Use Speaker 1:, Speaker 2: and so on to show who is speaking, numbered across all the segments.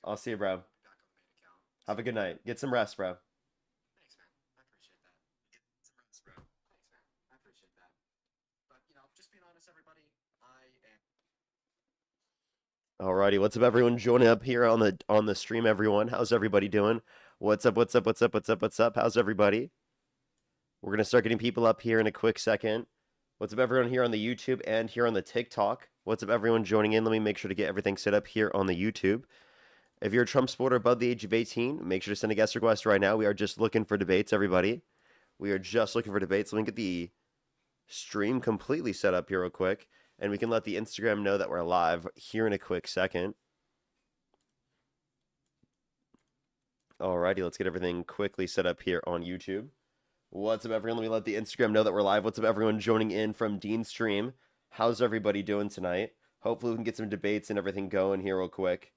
Speaker 1: I'll see you, bro. Have a good night. Get some rest, bro. Alrighty, what's up, everyone? Joining up here on the stream, everyone. How's everybody doing? What's up? What's up? What's up? What's up? What's up? How's everybody? We're gonna start getting people up here in a quick second. What's up, everyone here on the YouTube and here on the TikTok? What's up, everyone joining in? Let me make sure to get everything set up here on the YouTube. If you're a Trump supporter above the age of 18, make sure to send a guest request right now. We are just looking for debates, everybody. We are just looking for debates. Let me get the stream completely set up here real quick, and we can let the Instagram know that we're live here in a quick second. Alrighty, let's get everything quickly set up here on YouTube. What's up, everyone? Let me let the Instagram know that we're live. What's up, everyone joining in from Dean's stream? How's everybody doing tonight? Hopefully we can get some debates and everything going here real quick.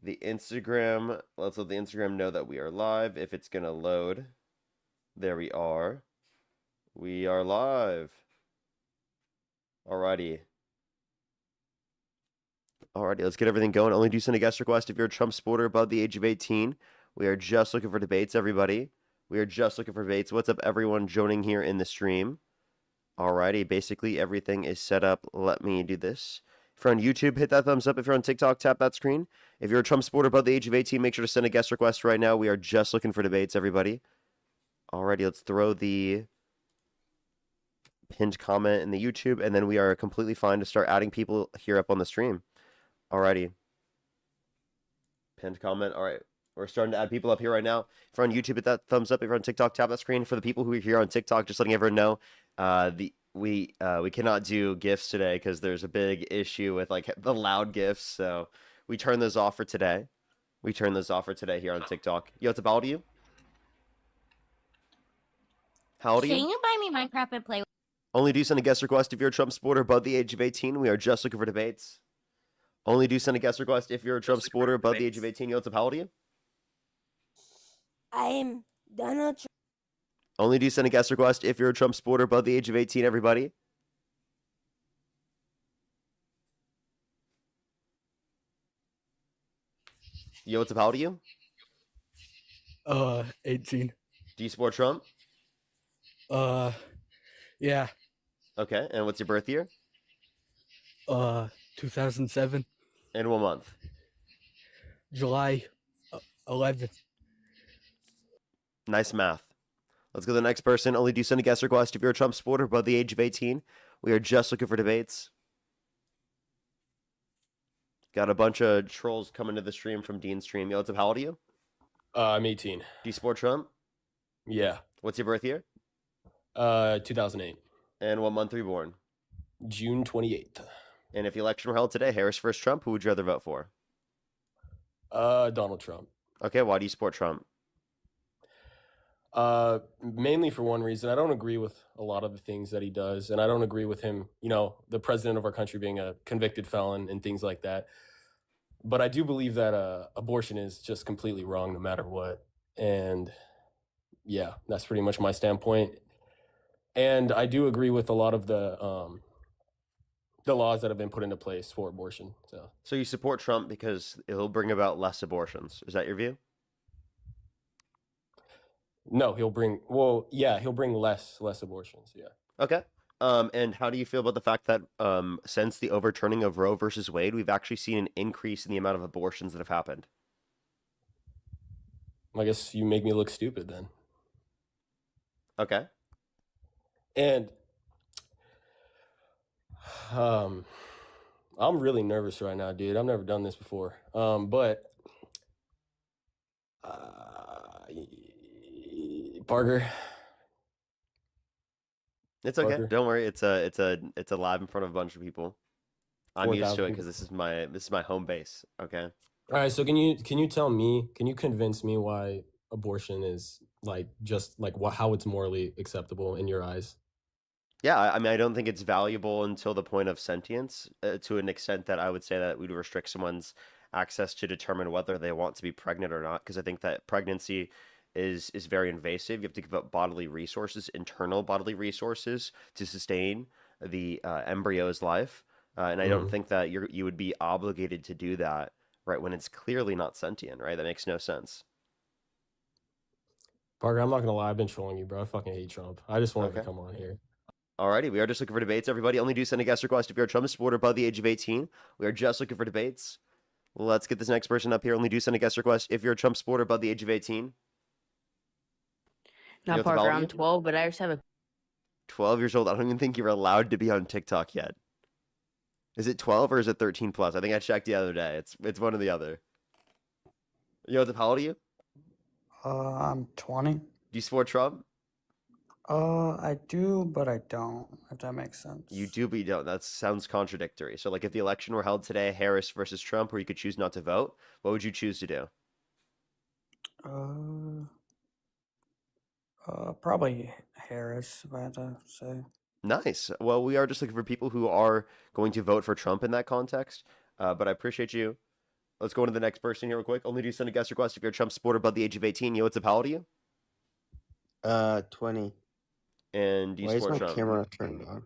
Speaker 1: The Instagram, let's let the Instagram know that we are live if it's going to load. There we are. We are live. Alrighty. Alrighty, let's get everything going. Only do send a guest request if you're a Trump supporter above the age of 18. We are just looking for debates, everybody. We are just looking for debates. What's up, everyone joining here in the stream? Alrighty, basically everything is set up. Let me do this. If you're on YouTube, hit that thumbs up. If you're on TikTok, tap that screen. If you're a Trump supporter above the age of 18, make sure to send a guest request right now. We are just looking for debates, everybody. Alrighty, let's throw the pinned comment in the YouTube, and then we are completely fine to start adding people here up on the stream. Alrighty. Pinned comment. All right. We're starting to add people up here right now. If you're on YouTube, hit that thumbs up. If you're on TikTok, tap that screen. For the people who are here on TikTok, just letting everyone know, we cannot do GIFs today because there's a big issue with like the loud GIFs. So we turn those off for today. We turn those off for today here on TikTok. Yo, how old are you? How old are you?
Speaker 2: Can you buy me Minecraft and play?
Speaker 1: Only do send a guest request if you're a Trump supporter above the age of 18. We are just looking for debates. Only do send a guest request if you're a Trump supporter above the age of 18. Yo, what's up? How old are you?
Speaker 2: I'm Donald Trump.
Speaker 1: Only do send a guest request if you're a Trump supporter above the age of 18, everybody. Yo, what's up? How old are you?
Speaker 3: 18.
Speaker 1: Do you support Trump?
Speaker 3: Yeah.
Speaker 1: Okay, and what's your birth year?
Speaker 3: 2007.
Speaker 1: And what month?
Speaker 3: July 11th.
Speaker 1: Nice math. Let's go to the next person. Only do send a guest request if you're a Trump supporter above the age of 18. We are just looking for debates. Got a bunch of trolls coming to the stream from Dean's stream. Yo, what's up? How old are you?
Speaker 4: I'm 18.
Speaker 1: Do you support Trump?
Speaker 4: Yeah.
Speaker 1: What's your birth year?
Speaker 4: 2008.
Speaker 1: And what month were you born?
Speaker 4: June 28th.
Speaker 1: And if the election were held today, Harris versus Trump, who would you rather vote for?
Speaker 4: Donald Trump.
Speaker 1: Okay, why do you support Trump?
Speaker 4: Mainly for one reason. I don't agree with a lot of the things that he does, and I don't agree with him, the president of our country being a convicted felon and things like that. But I do believe that abortion is just completely wrong no matter what. And yeah, that's pretty much my standpoint. And I do agree with a lot of the laws that have been put into place for abortion.
Speaker 1: So you support Trump because it'll bring about less abortions. Is that your view?
Speaker 4: No, he'll bring less abortions. Yeah.
Speaker 1: Okay. And how do you feel about the fact that since the overturning of Roe versus Wade, we've actually seen an increase in the amount of abortions that have happened?
Speaker 4: I guess you make me look stupid then.
Speaker 1: Okay.
Speaker 4: And I'm really nervous right now, dude. I've never done this before. But Parker.
Speaker 1: It's okay.
Speaker 4: Parker.
Speaker 1: Don't worry. It's a live in front of a bunch of people. I'm used to it because this is my home base. Okay.
Speaker 4: All right. So can you convince me why abortion is how it's morally acceptable in your eyes?
Speaker 1: Yeah, I mean, I don't think it's valuable until the point of sentience, to an extent that I would say that we'd restrict someone's access to determine whether they want to be pregnant or not, because I think that pregnancy is very invasive. You have to give up bodily resources, internal bodily resources, to sustain the embryo's life. And I don't think that you would be obligated to do that, right, when it's clearly not sentient, right? That makes no sense.
Speaker 4: Parker, I'm not gonna lie, I've been trolling you, bro. I fucking hate Trump. I just wanted
Speaker 1: Okay.
Speaker 4: to come on here.
Speaker 1: Alrighty, we are just looking for debates. Everybody, only do send a guest request if you're a Trump supporter above the age of 18. We are just looking for debates. Let's get this next person up here. Only do send a guest request if you're a Trump supporter above the age of 18.
Speaker 5: Not
Speaker 1: what's the
Speaker 5: Parker,
Speaker 1: value?
Speaker 5: I'm 12, but I just have a
Speaker 1: 12 years old. I don't even think you're allowed to be on TikTok yet. Is it 12 or is it 13 plus? I think I checked the other day. It's one or the other. How old are you?
Speaker 6: I'm 20.
Speaker 1: Do you support Trump?
Speaker 6: I do, but I don't, if that makes sense.
Speaker 1: You do, but you don't. That sounds contradictory. So, like, if the election were held today, Harris versus Trump, where you could choose not to vote, what would you choose to do?
Speaker 6: Probably Harris, if I had to say.
Speaker 1: Nice. Well, we are just looking for people who are going to vote for Trump in that context. But I appreciate you. Let's go on to the next person here real quick. Only do send a guest request if you're a Trump supporter above the age of 18. What's up, how old are you?
Speaker 7: 20.
Speaker 1: And do you
Speaker 7: Why is
Speaker 1: support
Speaker 7: my
Speaker 1: Trump?
Speaker 7: camera turned on?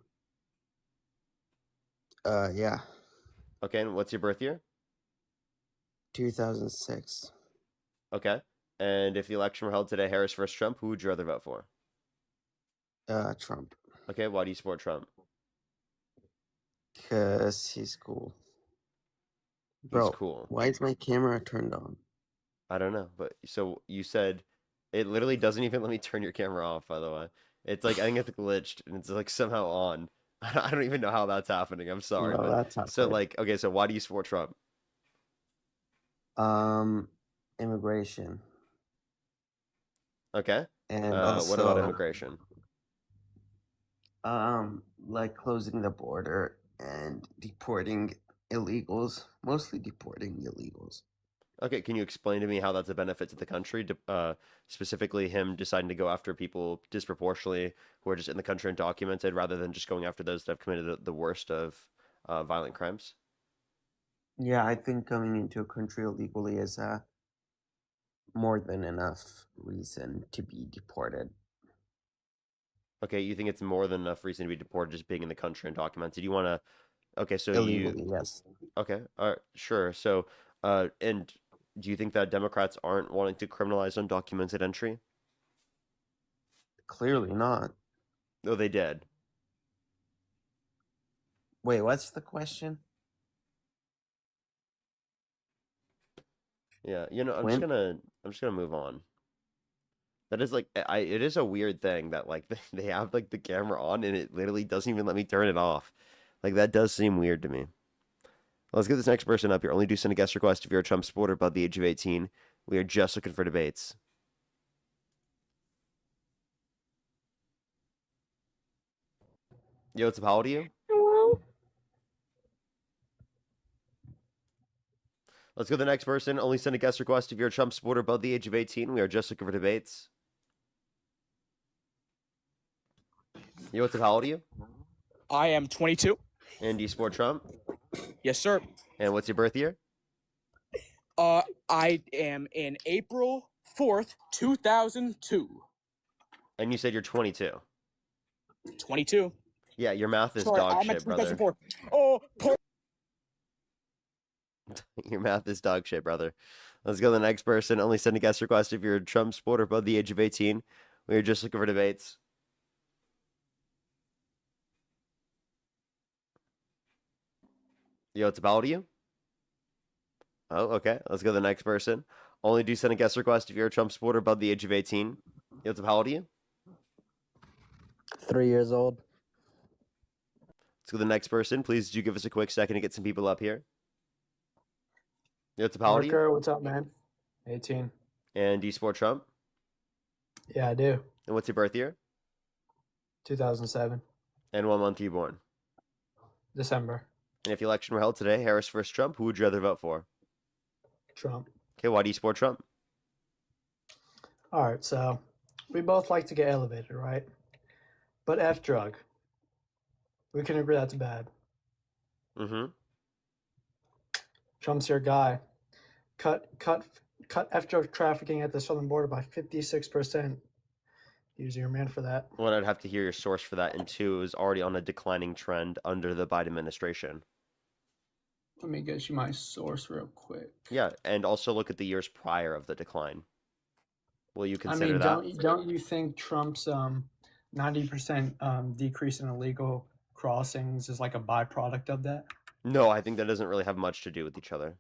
Speaker 7: Yeah,
Speaker 1: Okay, and what's your birth year?
Speaker 7: 2006.
Speaker 1: Okay. And if the election were held today, Harris versus Trump, who would you rather vote for?
Speaker 7: Trump.
Speaker 1: Okay, why do you support Trump?
Speaker 7: Because he's cool.
Speaker 1: He's
Speaker 7: Bro,
Speaker 1: cool.
Speaker 7: why is my camera turned on?
Speaker 1: I don't know, but so you said it literally doesn't even let me turn your camera off, by the way. It's like I think it's glitched and it's like somehow on. I don't even know how that's happening. I'm sorry,
Speaker 7: No,
Speaker 1: but
Speaker 7: that's not
Speaker 1: so
Speaker 7: good.
Speaker 1: like okay, so why do you support Trump?
Speaker 7: Immigration.
Speaker 1: Okay.
Speaker 7: And
Speaker 1: What about immigration?
Speaker 7: like closing the border and deporting illegals, mostly deporting illegals.
Speaker 1: Okay, can you explain to me how that's a benefit to the country? Specifically, him deciding to go after people disproportionately who are just in the country undocumented, rather than just going after those that have committed the worst of violent crimes.
Speaker 7: Yeah, I think coming into a country illegally is more than enough reason to be deported.
Speaker 1: Okay, you think it's more than enough reason to be deported just being in the country undocumented? You want to? Okay, so
Speaker 7: Illegally, yes.
Speaker 1: Okay, all right, sure. So, and do you think that Democrats aren't wanting to criminalize undocumented entry?
Speaker 7: Clearly not.
Speaker 1: No, they did.
Speaker 7: Wait, what's the question?
Speaker 1: Yeah, I'm
Speaker 7: When?
Speaker 1: just gonna move on. That is like it is a weird thing that like they have like the camera on and it literally doesn't even let me turn it off. Like that does seem weird to me. Let's get this next person up here. Only do send a guest request if you're a Trump supporter above the age of 18. We are just looking for debates. Yo, what's up? How old are you?
Speaker 5: Hello?
Speaker 1: Let's go to the next person. Only send a guest request if you're a Trump supporter above the age of 18. We are just looking for debates. Yo, what's up? How old are you?
Speaker 8: I am 22.
Speaker 1: And do you support Trump?
Speaker 8: Yes, sir.
Speaker 1: And what's your birth year?
Speaker 8: I am in April 4th, 2002.
Speaker 1: And you said you're 22.
Speaker 8: 22.
Speaker 1: Yeah, your math is
Speaker 8: Sorry,
Speaker 1: dog
Speaker 8: I'm at
Speaker 1: shit, brother.
Speaker 8: 2004. Oh,
Speaker 1: Your math is dog shit, brother. Let's go to the next person. Only send a guest request if you're a Trump supporter above the age of 18. We are just looking for debates. Yo, it's about you? Oh, okay. Let's go to the next person. Only do send a guest request if you're a Trump supporter above the age of 18. Yo, it's how old are you?
Speaker 7: 3 years old.
Speaker 1: Let's go to the next person. Please do give us a quick second to get some people up here. Yo, it's how old are you?
Speaker 9: Parker, what's up, man? 18.
Speaker 1: And do you support Trump?
Speaker 9: Yeah, I do.
Speaker 1: And what's your birth year?
Speaker 9: 2007.
Speaker 1: And what month are you born?
Speaker 9: December.
Speaker 1: And if the election were held today, Harris versus Trump, who would you rather vote for?
Speaker 9: Trump.
Speaker 1: Okay, why do you support Trump?
Speaker 9: All right, so we both like to get elevated, right? But F drug. We can agree that's bad.
Speaker 1: Mm-hmm.
Speaker 9: Trump's your guy. Cut F drug trafficking at the southern border by 56%. He's your man for that.
Speaker 1: One, I'd have to hear your source for that, and two, it was already on a declining trend under the Biden administration.
Speaker 9: Let me get you my source real quick.
Speaker 1: Yeah, and also look at the years prior of the decline. Will you
Speaker 9: I
Speaker 1: consider
Speaker 9: mean,
Speaker 1: that?
Speaker 9: don't you think Trump's 90% decrease in illegal crossings is like a byproduct of that?
Speaker 1: No, I think that doesn't really have much to do with each other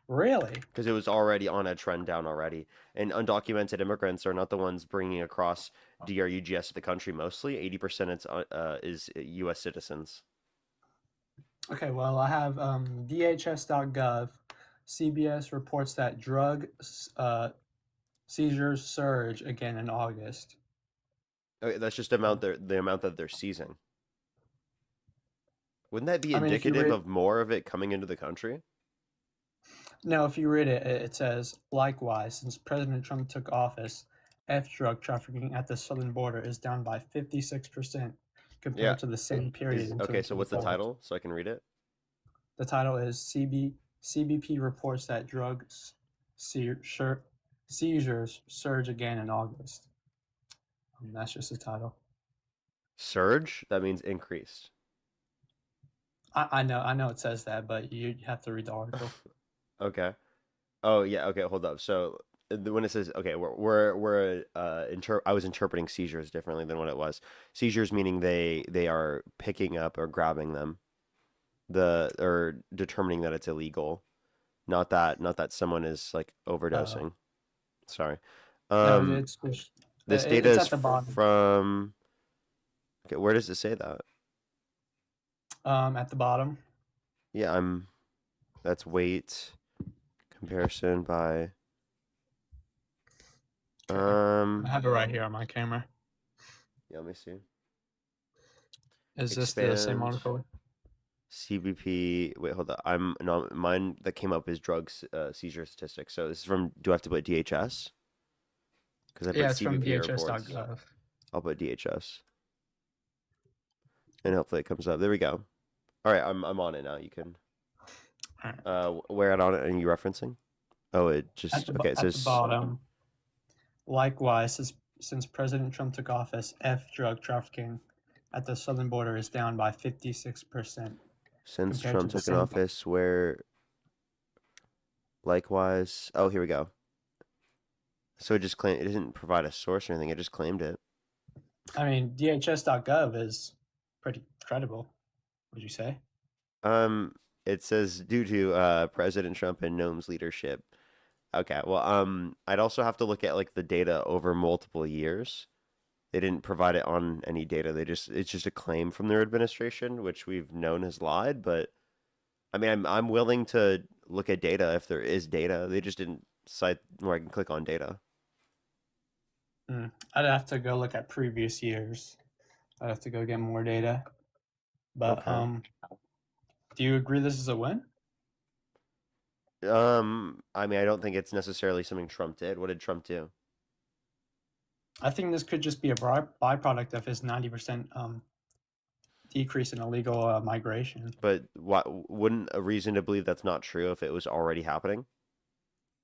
Speaker 9: Really?
Speaker 1: because it was already on a trend down already. And undocumented immigrants are not the ones bringing across DRUGS to the country mostly. 80% is U.S. citizens.
Speaker 9: Okay, well, I have DHS.gov. CBS reports that drug seizures surge again in August.
Speaker 1: Okay, that's just the amount that they're seizing. Wouldn't that be
Speaker 9: I mean, if you
Speaker 1: indicative
Speaker 9: read,
Speaker 1: of more of it coming into the country?
Speaker 9: no, if you read it, it says, likewise, since President Trump took office, drug trafficking at the southern border is down by 56% compared
Speaker 1: Yeah.
Speaker 9: to the same period in
Speaker 1: Okay, so what's the
Speaker 9: 2024.
Speaker 1: title so I can read it?
Speaker 9: The title is CBP reports that seizures surge again in August. That's just the title.
Speaker 1: Surge? That means increased.
Speaker 9: I know it says that, but you have to read the article.
Speaker 1: Okay. Oh yeah. Okay. Hold up. So when it says okay, I was interpreting seizures differently than what it was. Seizures meaning they are picking up or grabbing them, or determining that it's illegal, not that someone is like overdosing. Sorry.
Speaker 9: No, it's just,
Speaker 1: This
Speaker 9: it's
Speaker 1: data is
Speaker 9: at the bottom.
Speaker 1: from. Okay, where does it say that?
Speaker 9: At the bottom.
Speaker 1: Yeah, that's weight comparison by.
Speaker 9: I have it right here on my camera.
Speaker 1: Yeah, let me see.
Speaker 9: Is this the same
Speaker 1: Expand.
Speaker 9: article?
Speaker 1: CBP. Wait, hold on. Mine that came up is drugs seizure statistics. So this is from. Do I have to put DHS? Because I put
Speaker 9: Yeah, it's from
Speaker 1: CBP reports.
Speaker 9: DHS.gov.
Speaker 1: I'll put DHS, and hopefully it comes up. There we go. All right, I'm on it now. You can. Where on it are you referencing? Oh, it just okay. It
Speaker 9: At the
Speaker 1: says
Speaker 9: bottom. Likewise, since President Trump took office, drug trafficking at the southern border is down by 56%.
Speaker 1: since
Speaker 9: compared to
Speaker 1: Trump
Speaker 9: the
Speaker 1: took an
Speaker 9: same-
Speaker 1: office, where likewise. Oh, here we go. So it just claimed it didn't provide a source or anything. It just claimed it.
Speaker 9: I mean, DHS.gov is pretty credible. Would you say?
Speaker 1: It says due to President Trump and Noam's leadership. Okay, well, I'd also have to look at like the data over multiple years. They didn't provide it on any data. It's just a claim from their administration, which we've known has lied. But I mean, I'm willing to look at data if there is data. They just didn't cite where I can click on data.
Speaker 9: I'd have to go look at previous years. I'd have to go get more data. But
Speaker 1: Okay.
Speaker 9: do you agree this is a win?
Speaker 1: I mean, I don't think it's necessarily something Trump did. What did Trump do?
Speaker 9: I think this could just be a byproduct of his 90% decrease in illegal migration.
Speaker 1: But wouldn't a reason to believe that's not true if it was already happening?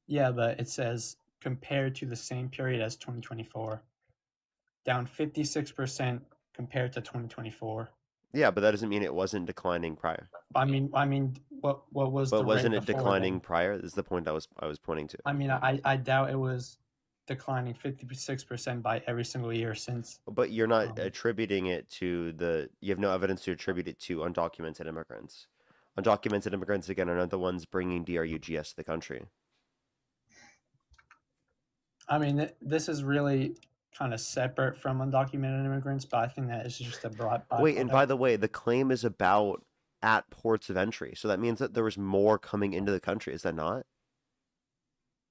Speaker 9: Yeah, but it says compared to the same period as 2024, down 56% compared to 2024.
Speaker 1: Yeah, but that doesn't mean it wasn't declining prior.
Speaker 9: I mean, what was the
Speaker 1: But wasn't
Speaker 9: rate
Speaker 1: it
Speaker 9: before
Speaker 1: declining
Speaker 9: then?
Speaker 1: prior? This is the point I was pointing to.
Speaker 9: I mean, I doubt it was declining 56% by every single year since.
Speaker 1: But you're not attributing it to you have no evidence to attribute it to undocumented immigrants. Undocumented immigrants, again, are not the ones bringing DRUGS to the country.
Speaker 9: I mean, this is really kind of separate from undocumented immigrants, but I think that it's just a broad.
Speaker 1: Wait, and by the way, the claim is about at ports of entry. So that means that there was more coming into the country, is that not?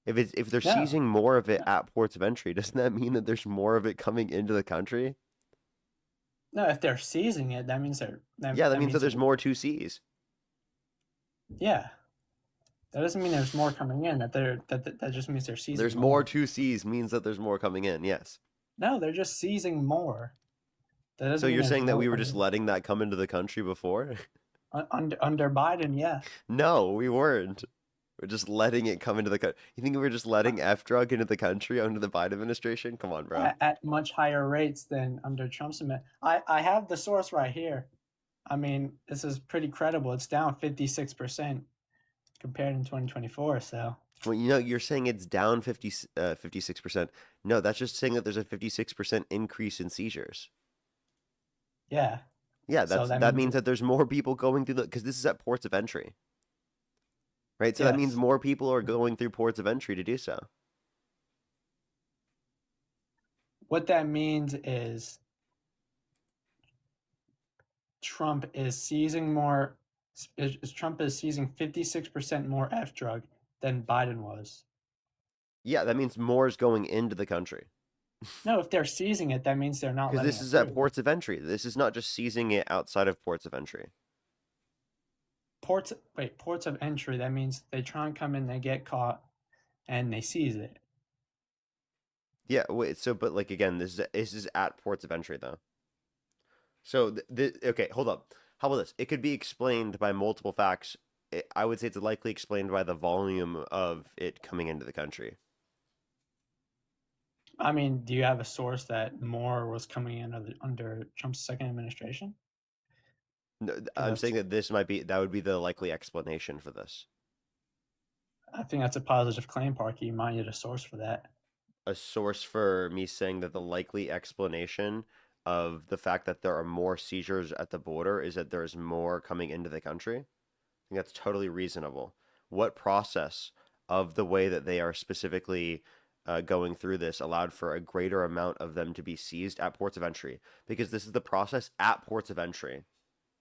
Speaker 1: If they're
Speaker 9: No.
Speaker 1: seizing more of it at ports of entry, doesn't that mean that there's more of it coming into the country?
Speaker 9: No, if they're seizing it, that means they're.
Speaker 1: Yeah, that means that there's more to seize.
Speaker 9: Yeah, that doesn't mean there's more coming in. That just means they're seizing.
Speaker 1: There's more to seize means that there's more coming in. Yes.
Speaker 9: No, they're just seizing more. That doesn't
Speaker 1: So
Speaker 9: mean
Speaker 1: you're
Speaker 9: there's
Speaker 1: saying that
Speaker 9: more
Speaker 1: we were
Speaker 9: coming
Speaker 1: just
Speaker 9: in.
Speaker 1: letting that come into the country before?
Speaker 9: Under Biden, yeah.
Speaker 1: No, we weren't. We're just letting it come into the country. You think we were just letting F-drug into the country under the Biden administration? Come on, bro.
Speaker 9: At much higher rates than under Trump's admin. I have the source right here. I mean, this is pretty credible. It's down 56% compared in 2024. So
Speaker 1: Well, you're saying it's down 56%. No, that's just saying that there's a 56% increase in seizures.
Speaker 9: yeah,
Speaker 1: Yeah,
Speaker 9: so
Speaker 1: that means that there's more people going through because this is at ports of entry, right? So that means
Speaker 9: yes.
Speaker 1: more people are going through ports of entry to do so.
Speaker 9: What that means is Trump is seizing more. Trump is seizing 56% more F drug than Biden was.
Speaker 1: Yeah, that means more is going into the country
Speaker 9: No, if they're seizing it, that means they're not
Speaker 1: because
Speaker 9: letting
Speaker 1: this
Speaker 9: it
Speaker 1: is at
Speaker 9: through.
Speaker 1: ports of entry. This is not just seizing it outside of ports of entry.
Speaker 9: Ports of entry. That means they try and come in, they get caught, and they seize it.
Speaker 1: Yeah, wait. So, but like again, this is at ports of entry though. So, okay, hold up. How about this? It could be explained by multiple facts. I would say it's likely explained by the volume of it coming into the country.
Speaker 9: I mean, do you have a source that more was coming in under Trump's second administration?
Speaker 1: No,
Speaker 9: 'Cause
Speaker 1: I'm saying
Speaker 9: that's-
Speaker 1: that would be the likely explanation for this.
Speaker 9: I think that's a positive claim, Parky. You might need a source for that.
Speaker 1: A source for me saying that the likely explanation of the fact that there are more seizures at the border is that there's more coming into the country. I think that's totally reasonable. What process of the way that they are specifically going through this allowed for a greater amount of them to be seized at ports of entry? Because this is the process at ports of entry,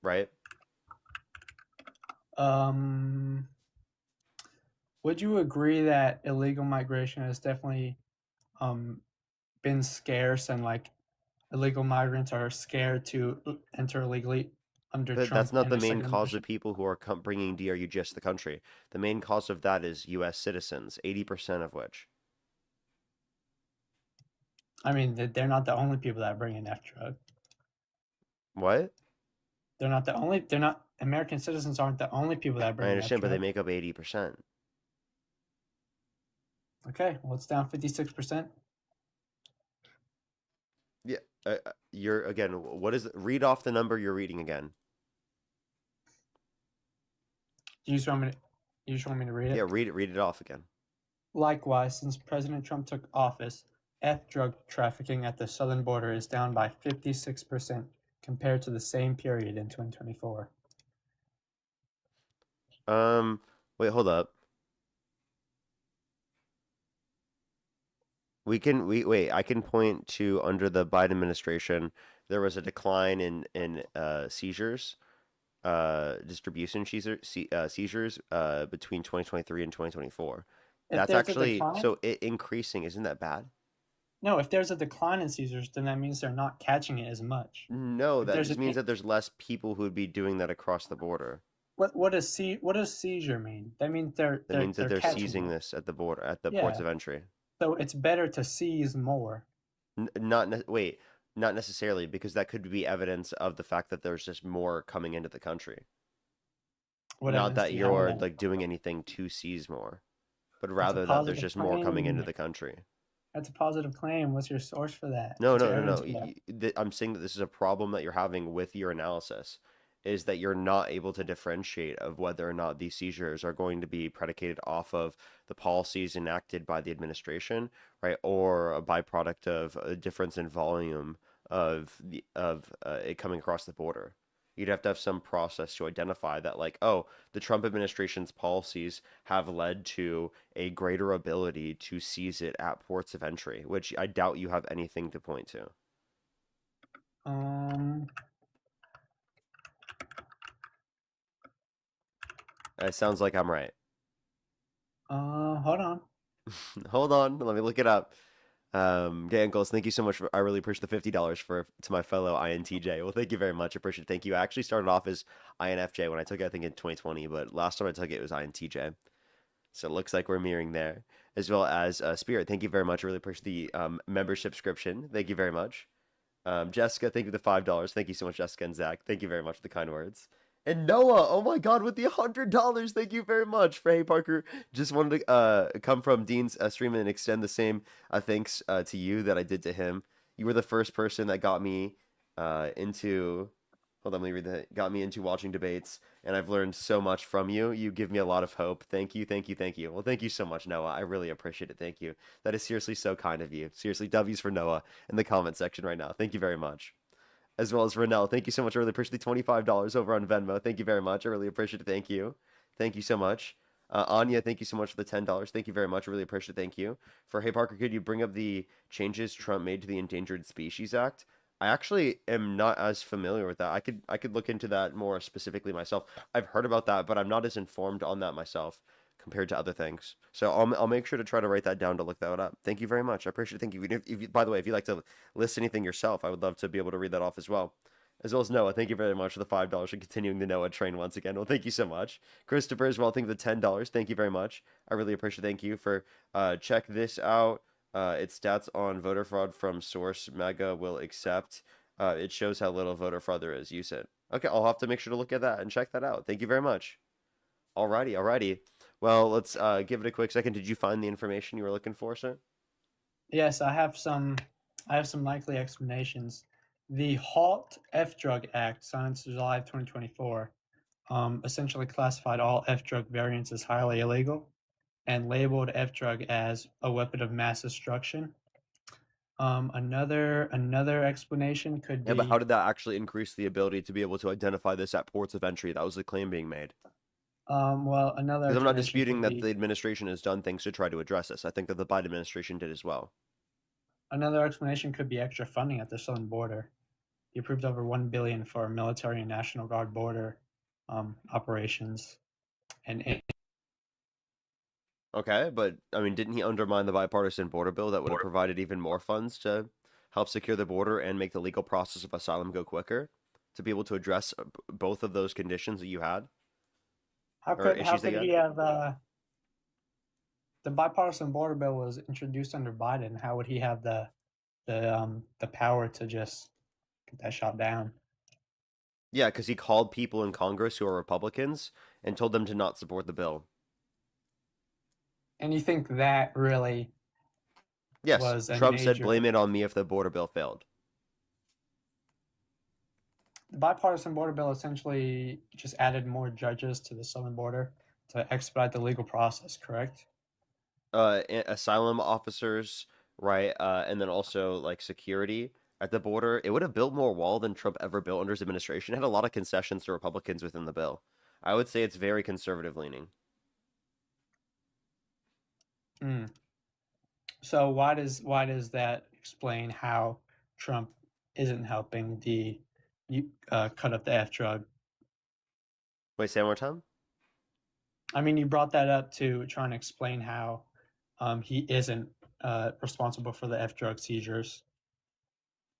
Speaker 1: right?
Speaker 9: Would you agree that illegal migration has definitely been scarce and like illegal migrants are scared to enter illegally under
Speaker 1: But
Speaker 9: Trump
Speaker 1: that's not
Speaker 9: and
Speaker 1: the
Speaker 9: his
Speaker 1: main
Speaker 9: second
Speaker 1: cause of
Speaker 9: administration?
Speaker 1: people who are bringing DRUGS to the country. The main cause of that is U.S. citizens, 80% of which.
Speaker 9: I mean, they're not the only people that bring in F drug.
Speaker 1: What?
Speaker 9: They're not the only. They're not American citizens aren't the only people that
Speaker 1: I
Speaker 9: bring in F
Speaker 1: understand, but they
Speaker 9: drug.
Speaker 1: make up 80%.
Speaker 9: Okay, well, it's down 56%.
Speaker 1: Yeah, you're again. What is? Read off the number you're reading again.
Speaker 9: You just want me to? You just want me to read it?
Speaker 1: Yeah, read it. Read it off again.
Speaker 9: Likewise, since President Trump took office, F drug trafficking at the southern border is down by 56% compared to the same period in 2024.
Speaker 1: Wait, hold up. Wait. I can point to under the Biden administration, there was a decline in seizures, distribution seizures between 2023 and 2024.
Speaker 9: If
Speaker 1: That's
Speaker 9: there's a
Speaker 1: actually
Speaker 9: decline,
Speaker 1: so it increasing. Isn't that bad?
Speaker 9: no, if there's a decline in seizures, then that means they're not catching it as much.
Speaker 1: No,
Speaker 9: If
Speaker 1: that
Speaker 9: there's
Speaker 1: just
Speaker 9: an
Speaker 1: means that there's less people who would be doing that across the border.
Speaker 9: what does seizure mean? That means
Speaker 1: That means that they're
Speaker 9: catching
Speaker 1: seizing
Speaker 9: it.
Speaker 1: this at the border, at the
Speaker 9: Yeah.
Speaker 1: ports of entry.
Speaker 9: So it's better to seize more.
Speaker 1: Wait, not necessarily, because that could be evidence of the fact that there's just more coming into the country.
Speaker 9: What
Speaker 1: Not
Speaker 9: evidence
Speaker 1: that
Speaker 9: do you have of
Speaker 1: you're
Speaker 9: that?
Speaker 1: like doing anything to seize more, but
Speaker 9: That's a
Speaker 1: rather that there's
Speaker 9: positive
Speaker 1: just more coming into
Speaker 9: claim.
Speaker 1: the country.
Speaker 9: That's a positive claim. What's your source for that?
Speaker 1: No,
Speaker 9: What's
Speaker 1: no,
Speaker 9: your
Speaker 1: no,
Speaker 9: evidence
Speaker 1: no.
Speaker 9: for that?
Speaker 1: I'm saying that this is a problem that you're having with your analysis, is that you're not able to differentiate of whether or not these seizures are going to be predicated off of the policies enacted by the administration, right, or a byproduct of a difference in volume of it coming across the border. You'd have to have some process to identify that, like, oh, the Trump administration's policies have led to a greater ability to seize it at ports of entry, which I doubt you have anything to point to. It sounds like I'm right.
Speaker 9: Hold on.
Speaker 1: Hold on, let me look it up. Gankles, thank you so much. I really appreciate the $50 to my fellow INTJ. Well, thank you very much. I appreciate it. Thank you. I actually started off as INFJ when I took it, I think in 2020, but last time I took it was INTJ. So it looks like we're mirroring there, as well as Spirit. Thank you very much. I really appreciate the membership subscription. Thank you very much. Jessica, thank you for the $5. Thank you so much, Jessica and Zach. Thank you very much for the kind words. And Noah, oh my God, with the $100, thank you very much. For Hey Parker, just wanted to come from Dean's stream and extend the same thanks to you that I did to him. You were the first person that got me into Hold on, let me read that. Got me into watching debates, and I've learned so much from you. You give me a lot of hope. Thank you, thank you, thank you. Well, thank you so much, Noah. I really appreciate it. Thank you. That is seriously so kind of you. Seriously, W's for Noah in the comment section right now. Thank you very much. As well as Renell, thank you so much. I really appreciate the $25 over on Venmo. Thank you very much. I really appreciate it. Thank you. Thank you so much. Anya, thank you so much for the $10. Thank you very much. I really appreciate it. Thank you. For Hey Parker, could you bring up the changes Trump made to the Endangered Species Act? I actually am not as familiar with that. I could look into that more specifically myself. I've heard about that, but I'm not as informed on that myself compared to other things. So I'll make sure to try to write that down to look that up. Thank you very much. I appreciate it. Thank you. If you, by the way, if you'd like to list anything yourself, I would love to be able to read that off as well. As well as Noah, thank you very much for the $5 and continuing the Noah train once again. Well, thank you so much. Christopher as well, thank you for the $10. Thank you very much. I really appreciate it. Thank you for check this out. It's stats on voter fraud from source MAGA will accept. It shows how little voter fraud there is. Use it. Okay, I'll have to make sure to look at that and check that out. Thank you very much. Alrighty. Well, let's give it a quick second. Did you find the information you were looking for, sir?
Speaker 9: Yes, I have some likely explanations. The Halt F-Drug Act, signed in July of 2024, essentially classified all F-drug variants as highly illegal and labeled F-drug as a weapon of mass destruction. Another explanation could
Speaker 1: Yeah,
Speaker 9: be
Speaker 1: but how did that actually increase the ability to be able to identify this at ports of entry? That was the claim being made.
Speaker 9: well, another
Speaker 1: Because I'm not
Speaker 9: explanation
Speaker 1: disputing
Speaker 9: could
Speaker 1: that
Speaker 9: be-
Speaker 1: the administration has done things to try to address this. I think that the Biden administration did as well.
Speaker 9: Another explanation could be extra funding at the southern border. He approved over $1 billion for military and National Guard border operations, and
Speaker 1: Okay, but I mean, didn't he undermine the bipartisan border bill that would have provided even more funds to help secure the border and make the legal process of asylum go quicker to be able to address both of those conditions that you had
Speaker 9: how
Speaker 1: or
Speaker 9: could
Speaker 1: issues that you
Speaker 9: he
Speaker 1: had?
Speaker 9: have the bipartisan border bill was introduced under Biden? How would he have the power to just get that shot down?
Speaker 1: Yeah, because he called people in Congress who are Republicans and told them to not support the bill.
Speaker 9: And you think that really
Speaker 1: Yes,
Speaker 9: was a
Speaker 1: Trump said,
Speaker 9: major
Speaker 1: blame it on me if the border bill failed.
Speaker 9: the bipartisan border bill essentially just added more judges to the southern border to expedite the legal process, correct?
Speaker 1: Asylum officers, right? And then also like security at the border. It would have built more wall than Trump ever built under his administration. It had a lot of concessions to Republicans within the bill. I would say it's very conservative leaning.
Speaker 9: Mm. So why does that explain how Trump isn't helping the cut up the F drug?
Speaker 1: Wait, say one more time?
Speaker 9: I mean, you brought that up to try and explain how he isn't responsible for the F drug seizures.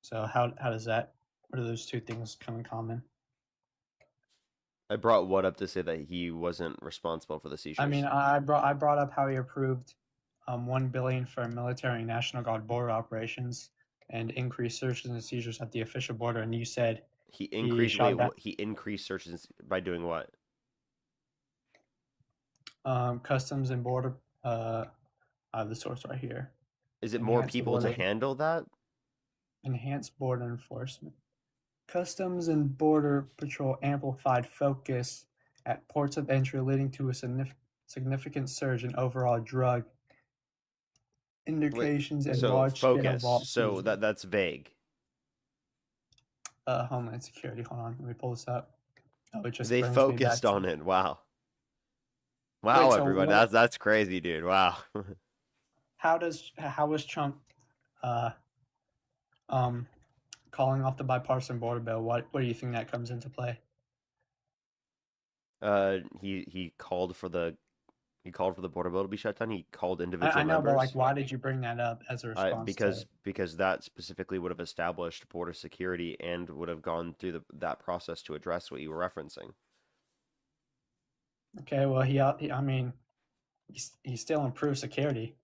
Speaker 9: So how does that? What do those two things come in common?
Speaker 1: I brought what up to say that he wasn't responsible for the seizures.
Speaker 9: I mean, I brought up how he approved $1 billion for military and National Guard border operations and increased searches and seizures at the official border, and you said
Speaker 1: he increased.
Speaker 9: shot
Speaker 1: Wait,
Speaker 9: down-
Speaker 1: what? He increased searches by doing what?
Speaker 9: Customs and border. I have the source right here.
Speaker 1: Is it more
Speaker 9: Enhanced
Speaker 1: people to
Speaker 9: border-
Speaker 1: handle that?
Speaker 9: Enhanced border enforcement. Customs and Border Patrol amplified focus at ports of entry, leading to a significant surge in overall drug indications and
Speaker 1: So
Speaker 9: large scale
Speaker 1: focus.
Speaker 9: vault
Speaker 1: So
Speaker 9: seizures.
Speaker 1: that's vague.
Speaker 9: Homeland Security. Hold on, let me pull this up. Oh, it just
Speaker 1: They
Speaker 9: brings me back
Speaker 1: focused
Speaker 9: to-
Speaker 1: on it. Wow. Wow,
Speaker 9: Wait, so
Speaker 1: everybody.
Speaker 9: what-
Speaker 1: That's crazy, dude. Wow.
Speaker 9: How was Trump calling off the bipartisan border bill? What do you think that comes into play?
Speaker 1: He called for the border bill to be shut down. He called individual
Speaker 9: I know,
Speaker 1: members.
Speaker 9: but like, why did you bring that up as a response?
Speaker 1: Because that specifically would have established border security and would have gone through that process to address what you were referencing.
Speaker 9: Okay, well, I mean, he still improved security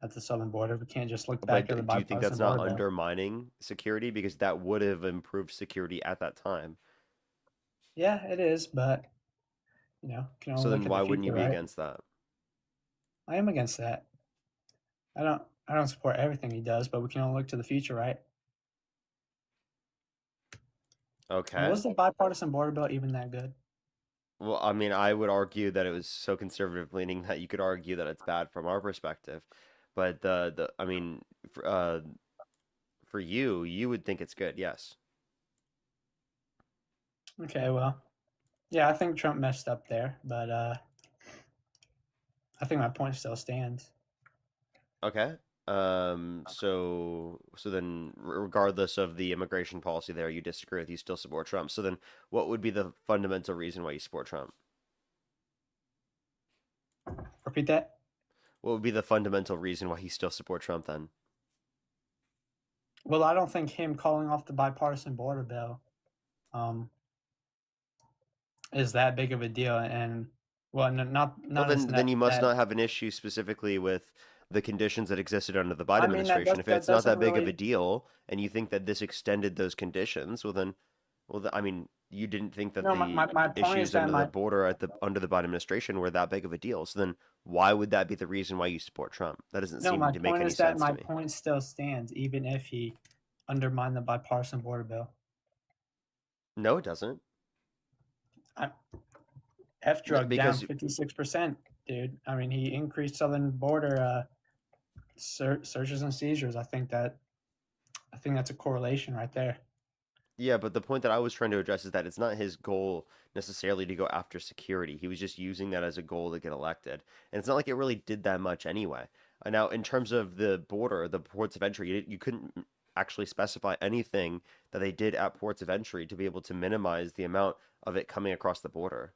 Speaker 9: at the southern border. We can't just look back
Speaker 1: But
Speaker 9: at the
Speaker 1: do you think that's
Speaker 9: bipartisan
Speaker 1: not
Speaker 9: border bill.
Speaker 1: undermining security? Because that would have improved security at that time.
Speaker 9: Yeah, it is, but can only
Speaker 1: So
Speaker 9: look
Speaker 1: then
Speaker 9: at
Speaker 1: why
Speaker 9: the
Speaker 1: wouldn't you
Speaker 9: future,
Speaker 1: be
Speaker 9: right?
Speaker 1: against that?
Speaker 9: I am against that. I don't support everything he does, but we can only look to the future, right?
Speaker 1: Okay.
Speaker 9: Was the bipartisan border bill even that good?
Speaker 1: Well, I mean, I would argue that it was so conservative leaning that you could argue that it's bad from our perspective. But I mean, for you, you would think it's good, yes.
Speaker 9: Okay, well, yeah, I think Trump messed up there, but I think my point still stands.
Speaker 1: Okay. So then, regardless of the immigration policy there, you disagree with, you still support Trump. So then, what would be the fundamental reason why you support Trump?
Speaker 9: Repeat that.
Speaker 1: What would be the fundamental reason why you still support Trump then?
Speaker 9: Well, I don't think him calling off the bipartisan border bill um, is that big of a deal, and well, not
Speaker 1: Well,
Speaker 9: as
Speaker 1: then you must
Speaker 9: that.
Speaker 1: not have an issue specifically with the conditions that existed under the Biden
Speaker 9: I mean,
Speaker 1: administration. If
Speaker 9: that
Speaker 1: it's not
Speaker 9: doesn't
Speaker 1: that big of a
Speaker 9: really.
Speaker 1: deal, and you think that this extended those conditions, I mean, you didn't think that
Speaker 9: No,
Speaker 1: the
Speaker 9: my point is
Speaker 1: issues
Speaker 9: that
Speaker 1: under the
Speaker 9: my
Speaker 1: border under the Biden administration were that big of a deal. So then, why would that be the reason why you support Trump? That doesn't
Speaker 9: no,
Speaker 1: seem
Speaker 9: my
Speaker 1: to make
Speaker 9: point
Speaker 1: any
Speaker 9: is that
Speaker 1: sense to
Speaker 9: my
Speaker 1: me.
Speaker 9: point still stands, even if he undermined the bipartisan border bill.
Speaker 1: No, it doesn't.
Speaker 9: F drug down
Speaker 1: Because
Speaker 9: 56%, dude. I mean, he increased southern border searches and seizures. I think that's a correlation right there.
Speaker 1: yeah, but the point that I was trying to address is that it's not his goal necessarily to go after security. He was just using that as a goal to get elected. And it's not like it really did that much anyway. Now, in terms of the border, the ports of entry, you couldn't actually specify anything that they did at ports of entry to be able to minimize the amount of it coming across the border,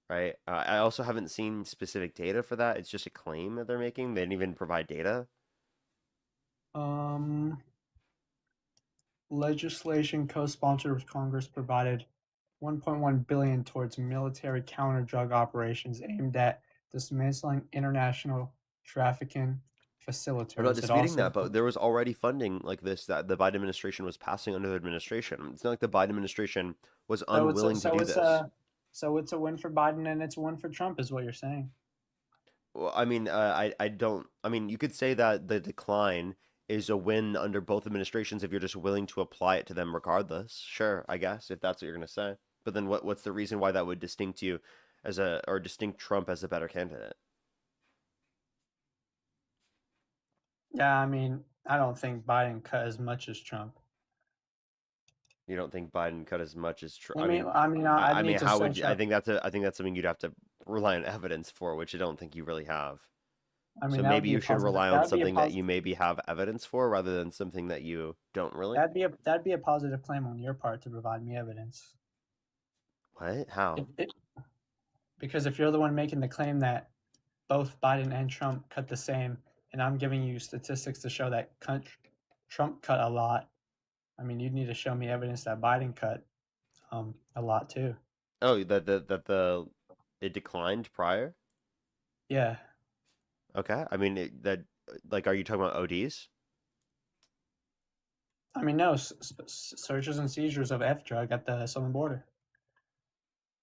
Speaker 1: right? I also haven't seen specific data for that. It's just a claim that they're making. They didn't even provide data.
Speaker 9: Legislation co-sponsored with Congress provided 1.1 billion towards military counter-drug operations aimed at dismantling international trafficking facilitators.
Speaker 1: I'm not
Speaker 9: It
Speaker 1: disputing
Speaker 9: also
Speaker 1: that, but there was already funding like this that the Biden administration was passing under the administration. It's not like the Biden administration was unwilling to do this.
Speaker 9: So it's a win for Biden and it's a win for Trump, is what you're saying.
Speaker 1: Well, I mean, I don't. I mean, you could say that the decline is a win under both administrations if you're just willing to apply it to them regardless. Sure, I guess if that's what you're gonna say. But then what's the reason why that would distinct you or distinct Trump as a better candidate?
Speaker 9: Yeah, I mean, I don't think Biden cut as much as Trump.
Speaker 1: You don't think Biden cut as much as Trump?
Speaker 9: I
Speaker 1: I mean,
Speaker 9: need to
Speaker 1: how
Speaker 9: say
Speaker 1: would you, I think that's something you'd have to rely on evidence for, which I don't think you really have.
Speaker 9: I mean,
Speaker 1: So
Speaker 9: that would
Speaker 1: maybe
Speaker 9: be a
Speaker 1: you should
Speaker 9: positive.
Speaker 1: rely
Speaker 9: That
Speaker 1: on
Speaker 9: would be a
Speaker 1: something that
Speaker 9: positive.
Speaker 1: you maybe have evidence for rather than something that you don't really.
Speaker 9: That'd be a positive claim on your part to provide me evidence.
Speaker 1: What? How?
Speaker 9: Because if you're the one making the claim that both Biden and Trump cut the same, and I'm giving you statistics to show that Trump cut a lot, I mean, you need to show me evidence that Biden cut a lot too.
Speaker 1: Oh, it declined prior?
Speaker 9: Yeah.
Speaker 1: Okay. I mean, are you talking about ODs?
Speaker 9: I mean, no, searches and seizures of F drug at the southern border.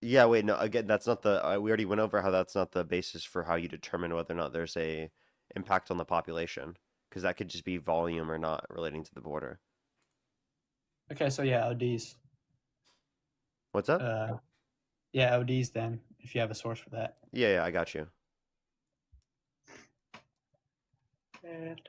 Speaker 1: Yeah, wait, no, again, that's not we already went over how that's not the basis for how you determine whether or not there's a impact on the population, because that could just be volume or not relating to the border.
Speaker 9: Okay, so yeah, ODs.
Speaker 1: What's up?
Speaker 9: Yeah, ODs then, if you have a source for that.
Speaker 1: Yeah, I got you.
Speaker 9: And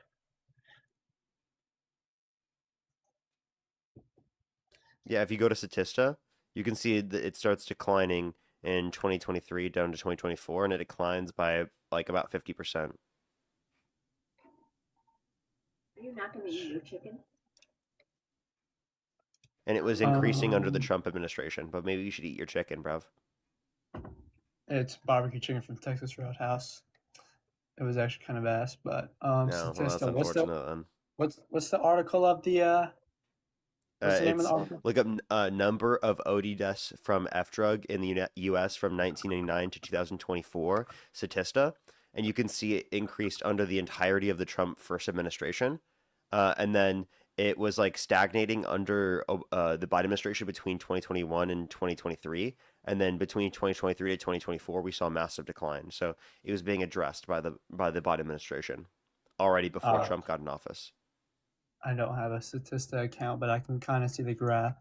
Speaker 1: Yeah, if you go to Statista, you can see that it starts declining in 2023 down to 2024, and it declines by like about 50%.
Speaker 2: Are you not going to eat your chicken?
Speaker 1: And it was increasing under the Trump administration, but maybe you should eat your chicken, bruv.
Speaker 9: It's barbecue chicken from Texas Roadhouse. It was actually kind of ass, but
Speaker 1: No, well, that's
Speaker 9: Statista,
Speaker 1: unfortunate then.
Speaker 9: what's the article of the what's the name of the article?
Speaker 1: Look up number of OD deaths from F drug in the U.S. from 1999 to 2024, Statista, and you can see it increased under the entirety of the Trump first administration, and then it was like stagnating under the Biden administration between 2021 and 2023, and then between 2023 to 2024, we saw a massive decline. So it was being addressed by the Biden administration already before Trump got in office.
Speaker 9: I don't have a Statista account, but I can kind of see the graph.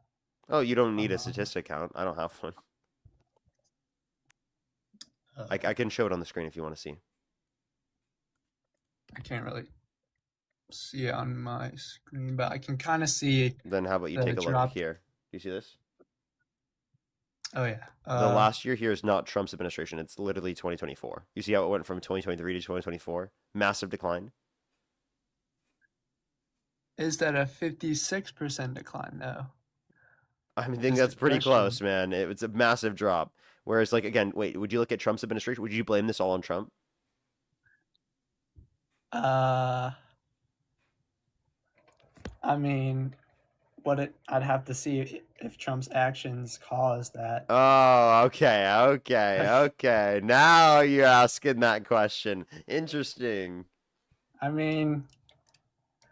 Speaker 1: Oh, you don't need a
Speaker 9: Um,
Speaker 1: statistic count. I don't have one.
Speaker 9: uh,
Speaker 1: I can show it on the screen if you want to see.
Speaker 9: I can't really see it on my screen, but I can kind of see
Speaker 1: Then how about you
Speaker 9: the
Speaker 1: take a look
Speaker 9: drop.
Speaker 1: here? Do you see this?
Speaker 9: Oh yeah.
Speaker 1: The last year here is not Trump's administration. It's literally 2024. You see how it went from 2023 to 2024? Massive decline.
Speaker 9: Is that a 56% decline though?
Speaker 1: I mean, I
Speaker 9: Is
Speaker 1: think
Speaker 9: the
Speaker 1: that's pretty
Speaker 9: question.
Speaker 1: close, man. It's a massive drop. Whereas, like, again, wait, would you look at Trump's administration? Would you blame this all on Trump?
Speaker 9: I mean, I'd have to see if Trump's actions caused that.
Speaker 1: Oh, okay. Now you're asking that question. Interesting.
Speaker 9: I mean,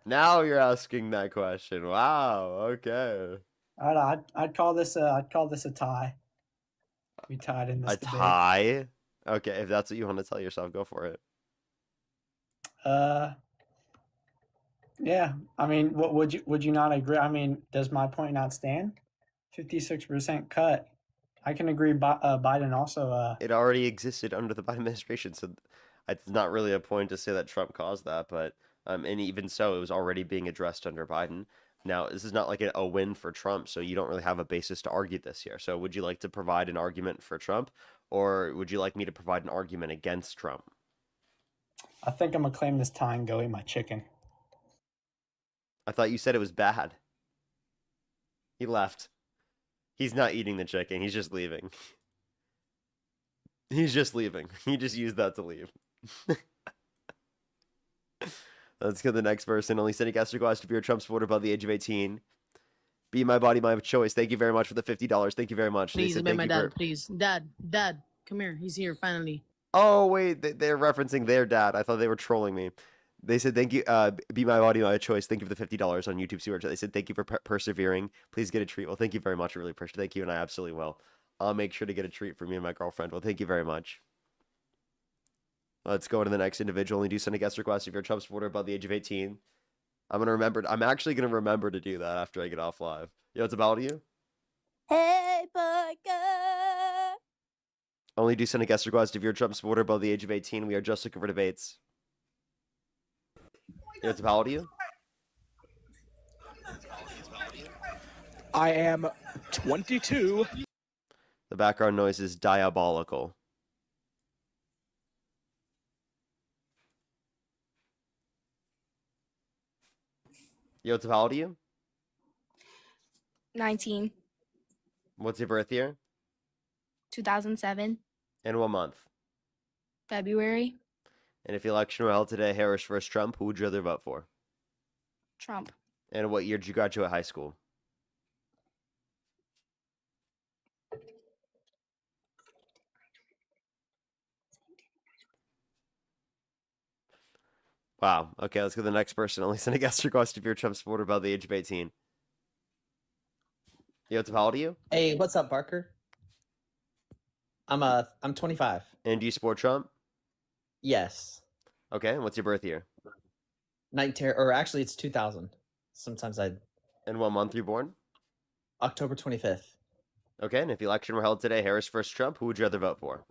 Speaker 1: Now you're asking that question. Wow. Okay.
Speaker 9: I'd call this a tie. We tied in this
Speaker 1: A
Speaker 9: debate.
Speaker 1: tie? Okay, if that's what you want to tell yourself, go for it.
Speaker 9: Yeah. I mean, what would you not agree? I mean, does my point not stand? 56% cut. I can agree. Biden also.
Speaker 1: It already existed under the Biden administration, so it's not really a point to say that Trump caused that, but and even so, it was already being addressed under Biden. Now, this is not like a win for Trump, so you don't really have a basis to argue this here. So, would you like to provide an argument for Trump, or would you like me to provide an argument against Trump?
Speaker 9: I think I'm gonna claim this tie and go eat my chicken.
Speaker 1: I thought you said it was bad. He left. He's not eating the chicken. He's just leaving. He's just leaving. He just used that to leave. Let's go to the next person. Only sending guest request if you're a Trump supporter above the age of 18. Be my body, my choice. Thank you very much for the $50. Thank you very much. They
Speaker 5: Please,
Speaker 1: said
Speaker 5: obey
Speaker 1: thank
Speaker 5: my
Speaker 1: you
Speaker 5: dad,
Speaker 1: for...
Speaker 5: please. Dad, come here. He's here, finally.
Speaker 1: Oh, wait. They're referencing their dad. I thought they were trolling me. They said thank you. Be my body, my choice. Thank you for the $50 on YouTube Super Chat. They said thank you for persevering. Please get a treat. Well, thank you very much. I really appreciate it. Thank you, and I absolutely will. I'll make sure to get a treat for me and my girlfriend. Well, thank you very much. Let's go to the next individual. Only do send a guest request if you're a Trump supporter above the age of 18. I'm actually gonna remember to do that after I get off live. Yo, it's about you.
Speaker 5: Hey, Parker!
Speaker 1: Only do send a guest request if you're a Trump supporter above the age of 18. We are just looking for debates. Yo, it's about you.
Speaker 8: I am 22.
Speaker 1: The background noise is diabolical. Yo, it's about you.
Speaker 10: 19,
Speaker 1: What's your birth year?
Speaker 10: 2007,
Speaker 1: And what month?
Speaker 10: February,
Speaker 1: And if the election were held today, Harris versus Trump, who would you rather vote for?
Speaker 10: Trump,
Speaker 1: And what year did you graduate high school? Wow. Okay, let's go to the next person. Only send a guest request if you're a Trump supporter above the age of 18. Yo, it's how old are you?
Speaker 11: Hey, what's up, Barker? I'm 25.
Speaker 1: And do you support Trump?
Speaker 11: Yes.
Speaker 1: Okay, and what's your birth year?
Speaker 11: Or actually it's 2000. Sometimes
Speaker 1: And what month you born?
Speaker 11: October 25th.
Speaker 1: Okay, and if the election were held today, Harris versus Trump, who would you rather vote for?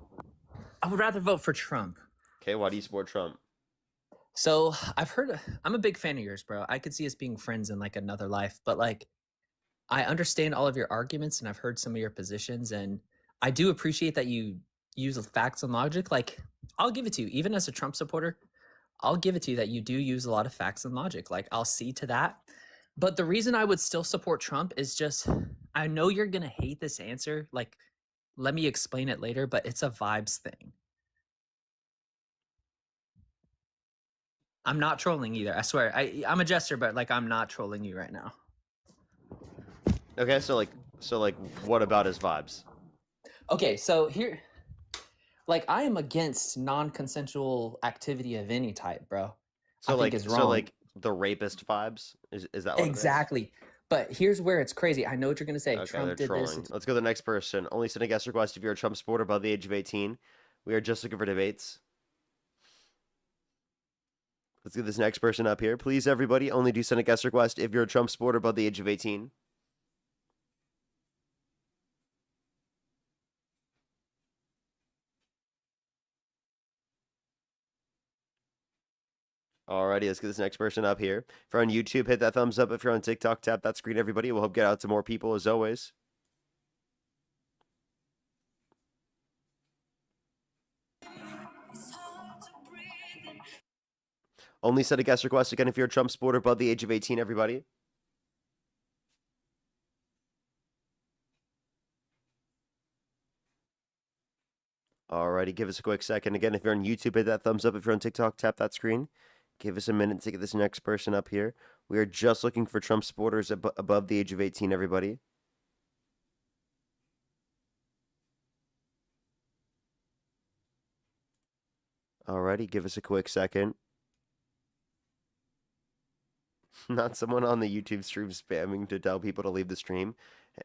Speaker 11: I would rather vote for Trump.
Speaker 1: Okay, why do you support Trump?
Speaker 11: So I'm a big fan of yours, bro. I could see us being friends in like another life, but like I understand all of your arguments and I've heard some of your positions, and I do appreciate that you use facts and logic. Like, I'll give it to you, even as a Trump supporter, I'll give it to you that you do use a lot of facts and logic. Like, I'll see to that. But the reason I would still support Trump is just, I know you're going to hate this answer. Like, let me explain it later, but it's a vibes thing. I'm not trolling either. I swear. I'm a jester, but like, I'm not trolling you right now.
Speaker 1: Okay, so what about his vibes?
Speaker 11: Okay, so here, like, I am against non-consensual activity of any type, bro.
Speaker 1: So
Speaker 11: I think it's wrong.
Speaker 1: The rapist vibes? Is that what
Speaker 11: Exactly. But here's where it's crazy. I know what you're gonna say.
Speaker 1: Okay,
Speaker 11: Trump
Speaker 1: they're
Speaker 11: did
Speaker 1: trolling.
Speaker 11: this.
Speaker 1: Let's go to the next person. Only send a guest request if you're a Trump supporter above the age of 18. We are just looking for debates. Let's get this next person up here. Please, everybody, only do send a guest request if you're a Trump supporter above the age of 18. Alrighty, let's get this next person up here. If you're on YouTube, hit that thumbs up. If you're on TikTok, tap that screen, everybody. We'll help get out to more people as always. Only set a guest request again if you're a Trump supporter above the age of 18, everybody. Alrighty, give us a quick second. Again, if you're on YouTube, hit that thumbs up. If you're on TikTok, tap that screen. Give us a minute to get this next person up here. We are just looking for Trump supporters above the age of 18, everybody. Alrighty, give us a quick second. Not someone on the YouTube stream spamming to tell people to leave the stream.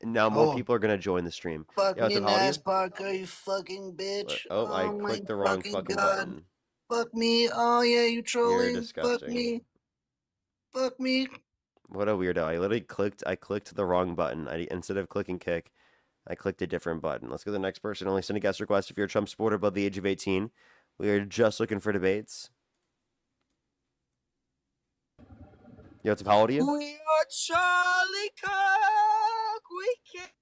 Speaker 1: Now more people are going to join the stream.
Speaker 12: Fuck
Speaker 1: Yo,
Speaker 12: me in the
Speaker 1: Tapaldi?
Speaker 12: ass, Parker, you fucking bitch.
Speaker 1: Oh, I
Speaker 12: my
Speaker 1: clicked the wrong fucking button.
Speaker 12: Fuck me. Oh, yeah, you trolling. Fuck
Speaker 1: disgusting.
Speaker 12: me. Fuck me.
Speaker 1: What a weirdo. I literally clicked the wrong button. Instead of clicking kick, I clicked a different button. Let's go to the next person. Only send a guest request if you're a Trump supporter above the age of 18. We are just looking for debates. Yo, it's how old are you?
Speaker 12: We are Charlie Kirk. We can't.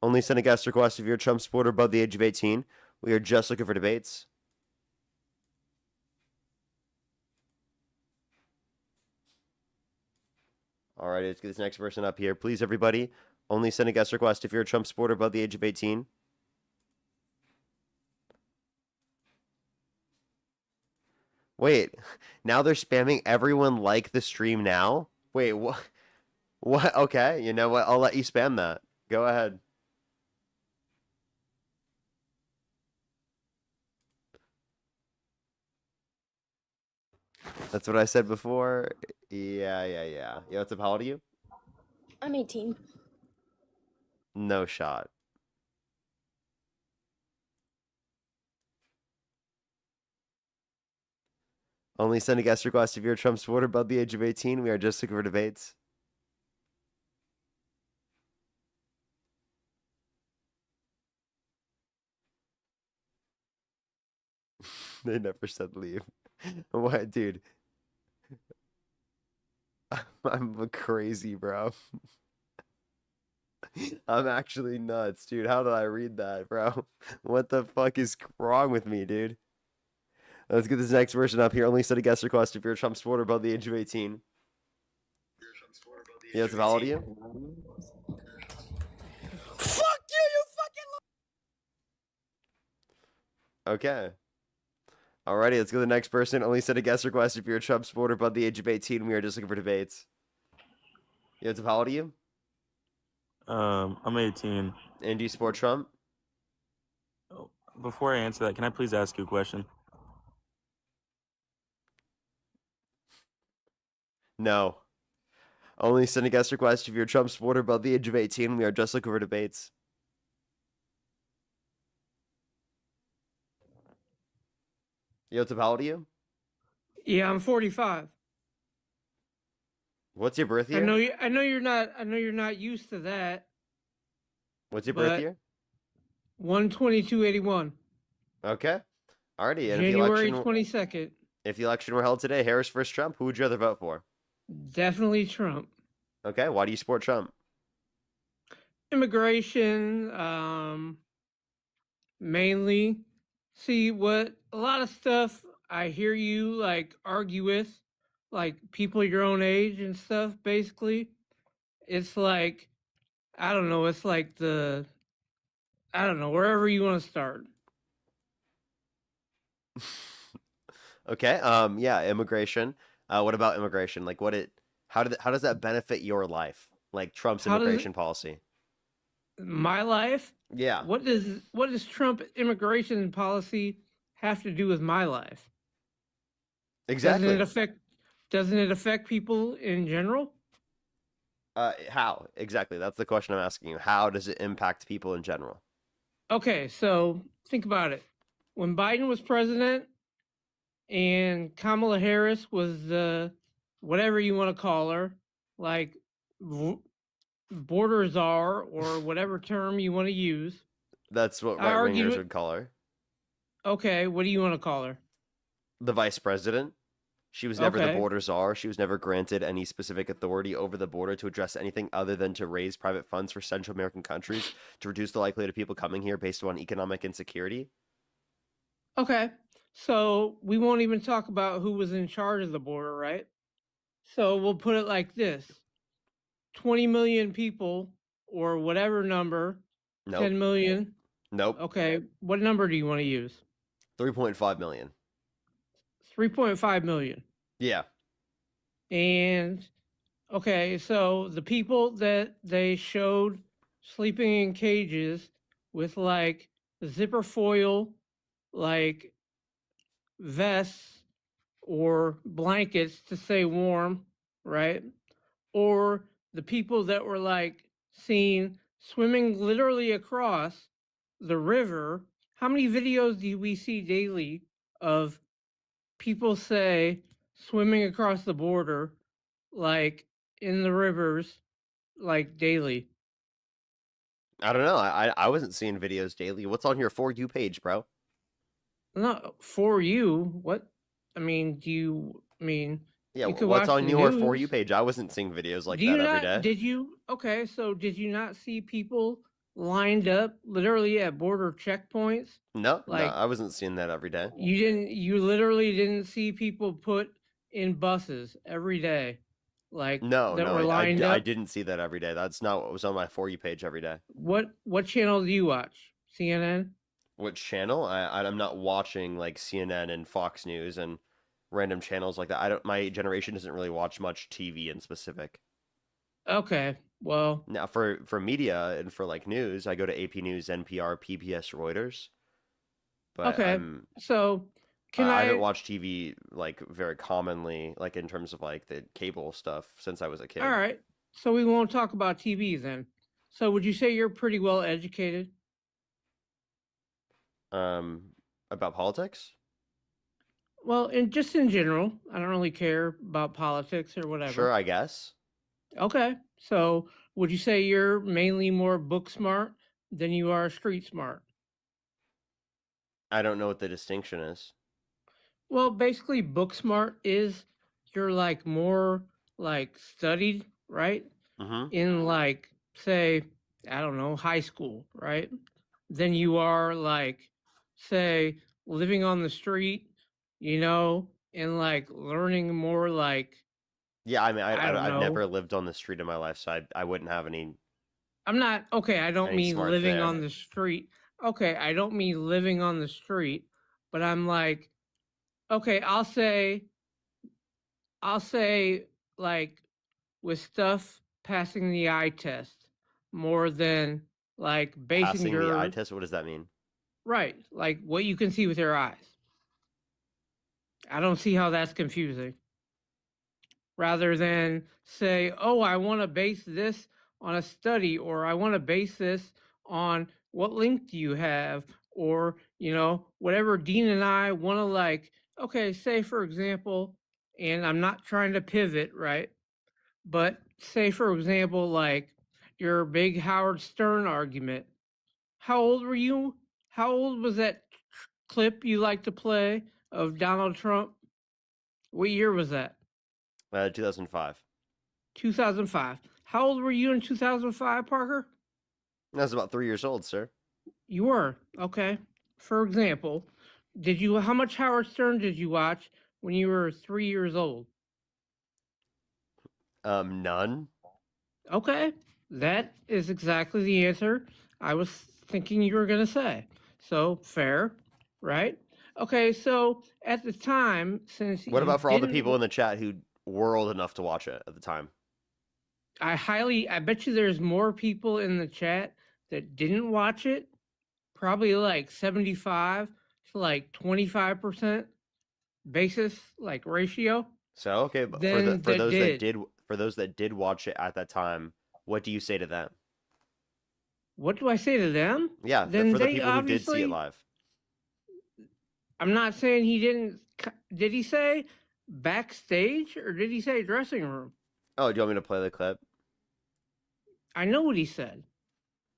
Speaker 1: Only send a guest request if you're a Trump supporter above the age of 18. We are just looking for debates. All right, let's get this next person up here. Please, everybody, only send a guest request if you're a Trump supporter above the age of 18. Wait, now they're spamming everyone like the stream now? Wait, what? What? Okay, you know what? I'll let you spam that. Go ahead. That's what I said before. Yeah. Yo, what's up? How old are you?
Speaker 10: I'm 18.
Speaker 1: No shot. Only send a guest request if you're a Trump supporter above the age of 18. We are just looking for debates. They never said leave. What, dude? I'm crazy, bro. I'm actually nuts, dude. How did I read that, bro? What the fuck is wrong with me, dude? Let's get this next person up here. Only set a guest request if you're a Trump supporter above the age of 18. Yeah, it's valid to you?
Speaker 8: Fuck you fucking.
Speaker 1: Okay. Alrighty, let's go to the next person. Only set a guest request if you're a Trump supporter above the age of 18. We are just looking for debates. Yeah, it's valid to you?
Speaker 13: I'm 18.
Speaker 1: And do you support Trump?
Speaker 13: Before I answer that, can I please ask you a question?
Speaker 1: No. Only send a guest request if you're a Trump supporter above the age of 18. We are just looking for debates. Yo, what's up? How old are you?
Speaker 14: Yeah, I'm 45.
Speaker 1: What's your birth year?
Speaker 14: I know you're not used to that.
Speaker 1: What's your birth year?
Speaker 14: 1/22/81.
Speaker 1: Okay. Alrighty. And
Speaker 14: January 22nd.
Speaker 1: If the election were held today, Harris versus Trump, who would you rather vote for?
Speaker 14: Definitely Trump.
Speaker 1: Okay. Why do you support Trump?
Speaker 14: Immigration, mainly. See, what a lot of stuff I hear you like argue with, like people your own age and stuff, basically. It's like, I don't know, it's like I don't know, wherever you want to start.
Speaker 1: Okay. Yeah, immigration. What about immigration? Like how does that benefit your life? Like Trump's immigration policy?
Speaker 14: My life?
Speaker 1: Yeah.
Speaker 14: What does Trump immigration policy have to do with my life?
Speaker 1: Exactly.
Speaker 14: Doesn't it affect people in general?
Speaker 1: How? Exactly. That's the question I'm asking you. How does it impact people in general?
Speaker 14: Okay, so think about it. When Biden was president and Kamala Harris was the whatever you want to call her, like border czar or whatever term you want to use.
Speaker 1: That's what right-wingers would call her.
Speaker 14: Okay, what do you want to call her?
Speaker 1: The vice president. She was never the
Speaker 14: Okay.
Speaker 1: border czar. She was never granted any specific authority over the border to address anything other than to raise private funds for Central American countries to reduce the likelihood of people coming here based on economic insecurity.
Speaker 14: Okay. So we won't even talk about who was in charge of the border, right? So we'll put it like this: 20 million people, or whatever number,
Speaker 1: Nope.
Speaker 14: 10 million.
Speaker 1: Nope.
Speaker 14: Okay. What number do you want to use?
Speaker 1: 3.5 million.
Speaker 14: 3.5 million.
Speaker 1: Yeah.
Speaker 14: And okay, so the people that they showed sleeping in cages with like zipper foil, like vests or blankets to stay warm, right? Or the people that were like seen swimming literally across the river. How many videos do we see daily of people say swimming across the border, like in the rivers, like daily?
Speaker 1: I don't know. I wasn't seeing videos daily. What's on your For You page, bro?
Speaker 14: Not for you. What? I mean, do you mean
Speaker 1: Yeah,
Speaker 14: you could
Speaker 1: what's
Speaker 14: watch
Speaker 1: on
Speaker 14: the
Speaker 1: your For You
Speaker 14: news?
Speaker 1: page? I wasn't seeing videos like
Speaker 14: Do you
Speaker 1: that every
Speaker 14: not?
Speaker 1: day.
Speaker 14: Did you? Okay, so did you not see people lined up literally at border checkpoints?
Speaker 1: No,
Speaker 14: Like
Speaker 1: I wasn't seeing that every day.
Speaker 14: you didn't. You literally didn't see people put in buses every day, like
Speaker 1: No,
Speaker 14: that
Speaker 1: no,
Speaker 14: were lined
Speaker 1: I
Speaker 14: up.
Speaker 1: didn't see that every day. That's not what was on my For You page every day.
Speaker 14: What channel do you watch? CNN?
Speaker 1: Which channel? I'm not watching like CNN and Fox News and random channels like that. I don't. My generation doesn't really watch much TV in specific.
Speaker 14: Okay, well,
Speaker 1: Now for media and for like news, I go to AP News, NPR, PBS, Reuters. But
Speaker 14: okay. So can
Speaker 1: I haven't
Speaker 14: I?
Speaker 1: watched TV like very commonly, like in terms of like the cable stuff since I was a kid.
Speaker 14: All right. So we won't talk about TV then. So would you say you're pretty well educated?
Speaker 1: About politics?
Speaker 14: Well, in just in general, I don't really care about politics or whatever.
Speaker 1: Sure, I guess.
Speaker 14: Okay. So would you say you're mainly more book smart than you are street smart?
Speaker 1: I don't know what the distinction is.
Speaker 14: Well, basically, book smart is you're like more like studied, right?
Speaker 1: Mm-hmm.
Speaker 14: In like, say, I don't know, high school, right? Than you are like, say, living on the street, and like learning more like,
Speaker 1: Yeah, I mean,
Speaker 14: I don't
Speaker 1: I've
Speaker 14: know.
Speaker 1: never lived on the street in my life, so I wouldn't have any.
Speaker 14: I'm not, okay, I don't
Speaker 1: Any
Speaker 14: mean
Speaker 1: smarts
Speaker 14: living
Speaker 1: there.
Speaker 14: on the street. Okay, I don't mean living on the street, but I'm like, okay, I'll say like with stuff passing the eye test more than like basing
Speaker 1: Passing the eye
Speaker 14: your
Speaker 1: test, what does that mean?
Speaker 14: right, like what you can see with your eyes. I don't see how that's confusing. Rather than say, oh, I want to base this on a study, or I want to base this on what link do you have, or, whatever Dean and I want to like, okay, say for example, and I'm not trying to pivot, right? But say for example, like your big Howard Stern argument. How old were you? How old was that clip you like to play of Donald Trump? What year was that?
Speaker 1: 2005.
Speaker 14: 2005. How old were you in 2005, Parker?
Speaker 1: I was about 3 years old, sir.
Speaker 14: You were. Okay. For example, how much Howard Stern did you watch when you were 3 years old?
Speaker 1: None.
Speaker 14: Okay. That is exactly the answer I was thinking you were going to say. So, fair, right? Okay, so at the time, since
Speaker 1: What
Speaker 14: you
Speaker 1: about for all the
Speaker 14: didn't-
Speaker 1: people in the chat who were old enough to watch it at the time?
Speaker 14: I bet you there's more people in the chat that didn't watch it, probably like 75 to like 25% basis, like ratio.
Speaker 1: So okay, but
Speaker 14: Then
Speaker 1: for
Speaker 14: that
Speaker 1: those that
Speaker 14: did.
Speaker 1: for those that did watch it at that time, what do you say to them?
Speaker 14: What do I say to them?
Speaker 1: Yeah,
Speaker 14: Then
Speaker 1: for the
Speaker 14: they
Speaker 1: people who did see
Speaker 14: obviously-
Speaker 1: it live.
Speaker 14: I'm not saying he didn't. Did he say backstage or did he say dressing room?
Speaker 1: Oh, do you want me to play the clip?
Speaker 14: I know what he said.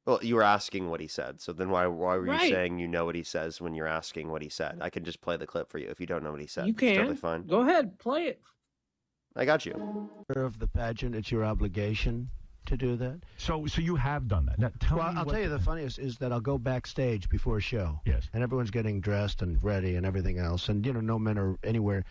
Speaker 1: Well, you were asking what he said, so then why were you
Speaker 14: Right.
Speaker 1: saying you know what he says when you're asking what he said? I can just play the clip for you if you don't know what he said.
Speaker 14: You
Speaker 1: It's totally
Speaker 14: can.
Speaker 1: fine.
Speaker 14: Go ahead, play it.
Speaker 1: I got you.
Speaker 15: Of the pageant, it's your obligation to do that.
Speaker 16: So you have done that. Now, tell
Speaker 15: Well,
Speaker 16: me
Speaker 15: I'll
Speaker 16: what
Speaker 15: tell you the funniest is that I'll go backstage before a show.
Speaker 16: Yes.
Speaker 15: And everyone's getting dressed and ready and everything else. And, no men are anywhere.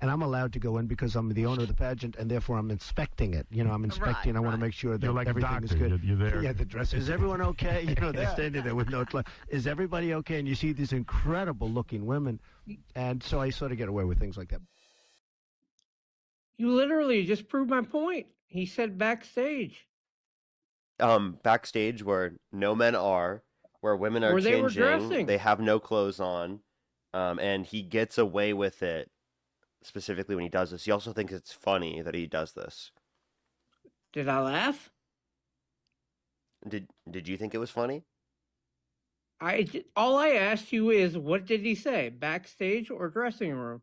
Speaker 15: And I'm allowed to go in because I'm the owner of the pageant, and therefore I'm inspecting it. I'm inspecting. I want to make sure that
Speaker 16: You're like a
Speaker 15: everything is
Speaker 16: doctor.
Speaker 15: good.
Speaker 16: You're there.
Speaker 15: Yeah, the dress. Is everyone okay? They're standing there with no clothes. Is everybody okay? And you see these incredible-looking women. And so I sort of get away with things like that.
Speaker 14: You literally just proved my point. He said backstage.
Speaker 1: Backstage where no men are, where women are
Speaker 14: Where they were
Speaker 1: changing,
Speaker 14: dressing.
Speaker 1: they have no clothes on, and he gets away with it specifically when he does this. He also thinks it's funny that he does this.
Speaker 14: Did I laugh?
Speaker 1: Did you think it was funny?
Speaker 14: All I asked you is, what did he say? Backstage or dressing room?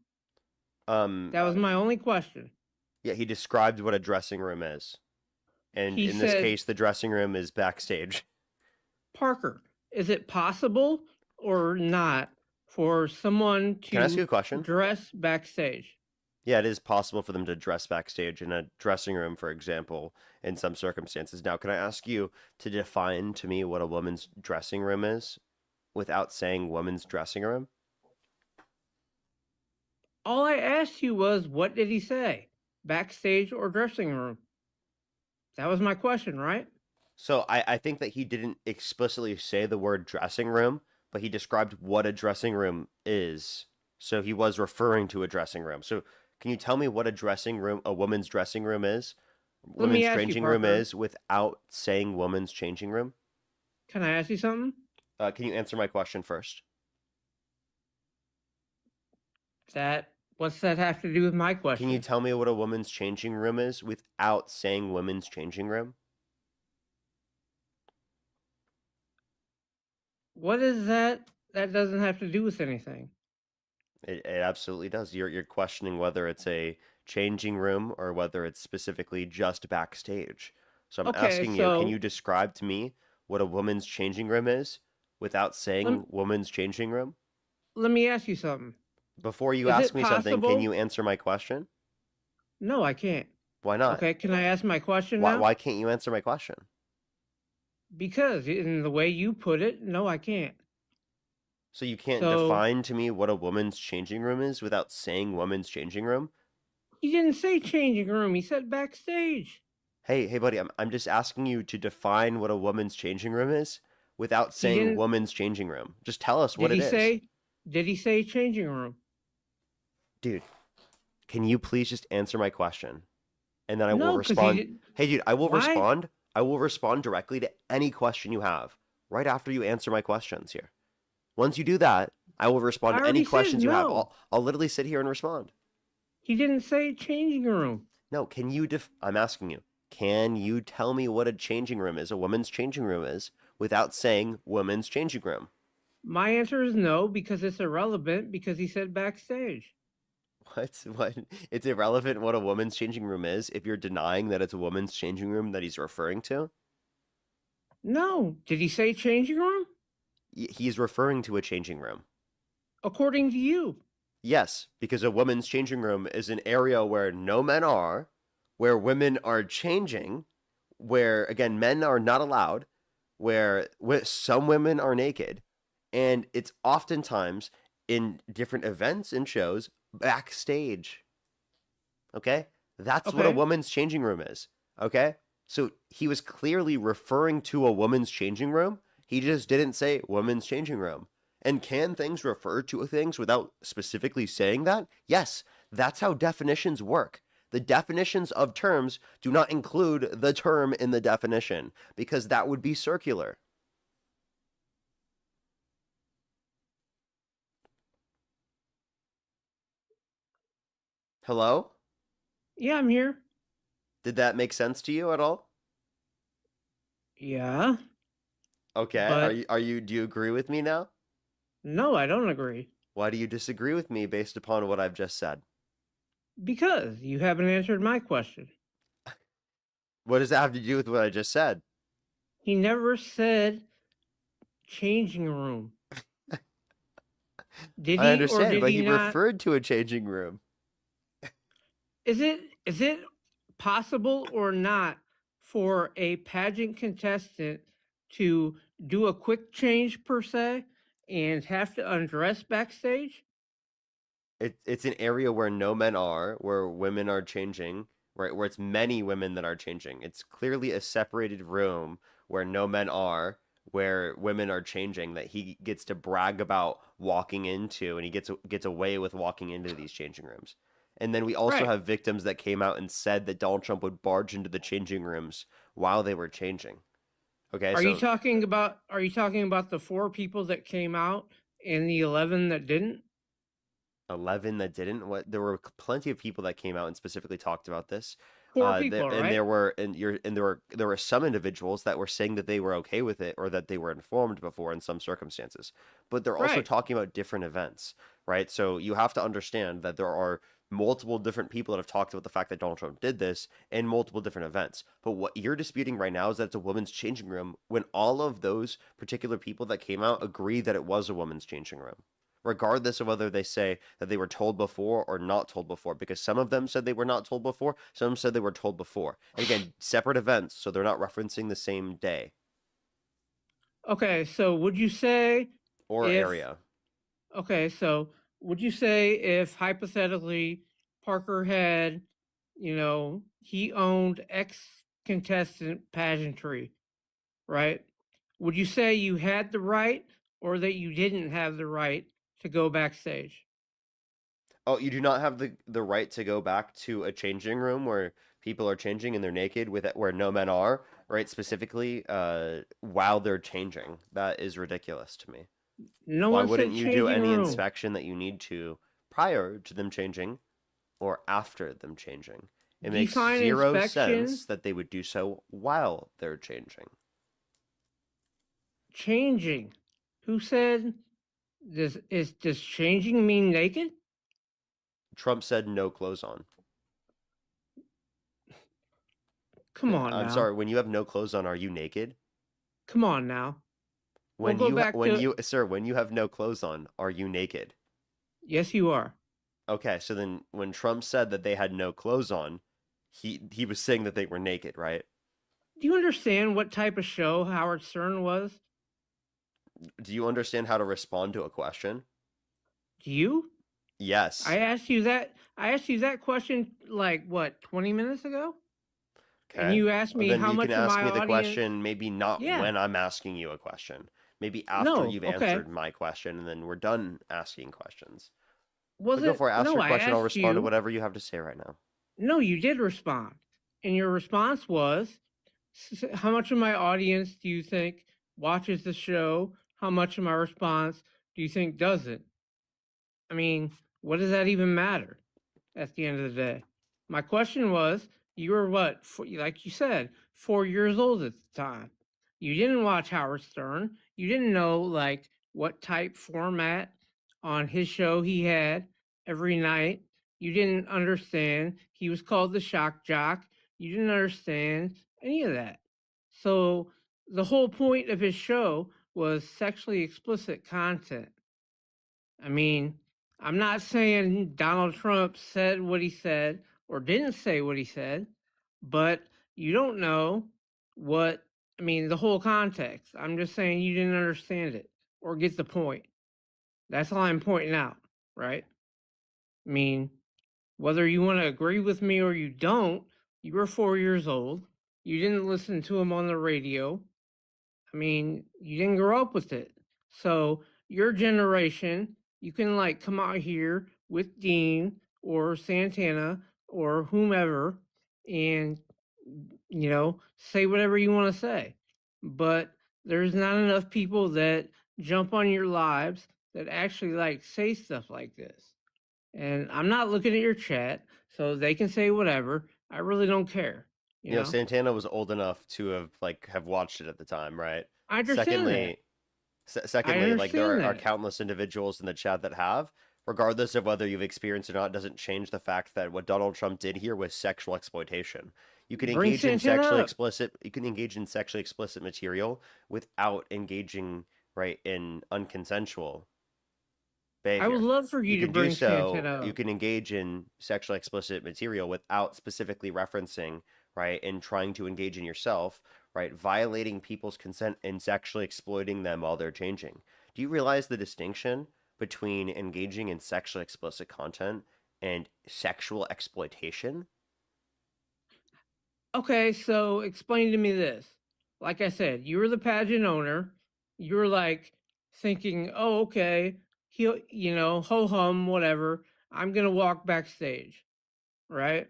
Speaker 14: That was my only question.
Speaker 1: Yeah, he described what a dressing room is. And
Speaker 14: He
Speaker 1: in this
Speaker 14: said-
Speaker 1: case, the dressing room is backstage.
Speaker 14: Parker, is it possible or not for someone to
Speaker 1: Can I ask you a question?
Speaker 14: dress backstage?
Speaker 1: Yeah, it is possible for them to dress backstage in a dressing room, for example, in some circumstances. Now, can I ask you to define to me what a woman's dressing room is without saying woman's dressing room?
Speaker 14: All I asked you was, what did he say? Backstage or dressing room? That was my question, right?
Speaker 1: So I think that he didn't explicitly say the word dressing room, but he described what a dressing room is. So he was referring to a dressing room. So can you tell me what a dressing room, a woman's dressing room is?
Speaker 14: Let me
Speaker 1: Women's
Speaker 14: ask you,
Speaker 1: changing room
Speaker 14: Parker.
Speaker 1: is without saying woman's changing room?
Speaker 14: Can I ask you something?
Speaker 1: Can you answer my question first?
Speaker 14: What's that have to do with my question?
Speaker 1: Can you tell me what a woman's changing room is without saying women's changing room?
Speaker 14: What is that? That doesn't have to do with anything.
Speaker 1: It absolutely does. You're questioning whether it's a changing room or whether it's specifically just backstage. So I'm
Speaker 14: Okay,
Speaker 1: asking you, can
Speaker 14: so-
Speaker 1: you describe to me what a woman's changing room is without saying woman's changing room?
Speaker 14: Let me ask you something.
Speaker 1: Before you
Speaker 14: Is
Speaker 1: ask
Speaker 14: it
Speaker 1: me something, can
Speaker 14: possible-
Speaker 1: you answer my question?
Speaker 14: No, I can't.
Speaker 1: Why not?
Speaker 14: Okay, can I ask my question
Speaker 1: Why,
Speaker 14: now?
Speaker 1: why can't you answer my question?
Speaker 14: Because in the way you put it, no, I can't.
Speaker 1: So you can't
Speaker 14: So-
Speaker 1: define to me what a woman's changing room is without saying woman's changing room?
Speaker 14: He didn't say changing room. He said backstage.
Speaker 1: Hey, buddy, I'm just asking you to define what a woman's changing room is without saying
Speaker 14: didn't-
Speaker 1: woman's changing room. Just tell us what
Speaker 14: Did
Speaker 1: it
Speaker 14: he
Speaker 1: is.
Speaker 14: say? Did he say changing room?
Speaker 1: Dude, can you please just answer my question? And then I will
Speaker 14: No, 'cause he
Speaker 1: respond.
Speaker 14: didn't-
Speaker 1: Hey, dude, I will
Speaker 14: Why?
Speaker 1: respond. I will respond directly to any question you have right after you answer my questions here. Once you do that, I will respond
Speaker 14: I
Speaker 1: to any
Speaker 14: already said
Speaker 1: questions you have.
Speaker 14: no.
Speaker 1: I'll literally sit here and respond.
Speaker 14: He didn't say changing room.
Speaker 1: No, can you I'm asking you. Can you tell me what a changing room is, a woman's changing room is, without saying women's changing room?
Speaker 14: My answer is no, because it's irrelevant, because he said backstage.
Speaker 1: What? It's irrelevant what a woman's changing room is if you're denying that it's a woman's changing room that he's referring to?
Speaker 14: No. Did he say changing room?
Speaker 1: He's referring to a changing room.
Speaker 14: According to you.
Speaker 1: Yes, because a woman's changing room is an area where no men are, where women are changing, where, again, men are not allowed, where some women are naked, and it's oftentimes in different events and shows backstage. Okay? That's what a
Speaker 14: Okay.
Speaker 1: woman's changing room is. Okay? So he was clearly referring to a woman's changing room. He just didn't say woman's changing room. And can things refer to things without specifically saying that? Yes, that's how definitions work. The definitions of terms do not include the term in the definition because that would be circular. Hello?
Speaker 14: Yeah, I'm here.
Speaker 1: Did that make sense to you at all?
Speaker 14: Yeah.
Speaker 1: Okay.
Speaker 14: But-
Speaker 1: Do you agree with me now?
Speaker 14: No, I don't agree.
Speaker 1: Why do you disagree with me based upon what I've just said?
Speaker 14: Because you haven't answered my question.
Speaker 1: What does that have to do with what I just said?
Speaker 14: He never said changing room. Did
Speaker 1: I
Speaker 14: he or
Speaker 1: understand,
Speaker 14: did
Speaker 1: but
Speaker 14: he
Speaker 1: he
Speaker 14: not?
Speaker 1: referred to a changing room.
Speaker 14: Is it possible or not for a pageant contestant to do a quick change per se and have to undress backstage?
Speaker 1: It's an area where no men are, where women are changing, right? Where it's many women that are changing. It's clearly a separated room where no men are, where women are changing, that he gets to brag about walking into, and he gets away with walking into these changing rooms. And then we also
Speaker 14: Right.
Speaker 1: have victims that came out and said that Donald Trump would barge into the changing rooms while they were changing. Okay,
Speaker 14: Are you
Speaker 1: so
Speaker 14: talking about the 4 people that came out and the 11 that didn't?
Speaker 1: 11 that didn't. What there were plenty of people that came out and specifically talked about this.
Speaker 14: 4
Speaker 1: There
Speaker 14: people,
Speaker 1: and
Speaker 14: right?
Speaker 1: there were some individuals that were saying that they were okay with it or that they were informed before in some circumstances. But they're also
Speaker 14: Right.
Speaker 1: talking about different events, right? So you have to understand that there are multiple different people that have talked about the fact that Donald Trump did this in multiple different events. But what you're disputing right now is that it's a woman's changing room when all of those particular people that came out agree that it was a woman's changing room, regardless of whether they say that they were told before or not told before, because some of them said they were not told before, some said they were told before. And again, separate events, so they're not referencing the same day
Speaker 14: Okay, so would you say
Speaker 1: or
Speaker 14: if
Speaker 1: area.
Speaker 14: okay, so would you say if hypothetically Parker had, he owned X contestant pageantry, right? Would you say you had the right or that you didn't have the right to go backstage?
Speaker 1: Oh, you do not have the right to go back to a changing room where people are changing and they're naked with it, where no men are, right? Specifically, while they're changing. That is ridiculous to me.
Speaker 14: No
Speaker 1: Why
Speaker 14: one said
Speaker 1: wouldn't you do
Speaker 14: changing
Speaker 1: any
Speaker 14: room.
Speaker 1: inspection that you need to prior to them changing or after them changing? It makes
Speaker 14: Define
Speaker 1: zero
Speaker 14: inspection,
Speaker 1: sense that they would do so while they're changing.
Speaker 14: changing. Who said does changing mean naked?
Speaker 1: Trump said no clothes on.
Speaker 14: Come on
Speaker 1: I'm
Speaker 14: now.
Speaker 1: sorry, when you have no clothes on, are you naked?
Speaker 14: Come on now. We'll
Speaker 1: When
Speaker 14: go
Speaker 1: you
Speaker 14: back to
Speaker 1: when you have no clothes on, are you naked?
Speaker 14: yes, you are.
Speaker 1: Okay, so then when Trump said that they had no clothes on, he was saying that they were naked, right?
Speaker 14: Do you understand what type of show Howard Stern was?
Speaker 1: Do you understand how to respond to a question?
Speaker 14: Do you?
Speaker 1: Yes.
Speaker 14: I asked you that question like what, 20 minutes ago? And
Speaker 1: Okay.
Speaker 14: you asked
Speaker 1: Well,
Speaker 14: me
Speaker 1: then
Speaker 14: how
Speaker 1: you can
Speaker 14: much of
Speaker 1: ask
Speaker 14: my
Speaker 1: me the
Speaker 14: audience.
Speaker 1: question, maybe not
Speaker 14: Yeah.
Speaker 1: when I'm asking you a question. Maybe after
Speaker 14: No,
Speaker 1: you've
Speaker 14: okay.
Speaker 1: answered my question, and then we're done asking questions.
Speaker 14: Was
Speaker 1: But go
Speaker 14: it?
Speaker 1: for it. Ask
Speaker 14: No,
Speaker 1: your
Speaker 14: I
Speaker 1: question. I'll
Speaker 14: asked
Speaker 1: respond to
Speaker 14: you.
Speaker 1: whatever you have to say right now.
Speaker 14: No, you did respond. And your response was, how much of my audience do you think watches the show? How much of my response do you think doesn't? I mean, what does that even matter at the end of the day? My question was, you were what, like you said, 4 years old at the time. You didn't watch Howard Stern. You didn't know like what type format on his show he had every night. You didn't understand he was called the shock jock. You didn't understand any of that. So the whole point of his show was sexually explicit content. I mean, I'm not saying Donald Trump said what he said or didn't say what he said, but you don't know what, I mean, the whole context. I'm just saying you didn't understand it or get the point. That's all I'm pointing out, right? I mean, whether you want to agree with me or you don't, you were 4 years old. You didn't listen to him on the radio. I mean, you didn't grow up with it. So your generation, you can like come out here with Dean or Santana or whomever and say whatever you want to say. But there's not enough people that jump on your lives that actually like say stuff like this. And I'm not looking at your chat, so they can say whatever. I really don't care, you
Speaker 1: You know,
Speaker 14: know?
Speaker 1: Santana was old enough to have watched it at the time, right?
Speaker 14: I understand that.
Speaker 1: Secondly,
Speaker 14: I
Speaker 1: like there
Speaker 14: understand
Speaker 1: are
Speaker 14: that.
Speaker 1: countless individuals in the chat that have, regardless of whether you've experienced it or not, doesn't change the fact that what Donald Trump did here was sexual exploitation. You can
Speaker 14: Bring
Speaker 1: engage in
Speaker 14: Santana
Speaker 1: sexually
Speaker 14: up.
Speaker 1: explicit. You can engage in sexually explicit material without engaging in unconsensual behavior.
Speaker 14: I would love for you to
Speaker 1: can do
Speaker 14: bring
Speaker 1: so.
Speaker 14: Santana
Speaker 1: You
Speaker 14: up.
Speaker 1: can engage in sexually explicit material without specifically referencing, right, and trying to engage in yourself, right, violating people's consent and sexually exploiting them while they're changing. Do you realize the distinction between engaging in sexually explicit content and sexual exploitation?
Speaker 14: Okay, so explain to me this. Like I said, you were the pageant owner. You were like thinking, oh, okay, he'll, ho hum, whatever. I'm going to walk backstage, right?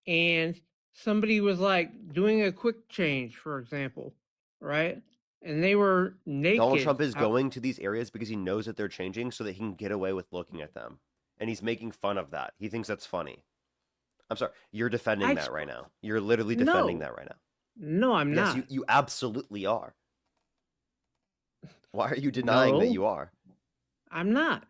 Speaker 14: And somebody was like doing a quick change, for example, right? And they were naked.
Speaker 1: Donald Trump is going to these areas because he knows that they're changing so that he can get away with looking at them. And he's making fun of that. He thinks that's funny. I'm sorry. You're defending that right now. You're literally defending that right now.
Speaker 14: No, I'm
Speaker 1: Yes,
Speaker 14: not.
Speaker 1: you absolutely are. Why are you denying that
Speaker 14: No.
Speaker 1: you are?
Speaker 14: I'm not.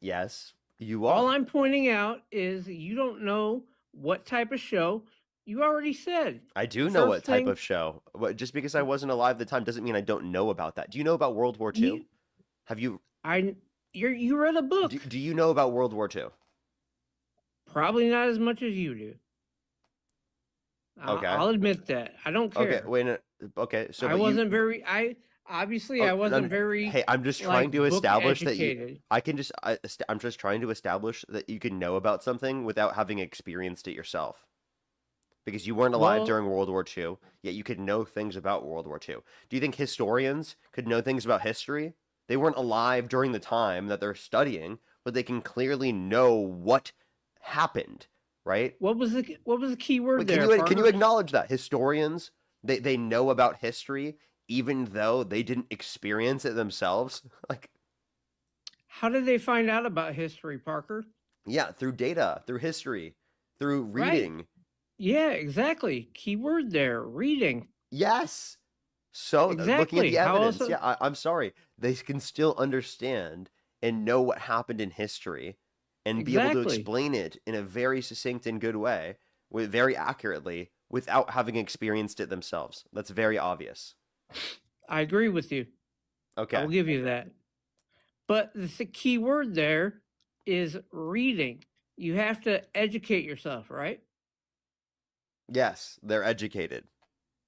Speaker 1: Yes, you are.
Speaker 14: All I'm pointing out is you don't know what type of show. You already said.
Speaker 1: I do know what
Speaker 14: First
Speaker 1: type
Speaker 14: thing-
Speaker 1: of show. Just because I wasn't alive at the time doesn't mean I don't know about that. Do you know about World War II? Have you?
Speaker 14: You read a book.
Speaker 1: Do you know about World War II?
Speaker 14: Probably not as much as you do.
Speaker 1: Okay.
Speaker 14: I'll admit that. I don't care.
Speaker 1: Okay, wait. Okay, so
Speaker 14: I
Speaker 1: but
Speaker 14: wasn't very. Obviously I wasn't very.
Speaker 1: Hey, I'm just
Speaker 14: like,
Speaker 1: trying to
Speaker 14: book
Speaker 1: establish that you.
Speaker 14: educated.
Speaker 1: I'm just trying to establish that you can know about something without having experienced it yourself. Because you weren't alive
Speaker 14: Well-
Speaker 1: during World War II, yet you could know things about World War II. Do you think historians could know things about history? They weren't alive during the time that they're studying, but they can clearly know what happened, right?
Speaker 14: What was the key word
Speaker 1: Wait,
Speaker 14: there?
Speaker 1: can you
Speaker 14: Parker?
Speaker 1: acknowledge that historians they know about history even though they didn't experience it themselves? Like,
Speaker 14: How did they find out about history, Parker?
Speaker 1: yeah, through data, through history, through
Speaker 14: Right.
Speaker 1: reading.
Speaker 14: Yeah, exactly. Key word there. Reading.
Speaker 1: Yes. So looking at
Speaker 14: Exactly.
Speaker 1: the
Speaker 14: How
Speaker 1: evidence,
Speaker 14: else-
Speaker 1: yeah, I'm sorry. They can still understand and know what happened in history and be able to
Speaker 14: Exactly.
Speaker 1: explain it in a very succinct and good way, very accurately, without having experienced it themselves. That's very obvious.
Speaker 14: I agree with you.
Speaker 1: Okay.
Speaker 14: I'll give you that. But the key word there is reading. You have to educate yourself, right?
Speaker 1: Yes, they're educated.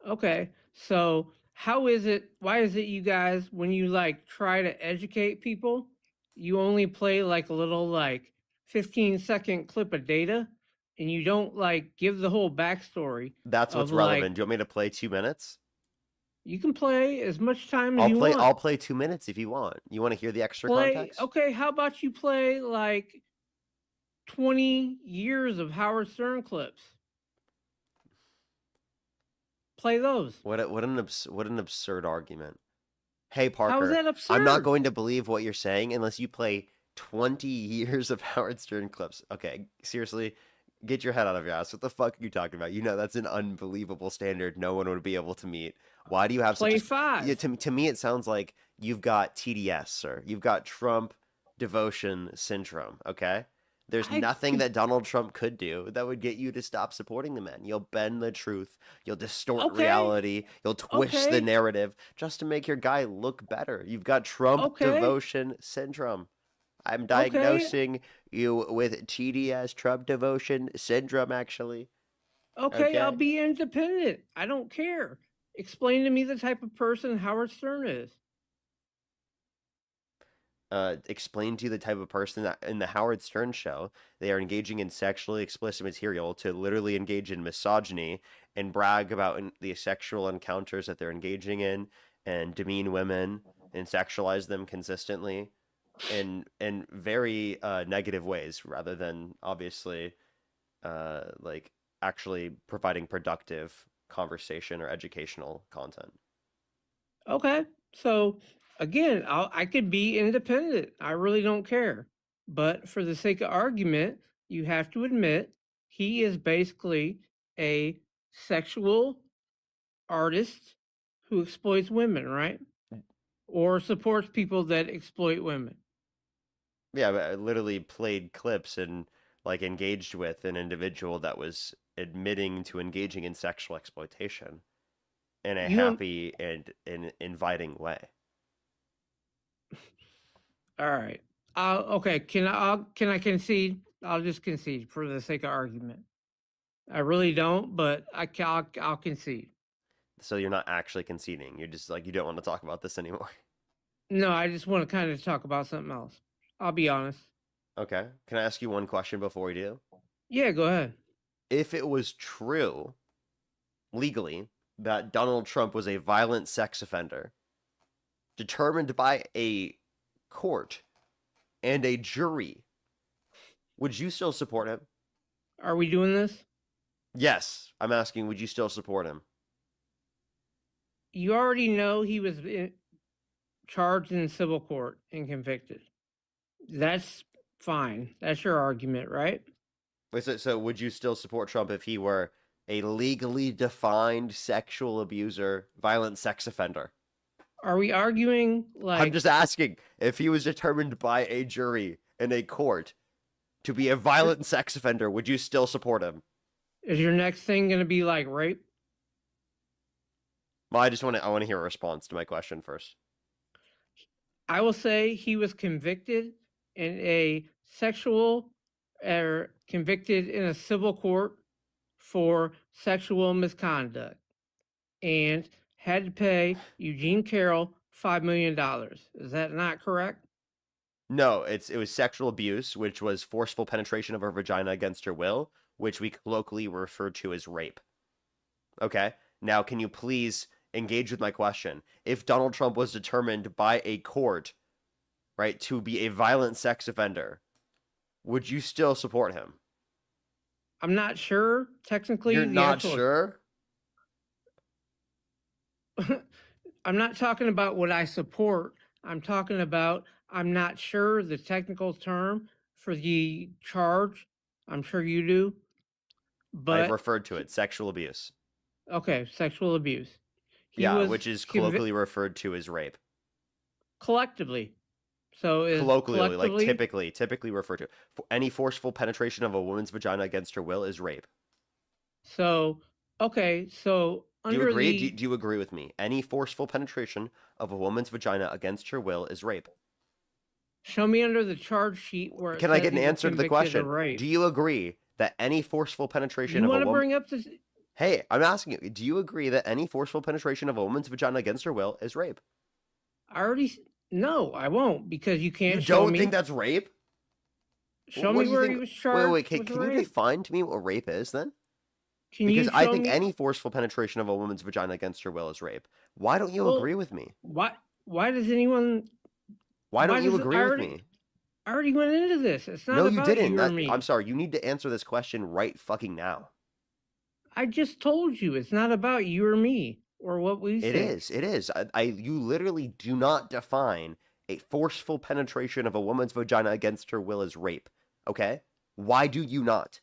Speaker 14: Okay. So why is it you guys, when you like try to educate people, you only play like a little like 15-second clip of data and you don't like give the whole backstory?
Speaker 1: That's what's
Speaker 14: of,
Speaker 1: relevant.
Speaker 14: like,
Speaker 1: Do you want me to play 2 minutes?
Speaker 14: you can play as much time as you want.
Speaker 1: I'll play 2 minutes if you want. You want to hear the extra context?
Speaker 14: Okay, how about you play like 20 years of Howard Stern clips? Play those.
Speaker 1: What an absurd argument. Hey Parker,
Speaker 14: How is that
Speaker 1: I'm not
Speaker 14: absurd?
Speaker 1: going to believe what you're saying unless you play 20 years of Howard Stern clips. Okay, seriously, get your head out of your ass. What the fuck are you talking about? You know that's an unbelievable standard no one would be able to meet. Why do you have
Speaker 14: Play
Speaker 1: such a...
Speaker 14: 5.
Speaker 1: Yeah, to me it sounds like you've got TDS, sir. You've got Trump devotion syndrome, okay? There's nothing that Donald Trump could do that would get you to stop supporting the man. You'll bend the truth. You'll distort
Speaker 14: Okay.
Speaker 1: reality. You'll twist the
Speaker 14: Okay.
Speaker 1: narrative just to make your guy look better. You've got Trump
Speaker 14: Okay.
Speaker 1: devotion syndrome. I'm
Speaker 14: Okay.
Speaker 1: diagnosing you with TDS, Trump devotion syndrome, actually.
Speaker 14: Okay, I'll
Speaker 1: Okay.
Speaker 14: be independent. I don't care. Explain to me the type of person Howard Stern is.
Speaker 1: Explain to you the type of person that in the Howard Stern show, they are engaging in sexually explicit material to literally engage in misogyny and brag about the sexual encounters that they're engaging in and demean women and sexualize them consistently in very negative ways rather than obviously like actually providing productive conversation or educational content.
Speaker 14: Okay, so again, I could be independent. I really don't care. But for the sake of argument, you have to admit he is basically a sexual artist who exploits women, right? Or supports people that exploit women.
Speaker 1: Yeah, but I literally played clips and like engaged with an individual that was admitting to engaging in sexual exploitation in a
Speaker 14: You am-
Speaker 1: happy and an inviting way.
Speaker 14: all right. Okay. Can I concede? I'll just concede for the sake of argument. I really don't, but I'll concede.
Speaker 1: So you're not actually conceding. You're just like you don't want to talk about this anymore.
Speaker 14: No, I just want to kind of talk about something else. I'll be honest.
Speaker 1: Okay. Can I ask you one question before we do?
Speaker 14: Yeah, go ahead.
Speaker 1: If it was true legally that Donald Trump was a violent sex offender determined by a court and a jury, would you still support him?
Speaker 14: Are we doing this?
Speaker 1: Yes, I'm asking, would you still support him?
Speaker 14: You already know he was charged in civil court and convicted. That's fine. That's your argument, right?
Speaker 1: Wait, so would you still support Trump if he were a legally defined sexual abuser, violent sex offender?
Speaker 14: Are we arguing like
Speaker 1: I'm just asking if he was determined by a jury in a court to be a violent sex offender, would you still support him?
Speaker 14: is your next thing going to be like rape?
Speaker 1: Well, I want to hear a response to my question first.
Speaker 14: I will say he was convicted in a sexual or convicted in a civil court for sexual misconduct and had to pay Eugene Carroll $5 million. Is that not correct?
Speaker 1: No, it was sexual abuse, which was forceful penetration of her vagina against her will, which we colloquially refer to as rape. Okay? Now, can you please engage with my question? If Donald Trump was determined by a court, right, to be a violent sex offender, would you still support him?
Speaker 14: I'm not sure. Technically,
Speaker 1: You're
Speaker 14: the
Speaker 1: not
Speaker 14: actual-
Speaker 1: sure?
Speaker 14: I'm not talking about what I support. I'm talking about I'm not sure the technical term for the charge. I'm sure you do. But
Speaker 1: I've referred to it, sexual abuse.
Speaker 14: okay, sexual abuse. He
Speaker 1: Yeah,
Speaker 14: was
Speaker 1: which is
Speaker 14: convi-
Speaker 1: colloquially referred to as rape.
Speaker 14: collectively. So is
Speaker 1: Colloquially, like
Speaker 14: collectively,
Speaker 1: typically referred to. Any forceful penetration of a woman's vagina against her will is rape.
Speaker 14: So okay, so
Speaker 1: Do you
Speaker 14: under
Speaker 1: agree?
Speaker 14: the
Speaker 1: Do you agree with me? Any forceful penetration of a woman's vagina against her will is rape.
Speaker 14: show me under the charge sheet where it
Speaker 1: Can I
Speaker 14: says
Speaker 1: get an
Speaker 14: he was
Speaker 1: answer to the
Speaker 14: convicted of
Speaker 1: question?
Speaker 14: rape.
Speaker 1: Do you agree that any forceful penetration
Speaker 14: You
Speaker 1: of a
Speaker 14: want to
Speaker 1: woman...
Speaker 14: bring up this?
Speaker 1: Hey, I'm asking you, do you agree that any forceful penetration of a woman's vagina against her will is rape?
Speaker 14: I already no, I won't because you can't
Speaker 1: You
Speaker 14: show
Speaker 1: don't
Speaker 14: me.
Speaker 1: think that's rape?
Speaker 14: Show
Speaker 1: What
Speaker 14: me
Speaker 1: do you
Speaker 14: where
Speaker 1: think...
Speaker 14: he was charged.
Speaker 1: Wait,
Speaker 14: with
Speaker 1: can you
Speaker 14: rape.
Speaker 1: define to me what rape is then?
Speaker 14: Can
Speaker 1: Because
Speaker 14: you
Speaker 1: I
Speaker 14: show
Speaker 1: think
Speaker 14: me
Speaker 1: any forceful penetration of a woman's vagina against her will is rape. Why don't you
Speaker 14: Well,
Speaker 1: agree with me?
Speaker 14: why does anyone?
Speaker 1: Why don't
Speaker 14: why
Speaker 1: you
Speaker 14: does it-
Speaker 1: agree
Speaker 14: I
Speaker 1: with
Speaker 14: already-
Speaker 1: me?
Speaker 14: I already went into this. It's not
Speaker 1: No, you
Speaker 14: about
Speaker 1: didn't.
Speaker 14: you or me.
Speaker 1: I'm sorry. You need to answer this question right fucking now.
Speaker 14: I just told you it's not about you or me or what we
Speaker 1: It
Speaker 14: think.
Speaker 1: is. It is. You literally do not define a forceful penetration of a woman's vagina against her will as rape. Okay? Why do you not?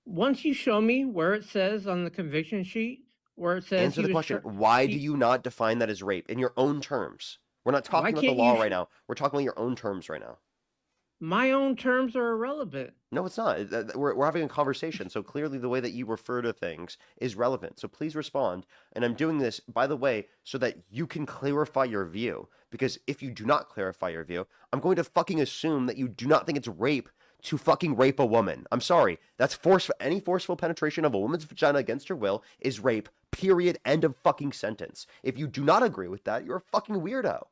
Speaker 14: Once you show me where it says on the conviction sheet where it says
Speaker 1: Answer
Speaker 14: he
Speaker 1: the
Speaker 14: was
Speaker 1: question.
Speaker 14: char-
Speaker 1: Why
Speaker 14: he-
Speaker 1: do you not define that as rape in your own terms? We're not
Speaker 14: Why
Speaker 1: talking about the
Speaker 14: can't
Speaker 1: law
Speaker 14: you
Speaker 1: right now. We're talking about your own terms right now.
Speaker 14: My own terms are irrelevant.
Speaker 1: No, it's not. We're having a conversation. So clearly the way that you refer to things is relevant. So please respond. And I'm doing this, by the way, so that you can clarify your view. Because if you do not clarify your view, I'm going to fucking assume that you do not think it's rape to fucking rape a woman. I'm sorry. That's any forceful penetration of a woman's vagina against her will is rape. Period. End of fucking sentence. If you do not agree with that, you're a fucking weirdo.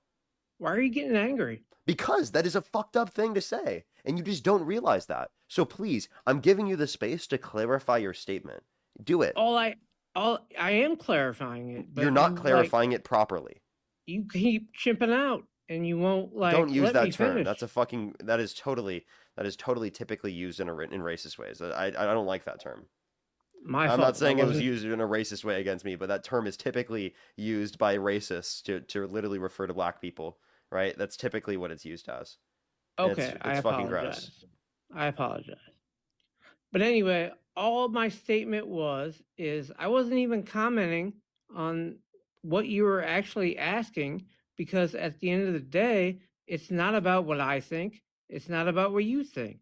Speaker 14: Why are you getting angry?
Speaker 1: Because that is a fucked up thing to say, and you just don't realize that. So please, I'm giving you the space to clarify your statement. Do it.
Speaker 14: I am clarifying it. But
Speaker 1: You're not
Speaker 14: you,
Speaker 1: clarifying it properly.
Speaker 14: You keep chimping out, and you won't
Speaker 1: Don't use
Speaker 14: let
Speaker 1: that
Speaker 14: me
Speaker 1: term.
Speaker 14: finish.
Speaker 1: That's a fucking. That is totally typically used in racist ways. I don't like that term.
Speaker 14: My
Speaker 1: I'm
Speaker 14: fault.
Speaker 1: not saying
Speaker 14: I
Speaker 1: it was
Speaker 14: wasn't-
Speaker 1: used in a racist way against me, but that term is typically used by racists to literally refer to black people. Right? That's typically what it's used as. And
Speaker 14: Okay,
Speaker 1: it's
Speaker 14: I
Speaker 1: fucking
Speaker 14: apologize.
Speaker 1: gross.
Speaker 14: I apologize. But anyway, all my statement is I wasn't even commenting on what you were actually asking because at the end of the day, it's not about what I think. It's not about what you think.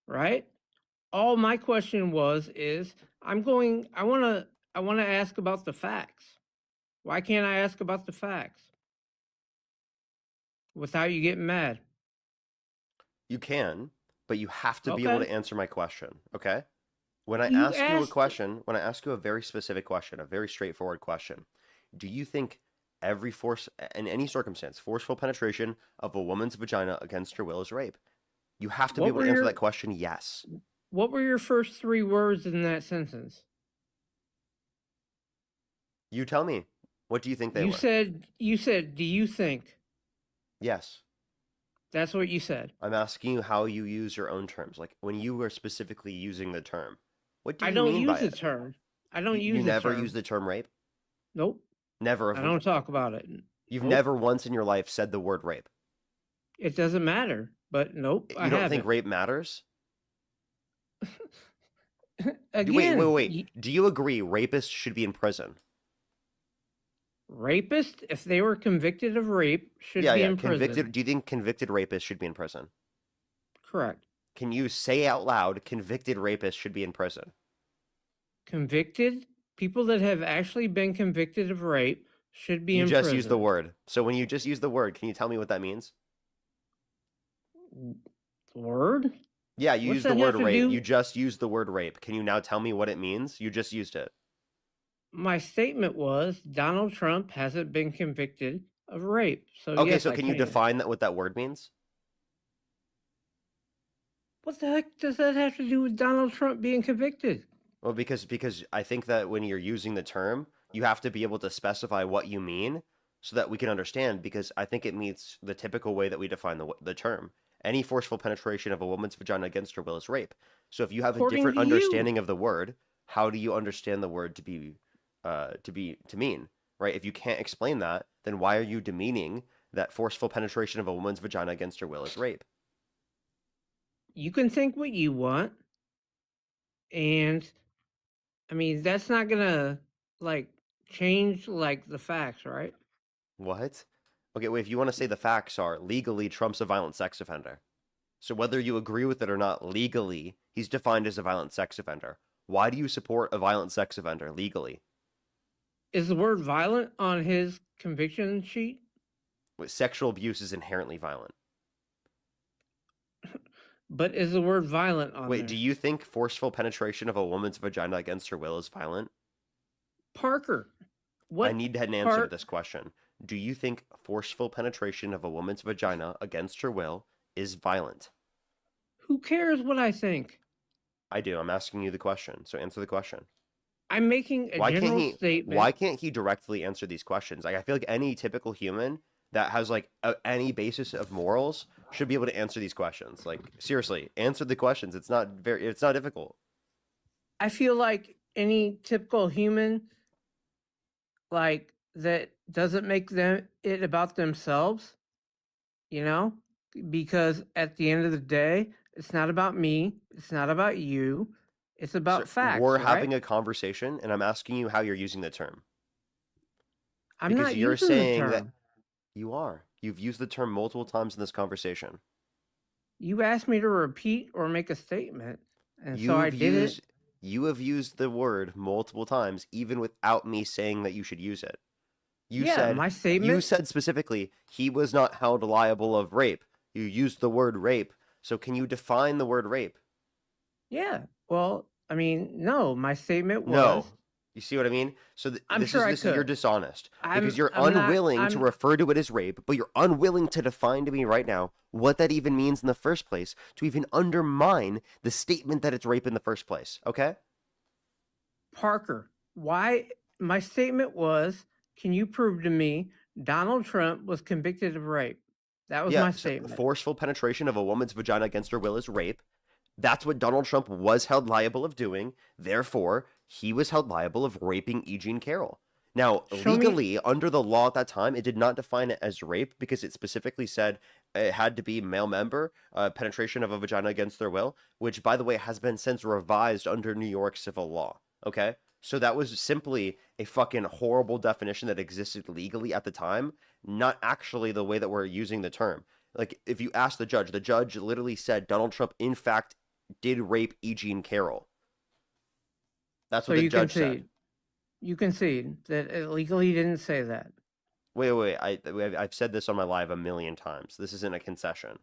Speaker 14: Right? All my question is I want to ask about the facts. Why can't I ask about the facts without you getting mad?
Speaker 1: You can, but you have to be able
Speaker 14: Okay.
Speaker 1: to answer my question, okay? When I
Speaker 14: You
Speaker 1: ask you a
Speaker 14: asked
Speaker 1: question, when I ask you a very specific question, a very straightforward question, do you think every force in any circumstance, forceful penetration of a woman's vagina against her will is rape? You have to be
Speaker 14: what
Speaker 1: able
Speaker 14: were
Speaker 1: to answer
Speaker 14: your
Speaker 1: that question, yes.
Speaker 14: what were your first 3 words in that sentence?
Speaker 1: You tell me. What do you think they
Speaker 14: You
Speaker 1: were?
Speaker 14: said, "Do you think?"
Speaker 1: Yes.
Speaker 14: That's what you said.
Speaker 1: I'm asking you how you use your own terms. Like when you were specifically using the term, what do
Speaker 14: I
Speaker 1: you
Speaker 14: don't
Speaker 1: mean by
Speaker 14: use the
Speaker 1: it?
Speaker 14: term. I don't
Speaker 1: You
Speaker 14: use the
Speaker 1: never
Speaker 14: term.
Speaker 1: use the term rape?
Speaker 14: Nope.
Speaker 1: Never
Speaker 14: I
Speaker 1: have.
Speaker 14: don't talk about it.
Speaker 1: You've
Speaker 14: Nope.
Speaker 1: never once in your life said the word rape.
Speaker 14: It doesn't matter. But nope, I
Speaker 1: You don't think
Speaker 14: haven't.
Speaker 1: rape matters?
Speaker 14: Again,
Speaker 1: Wait. Do you agree rapists should be in prison?
Speaker 14: Rapist, if they were convicted of rape, should
Speaker 1: Yeah,
Speaker 14: be
Speaker 1: yeah.
Speaker 14: in
Speaker 1: Convicted.
Speaker 14: prison.
Speaker 1: Do you think convicted rapists should be in prison?
Speaker 14: Correct.
Speaker 1: Can you say out loud convicted rapists should be in prison?
Speaker 14: Convicted people that have actually been convicted of rape should be
Speaker 1: You
Speaker 14: in
Speaker 1: just
Speaker 14: prison.
Speaker 1: use the word. So when you just use the word, can you tell me what that means?
Speaker 14: Word?
Speaker 1: Yeah, you
Speaker 14: What's
Speaker 1: used the
Speaker 14: that
Speaker 1: word
Speaker 14: have to
Speaker 1: rape.
Speaker 14: do?
Speaker 1: You just used the word rape. Can you now tell me what it means? You just used it.
Speaker 14: My statement was Donald Trump hasn't been convicted of rape. So
Speaker 1: Okay,
Speaker 14: yes,
Speaker 1: so
Speaker 14: I
Speaker 1: can you
Speaker 14: can.
Speaker 1: define that what that word means?
Speaker 14: What the heck does that have to do with Donald Trump being convicted?
Speaker 1: Well, because I think that when you're using the term, you have to be able to specify what you mean so that we can understand, because I think it meets the typical way that we define the term. Any forceful penetration of a woman's vagina against her will is rape. So if you have a
Speaker 14: According
Speaker 1: different
Speaker 14: to you.
Speaker 1: understanding of the word, how do you understand the word to mean, right? If you can't explain that, then why are you demeaning that forceful penetration of a woman's vagina against her will is rape?
Speaker 14: You can think what you want, and I mean that's not gonna like change like the facts, right?
Speaker 1: What? Okay, wait, if you want to say the facts are legally Trump's a violent sex offender. So whether you agree with it or not, legally, he's defined as a violent sex offender. Why do you support a violent sex offender legally?
Speaker 14: Is the word violent on his conviction sheet?
Speaker 1: Sexual abuse is inherently violent.
Speaker 14: But is the word violent on
Speaker 1: Wait,
Speaker 14: there?
Speaker 1: do you think forceful penetration of a woman's vagina against her will is violent?
Speaker 14: Parker, what
Speaker 1: I need an answer to this question. Do you think forceful penetration of a woman's vagina against her will is violent?
Speaker 14: Who cares what I think?
Speaker 1: I do. I'm asking you the question. So answer the question.
Speaker 14: I'm making a general statement.
Speaker 1: Why can't he directly answer these questions? Like I feel like any typical human that has like any basis of morals should be able to answer these questions. Like seriously, answer the questions. It's not difficult.
Speaker 14: I feel like any typical human like that doesn't make it about themselves, you know? Because at the end of the day, it's not about me, it's not about you. It's about facts,
Speaker 1: We're
Speaker 14: right?
Speaker 1: having a conversation and I'm asking you how you're using the term.
Speaker 14: I'm
Speaker 1: Because
Speaker 14: not
Speaker 1: you're
Speaker 14: using the
Speaker 1: saying that
Speaker 14: term.
Speaker 1: you are. You've used the term multiple times in this conversation.
Speaker 14: You asked me to repeat or make a statement, and so I did it.
Speaker 1: You have used the word multiple times, even without me saying that you should use it.
Speaker 14: My statement.
Speaker 1: You said specifically he was not held liable of rape. You used the word rape. So can you define the word rape?
Speaker 14: Yeah. Well, I mean, no. My statement was.
Speaker 1: No. You see what I mean? So
Speaker 14: I'm sure
Speaker 1: you're dishonest because you're
Speaker 14: I'm not-
Speaker 1: unwilling to
Speaker 14: I'm-
Speaker 1: refer to it as rape, but you're unwilling to define to me right now what that even means in the first place, to even undermine the statement that it's rape in the first place. Okay?
Speaker 14: Parker, why? My statement was, can you prove to me Donald Trump was convicted of rape? That was my statement.
Speaker 1: Forceful penetration of a woman's vagina against her will is rape. That's what Donald Trump was held liable of doing. Therefore, he was held liable of raping E. Jean Carroll. Now, legally, under the law at that time, it did not define it as rape because it specifically said it had to be male member, penetration of a vagina against their will, which, by the way, has been since revised under New York civil law. Okay? So that was simply a fucking horrible definition that existed legally at the time, not actually the way that we're using the term. Like, if you ask the judge literally said Donald Trump, in fact, did rape E. Jean Carroll. That's what the judge said.
Speaker 14: You concede that it legally didn't say that.
Speaker 1: Wait. I've said this on my live a million times. This isn't a concession.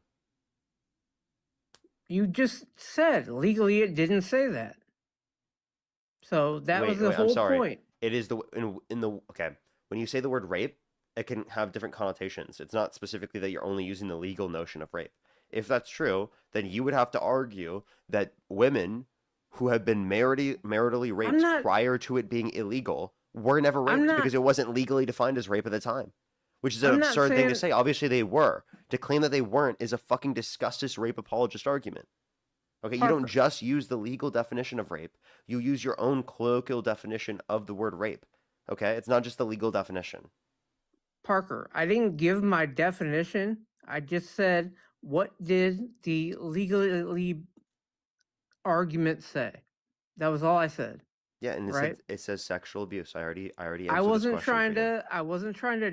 Speaker 14: You just said legally it didn't say that. So that was the whole
Speaker 1: I'm sorry.
Speaker 14: point.
Speaker 1: It is okay. When you say the word rape, it can have different connotations. It's not specifically that you're only using the legal notion of rape. If that's true, then you would have to argue that women who have been maritally raped prior to it being illegal were never raped because it wasn't legally defined as rape at the time. Which is an absurd thing to say. Obviously they were. To claim that they weren't is a fucking disgusting rape apologist argument. Okay, you don't just use the legal definition of rape. You use your own colloquial definition of the word rape. Okay? It's not just the legal definition.
Speaker 14: Parker, I didn't give my definition. I just said, what did the legally argument say? That was all I said.
Speaker 1: Yeah, and
Speaker 14: right?
Speaker 1: it says sexual abuse. I already answered
Speaker 14: I wasn't
Speaker 1: this question
Speaker 14: I wasn't trying to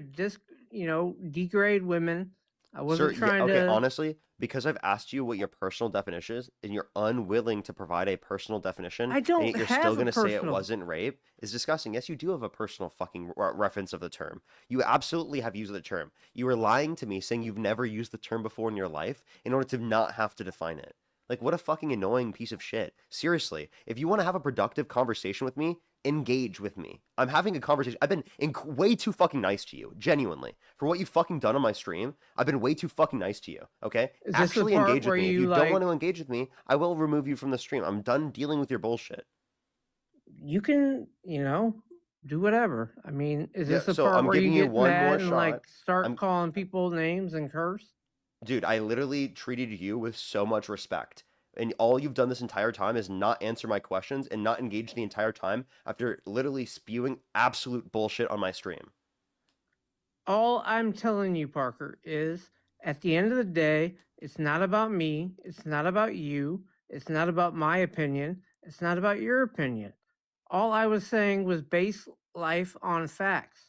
Speaker 14: degrade women. I wasn't trying
Speaker 1: okay,
Speaker 14: to.
Speaker 1: honestly, because I've asked you what your personal definition is, and you're unwilling to provide a personal definition,
Speaker 14: I don't
Speaker 1: and yet you're
Speaker 14: have
Speaker 1: still
Speaker 14: a
Speaker 1: going to say it
Speaker 14: personal-
Speaker 1: wasn't rape, is disgusting. Yes, you do have a personal fucking reference of the term. You absolutely have used the term. You were lying to me, saying you've never used the term before in your life in order to not have to define it. Like, what a fucking annoying piece of shit. Seriously, if you want to have a productive conversation with me, engage with me. I'm having a conversation. I've been way too fucking nice to you, genuinely. For what you've fucking done on my stream, I've been way too fucking nice to you, okay?
Speaker 14: Is this the
Speaker 1: Actually
Speaker 14: part
Speaker 1: engage with
Speaker 14: where
Speaker 1: me. If
Speaker 14: you,
Speaker 1: you don't
Speaker 14: like-
Speaker 1: want to engage with me, I will remove you from the stream. I'm done dealing with your bullshit.
Speaker 14: You can, do whatever. I mean, is this the
Speaker 1: so
Speaker 14: part
Speaker 1: I'm
Speaker 14: where you
Speaker 1: giving you
Speaker 14: get
Speaker 1: one more
Speaker 14: mad and like
Speaker 1: shot.
Speaker 14: start calling people names and curse?
Speaker 1: Dude, I literally treated you with so much respect. And all you've done this entire time is not answer my questions and not engage the entire time after literally spewing absolute bullshit on my stream.
Speaker 14: All I'm telling you, Parker, is at the end of the day, it's not about me. It's not about you. It's not about my opinion. It's not about your opinion. All I was saying was base life on facts.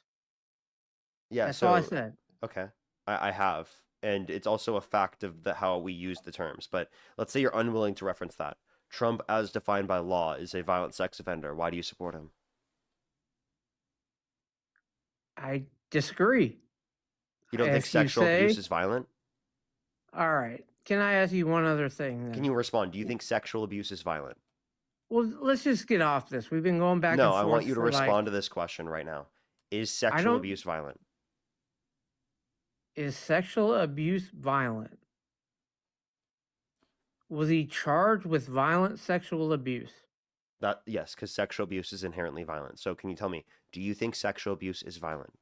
Speaker 1: Yeah,
Speaker 14: That's
Speaker 1: so
Speaker 14: all I said.
Speaker 1: okay, I have, and it's also a fact of how we use the terms. But let's say you're unwilling to reference that. Trump, as defined by law, is a violent sex offender. Why do you support him?
Speaker 14: I disagree.
Speaker 1: You don't think
Speaker 14: If you
Speaker 1: sexual abuse
Speaker 14: say-
Speaker 1: is violent?
Speaker 14: All right. Can I ask you one other thing then?
Speaker 1: Can you respond? Do you think sexual abuse is violent?
Speaker 14: Well, let's just get off this. We've been going back
Speaker 1: No,
Speaker 14: and forth.
Speaker 1: I want you to
Speaker 14: for, like,
Speaker 1: respond to this question right now. Is sexual
Speaker 14: don't-
Speaker 1: abuse violent?
Speaker 14: Is sexual abuse violent? Was he charged with violent sexual abuse?
Speaker 1: Yes, because sexual abuse is inherently violent. So can you tell me, do you think sexual abuse is violent?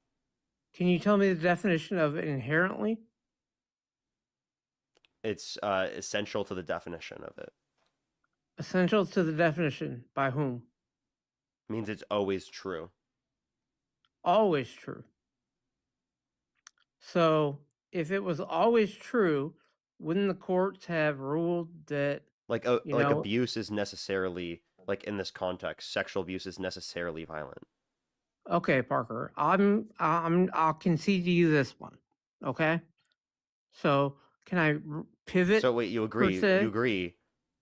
Speaker 14: Can you tell me the definition of inherently?
Speaker 1: It's essential to the definition of it.
Speaker 14: Essential to the definition. By whom?
Speaker 1: Means it's always true.
Speaker 14: Always true. So, if it was always true, wouldn't the courts have ruled that
Speaker 1: Like abuse is necessarily, like in this context, sexual abuse is necessarily violent.
Speaker 14: Okay, Parker, I'll concede to you this one. Okay, so can I pivot?
Speaker 1: So wait, you agree? You
Speaker 14: se?
Speaker 1: agree?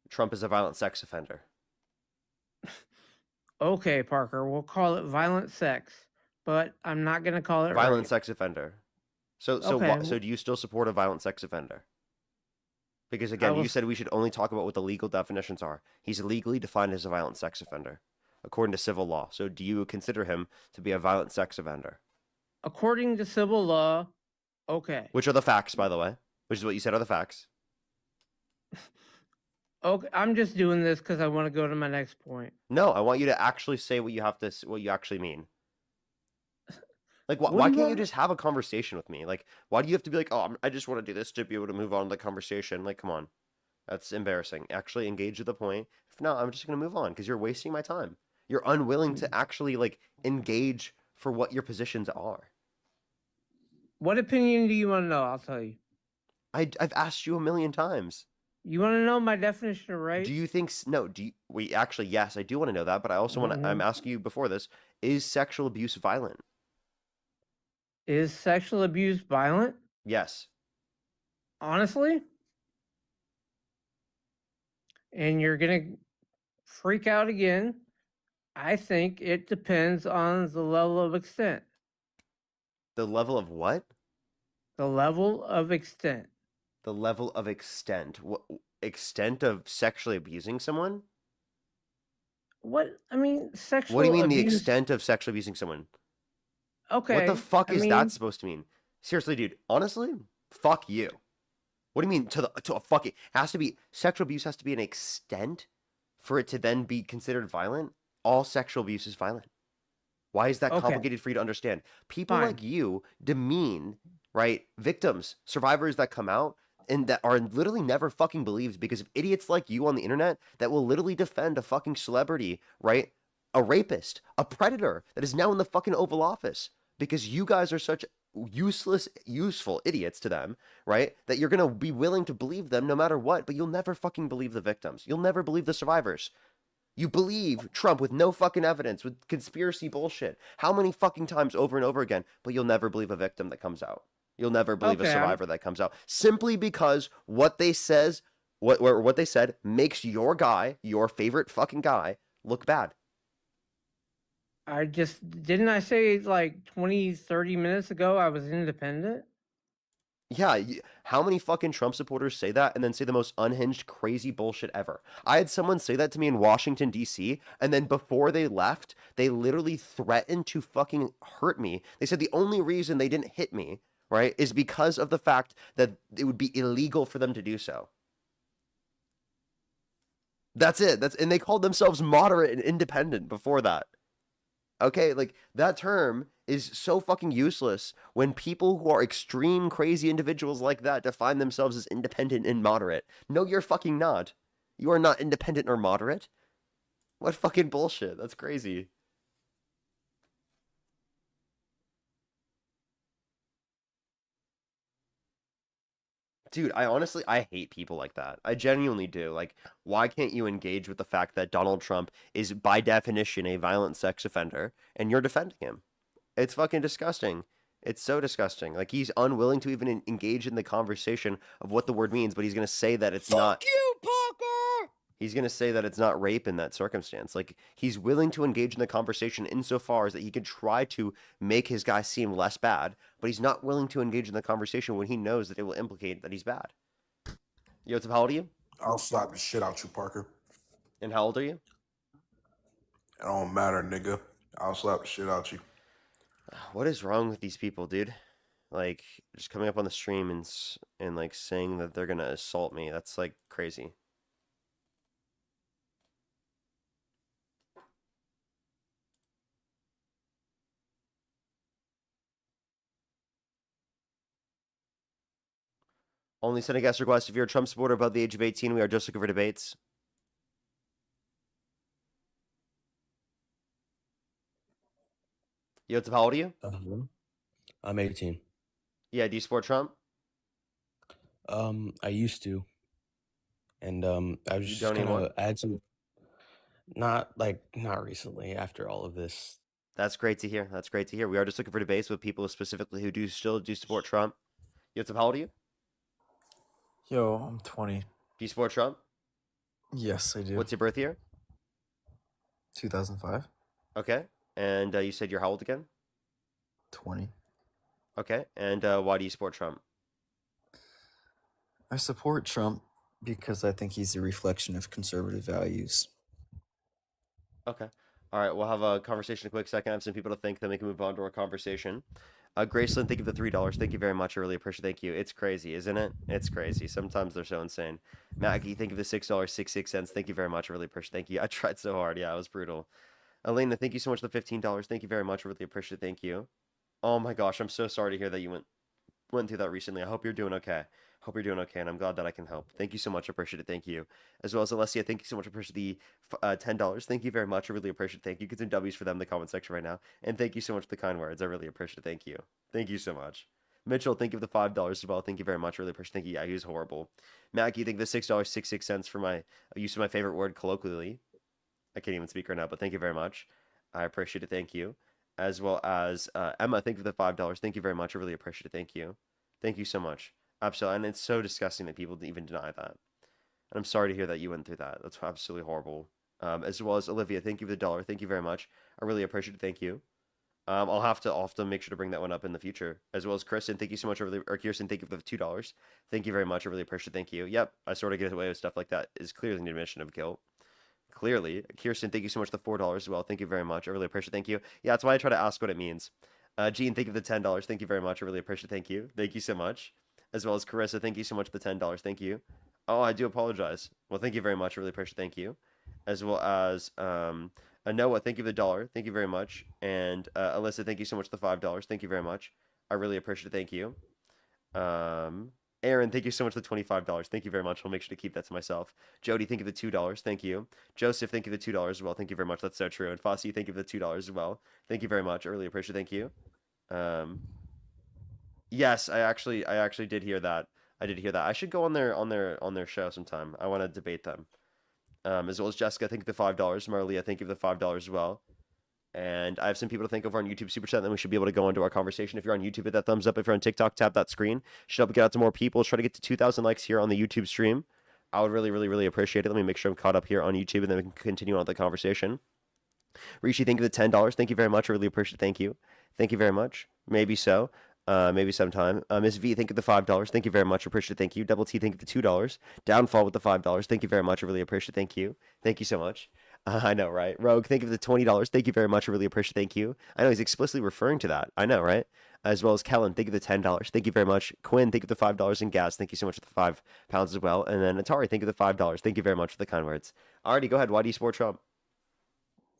Speaker 1: Trump is a violent sex offender.
Speaker 14: Okay, Parker, we'll call it violent sex, but I'm not gonna call it
Speaker 1: Violent
Speaker 14: rape.
Speaker 1: sex offender. So
Speaker 14: Okay.
Speaker 1: so do you still support a violent sex offender? Because again, you said we should only talk about what the legal definitions are. He's legally defined as a violent sex offender, according to civil law. So do you consider him to be a violent sex offender?
Speaker 14: According to civil law, okay.
Speaker 1: Which are the facts, by the way? Which is what you said are the facts.
Speaker 14: Okay, I'm just doing this because I want to go to my next point.
Speaker 1: No, I want you to actually say what you actually mean. Like,
Speaker 14: What
Speaker 1: why
Speaker 14: do you
Speaker 1: can't you
Speaker 14: want-
Speaker 1: just have a conversation with me? Like, why do you have to be like, oh, I just want to do this to be able to move on to the conversation? Like, come on. That's embarrassing. Actually engage with the point. If not, I'm just going to move on because you're wasting my time. You're unwilling
Speaker 14: Mm.
Speaker 1: to actually, like, engage for what your positions are.
Speaker 14: What opinion do you want to know? I'll tell you.
Speaker 1: I've asked you a million times.
Speaker 14: You want to know my definition of rape?
Speaker 1: Do you think, no, yes, I do want to know that, but I also want to, I'm asking you before this, is sexual abuse violent?
Speaker 14: Is sexual abuse violent?
Speaker 1: Yes.
Speaker 14: honestly, and you're gonna freak out again. I think it depends on the level of extent.
Speaker 1: The level of what?
Speaker 14: The level of extent.
Speaker 1: The level of extent. What extent of sexually abusing someone?
Speaker 14: What I mean,
Speaker 1: What do you
Speaker 14: sexual
Speaker 1: mean the
Speaker 14: abuse.
Speaker 1: extent of sexually abusing someone? What the
Speaker 14: Okay,
Speaker 1: fuck
Speaker 14: I
Speaker 1: is that
Speaker 14: mean,
Speaker 1: supposed to mean? Seriously, dude. Honestly, fuck you. What do you mean to a fucking has to be sexual abuse has to be an extent for it to then be considered violent? All sexual abuse is violent. Why is that
Speaker 14: okay,
Speaker 1: complicated for you to understand? People
Speaker 14: fine.
Speaker 1: like you demean, right? Victims, survivors that come out and that are literally never fucking believed because of idiots like you on the internet that will literally defend a fucking celebrity, right? A rapist, a predator that is now in the fucking Oval Office because you guys are such useless, useful idiots to them, right? That you're gonna be willing to believe them no matter what, but you'll never fucking believe the victims. You'll never believe the survivors. You believe Trump with no fucking evidence, with conspiracy bullshit. How many fucking times over and over again? But you'll never believe a victim that comes out. You'll never believe a
Speaker 14: Okay,
Speaker 1: survivor that comes out simply because what they said makes your guy, your favorite fucking guy, look bad.
Speaker 14: I just didn't I say like 20, 30 minutes ago I was independent?
Speaker 1: Yeah, how many fucking Trump supporters say that and then say the most unhinged, crazy bullshit ever? I had someone say that to me in Washington, D.C., and then before they left, they literally threatened to fucking hurt me. They said the only reason they didn't hit me, right, is because of the fact that it would be illegal for them to do so. That's it. And they called themselves moderate and independent before that. Okay, like that term is so fucking useless when people who are extreme crazy individuals like that define themselves as independent and moderate. No, you're fucking not. You are not independent or moderate. What fucking bullshit? That's crazy. Dude, I hate people like that. I genuinely do. Like, why can't you engage with the fact that Donald Trump is by definition a violent sex offender and you're defending him? It's fucking disgusting. It's so disgusting. Like he's unwilling to even engage in the conversation of what the word means, but he's gonna say that it's not.
Speaker 12: Fuck you, Parker!
Speaker 1: He's gonna say that it's not rape in that circumstance. Like he's willing to engage in the conversation insofar as that he could try to make his guy seem less bad, but he's not willing to engage in the conversation when he knows that it will implicate that he's bad. Yo, how old are you?
Speaker 17: I'll slap the shit out you, Parker.
Speaker 1: And how old are you?
Speaker 17: It don't matter, nigga. I'll slap the shit out you.
Speaker 1: What is wrong with these people, dude? Like just coming up on the stream and like saying that they're gonna assault me. That's like crazy. Only send a guest request if you're a Trump supporter above the age of 18. We are just looking for debates. Yo, how old are you?
Speaker 18: I'm 18.
Speaker 1: Yeah, do you support Trump?
Speaker 18: I used to, and I was
Speaker 1: You
Speaker 18: just
Speaker 1: don't
Speaker 18: gonna
Speaker 1: anymore?
Speaker 18: add some. Not recently. After all of this,
Speaker 1: That's great to hear. That's great to hear. We are just looking for debates with people specifically who still support Trump. Yo, how old are you?
Speaker 19: Yo, I'm 20.
Speaker 1: Do you support Trump?
Speaker 19: Yes, I do.
Speaker 1: What's your birth year?
Speaker 19: 2005.
Speaker 1: Okay. And you said you're how old again?
Speaker 19: 20.
Speaker 1: Okay. And why do you support Trump?
Speaker 19: I support Trump because I think he's a reflection of conservative values.
Speaker 1: Okay. All right. We'll have a conversation in a quick second. I have some people to thank, then we can move on to our conversation. Graceland, thank you for the $3. Thank you very much. I really appreciate it. Thank you. It's crazy, isn't it? It's crazy. Sometimes they're so insane. Maggie, thank you for the $6.66. Thank you very much. I really appreciate it. Thank you. I tried so hard. Yeah, it was brutal. Elena, thank you so much for the $15. Thank you very much. I really appreciate it. Thank you. Oh my gosh, I'm so sorry to hear that you went through that recently. I hope you're doing okay. Hope you're doing okay, and I'm glad that I can help. Thank you so much. I appreciate it. Thank you. As well as Alessia, thank you so much. I appreciate the $10. Thank you very much. I really appreciate it. Thank you. Get some W's for them in the comment section right now. And thank you so much for the kind words. I really appreciate it. Thank you. Thank you so much. Mitchell, thank you for the $5 as well. Thank you very much. I really appreciate it. Thank you. Yeah, he was horrible. Maggie, thank you for the $6.66 for my use of my favorite word colloquially. I can't even speak right now, but thank you very much. I appreciate it. Thank you. As well as Emma, thank you for the $5. Thank you very much. I really appreciate it. Thank you. Thank you so much. Absolutely, and it's so disgusting that people even deny that. And I'm sorry to hear that you went through that. That's absolutely horrible. As well as Olivia, thank you for the dollar. Thank you very much. I really appreciate it. Thank you. I'll have to make sure to bring that one up in the future. As well as Kristen, thank you so much. Or Kirsten, thank you for the $2. Thank you very much. I really appreciate it. Thank you. Yep, I sort of get away with stuff like that. Is clearly an admission of guilt. Clearly. Kirsten, thank you so much for the $4 as well. Thank you very much. I really appreciate it. Thank you. Yeah, that's why I try to ask what it means. Gene, thank you for the $10. Thank you very much. I really appreciate it. Thank you. Thank you so much. As well as Carissa, thank you so much for the $10. Thank you. Oh, I do apologize. Well, thank you very much. I really appreciate it. Thank you. As well as Noah, thank you for the $1. Thank you very much. And Alyssa, thank you so much for the $5. Thank you very much. I really appreciate it. Thank you. Aaron, thank you so much for the $25. Thank you very much. I'll make sure to keep that to myself. Jody, thank you for the $2. Thank you. Joseph, thank you for the $2 as well. Thank you very much. That's so true. And Fossey, thank you for the $2 as well. Thank you very much. I really appreciate it. Thank you. Yes, I actually did hear that. I did hear that. I should go on their show sometime. I want to debate them. As well as Jessica, thank you for the $5. Marlia, thank you for the $5 as well. And I have some people to thank over on YouTube Super Chat. Then we should be able to go into our conversation. If you're on YouTube, hit that thumbs up. If you're on TikTok, tap that screen. Should help get out to more people. Let's try to get to 2,000 likes here on the YouTube stream. I would really, really, really appreciate it. Let me make sure I'm caught up here on YouTube, and then we can continue on with the conversation. Rishi, thank you for the $10. Thank you very much. I really appreciate it. Thank you. Thank you very much. Maybe so. Maybe sometime. Miss V, thank you for the $5. Thank you very much. I appreciate it. Thank you. Double T, thank you for the $2. Downfall with the $5. Thank you very much. I really appreciate it. Thank you. Thank you so much. I know, right? Rogue, thank you for the $20. Thank you very much. I really appreciate it. Thank you. I know he's explicitly referring to that. I know, right? As well as Kellen, thank you for the $10. Thank you very much. Quinn, thank you for the $5. And Gaz, thank you so much for the £5 as well. And then Atari, thank you for the $5. Thank you very much for the kind words. Alrighty, go ahead. Why do you support Trump?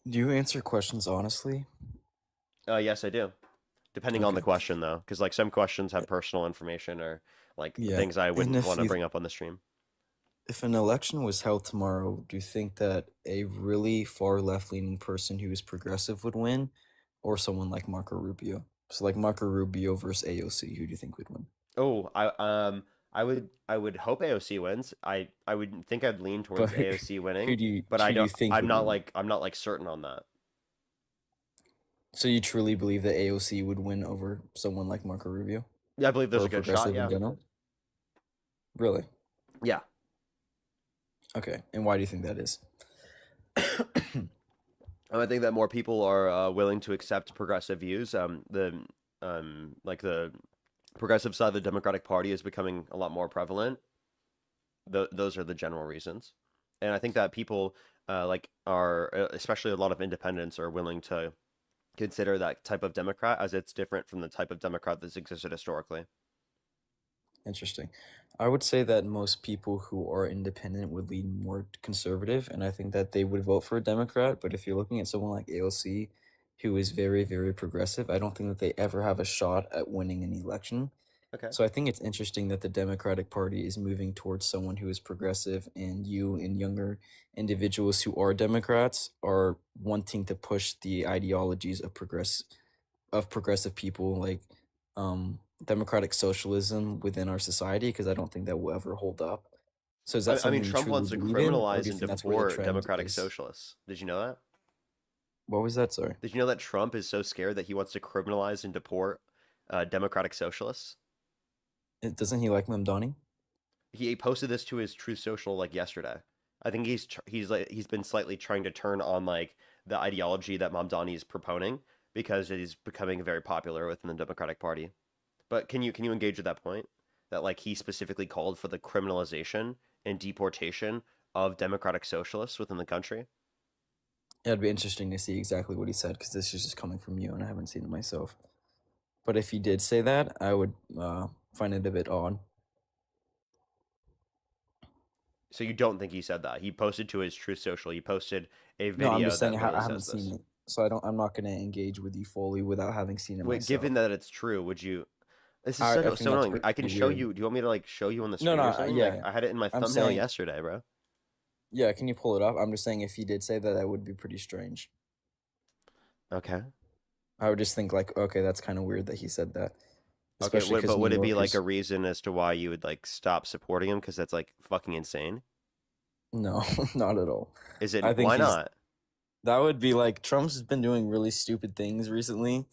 Speaker 19: Do you answer questions honestly?
Speaker 1: Yes, I do. Depending on the question, though, because like some questions have personal information or like things I wouldn't want to bring up on the stream.
Speaker 19: If an election was held tomorrow, do you think that a really far left-leaning person who is progressive would win, or someone like Marco Rubio? So like Marco Rubio versus AOC, who do you think would win?
Speaker 1: Oh, I would hope AOC wins. I would think I'd lean towards
Speaker 19: But
Speaker 1: AOC winning,
Speaker 19: who do you
Speaker 1: but I don't.
Speaker 19: think
Speaker 1: I'm
Speaker 19: would
Speaker 1: not
Speaker 19: win?
Speaker 1: like certain on that.
Speaker 19: So you truly believe that AOC would win over someone like Marco Rubio?
Speaker 1: Yeah, I believe there's
Speaker 19: Or
Speaker 1: a good shot.
Speaker 19: progressive
Speaker 1: Yeah.
Speaker 19: in general? Really?
Speaker 1: Yeah.
Speaker 19: Okay, and why do you think that is?
Speaker 1: I think that more people are willing to accept progressive views. The progressive side of the Democratic Party is becoming a lot more prevalent. Those are the general reasons, and I think that people especially a lot of independents are willing to consider that type of Democrat as it's different from the type of Democrat that's existed historically.
Speaker 19: Interesting. I would say that most people who are independent would lean more conservative, and I think that they would vote for a Democrat. But if you're looking at someone like AOC, who is very, very progressive, I don't think that they ever have a shot at winning an election.
Speaker 1: Okay.
Speaker 19: So I think it's interesting that the Democratic Party is moving towards someone who is progressive, and you and younger individuals who are Democrats are wanting to push the ideologies of progressive people, like democratic socialism within our society, because I don't think that will ever hold up. So is that
Speaker 1: I mean,
Speaker 19: something you
Speaker 1: Trump
Speaker 19: truly
Speaker 1: wants to
Speaker 19: believe in, or do
Speaker 1: criminalize
Speaker 19: you
Speaker 1: and
Speaker 19: think that's where the
Speaker 1: deport
Speaker 19: trend
Speaker 1: Democratic
Speaker 19: is?
Speaker 1: socialists. Did you know that?
Speaker 19: What was that? Sorry.
Speaker 1: Did you know that Trump is so scared that he wants to criminalize and deport Democratic socialists?
Speaker 19: Doesn't he like Mamdani?
Speaker 1: He posted this to his Truth Social like yesterday. I think he's been slightly trying to turn on like the ideology that Mamdani is proponing because it is becoming very popular within the Democratic Party. But can you engage with that point that like he specifically called for the criminalization and deportation of Democratic socialists within the country?
Speaker 19: Yeah, it'd be interesting to see exactly what he said, because this is just coming from you and I haven't seen it myself. But if he did say that, I would find it a bit odd.
Speaker 1: So you don't think he said that? He posted to his Truth Social. He posted a video
Speaker 19: No, I'm just saying
Speaker 1: that
Speaker 19: I
Speaker 1: really
Speaker 19: haven't
Speaker 1: says this.
Speaker 19: seen it, so I'm not going to engage with you fully without having seen it
Speaker 1: Wait,
Speaker 19: myself.
Speaker 1: given that it's true, would you? This is
Speaker 19: I
Speaker 1: so
Speaker 19: think that's
Speaker 1: annoying. I can
Speaker 19: pretty
Speaker 1: show
Speaker 19: weird.
Speaker 1: you. Do you want me to like show you on the
Speaker 19: No,
Speaker 1: screen or
Speaker 19: no,
Speaker 1: something?
Speaker 19: yeah,
Speaker 1: Like, I had it in my
Speaker 19: I'm
Speaker 1: thumbnail
Speaker 19: saying-
Speaker 1: yesterday, bro.
Speaker 19: Yeah, can you pull it up? I'm just saying if he did say that, that would be pretty strange.
Speaker 1: Okay.
Speaker 19: I would just think like, okay, that's kind of weird that he said that.
Speaker 1: Okay,
Speaker 19: Especially 'cause
Speaker 1: but would
Speaker 19: New
Speaker 1: it be like
Speaker 19: Yorkers-
Speaker 1: a reason as to why you would like stop supporting him? Because that's like fucking insane.
Speaker 19: No, not at all.
Speaker 1: Is it?
Speaker 19: I think
Speaker 1: Why
Speaker 19: he's-
Speaker 1: not?
Speaker 19: That would be like Trump's been doing really stupid things recently,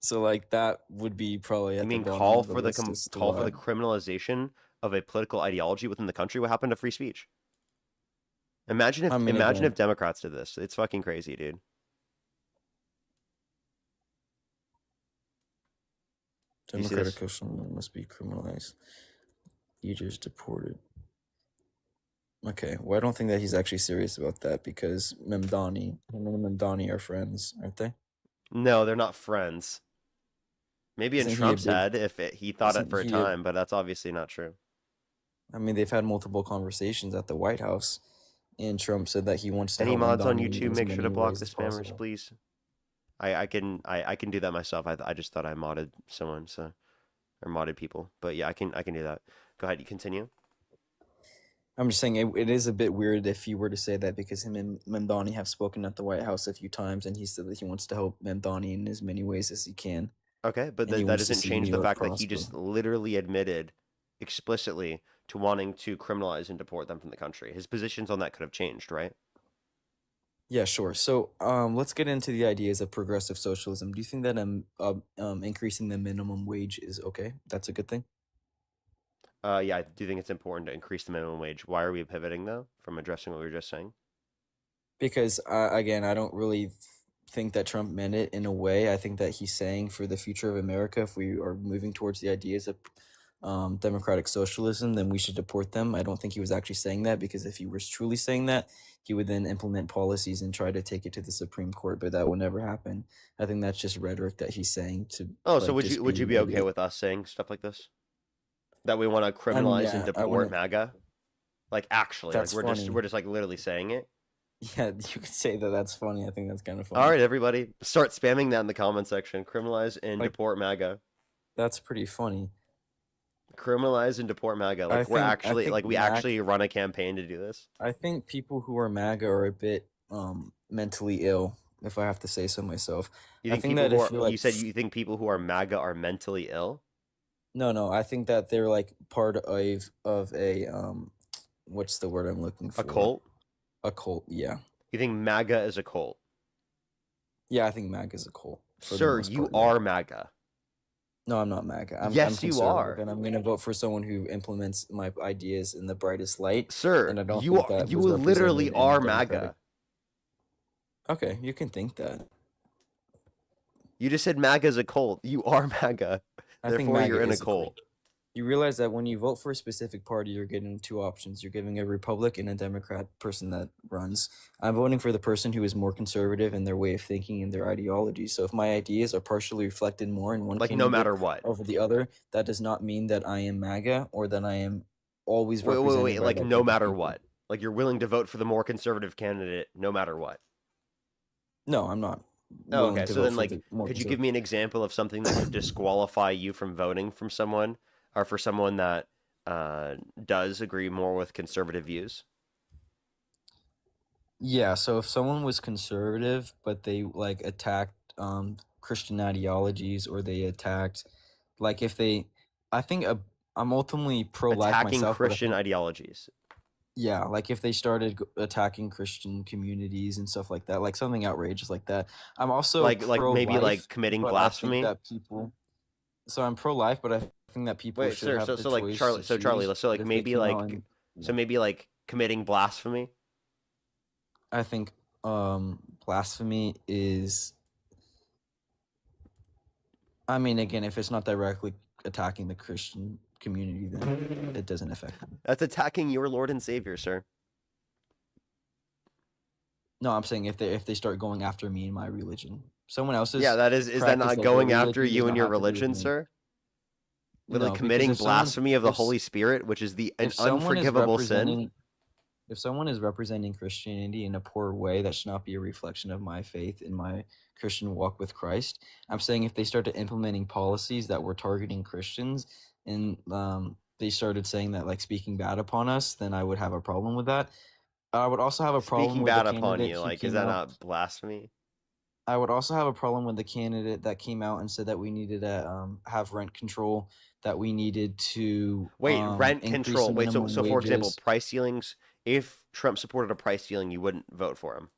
Speaker 19: So like that would be probably
Speaker 1: You
Speaker 19: at the
Speaker 1: mean
Speaker 19: bottom
Speaker 1: call
Speaker 19: of the
Speaker 1: for the
Speaker 19: list as to
Speaker 1: call for the
Speaker 19: why.
Speaker 1: criminalization of a political ideology within the country? What happened to free speech? Imagine
Speaker 19: I mean,
Speaker 1: if
Speaker 19: again,
Speaker 1: Democrats did this. It's fucking crazy, dude. You see
Speaker 19: democratic
Speaker 1: this?
Speaker 19: social must be criminalized. Leaders deported. Okay, well, I don't think that he's actually serious about that because Memdani and Memdani are friends, aren't they?
Speaker 1: No, they're not friends. Maybe in
Speaker 19: Isn't he a
Speaker 1: Trump's
Speaker 19: big?
Speaker 1: head, if he thought it
Speaker 19: Isn't
Speaker 1: for a
Speaker 19: he a?
Speaker 1: time, but that's obviously not true.
Speaker 19: I mean, they've had multiple conversations at the White House, and Trump said that he wants to
Speaker 1: Any
Speaker 19: help
Speaker 1: mods on
Speaker 19: Memdani in
Speaker 1: YouTube,
Speaker 19: as
Speaker 1: make sure to
Speaker 19: many
Speaker 1: block
Speaker 19: ways
Speaker 1: the
Speaker 19: as
Speaker 1: spammers,
Speaker 19: possible.
Speaker 1: please. I can do that myself. I just thought I modded someone, so or modded people. But yeah, I can do that. Go ahead, you continue.
Speaker 19: I'm just saying it is a bit weird if you were to say that because him and Memdani have spoken at the White House a few times, and he said that he wants to help Memdani in as many ways as he can.
Speaker 1: Okay, but
Speaker 19: And he
Speaker 1: that
Speaker 19: wants to
Speaker 1: doesn't
Speaker 19: see
Speaker 1: change
Speaker 19: New
Speaker 1: the
Speaker 19: York
Speaker 1: fact that he
Speaker 19: prosper.
Speaker 1: just literally admitted explicitly to wanting to criminalize and deport them from the country. His positions on that could have changed, right?
Speaker 19: Yeah, sure. So, let's get into the ideas of progressive socialism. Do you think that increasing the minimum wage is okay? That's a good thing?
Speaker 1: Yeah, I do think it's important to increase the minimum wage. Why are we pivoting though from addressing what we were just saying?
Speaker 19: Because again, I don't really think that Trump meant it in a way. I think that he's saying for the future of America, if we are moving towards the ideas of democratic socialism, then we should deport them. I don't think he was actually saying that because if he was truly saying that, he would then implement policies and try to take it to the Supreme Court, but that would never happen. I think that's just rhetoric that he's saying to.
Speaker 1: Oh, so
Speaker 19: Like,
Speaker 1: would you be okay with us saying stuff like this? That we want to criminalize and
Speaker 19: yeah, I
Speaker 1: deport
Speaker 19: wouldn't.
Speaker 1: MAGA? Like actually, like
Speaker 19: That's
Speaker 1: we're
Speaker 19: funny.
Speaker 1: just like literally saying it.
Speaker 19: Yeah, you could say that. That's funny. I think that's kind of funny.
Speaker 1: All right, everybody, start spamming that in the comment section. Criminalize and
Speaker 19: Like-
Speaker 1: deport MAGA.
Speaker 19: That's pretty funny.
Speaker 1: Criminalize and deport MAGA. Like
Speaker 19: I think
Speaker 1: we actually run a campaign to do this.
Speaker 19: I think people who are MAGA are a bit mentally ill, if I have to say so myself.
Speaker 1: You
Speaker 19: I
Speaker 1: think
Speaker 19: think
Speaker 1: people
Speaker 19: that
Speaker 1: who
Speaker 19: if
Speaker 1: are,
Speaker 19: you're like,
Speaker 1: you said you think people who are MAGA are mentally ill?
Speaker 19: no, I think that they're like part of a what's the word I'm looking for?
Speaker 1: A cult?
Speaker 19: A cult, yeah.
Speaker 1: You think MAGA is a cult?
Speaker 19: Yeah, I think MAGA is a cult. for the
Speaker 1: Sir,
Speaker 19: most
Speaker 1: you
Speaker 19: part, yeah.
Speaker 1: are MAGA.
Speaker 19: No, I'm not MAGA. I'm
Speaker 1: Yes, you
Speaker 19: conservative,
Speaker 1: are.
Speaker 19: and I'm gonna vote for someone who implements my ideas in the brightest light.
Speaker 1: Sir,
Speaker 19: and I don't
Speaker 1: you
Speaker 19: think that
Speaker 1: you
Speaker 19: was
Speaker 1: literally
Speaker 19: represented in
Speaker 1: are
Speaker 19: the
Speaker 1: MAGA.
Speaker 19: Democratic- Okay, you can think that.
Speaker 1: You just said MAGA is a cult. You are MAGA.
Speaker 19: I think
Speaker 1: Therefore,
Speaker 19: MAGA
Speaker 1: you're in a
Speaker 19: is
Speaker 1: cult.
Speaker 19: You realize that when you vote for a specific party, you're getting two options. You're giving a Republican and a Democrat person that runs. I'm voting for the person who is more conservative in their way of thinking and their ideology. So if my ideas are partially reflected more in one
Speaker 1: Like no
Speaker 19: candidate
Speaker 1: matter what.
Speaker 19: over the other, that does not mean that I am MAGA or that I am always represented
Speaker 1: Wait.
Speaker 19: by
Speaker 1: Like
Speaker 19: that
Speaker 1: no
Speaker 19: group of
Speaker 1: matter
Speaker 19: people.
Speaker 1: what. Like you're willing to vote for the more conservative candidate no matter what.
Speaker 19: No, I'm not.
Speaker 1: Oh,
Speaker 19: willing
Speaker 1: okay.
Speaker 19: to
Speaker 1: So
Speaker 19: vote
Speaker 1: then,
Speaker 19: for
Speaker 1: like,
Speaker 19: the more
Speaker 1: could you
Speaker 19: conservative-
Speaker 1: give me an example of something that would disqualify you from voting from someone, or for someone that does agree more with conservative views?
Speaker 19: Yeah, so if someone was conservative, but they like attacked Christian ideologies or they attacked, like if they, I think I'm ultimately pro-life
Speaker 1: Attacking
Speaker 19: myself, but I
Speaker 1: Christian
Speaker 19: think-
Speaker 1: ideologies.
Speaker 19: yeah, like if they started attacking Christian communities and stuff like that, like something outrageous like that. I'm also
Speaker 1: Like maybe
Speaker 19: pro-life,
Speaker 1: like committing
Speaker 19: but I think
Speaker 1: blasphemy.
Speaker 19: that people. So I'm pro-life, but I think that people
Speaker 1: Wait,
Speaker 19: should
Speaker 1: sir.
Speaker 19: have
Speaker 1: So
Speaker 19: the
Speaker 1: so like
Speaker 19: choice
Speaker 1: Charlie.
Speaker 19: to
Speaker 1: So Charlie.
Speaker 19: choose,
Speaker 1: So like
Speaker 19: but if they
Speaker 1: maybe
Speaker 19: came
Speaker 1: like
Speaker 19: out and-
Speaker 1: so maybe like committing blasphemy.
Speaker 19: I think blasphemy is, I mean, again, if it's not directly attacking the Christian community, then it doesn't affect them.
Speaker 1: That's attacking your Lord and Savior, sir.
Speaker 19: No, I'm saying if they start going after me and my religion, someone else's.
Speaker 1: Yeah, that is that
Speaker 19: practice
Speaker 1: not
Speaker 19: of their
Speaker 1: going after
Speaker 19: religion
Speaker 1: you
Speaker 19: does
Speaker 1: and
Speaker 19: not
Speaker 1: your
Speaker 19: have to do with
Speaker 1: religion,
Speaker 19: me.
Speaker 1: sir? With
Speaker 19: No,
Speaker 1: like
Speaker 19: because
Speaker 1: committing
Speaker 19: if someone-
Speaker 1: blasphemy of the
Speaker 19: if s-
Speaker 1: Holy Spirit, which is an
Speaker 19: if someone is
Speaker 1: unforgivable sin.
Speaker 19: representing- If someone is representing Christianity in a poor way, that should not be a reflection of my faith in my Christian walk with Christ. I'm saying if they started implementing policies that were targeting Christians and they started saying that like speaking bad upon us, then I would have a problem with that. I would also have a problem
Speaker 1: Speaking
Speaker 19: with the
Speaker 1: bad upon
Speaker 19: candidate
Speaker 1: you,
Speaker 19: who
Speaker 1: like, is
Speaker 19: came
Speaker 1: that
Speaker 19: out-
Speaker 1: not blasphemy?
Speaker 19: I would also have a problem with the candidate that came out and said that we needed to have rent control, that we needed to
Speaker 1: Wait, rent
Speaker 19: increase
Speaker 1: control.
Speaker 19: the
Speaker 1: Wait, so
Speaker 19: minimum
Speaker 1: for example,
Speaker 19: wages.
Speaker 1: price ceilings. If Trump supported a price ceiling, you wouldn't vote for him.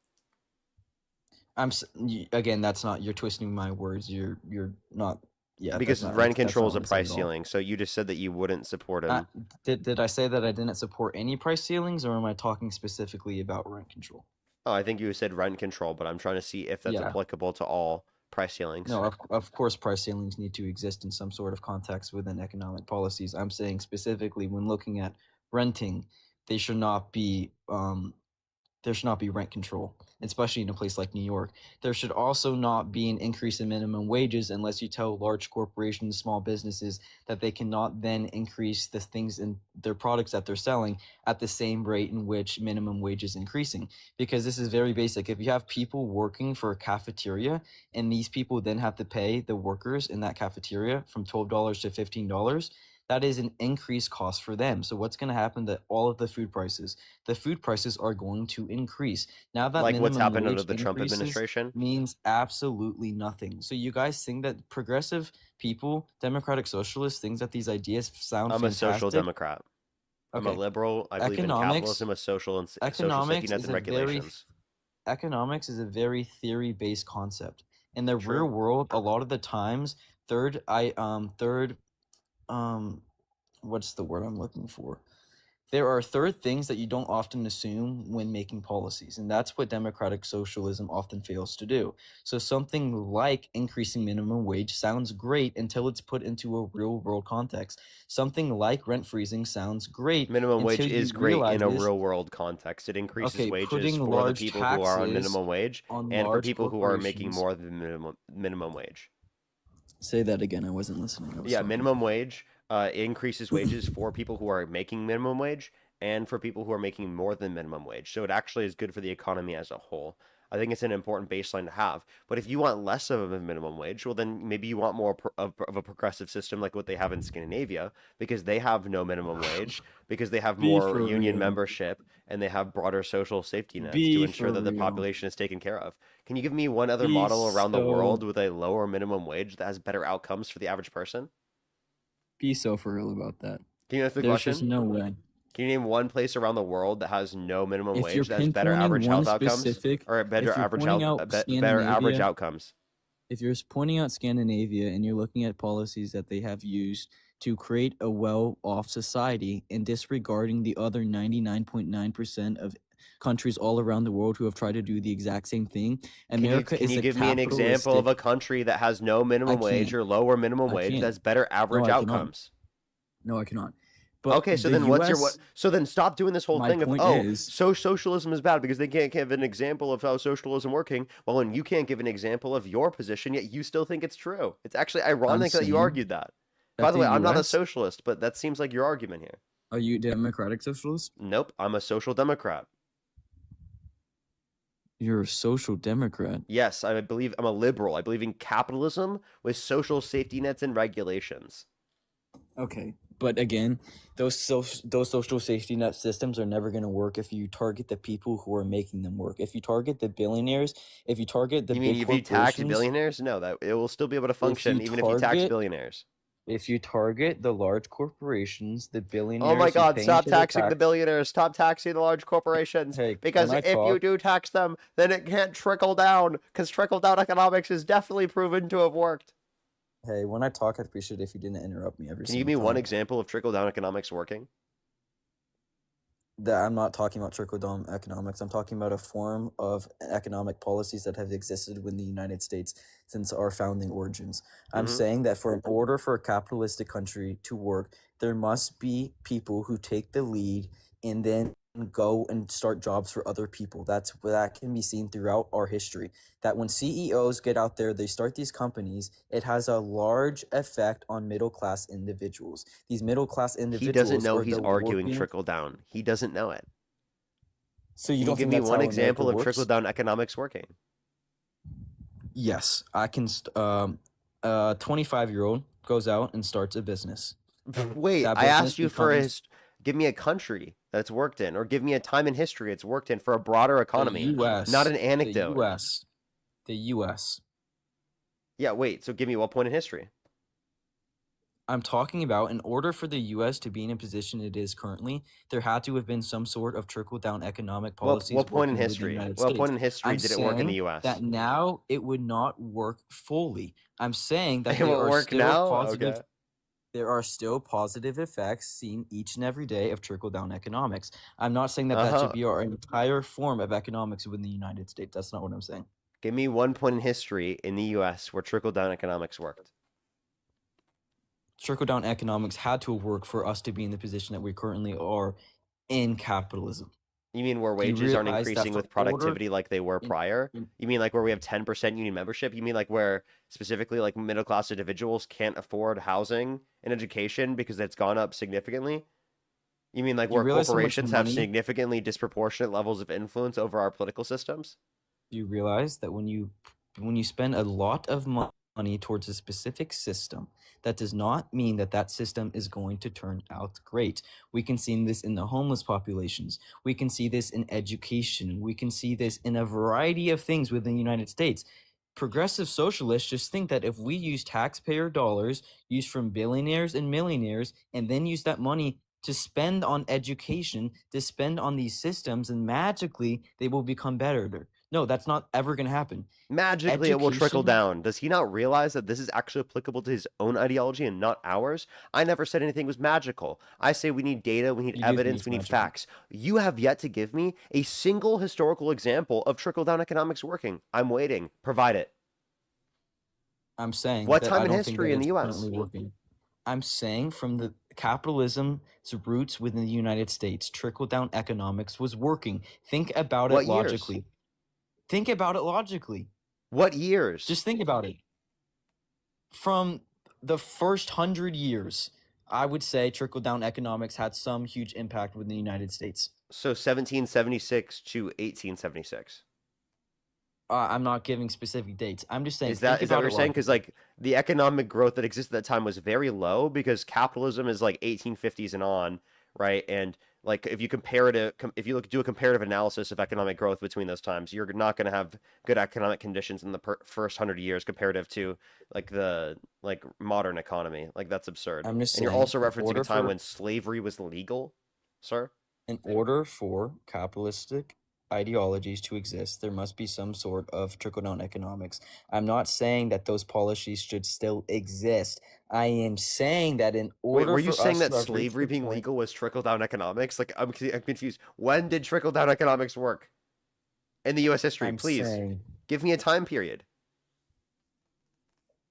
Speaker 19: Again, that's not, you're twisting my words. You're not. Yeah,
Speaker 1: Because
Speaker 19: that's
Speaker 1: rent
Speaker 19: not
Speaker 1: control is a
Speaker 19: what I said
Speaker 1: price
Speaker 19: at all.
Speaker 1: ceiling, so you just said that you wouldn't support him.
Speaker 19: Did I say that I didn't support any price ceilings, or am I talking specifically about rent control?
Speaker 1: Oh, I think you said rent control, but I'm trying to see if that's
Speaker 19: Yeah.
Speaker 1: applicable to all price ceilings.
Speaker 19: No, of course price ceilings need to exist in some sort of context within economic policies. I'm saying specifically when looking at renting, they should not be there should not be rent control, especially in a place like New York. There should also not be an increase in minimum wages unless you tell large corporations, small businesses that they cannot then increase the things in their products that they're selling at the same rate in which minimum wage is increasing. Because this is very basic. If you have people working for a cafeteria and these people then have to pay the workers in that cafeteria from $12 to $15, that is an increased cost for them. So what's going to happen to all of the food prices? The food prices are going to increase. Now that
Speaker 1: Like
Speaker 19: minimum
Speaker 1: what's happened under
Speaker 19: wage
Speaker 1: the Trump
Speaker 19: increases
Speaker 1: administration?
Speaker 19: means absolutely nothing. So you guys think that progressive people, democratic socialists, think that these ideas sound
Speaker 1: I'm a
Speaker 19: fantastic?
Speaker 1: social democrat. I'm a
Speaker 19: Okay.
Speaker 1: liberal. I believe in capitalism, a social and social safety nets and regulations.
Speaker 19: Economics is a very theory-based concept. In the
Speaker 1: True.
Speaker 19: real world, a lot of the times, what's the word I'm looking for? There are third things that you don't often assume when making policies, and that's what democratic socialism often fails to do. So something like increasing minimum wage sounds great until it's put into a real world context. Something like rent freezing sounds great.
Speaker 1: Minimum wage
Speaker 19: until you
Speaker 1: is great
Speaker 19: realize
Speaker 1: in a
Speaker 19: this.
Speaker 1: real world context. It increases
Speaker 19: Okay,
Speaker 1: wages
Speaker 19: putting
Speaker 1: for the
Speaker 19: large
Speaker 1: people who are on
Speaker 19: taxes
Speaker 1: minimum wage
Speaker 19: on
Speaker 1: and for
Speaker 19: large
Speaker 1: people who are making
Speaker 19: corporations.
Speaker 1: more than minimum wage.
Speaker 19: Say that again. I wasn't listening. I was
Speaker 1: Yeah,
Speaker 19: talking.
Speaker 1: minimum wage increases wages for people who are making minimum wage and for people who are making more than minimum wage. So it actually is good for the economy as a whole. I think it's an important baseline to have. But if you want less of a minimum wage, well, then maybe you want more of a progressive system like what they have in Scandinavia, because they have no minimum wage, because they have
Speaker 19: Be
Speaker 1: more
Speaker 19: for
Speaker 1: union
Speaker 19: real.
Speaker 1: membership, and they have broader social safety nets to
Speaker 19: Be
Speaker 1: ensure
Speaker 19: for
Speaker 1: that the
Speaker 19: real.
Speaker 1: population is taken care of. Can you give me one other
Speaker 19: Be
Speaker 1: model around the
Speaker 19: so-
Speaker 1: world with a lower minimum wage that has better outcomes for the average person?
Speaker 19: Be so for real about that.
Speaker 1: Can you answer the
Speaker 19: There's
Speaker 1: question?
Speaker 19: just no way.
Speaker 1: Can you name one place around the world that has no minimum
Speaker 19: If you're
Speaker 1: wage that has better
Speaker 19: pinpointing
Speaker 1: average
Speaker 19: one
Speaker 1: health outcomes
Speaker 19: specific,
Speaker 1: or better
Speaker 19: if you're
Speaker 1: average
Speaker 19: pointing
Speaker 1: health,
Speaker 19: out
Speaker 1: better average
Speaker 19: Scandinavia,
Speaker 1: outcomes?
Speaker 19: if you're pointing out Scandinavia and you're looking at policies that they have used to create a well-off society and disregarding the other 99.9% of countries all around the world who have tried to do the exact same thing, America
Speaker 1: Can
Speaker 19: is
Speaker 1: you
Speaker 19: a
Speaker 1: give me an example of a country that has no minimum wage
Speaker 19: can't.
Speaker 1: or lower minimum
Speaker 19: I
Speaker 1: wage
Speaker 19: can't.
Speaker 1: that's better average
Speaker 19: No, I cannot.
Speaker 1: outcomes?
Speaker 19: No, I cannot. But
Speaker 1: Okay, so
Speaker 19: the
Speaker 1: then what's your
Speaker 19: US
Speaker 1: what? So then stop doing this whole
Speaker 19: My
Speaker 1: thing of
Speaker 19: point
Speaker 1: oh,
Speaker 19: is-
Speaker 1: so socialism is bad because they can't give an example of how socialism working. Well, and you can't give an example of your position, yet you still think it's true. It's actually ironic that you
Speaker 19: saying
Speaker 1: argued that.
Speaker 19: that
Speaker 1: By the way,
Speaker 19: the
Speaker 1: I'm not a
Speaker 19: US
Speaker 1: socialist, but that seems like your argument here.
Speaker 19: Are you democratic socialist?
Speaker 1: Nope, I'm a social democrat.
Speaker 19: You're a social democrat.
Speaker 1: Yes, I believe I'm a liberal. I believe in capitalism with social safety nets and regulations.
Speaker 19: Okay, but again, those social safety net systems are never going to work if you target the people who are making them work. If you target the billionaires, if you target the
Speaker 1: You mean
Speaker 19: big
Speaker 1: if you tax
Speaker 19: corporations,
Speaker 1: billionaires? No, that it will still be able to function even if you tax
Speaker 19: target-
Speaker 1: billionaires.
Speaker 19: if you target the large corporations, the billionaires.
Speaker 1: Oh my
Speaker 19: who
Speaker 1: God!
Speaker 19: pay
Speaker 1: Stop
Speaker 19: into their
Speaker 1: taxing the
Speaker 19: tax-
Speaker 1: billionaires. Stop taxing the large corporations.
Speaker 19: Hey,
Speaker 1: Because
Speaker 19: when I
Speaker 1: if you
Speaker 19: talk-
Speaker 1: do tax them, then it can't trickle down. Because trickle down economics is definitely proven to have worked.
Speaker 19: Hey, when I talk, I'd appreciate it if you didn't interrupt me every
Speaker 1: Can you give
Speaker 19: single
Speaker 1: me one
Speaker 19: time.
Speaker 1: example of trickle down economics working?
Speaker 19: That I'm not talking about trickle-down economics. I'm talking about a form of economic policies that have existed within the United States since our founding origins. I'm
Speaker 1: Mhm.
Speaker 19: saying that in order for a capitalistic country to work, there must be people who take the lead and then go and start jobs for other people. That can be seen throughout our history. That when CEOs get out there, they start these companies, it has a large effect on middle-class individuals. These middle-class
Speaker 1: He
Speaker 19: individuals
Speaker 1: doesn't know
Speaker 19: are
Speaker 1: he's
Speaker 19: the
Speaker 1: arguing
Speaker 19: working-
Speaker 1: trickle down. He doesn't know it.
Speaker 19: So you
Speaker 1: Can
Speaker 19: don't
Speaker 1: you give
Speaker 19: think
Speaker 1: me
Speaker 19: that's
Speaker 1: one
Speaker 19: how
Speaker 1: example
Speaker 19: America
Speaker 1: of
Speaker 19: works?
Speaker 1: trickle down economics working?
Speaker 19: Yes, I can. A 25-year-old goes out and starts a business.
Speaker 1: Wait,
Speaker 19: That
Speaker 1: I asked
Speaker 19: business
Speaker 1: you for
Speaker 19: becomes-
Speaker 1: give me a country that's worked in, or give me a time in history it's worked in for a broader economy,
Speaker 19: The U.S.
Speaker 1: not an anecdote.
Speaker 19: The U.S.
Speaker 1: Yeah, wait. So give me what point in history?
Speaker 19: I'm talking about in order for the U.S. to be in a position it is currently, there had to have been some sort of trickle-down economic policies
Speaker 1: What point in
Speaker 19: working with the
Speaker 1: history?
Speaker 19: United
Speaker 1: What point
Speaker 19: States.
Speaker 1: in history
Speaker 19: I'm
Speaker 1: did it work in the
Speaker 19: saying
Speaker 1: U.S.?
Speaker 19: that now it would not work fully. I'm saying that
Speaker 1: It
Speaker 19: there
Speaker 1: will
Speaker 19: are
Speaker 1: work
Speaker 19: still
Speaker 1: now?
Speaker 19: positive.
Speaker 1: Okay.
Speaker 19: There are still positive effects seen each and every day of trickle-down economics. I'm not saying that that should be our entire form of economics within the United States. That's not what I'm saying.
Speaker 1: Give me one point in history in the U.S. where trickle-down economics worked.
Speaker 19: Trickle-down economics had to work for us to be in the position that we currently are in capitalism.
Speaker 1: You mean where
Speaker 19: Do you
Speaker 1: wages aren't
Speaker 19: realize that
Speaker 1: increasing
Speaker 19: for
Speaker 1: with productivity like they were
Speaker 19: in-
Speaker 1: prior?
Speaker 19: in-
Speaker 1: You mean like where we have 10% union membership? You mean like where specifically like middle class individuals can't afford housing and education because it's gone up significantly? You mean like
Speaker 19: Do you
Speaker 1: where
Speaker 19: realize how much
Speaker 1: corporations have
Speaker 19: money-
Speaker 1: significantly disproportionate levels of influence over our political systems?
Speaker 19: Do you realize that when you spend a lot of money towards a specific system, that does not mean that that system is going to turn out great. We can see this in the homeless populations. We can see this in education. We can see this in a variety of things within the United States. Progressive socialists just think that if we use taxpayer dollars used from billionaires and millionaires and then use that money to spend on education, to spend on these systems, and magically they will become better. No, that's not ever going to happen.
Speaker 1: Magically, it will trickle
Speaker 19: Education-
Speaker 1: down. Does he not realize that this is actually applicable to his own ideology and not ours? I never said anything was magical. I say we need data, we need
Speaker 19: You do think
Speaker 1: evidence,
Speaker 19: it's
Speaker 1: we need
Speaker 19: magical.
Speaker 1: facts. You have yet to give me a single historical example of trickle-down economics working. I'm waiting. Provide it.
Speaker 19: I'm saying
Speaker 1: What
Speaker 19: that
Speaker 1: time
Speaker 19: I
Speaker 1: in
Speaker 19: don't think
Speaker 1: history
Speaker 19: that
Speaker 1: in the
Speaker 19: it's
Speaker 1: US?
Speaker 19: currently working. I'm saying from the capitalism's roots within the United States, trickle-down economics was working. Think about
Speaker 1: What
Speaker 19: it
Speaker 1: years?
Speaker 19: logically. Think about it logically.
Speaker 1: What years?
Speaker 19: Just think about it. From the first 100 years, I would say trickle-down economics had some huge impact within the United States.
Speaker 1: So 1776 to 1876.
Speaker 19: I'm not giving specific dates. I'm just saying.
Speaker 1: Is that
Speaker 19: think
Speaker 1: what
Speaker 19: about
Speaker 1: you're
Speaker 19: it
Speaker 1: saying? Because
Speaker 19: logically.
Speaker 1: like the economic growth that existed at that time was very low because capitalism is like 1850s and on, right? And like if you compare it to, if you do a comparative analysis of economic growth between those times, you're not going to have good economic conditions in the first 100 years comparative to like the like modern economy. Like that's absurd.
Speaker 19: I'm just
Speaker 1: And you're
Speaker 19: saying,
Speaker 1: also
Speaker 19: in
Speaker 1: referencing a
Speaker 19: order
Speaker 1: time
Speaker 19: for-
Speaker 1: when slavery was legal, sir.
Speaker 19: In order for capitalistic ideologies to exist, there must be some sort of trickle-down economics. I'm not saying that those policies should still exist. I am saying that in
Speaker 1: Wait,
Speaker 19: order
Speaker 1: were you
Speaker 19: for
Speaker 1: saying
Speaker 19: us
Speaker 1: that
Speaker 19: to have reached
Speaker 1: slavery
Speaker 19: the
Speaker 1: being
Speaker 19: point-
Speaker 1: legal was trickle-down economics? Like I'm confused. When did trickle-down economics work in the U.S. history?
Speaker 19: I'm
Speaker 1: Please
Speaker 19: saying
Speaker 1: give me a time period.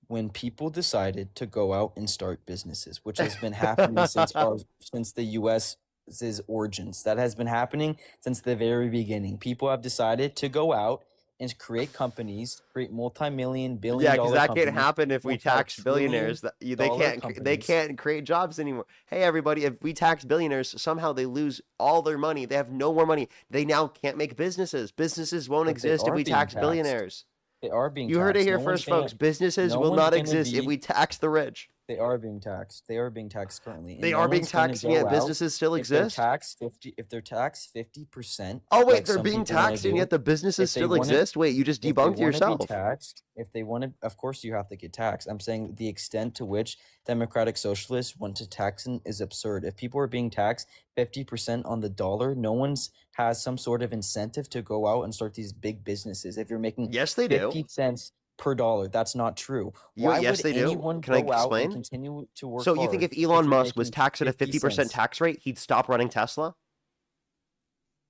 Speaker 19: when people decided to go out and start businesses, which has been happening since the U.S.'s origins. That has been happening since the very beginning. People have decided to go out and create companies, create multi-million, billion
Speaker 1: Yeah, because
Speaker 19: dollar
Speaker 1: that
Speaker 19: companies.
Speaker 1: can't happen if we tax billionaires. They
Speaker 19: multi-trillion-dollar
Speaker 1: can't
Speaker 19: companies.
Speaker 1: create jobs anymore. Hey, everybody, if we tax billionaires, somehow they lose all their money. They have no more money. They now can't make businesses. Businesses won't
Speaker 19: But they
Speaker 1: exist if
Speaker 19: are
Speaker 1: we
Speaker 19: being
Speaker 1: tax
Speaker 19: taxed.
Speaker 1: billionaires.
Speaker 19: They are being
Speaker 1: You heard it
Speaker 19: taxed.
Speaker 1: here
Speaker 19: No one's
Speaker 1: first,
Speaker 19: gonna-
Speaker 1: folks. Businesses
Speaker 19: no
Speaker 1: will
Speaker 19: one's
Speaker 1: not
Speaker 19: gonna
Speaker 1: exist if
Speaker 19: be-
Speaker 1: we tax the rich.
Speaker 19: They are being taxed. They are being taxed currently. and
Speaker 1: They
Speaker 19: no
Speaker 1: are being
Speaker 19: one's gonna
Speaker 1: taxed, and
Speaker 19: go
Speaker 1: yet
Speaker 19: out
Speaker 1: businesses still
Speaker 19: if they're
Speaker 1: exist?
Speaker 19: taxed 50%.
Speaker 1: Oh wait,
Speaker 19: like
Speaker 1: they're
Speaker 19: some
Speaker 1: being
Speaker 19: people wanna
Speaker 1: taxed, and
Speaker 19: do,
Speaker 1: yet the businesses
Speaker 19: if they
Speaker 1: still
Speaker 19: wanna-
Speaker 1: exist. Wait, you just
Speaker 19: if they
Speaker 1: debunked
Speaker 19: wanna
Speaker 1: yourself.
Speaker 19: Be taxed, if they want to, of course, you have to get taxed. I'm saying the extent to which democratic socialists want to tax is absurd. If people are being taxed 50% on the dollar, no one's has some sort of incentive to go out and start these big businesses. If you're making
Speaker 1: Yes, they do.
Speaker 19: 50 cents per dollar, that's not true. Why
Speaker 1: Yes,
Speaker 19: would
Speaker 1: they do.
Speaker 19: anyone
Speaker 1: Can I
Speaker 19: go out
Speaker 1: explain?
Speaker 19: and continue to work
Speaker 1: So you think
Speaker 19: hard
Speaker 1: if Elon
Speaker 19: you're
Speaker 1: Musk was
Speaker 19: making
Speaker 1: taxed at a
Speaker 19: 50
Speaker 1: 50%
Speaker 19: cents?
Speaker 1: tax rate, he'd stop running Tesla?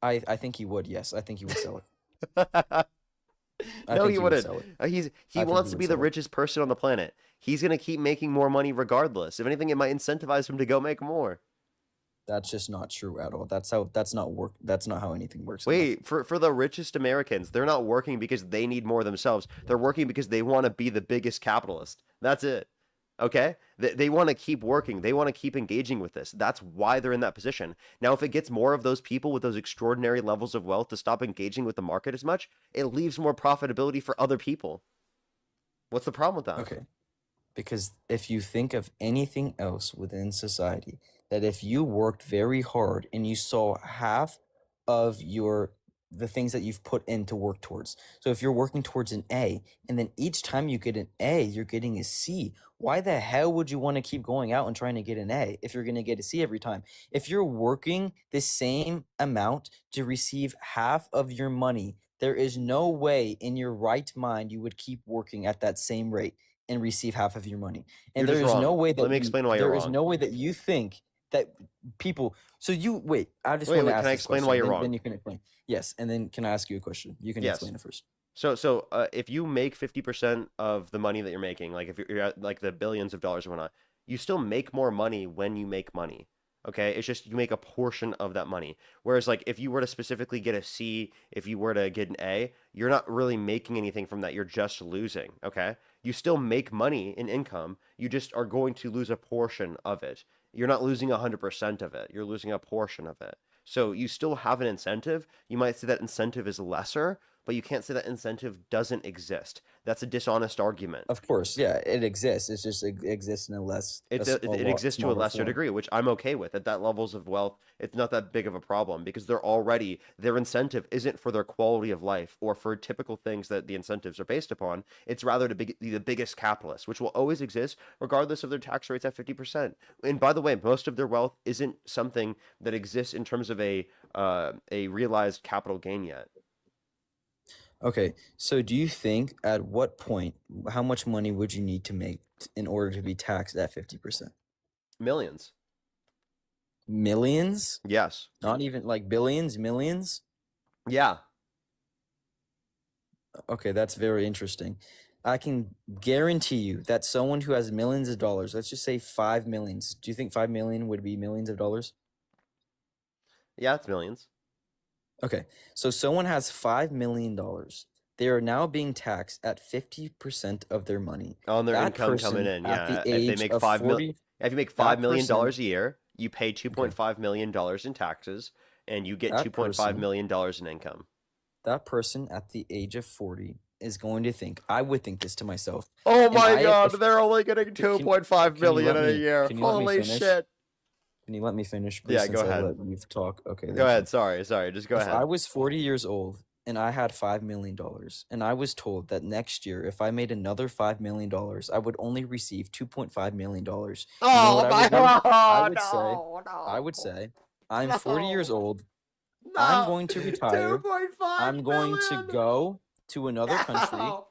Speaker 19: I think he would. Yes, I think he would sell it.
Speaker 1: No, he
Speaker 19: would
Speaker 1: wouldn't.
Speaker 19: sell it.
Speaker 1: He
Speaker 19: I think
Speaker 1: wants
Speaker 19: he
Speaker 1: to
Speaker 19: would
Speaker 1: be the
Speaker 19: sell it.
Speaker 1: richest person on the planet. He's gonna keep making more money regardless. If anything, it might incentivize him to go make more.
Speaker 19: That's just not true at all. That's not how anything works.
Speaker 1: Wait, for the richest Americans, they're not working because they need more themselves. They're working because they want to be the biggest capitalist. That's it. Okay? They want to keep working. They want to keep engaging with this. That's why they're in that position. Now, if it gets more of those people with those extraordinary levels of wealth to stop engaging with the market as much, it leaves more profitability for other people. What's the problem with that?
Speaker 19: Okay. Because if you think of anything else within society, that if you worked very hard and you saw half of your the things that you've put in to work towards. So if you're working towards an A, and then each time you get an A, you're getting a C, why the hell would you want to keep going out and trying to get an A if you're going to get a C every time? If you're working the same amount to receive half of your money, there is no way in your right mind you would keep working at that same rate and receive half of your money. And
Speaker 1: You're
Speaker 19: there
Speaker 1: just
Speaker 19: is no
Speaker 1: wrong.
Speaker 19: way that
Speaker 1: Let me explain why you're
Speaker 19: there is
Speaker 1: wrong.
Speaker 19: no way that you think that people. So you wait. I just
Speaker 1: Wait,
Speaker 19: want to
Speaker 1: wait,
Speaker 19: ask
Speaker 1: can I
Speaker 19: this
Speaker 1: explain
Speaker 19: question,
Speaker 1: why you're
Speaker 19: then,
Speaker 1: wrong?
Speaker 19: Then you can explain. Yes, and then can I ask you a question? You can
Speaker 1: Yes.
Speaker 19: explain it first.
Speaker 1: So if you make 50% of the money that you're making, like if you're at like the billions of dollars or whatnot, you still make more money when you make money. Okay, it's just you make a portion of that money. Whereas like if you were to specifically get a C, if you were to get an A, you're not really making anything from that. You're just losing. Okay, you still make money in income. You just are going to lose a portion of it. You're not losing 100% of it. You're losing a portion of it. So you still have an incentive. You might say that incentive is lesser, but you can't say that incentive doesn't exist. That's a dishonest argument.
Speaker 19: Of course, yeah, it exists. It's just it exists in a less.
Speaker 1: It exists to a
Speaker 19: smaller
Speaker 1: lesser
Speaker 19: form.
Speaker 1: degree, which I'm okay with. At that levels of wealth, it's not that big of a problem because their incentive isn't for their quality of life or for typical things that the incentives are based upon. It's rather to be the biggest capitalist, which will always exist regardless of their tax rates at 50%. And by the way, most of their wealth isn't something that exists in terms of a realized capital gain yet.
Speaker 19: Okay, so do you think at what point, how much money would you need to make in order to be taxed at 50%?
Speaker 1: Millions.
Speaker 19: Millions?
Speaker 1: Yes.
Speaker 19: Not even like billions, millions?
Speaker 1: Yeah.
Speaker 19: Okay, that's very interesting. I can guarantee you that someone who has millions of dollars, let's just say 5 millions. Do you think 5 million would be millions of dollars?
Speaker 1: Yeah, it's millions.
Speaker 19: Okay, so someone has $5 million. They are now being taxed at 50% of their money.
Speaker 1: On their
Speaker 19: That
Speaker 1: income
Speaker 19: person
Speaker 1: coming in,
Speaker 19: at
Speaker 1: yeah.
Speaker 19: the
Speaker 1: If they
Speaker 19: age
Speaker 1: make
Speaker 19: of
Speaker 1: 5
Speaker 19: 40,
Speaker 1: million, if you make
Speaker 19: that
Speaker 1: $5 million
Speaker 19: person,
Speaker 1: a year, you pay $2.5 million in taxes, and you get
Speaker 19: that
Speaker 1: $2.5
Speaker 19: person,
Speaker 1: million in income.
Speaker 19: that person at the age of 40 is going to think, I would think this to myself.
Speaker 1: Oh
Speaker 19: And
Speaker 1: my God,
Speaker 19: if
Speaker 1: they're only getting
Speaker 19: can
Speaker 1: 2.5
Speaker 19: you
Speaker 1: million
Speaker 19: let
Speaker 1: in a
Speaker 19: me
Speaker 1: year.
Speaker 19: can you let me
Speaker 1: Holy
Speaker 19: finish?
Speaker 1: shit.
Speaker 19: Can you let me finish, please?
Speaker 1: Yeah,
Speaker 19: Since
Speaker 1: go
Speaker 19: I
Speaker 1: ahead.
Speaker 19: let you talk. Okay,
Speaker 1: Go
Speaker 19: thank
Speaker 1: ahead.
Speaker 19: you.
Speaker 1: Sorry. Just go
Speaker 19: If
Speaker 1: ahead.
Speaker 19: I was 40 years old and I had $5 million, and I was told that next year, if I made another $5 million, I would only receive $2.5 million. You know
Speaker 1: Oh
Speaker 19: what I
Speaker 1: my
Speaker 19: would do?
Speaker 1: God,
Speaker 19: I would say, I'm 40 years old.
Speaker 1: No.
Speaker 19: I'm going to retire.
Speaker 1: 2.5
Speaker 19: I'm going to
Speaker 1: million.
Speaker 19: go to another country,
Speaker 1: No.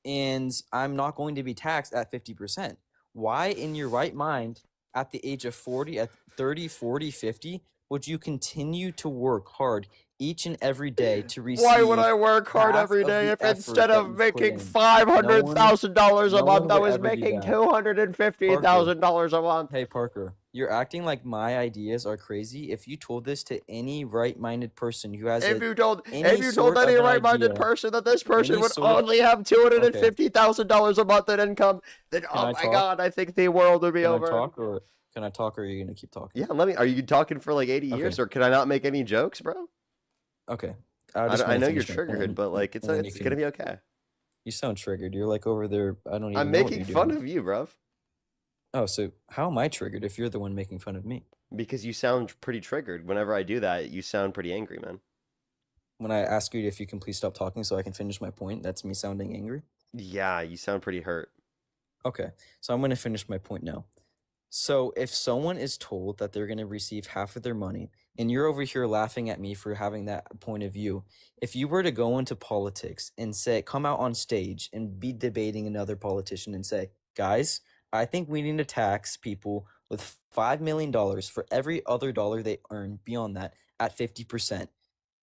Speaker 19: and I'm not going to be taxed at 50%. Why, in your right mind, at the age of 40, at 30, 40, 50, would you continue to work hard each and every day to receive
Speaker 1: Why would I work hard
Speaker 19: half
Speaker 1: every
Speaker 19: of
Speaker 1: day
Speaker 19: the
Speaker 1: if
Speaker 19: effort
Speaker 1: instead
Speaker 19: that
Speaker 1: of
Speaker 19: you've put
Speaker 1: making
Speaker 19: in?
Speaker 1: $500,000 a
Speaker 19: No
Speaker 1: month,
Speaker 19: one
Speaker 1: I
Speaker 19: would
Speaker 1: was
Speaker 19: ever do
Speaker 1: making
Speaker 19: that.
Speaker 1: $250,000 a month?
Speaker 19: Hey, Parker, you're acting like my ideas are crazy. If you told this to any right-minded person who has
Speaker 1: If
Speaker 19: a,
Speaker 1: you told
Speaker 19: any sort
Speaker 1: any
Speaker 19: of an
Speaker 1: right-minded
Speaker 19: idea,
Speaker 1: person that this person
Speaker 19: any
Speaker 1: would
Speaker 19: sort of
Speaker 1: only have
Speaker 19: okay,
Speaker 1: $250,000 a month in income, then
Speaker 19: can
Speaker 1: oh
Speaker 19: I
Speaker 1: my
Speaker 19: talk?
Speaker 1: God, I think the world would be
Speaker 19: Can I
Speaker 1: over.
Speaker 19: talk, or are you gonna keep talking?
Speaker 1: Yeah, are you talking for like 80 years,
Speaker 19: Okay,
Speaker 1: or can I not make any jokes, bro?
Speaker 19: okay. I just
Speaker 1: I
Speaker 19: want
Speaker 1: know
Speaker 19: to
Speaker 1: you're
Speaker 19: finish my point,
Speaker 1: triggered, but like
Speaker 19: and then you
Speaker 1: it's gonna
Speaker 19: can.
Speaker 1: be okay.
Speaker 19: You sound triggered. You're like over there. I don't
Speaker 1: I'm
Speaker 19: even know what
Speaker 1: making
Speaker 19: you're
Speaker 1: fun
Speaker 19: doing.
Speaker 1: of you, bro,
Speaker 19: Oh, so how am I triggered if you're the one making fun of me?
Speaker 1: because you sound pretty triggered. Whenever I do that, you sound pretty angry, man.
Speaker 19: When I ask you if you can please stop talking so I can finish my point, that's me sounding angry?
Speaker 1: Yeah, you sound pretty hurt.
Speaker 19: Okay, so I'm going to finish my point now. So if someone is told that they're going to receive half of their money, and you're over here laughing at me for having that point of view, if you were to go into politics and say, come out on stage and be debating another politician and say, guys, I think we need to tax people with $5 million for every other dollar they earn beyond that at 50%.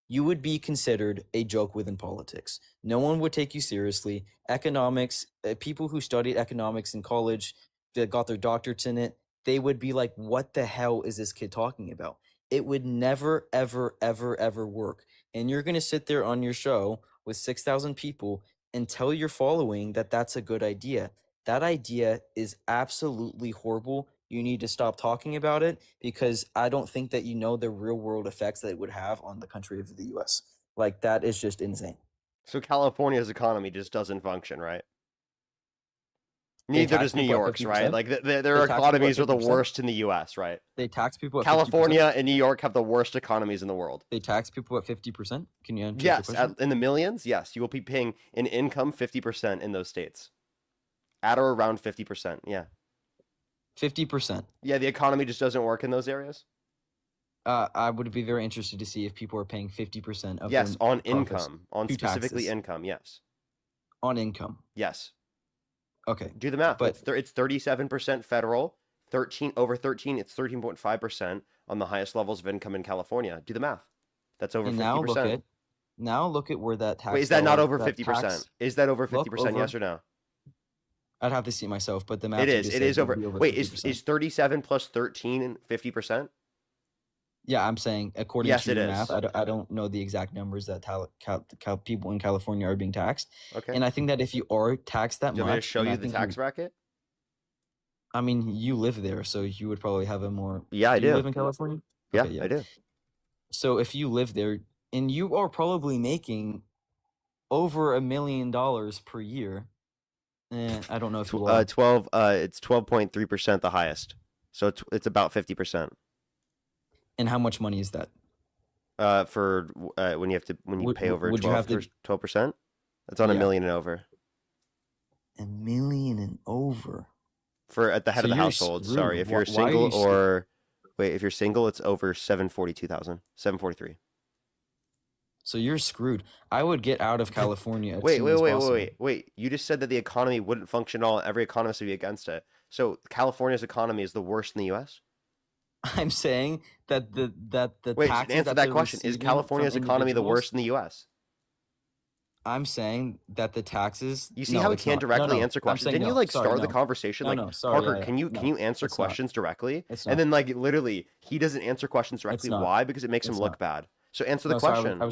Speaker 19: You would be considered a joke within politics. No one would take you seriously. Economics, people who studied economics in college that got their doctorates in it, they would be like, what the hell is this kid talking about? It would never, ever, ever, ever work. And you're going to sit there on your show with 6,000 people and tell your following that that's a good idea. That idea is absolutely horrible. You need to stop talking about it because I don't think that you know the real world effects that it would have on the country of the US. Like, that is just insane.
Speaker 1: So California's economy just doesn't function, right? Neither
Speaker 19: tax
Speaker 1: does New
Speaker 19: people at
Speaker 1: York's, right?
Speaker 19: 50%?
Speaker 1: Like their
Speaker 19: They tax people at
Speaker 1: economies are the
Speaker 19: 50%?
Speaker 1: worst in the U.S., right?
Speaker 19: They tax people at 50%?
Speaker 1: California and New York have the worst economies in the world.
Speaker 19: They tax people at 50%? Can you answer the
Speaker 1: Yes,
Speaker 19: question?
Speaker 1: in the millions, yes. You will be paying in income 50% in those states. At or around 50%, yeah.
Speaker 19: 50%.
Speaker 1: Yeah, the economy just doesn't work in those areas.
Speaker 19: I would be very interested to see if people are paying 50% of
Speaker 1: Yes,
Speaker 19: their
Speaker 1: on
Speaker 19: profits
Speaker 1: income, on
Speaker 19: to
Speaker 1: specifically
Speaker 19: taxes.
Speaker 1: income, yes.
Speaker 19: On income.
Speaker 1: Yes.
Speaker 19: Okay.
Speaker 1: Do the math.
Speaker 19: But
Speaker 1: It's 37% federal, 13 over 13, it's 13.5% on the highest levels of income in California. Do the math. That's over
Speaker 19: and
Speaker 1: 50%.
Speaker 19: now look at where that tax.
Speaker 1: Wait, is that not
Speaker 19: dollar-
Speaker 1: over 50%?
Speaker 19: tax-
Speaker 1: Is that over
Speaker 19: look
Speaker 1: 50%?
Speaker 19: over-
Speaker 1: Yes or no?
Speaker 19: I'd have to see it myself, but the math
Speaker 1: It
Speaker 19: you
Speaker 1: is.
Speaker 19: just
Speaker 1: It
Speaker 19: said
Speaker 1: is
Speaker 19: would
Speaker 1: over.
Speaker 19: be
Speaker 1: Wait,
Speaker 19: 50%.
Speaker 1: is 37 plus 13 50%?
Speaker 19: Yeah, I'm saying according
Speaker 1: Yes,
Speaker 19: to
Speaker 1: it
Speaker 19: your
Speaker 1: is.
Speaker 19: math, I don't know the exact numbers that people in California are being taxed.
Speaker 1: Okay.
Speaker 19: And I think that if you are taxed that
Speaker 1: Do you want me to
Speaker 19: much,
Speaker 1: show
Speaker 19: and I
Speaker 1: you the
Speaker 19: think
Speaker 1: tax bracket?
Speaker 19: I mean, you live there, so you would probably have a more.
Speaker 1: Yeah, I
Speaker 19: Do you
Speaker 1: do.
Speaker 19: live in California?
Speaker 1: Yeah,
Speaker 19: Okay,
Speaker 1: I do.
Speaker 19: So if you live there and you are probably making over $1 million per year, I don't know if you are.
Speaker 1: 12. It's 12.3% the highest. So it's about 50%.
Speaker 19: And how much money is that?
Speaker 1: For when you pay over
Speaker 19: would you have to-
Speaker 1: 12%, that's on $1
Speaker 19: Yeah.
Speaker 1: million and over.
Speaker 19: $1 million and over.
Speaker 1: For at the head
Speaker 19: So
Speaker 1: of the
Speaker 19: you're
Speaker 1: household.
Speaker 19: screwed.
Speaker 1: Sorry, if you're
Speaker 19: Why are
Speaker 1: single
Speaker 19: you
Speaker 1: or wait, if you're single, it's over 742,000, 743.
Speaker 19: So you're screwed. I would get out of California as soon as possible.
Speaker 1: Wait. You just said that the economy wouldn't function at all. Every economist would be against it. So California's economy is the worst in the U.S.
Speaker 19: I'm saying that the
Speaker 1: Wait,
Speaker 19: taxes
Speaker 1: answer
Speaker 19: that
Speaker 1: that
Speaker 19: they're
Speaker 1: question. Is
Speaker 19: receiving
Speaker 1: California's
Speaker 19: from
Speaker 1: economy the
Speaker 19: individuals-
Speaker 1: worst in the U.S.?
Speaker 19: I'm saying that the taxes.
Speaker 1: You see
Speaker 19: no,
Speaker 1: how we
Speaker 19: it's
Speaker 1: can't
Speaker 19: not.
Speaker 1: directly
Speaker 19: No,
Speaker 1: answer
Speaker 19: I'm
Speaker 1: questions?
Speaker 19: saying
Speaker 1: Didn't you
Speaker 19: no.
Speaker 1: like
Speaker 19: Sorry,
Speaker 1: start the
Speaker 19: no.
Speaker 1: conversation
Speaker 19: No,
Speaker 1: like
Speaker 19: no, sorry,
Speaker 1: Parker?
Speaker 19: yeah,
Speaker 1: Can you
Speaker 19: no,
Speaker 1: answer
Speaker 19: it's not.
Speaker 1: questions directly?
Speaker 19: It's
Speaker 1: And
Speaker 19: not.
Speaker 1: then like literally he doesn't answer questions directly.
Speaker 19: not.
Speaker 1: Why? Because it makes him
Speaker 19: It's
Speaker 1: look
Speaker 19: not.
Speaker 1: bad. So answer the
Speaker 19: No, sorry,
Speaker 1: question.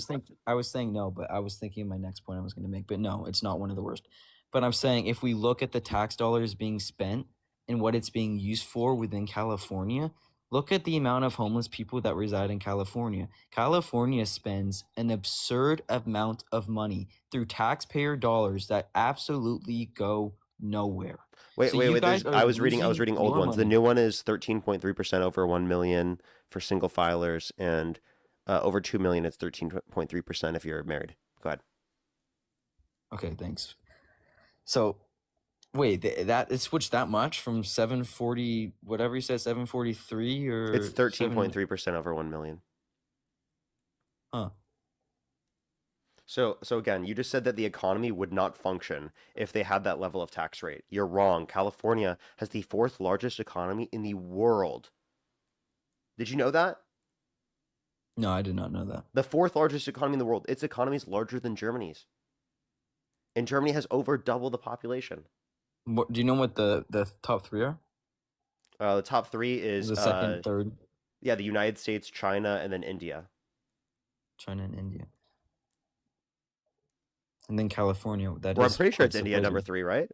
Speaker 19: I was saying no, but I was thinking of my next point I was going to make. But no, it's not one of the worst. But I'm saying if we look at the tax dollars being spent and what it's being used for within California, look at the amount of homeless people that reside in California. California spends an absurd amount of money through taxpayer dollars that absolutely go nowhere.
Speaker 1: Wait.
Speaker 19: So you guys
Speaker 1: there's-
Speaker 19: are
Speaker 1: I was reading
Speaker 19: losing
Speaker 1: old
Speaker 19: your
Speaker 1: ones. The
Speaker 19: money.
Speaker 1: new one is 13.3% over 1 million for single filers, and over 2 million it's 13.3% if you're married. Go ahead.
Speaker 19: Okay, thanks. So, wait, that it switched that much from 740, whatever you said, 743 or
Speaker 1: It's 13.3% over 1 million.
Speaker 19: Huh.
Speaker 1: So again, you just said that the economy would not function if they had that level of tax rate. You're wrong. California has the fourth largest economy in the world. Did you know that?
Speaker 19: No, I did not know that.
Speaker 1: The fourth largest economy in the world. Its economy is larger than Germany's. And Germany has over double the population.
Speaker 19: What, do you know what the top three are?
Speaker 1: The top three is
Speaker 19: The second, third,
Speaker 1: yeah, the United States, China, and then India.
Speaker 19: China and India. And then California. That
Speaker 1: Well, I'm
Speaker 19: is
Speaker 1: pretty sure
Speaker 19: quite
Speaker 1: it's India number
Speaker 19: surprising.
Speaker 1: 3, right?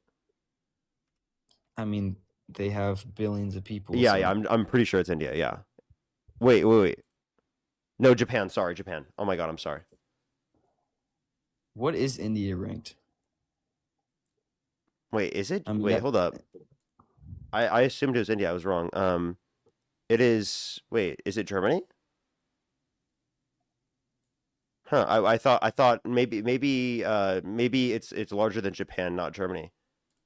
Speaker 19: I mean, they have billions of people.
Speaker 1: Yeah,
Speaker 19: so-
Speaker 1: yeah, I'm pretty sure it's India. Yeah. Wait. No, Japan. Sorry, Japan. Oh my God, I'm sorry.
Speaker 19: What is India ranked?
Speaker 1: Wait, is it?
Speaker 19: I mean,
Speaker 1: Wait,
Speaker 19: that-
Speaker 1: hold up. I assumed it was India. I was wrong. It is. Wait, is it Germany? Huh. I thought maybe it's larger than Japan, not Germany.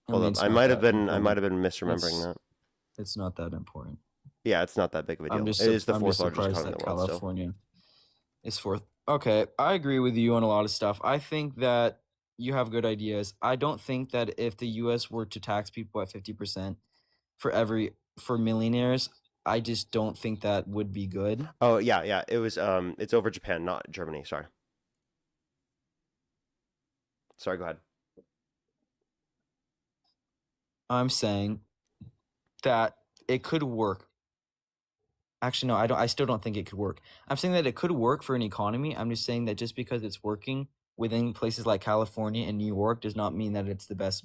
Speaker 1: Hold
Speaker 19: mean,
Speaker 1: up.
Speaker 19: it's
Speaker 1: I
Speaker 19: not
Speaker 1: might have
Speaker 19: that
Speaker 1: been
Speaker 19: important.
Speaker 1: misremembering that.
Speaker 19: It's not that important.
Speaker 1: Yeah, it's not that big of a deal.
Speaker 19: I'm just,
Speaker 1: It is the
Speaker 19: I'm
Speaker 1: fourth
Speaker 19: just
Speaker 1: largest
Speaker 19: surprised
Speaker 1: economy in
Speaker 19: that
Speaker 1: the world still.
Speaker 19: California is fourth. Okay, I agree with you on a lot of stuff. I think that you have good ideas. I don't think that if the U.S. were to tax people at 50% for millionaires, I just don't think that would be good.
Speaker 1: Oh yeah. It was it's over Japan, not Germany. Sorry. Sorry, go ahead.
Speaker 19: I'm saying that it could work. Actually, no, I still don't think it could work. I'm saying that it could work for an economy. I'm just saying that just because it's working within places like California and New York does not mean that it's the best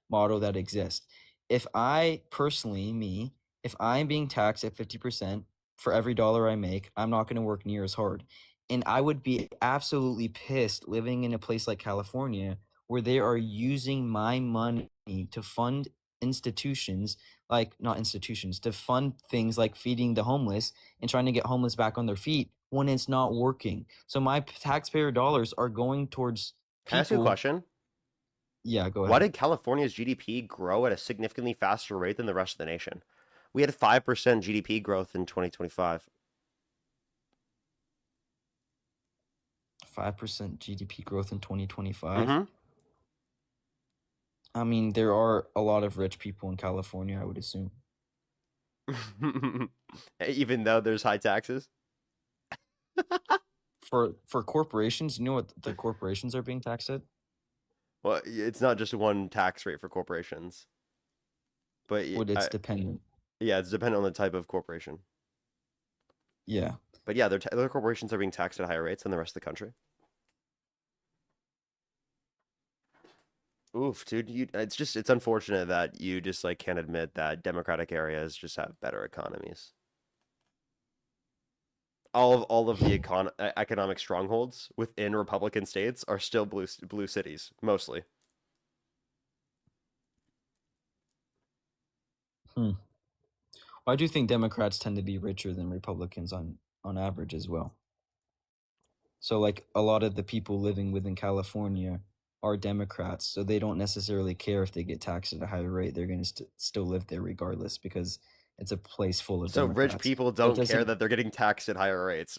Speaker 19: model that exists. If I personally, if I'm being taxed at 50% for every dollar I make, I'm not going to work near as hard. And I would be absolutely pissed living in a place like California where they are using my money to fund institutions, like not institutions, to fund things like feeding the homeless and trying to get homeless back on their feet when it's not working. So my taxpayer dollars are going towards
Speaker 1: Can I ask you a
Speaker 19: people.
Speaker 1: question?
Speaker 19: Yeah, go
Speaker 1: Why
Speaker 19: ahead.
Speaker 1: did California's GDP grow at a significantly faster rate than the rest of the nation? We had 5% GDP growth in 2025.
Speaker 19: 5% GDP growth in 2025.
Speaker 1: Mm-hmm.
Speaker 19: I mean, there are a lot of rich people in California, I would assume.
Speaker 1: Even though there's high taxes?
Speaker 19: For corporations, you know what the corporations are being taxed at?
Speaker 1: Well, it's not just one tax rate for corporations. But
Speaker 19: It's dependent.
Speaker 1: Yeah, it's dependent on the type of corporation.
Speaker 19: Yeah.
Speaker 1: But yeah, their corporations are being taxed at higher rates than the rest of the country. Oof, dude, it's unfortunate that you just like can't admit that Democratic areas just have better economies. All of the economic strongholds within Republican states are still blue cities, mostly.
Speaker 19: I do think Democrats tend to be richer than Republicans on average as well. So like a lot of the people living within California are Democrats, so they don't necessarily care if they get taxed at a higher rate. They're going to still live there regardless because it's a place full of
Speaker 1: So
Speaker 19: Democrats.
Speaker 1: rich people don't care that they're getting taxed at higher rates.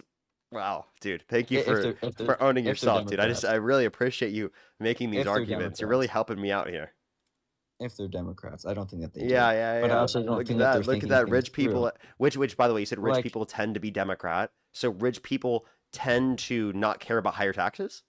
Speaker 1: Wow, dude, thank you for owning yourself, dude. I really appreciate you making these arguments. You're really helping me out here.
Speaker 19: If they're Democrats, I don't think that they
Speaker 1: Yeah.
Speaker 19: But I also don't
Speaker 1: Look
Speaker 19: think
Speaker 1: at
Speaker 19: that they're
Speaker 1: Look at
Speaker 19: thinking
Speaker 1: that.
Speaker 19: things
Speaker 1: Rich people,
Speaker 19: through.
Speaker 1: which by the way, you said rich
Speaker 19: Like-
Speaker 1: people tend to be Democrat. So rich people tend to not care about higher taxes.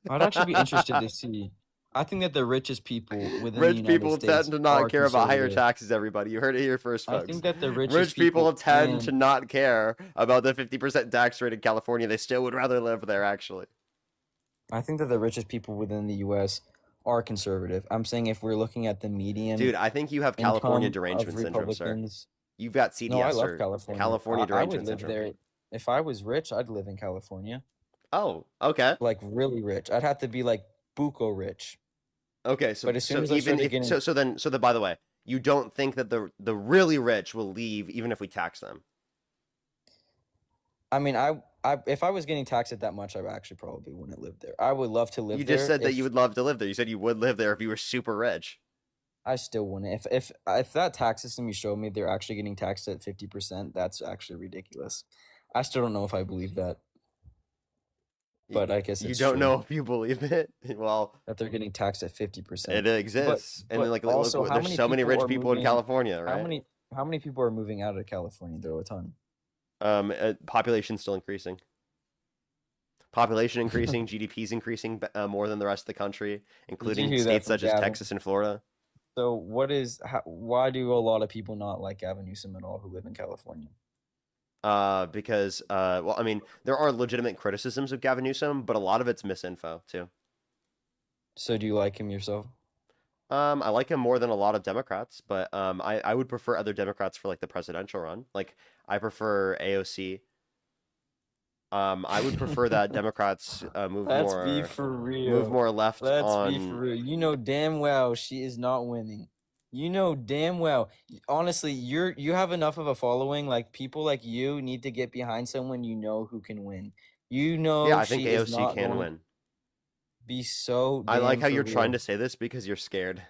Speaker 19: I'd actually be interested to see. I think that the richest people within the
Speaker 1: Rich
Speaker 19: United
Speaker 1: people
Speaker 19: States
Speaker 1: tend to not
Speaker 19: are
Speaker 1: care about higher
Speaker 19: conservative.
Speaker 1: taxes. Everybody, you heard it here first, folks.
Speaker 19: I think that the
Speaker 1: rich
Speaker 19: richest
Speaker 1: people tend to
Speaker 19: can-
Speaker 1: not care about the 50% tax rate in California. They still would rather live there, actually.
Speaker 19: I think that the richest people within the U.S. are conservative. I'm saying if we're looking at the median,
Speaker 1: Dude, I think you have California
Speaker 19: income
Speaker 1: derangement
Speaker 19: of
Speaker 1: syndrome, sir.
Speaker 19: Republicans-
Speaker 1: You've got CDS,
Speaker 19: No, I love
Speaker 1: or
Speaker 19: California.
Speaker 1: California
Speaker 19: I would
Speaker 1: derangement
Speaker 19: live
Speaker 1: syndrome.
Speaker 19: there. If I was rich, I'd live in California.
Speaker 1: Oh, okay.
Speaker 19: Like really rich. I'd have to be like buco rich.
Speaker 1: Okay, so
Speaker 19: But as soon
Speaker 1: so
Speaker 19: as I
Speaker 1: even
Speaker 19: started
Speaker 1: if
Speaker 19: getting-
Speaker 1: so then by the way, you don't think that the really rich will leave even if we tax them?
Speaker 19: I mean, I if I was getting taxed at that much, I actually probably wouldn't live there. I would love to live
Speaker 1: You
Speaker 19: there.
Speaker 1: just said that
Speaker 19: if-
Speaker 1: you would love to live there. You said you would live there if you were super rich.
Speaker 19: I still wouldn't. If that tax system you showed me, they're actually getting taxed at 50%. That's actually ridiculous. I still don't know if I believe that. But I guess
Speaker 1: You
Speaker 19: it's
Speaker 1: don't
Speaker 19: true.
Speaker 1: know if you believe it. Well,
Speaker 19: that they're getting taxed at 50%.
Speaker 1: it exists, and then, like
Speaker 19: also,
Speaker 1: look,
Speaker 19: how
Speaker 1: there's so many
Speaker 19: people
Speaker 1: rich
Speaker 19: are
Speaker 1: people in
Speaker 19: moving-
Speaker 1: California, right?
Speaker 19: How many people are moving out of California? Though a ton.
Speaker 1: Population still increasing. Population increasing, GDP's increasing more than the rest of the country, including
Speaker 19: hear that
Speaker 1: states
Speaker 19: from
Speaker 1: such as
Speaker 19: Gavin?
Speaker 1: Texas and Florida.
Speaker 19: So why do a lot of people not like Gavin Newsom at all who live in California?
Speaker 1: Because well, I mean, there are legitimate criticisms of Gavin Newsom, but a lot of it's misinfo too.
Speaker 19: So do you like him yourself?
Speaker 1: I like him more than a lot of Democrats, but I would prefer other Democrats for like the presidential run. Like I prefer AOC. I would prefer that Democrats move
Speaker 19: Let's
Speaker 1: more
Speaker 19: be for real.
Speaker 1: move more left
Speaker 19: Let's
Speaker 1: on.
Speaker 19: be for real. You know damn well she is not winning. You know damn well. Honestly, you have enough of a following. Like people like you need to get behind someone you know who can win. You know,
Speaker 1: Yeah, I think
Speaker 19: she is
Speaker 1: AOC
Speaker 19: not
Speaker 1: can
Speaker 19: going-
Speaker 1: win.
Speaker 19: Be so.
Speaker 1: I like
Speaker 19: damn
Speaker 1: how
Speaker 19: for
Speaker 1: you're trying
Speaker 19: real.
Speaker 1: to say this because you're scared.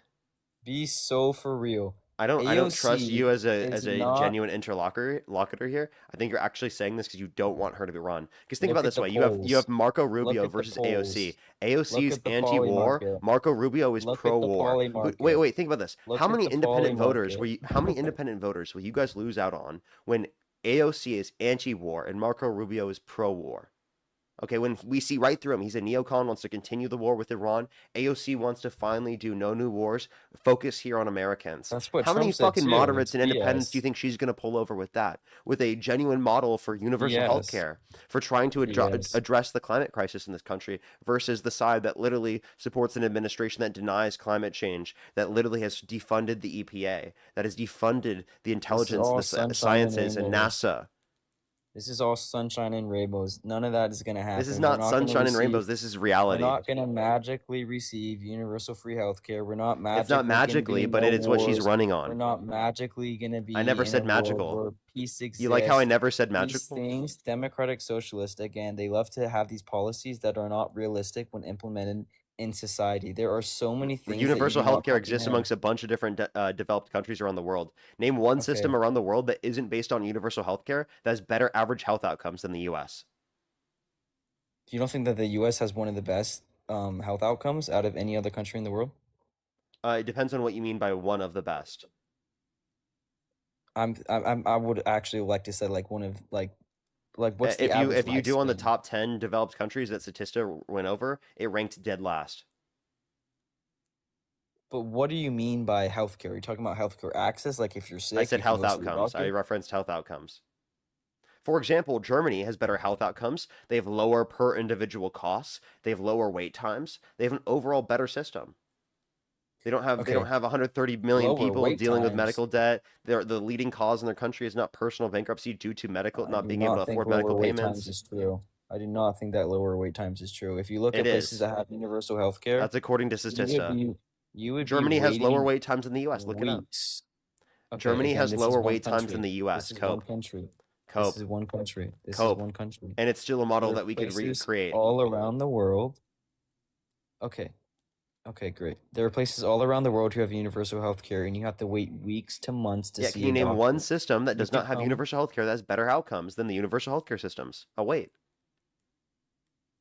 Speaker 19: Be so for real.
Speaker 1: I don't trust
Speaker 19: AOC
Speaker 1: you as
Speaker 19: is
Speaker 1: a
Speaker 19: not-
Speaker 1: genuine interlocutor here. I think you're actually saying this because you don't want her to be run. Because think
Speaker 19: Look
Speaker 1: about
Speaker 19: at
Speaker 1: this
Speaker 19: the
Speaker 1: way:
Speaker 19: polls.
Speaker 1: you have Marco
Speaker 19: Look
Speaker 1: Rubio
Speaker 19: at the
Speaker 1: versus
Speaker 19: polls.
Speaker 1: AOC.
Speaker 19: Look
Speaker 1: AOC's
Speaker 19: at the
Speaker 1: anti-war.
Speaker 19: poly market.
Speaker 1: Marco Rubio is
Speaker 19: Look at the
Speaker 1: pro-war.
Speaker 19: poly market.
Speaker 1: Wait, think about this.
Speaker 19: Look
Speaker 1: How
Speaker 19: at
Speaker 1: many
Speaker 19: the
Speaker 1: independent
Speaker 19: poly
Speaker 1: voters
Speaker 19: market.
Speaker 1: how many independent voters will you guys lose out on when AOC is anti-war and Marco Rubio is pro-war? Okay, when we see right through him, he's a neocon, wants to continue the war with Iran. AOC wants to finally do no new wars, focus here on Americans.
Speaker 19: That's what
Speaker 1: How many
Speaker 19: Trump said
Speaker 1: fucking
Speaker 19: too.
Speaker 1: moderates and
Speaker 19: It's
Speaker 1: independents
Speaker 19: BS.
Speaker 1: do you think she's going to pull over with that? With a genuine model for universal
Speaker 19: Yes.
Speaker 1: health care, for trying to
Speaker 19: Yes.
Speaker 1: address the climate crisis in this country, versus the side that literally supports an administration that denies climate change, that literally has defunded the EPA, that has defunded the intelligence,
Speaker 19: all
Speaker 1: the
Speaker 19: sunshine and
Speaker 1: sciences, and
Speaker 19: rainbows.
Speaker 1: NASA.
Speaker 19: This is all sunshine and rainbows. None of that is going to happen.
Speaker 1: This is
Speaker 19: We're
Speaker 1: not
Speaker 19: gonna
Speaker 1: sunshine and
Speaker 19: receive-
Speaker 1: rainbows. This is
Speaker 19: We're
Speaker 1: reality.
Speaker 19: not going to magically receive universal free healthcare. We're not magically.
Speaker 1: It's not
Speaker 19: gonna
Speaker 1: magically,
Speaker 19: be in
Speaker 1: but
Speaker 19: no
Speaker 1: it is what she's
Speaker 19: wars.
Speaker 1: running
Speaker 19: We're
Speaker 1: on.
Speaker 19: not magically going to be.
Speaker 1: I never
Speaker 19: in
Speaker 1: said
Speaker 19: a world
Speaker 1: magical.
Speaker 19: where peace exists.
Speaker 1: You like how I never said
Speaker 19: These
Speaker 1: magical?
Speaker 19: things, democratic socialist, again, they love to have these policies that are not realistic when implemented in society. There are so many things.
Speaker 1: Universal
Speaker 19: that you do not
Speaker 1: healthcare exists
Speaker 19: comprehend.
Speaker 1: amongst a bunch of different developed countries around the world. Name one system
Speaker 19: Okay.
Speaker 1: around the world that isn't based on universal healthcare that has better average health outcomes than the U.S.
Speaker 19: You don't think that the U.S. has one of the best health outcomes out of any other country in the world?
Speaker 1: It depends on what you mean by one of the best.
Speaker 19: I would actually like to say like one of like what's the
Speaker 1: If
Speaker 19: average
Speaker 1: you do on the
Speaker 19: lifespan?
Speaker 1: top 10 developed countries that Statista went over, it ranked dead last.
Speaker 19: But what do you mean by healthcare? Are you talking about healthcare access? Like if you're sick,
Speaker 1: I said
Speaker 19: you can
Speaker 1: health
Speaker 19: go see a
Speaker 1: outcomes. I
Speaker 19: doctor?
Speaker 1: referenced health outcomes. For example, Germany has better health outcomes. They have lower per individual costs. They have lower wait times. They have an overall better system. They don't have 130 million
Speaker 19: Lower
Speaker 1: people
Speaker 19: wait
Speaker 1: dealing with
Speaker 19: times.
Speaker 1: medical debt. The leading cause in their country is not personal bankruptcy due to medical
Speaker 19: I
Speaker 1: not
Speaker 19: do
Speaker 1: being able to
Speaker 19: not think
Speaker 1: afford
Speaker 19: lower
Speaker 1: medical
Speaker 19: wait times
Speaker 1: payments.
Speaker 19: is true. I do not think that lower wait times is true. If you look at
Speaker 1: It
Speaker 19: places
Speaker 1: is.
Speaker 19: that have universal health care,
Speaker 1: That's according to Statista.
Speaker 19: you would
Speaker 1: Germany
Speaker 19: be
Speaker 1: has lower
Speaker 19: waiting
Speaker 1: wait times than the U.S. Look it up.
Speaker 19: weeks. Okay,
Speaker 1: Germany
Speaker 19: again,
Speaker 1: has
Speaker 19: this is
Speaker 1: lower
Speaker 19: one
Speaker 1: wait times
Speaker 19: country.
Speaker 1: than the U.S.
Speaker 19: This is one
Speaker 1: Cope.
Speaker 19: country.
Speaker 1: Cope.
Speaker 19: This is one country. This
Speaker 1: Cope.
Speaker 19: is one country.
Speaker 1: And it's still a model
Speaker 19: There are
Speaker 1: that we could
Speaker 19: places
Speaker 1: recreate.
Speaker 19: all around the world. Okay. Okay, great. There are places all around the world who have universal health care, and you have to wait weeks to months to
Speaker 1: Yeah,
Speaker 19: see
Speaker 1: can you
Speaker 19: a
Speaker 1: name
Speaker 19: doctor.
Speaker 1: one system that
Speaker 19: You
Speaker 1: does
Speaker 19: could
Speaker 1: not have
Speaker 19: come-
Speaker 1: universal health care that has better outcomes than the universal healthcare systems? Oh, wait.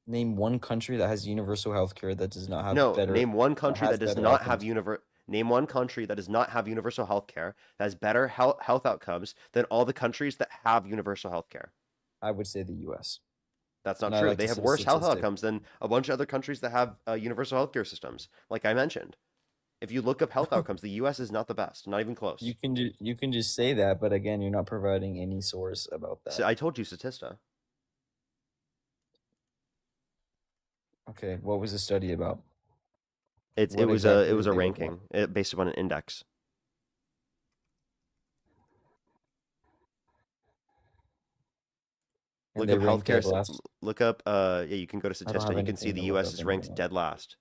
Speaker 19: Name one country that has universal health care that does not have
Speaker 1: No,
Speaker 19: better.
Speaker 1: name one country
Speaker 19: has
Speaker 1: that does
Speaker 19: better
Speaker 1: not have
Speaker 19: outcomes.
Speaker 1: Name one country that does not have universal health care that has better health outcomes than all the countries that have universal health care.
Speaker 19: I would say the U.S.
Speaker 1: That's not
Speaker 19: And I
Speaker 1: true.
Speaker 19: like
Speaker 1: They
Speaker 19: to
Speaker 1: have
Speaker 19: see a
Speaker 1: worse health
Speaker 19: statistic.
Speaker 1: outcomes than a bunch of other countries that have universal healthcare systems, like I mentioned. If you look up health outcomes, the U.S. is not the best, not even close.
Speaker 19: You can just say that, but again, you're not providing any source about that.
Speaker 1: So I told you, Statista.
Speaker 19: Okay, what was the study about?
Speaker 1: It
Speaker 19: What
Speaker 1: was
Speaker 19: exactly
Speaker 1: a
Speaker 19: did they look at?
Speaker 1: ranking based upon an index.
Speaker 19: And
Speaker 1: Look
Speaker 19: they
Speaker 1: up
Speaker 19: ranked
Speaker 1: healthcare.
Speaker 19: dead last?
Speaker 1: Look up. Yeah, you can go to
Speaker 19: I don't
Speaker 1: Statista.
Speaker 19: have
Speaker 1: You can see
Speaker 19: anything
Speaker 1: the
Speaker 19: to look
Speaker 1: U.S.
Speaker 19: up
Speaker 1: is ranked
Speaker 19: anything
Speaker 1: dead last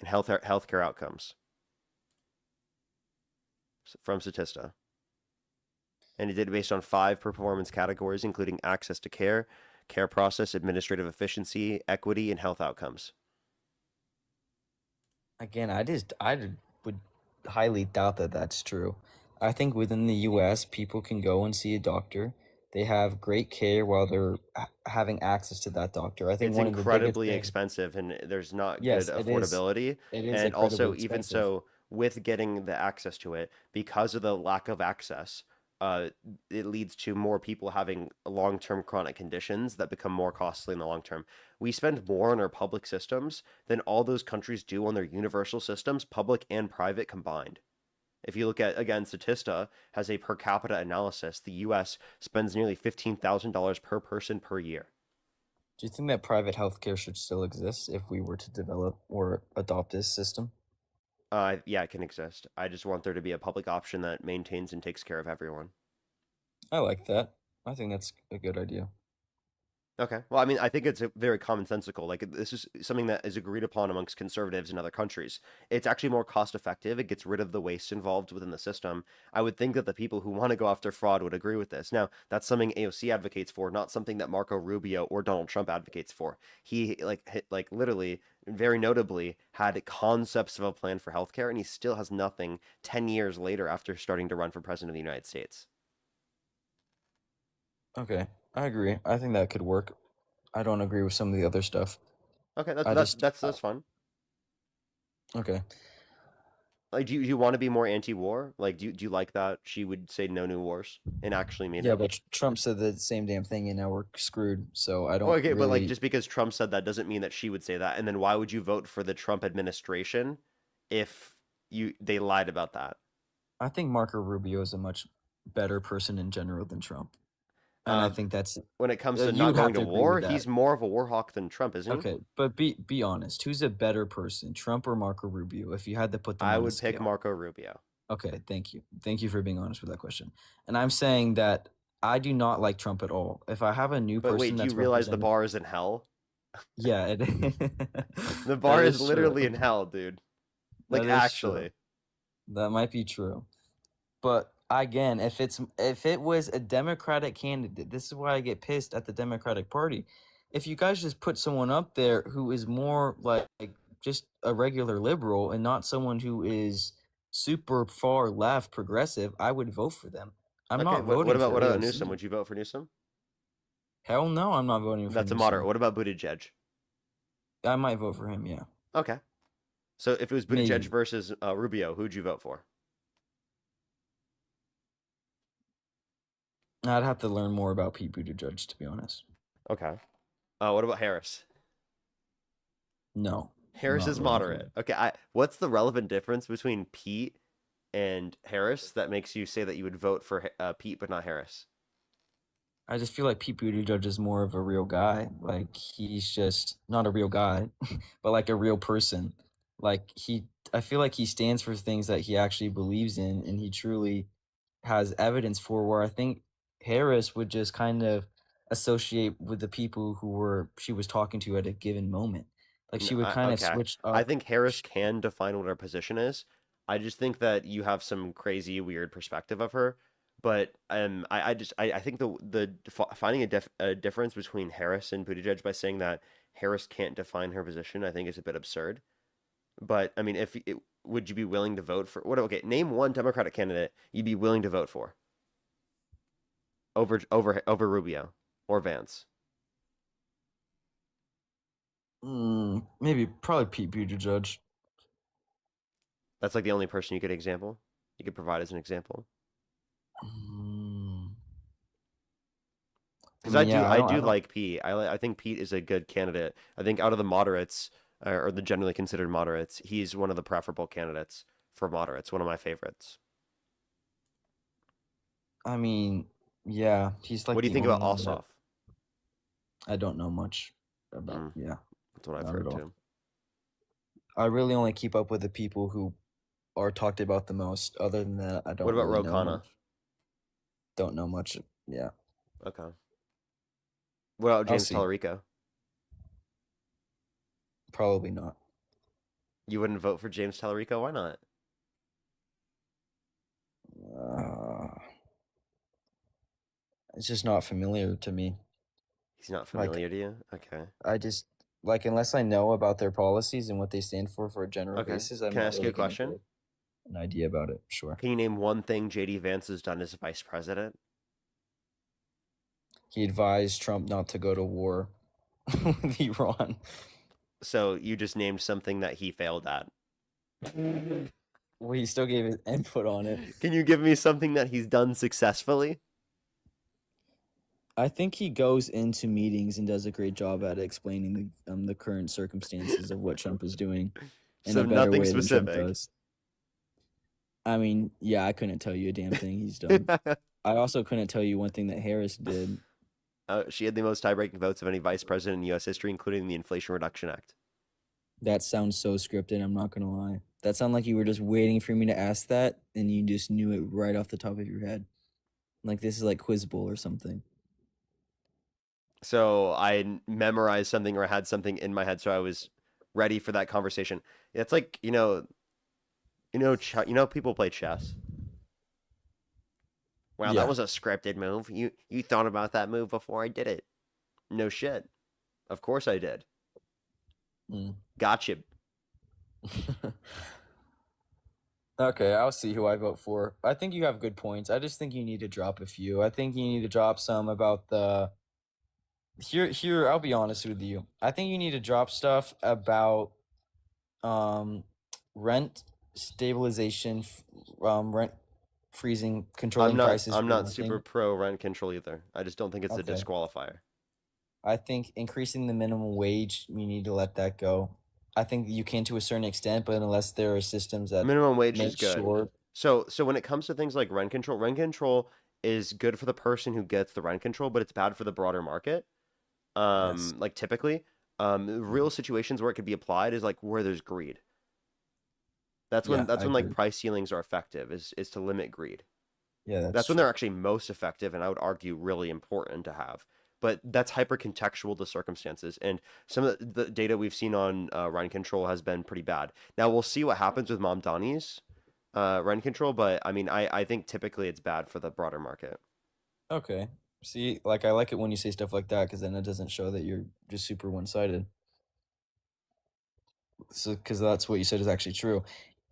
Speaker 1: in healthcare outcomes from Statista. And it did it based on 5 performance categories, including access to care, care process, administrative efficiency, equity, and health outcomes.
Speaker 19: Again, would highly doubt that that's true. I think within the U.S., people can go and see a doctor. They have great care while they're having access to that doctor. I think
Speaker 1: It's
Speaker 19: one of the biggest
Speaker 1: incredibly
Speaker 19: things.
Speaker 1: expensive, and there's not
Speaker 19: Yes,
Speaker 1: good
Speaker 19: it is.
Speaker 1: affordability.
Speaker 19: It is
Speaker 1: And also,
Speaker 19: incredibly
Speaker 1: even
Speaker 19: expensive.
Speaker 1: so, with getting the access to it, because of the lack of access, it leads to more people having long-term chronic conditions that become more costly in the long term. We spend more on our public systems than all those countries do on their universal systems, public and private combined. If you look at, again, Statista has a per capita analysis. The U.S. spends nearly $15,000 per person per year.
Speaker 19: Do you think that private healthcare should still exist if we were to develop or adopt this system?
Speaker 1: Yeah, it can exist. I just want there to be a public option that maintains and takes care of everyone.
Speaker 19: I like that. I think that's a good idea.
Speaker 1: Okay. Well, I mean, I think it's very commonsensical. Like, this is something that is agreed upon amongst conservatives in other countries. It's actually more cost effective. It gets rid of the waste involved within the system. I would think that the people who want to go after fraud would agree with this. Now, that's something AOC advocates for, not something that Marco Rubio or Donald Trump advocates for. He, like literally, very notably, had concepts of a plan for healthcare, and he still has nothing 10 years later after starting to run for president of the United States.
Speaker 19: Okay, I agree. I think that could work. I don't agree with some of the other stuff.
Speaker 1: Okay,
Speaker 19: I just
Speaker 1: that's fun.
Speaker 19: okay.
Speaker 1: Like, do you want to be more anti-war? Like, do you like that she would say no new wars and actually mean
Speaker 19: Yeah,
Speaker 1: it?
Speaker 19: but Trump said the same damn thing, and now we're screwed. So I don't.
Speaker 1: Oh, okay, but like
Speaker 19: really-
Speaker 1: just because Trump said that doesn't mean that she would say that. And then why would you vote for the Trump administration if they lied about that?
Speaker 19: I think Marco Rubio is a much better person in general than Trump, and I think that's
Speaker 1: when it comes to
Speaker 19: you
Speaker 1: not
Speaker 19: would have
Speaker 1: going to
Speaker 19: agree
Speaker 1: war.
Speaker 19: with that.
Speaker 1: He's more of a war hawk than Trump, isn't he?
Speaker 19: Okay, but be honest. Who's a better person, Trump or Marco Rubio? If you had to put them
Speaker 1: I
Speaker 19: on a
Speaker 1: would pick
Speaker 19: scale?
Speaker 1: Marco Rubio.
Speaker 19: Okay, thank you. Thank you for being honest with that question. And I'm saying that I do not like Trump at all. If I have a new
Speaker 1: But wait,
Speaker 19: person
Speaker 1: do you
Speaker 19: that's
Speaker 1: realize the
Speaker 19: represented,
Speaker 1: bar is in hell?
Speaker 19: yeah, it,
Speaker 1: The
Speaker 19: that
Speaker 1: bar is
Speaker 19: is true.
Speaker 1: literally in hell, dude. Like
Speaker 19: That is true.
Speaker 1: actually.
Speaker 19: That might be true. But again, if it was a Democratic candidate, this is why I get pissed at the Democratic Party. If you guys just put someone up there who is more like just a regular liberal and not someone who is super far left progressive, I would vote for them. I'm
Speaker 1: Okay,
Speaker 19: not
Speaker 1: what
Speaker 19: voting
Speaker 1: about
Speaker 19: for
Speaker 1: what about Newsom?
Speaker 19: AOC.
Speaker 1: Would you vote for Newsom?
Speaker 19: Hell no, I'm not voting for
Speaker 1: That's a moderate.
Speaker 19: Newsom.
Speaker 1: What about Buttigieg?
Speaker 19: I might vote for him, yeah.
Speaker 1: Okay. So if it was Buttigieg
Speaker 19: Maybe.
Speaker 1: versus Rubio, who'd you vote for?
Speaker 19: I'd have to learn more about Pete Buttigieg, to be honest.
Speaker 1: Okay. What about Harris?
Speaker 19: No.
Speaker 1: Harris
Speaker 19: not
Speaker 1: is
Speaker 19: voting for
Speaker 1: moderate.
Speaker 19: him.
Speaker 1: Okay, what's the relevant difference between Pete and Harris that makes you say that you would vote for Pete but not Harris?
Speaker 19: I just feel like Pete Buttigieg is more of a real guy. Like he's just not a real guy, but like a real person. I feel like he stands for things that he actually believes in, and he truly has evidence for. Where I think Harris would just kind of associate with the people she was talking to at a given moment. Like she would kind of
Speaker 1: Okay.
Speaker 19: switch
Speaker 1: I
Speaker 19: up.
Speaker 1: think Harris can define what her position is. I just think that you have some crazy, weird perspective of her. But I think finding a difference between Harris and Buttigieg by saying that Harris can't define her position, I think is a bit absurd. But I mean, would you be willing to vote for what? Okay, name one Democratic candidate you'd be willing to vote for over Rubio or Vance.
Speaker 19: Maybe probably Pete Buttigieg.
Speaker 1: That's like the only person you could provide as an example. Because I do like Pete. I think Pete is a good candidate. I think out of the moderates, or the generally considered moderates, he's one of the preferable candidates for moderates. One of my favorites.
Speaker 19: I mean, yeah, he's like.
Speaker 1: What do you
Speaker 19: the
Speaker 1: think
Speaker 19: only
Speaker 1: about
Speaker 19: one that
Speaker 1: Ossoff?
Speaker 19: I don't know much about. Yeah,
Speaker 1: that's what I've
Speaker 19: not
Speaker 1: heard
Speaker 19: at all.
Speaker 1: too.
Speaker 19: I really only keep up with the people who are talked about the most. Other than that, I don't.
Speaker 1: What about
Speaker 19: really know
Speaker 1: Ro
Speaker 19: much. Don't know much. Yeah.
Speaker 1: Okay. What about
Speaker 19: I'll
Speaker 1: James
Speaker 19: see.
Speaker 1: Tallarico?
Speaker 19: Probably not.
Speaker 1: You wouldn't vote for James Tallarico? Why not?
Speaker 19: It's just not familiar to me.
Speaker 1: He's not familiar to you? Okay.
Speaker 19: I just unless I know about their policies and what they stand for a general basis.
Speaker 1: Can I ask you a question?
Speaker 19: An idea about it, sure.
Speaker 1: Can you name one thing JD Vance has done as vice president?
Speaker 19: He advised Trump not to go to war with Iran.
Speaker 1: So you just named something that he failed at.
Speaker 19: Well, he still gave his input on it.
Speaker 1: Can you give me something that he's done successfully?
Speaker 19: I think he goes into meetings and does a great job at explaining the current circumstances of what Trump is doing in a better way than Trump does. I mean, yeah, I couldn't tell you a damn thing he's done. I also couldn't tell you one thing that Harris did.
Speaker 1: She had the most tie-breaking votes of any vice president in U.S. history, including the Inflation Reduction Act.
Speaker 19: That sounds so scripted, I'm not going to lie. That sounded like you were just waiting for me to ask that, and you just knew it right off the top of your head. Like this is like Quiz Bowl or something.
Speaker 1: So I memorized something or had something in my head, so I was ready for that conversation. It's like, people play chess. Wow,
Speaker 19: Yeah.
Speaker 1: that was a scripted move. You thought about that move before I did it. No shit. Of course I did. Gotcha.
Speaker 19: Okay, I'll see who I vote for. I think you have good points. I just think you need to drop a few. I think you need to drop some about the... Here, I'll be honest with you. I think you need to drop stuff about rent stabilization, rent freezing, controlling prices.
Speaker 1: I'm not super pro rent control either. I just don't think it's a
Speaker 19: Okay.
Speaker 1: disqualifier.
Speaker 19: I think increasing the minimum wage, you need to let that go. I think you can to a certain extent, but unless there are systems that
Speaker 1: Minimum wage
Speaker 19: make
Speaker 1: is good.
Speaker 19: sure.
Speaker 1: So when it comes to things like rent control is good for the person who gets the rent control, but it's bad for the broader market.
Speaker 19: Yes.
Speaker 1: Like typically, real situations where it could be applied is like where there's greed. That's
Speaker 19: Yeah,
Speaker 1: when
Speaker 19: I
Speaker 1: like
Speaker 19: agree.
Speaker 1: price ceilings are effective, is to limit greed.
Speaker 19: Yeah, that's
Speaker 1: That's when
Speaker 19: true.
Speaker 1: they're actually most effective, and I would argue really important to have. But that's hyper contextual to circumstances, and some of the data we've seen on rent control has been pretty bad. Now we'll see what happens with Mamdani's rent control, but I mean, I think typically it's bad for the broader market.
Speaker 19: Okay. See, like I like it when you say stuff like that because then it doesn't show that you're just super one-sided. So, because that's what you said is actually true,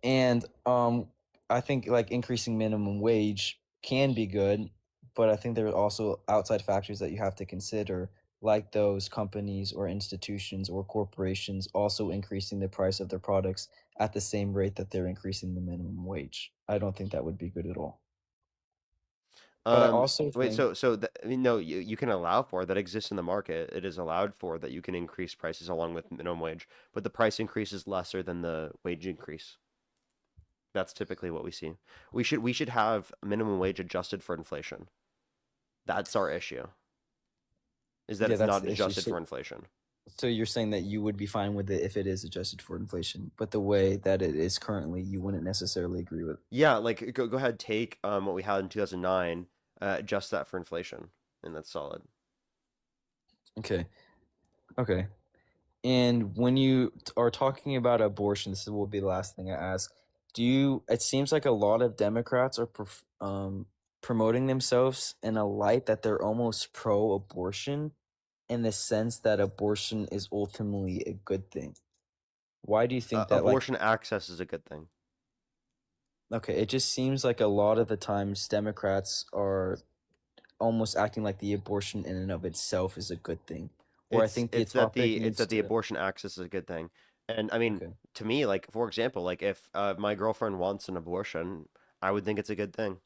Speaker 19: and I think like increasing minimum wage can be good, but I think there are also outside factors that you have to consider, like those companies or institutions or corporations also increasing the price of their products at the same rate that they're increasing the minimum wage. I don't think that would be good at all. But I also
Speaker 1: Wait,
Speaker 19: think
Speaker 1: I mean, no, you can allow for that exists in the market. It is allowed for that you can increase prices along with minimum wage, but the price increase is lesser than the wage increase. That's typically what we see. We should have minimum wage adjusted for inflation. That's our issue. Is that
Speaker 19: yeah,
Speaker 1: it's
Speaker 19: that's
Speaker 1: not
Speaker 19: the issue.
Speaker 1: adjusted for inflation.
Speaker 19: So you're saying that you would be fine with it if it is adjusted for inflation, but the way that it is currently, you wouldn't necessarily agree with.
Speaker 1: Yeah, like go ahead, take what we had in 2009, adjust that for inflation, and that's solid.
Speaker 19: Okay. Okay. And when you are talking about abortion, this will be the last thing I ask. It seems like a lot of Democrats are promoting themselves in a light that they're almost pro-abortion in the sense that abortion is ultimately a good thing. Why do you think that, like,
Speaker 1: Abortion access is a good thing.
Speaker 19: okay, it just seems like a lot of the times Democrats are almost acting like the abortion in and of itself is a good thing. Or I think the topic
Speaker 1: It's
Speaker 19: needs
Speaker 1: that the
Speaker 19: to.
Speaker 1: abortion access is a good thing. And I mean,
Speaker 19: Okay.
Speaker 1: to me, like for example, like if my girlfriend wants an abortion, I would think it's a good thing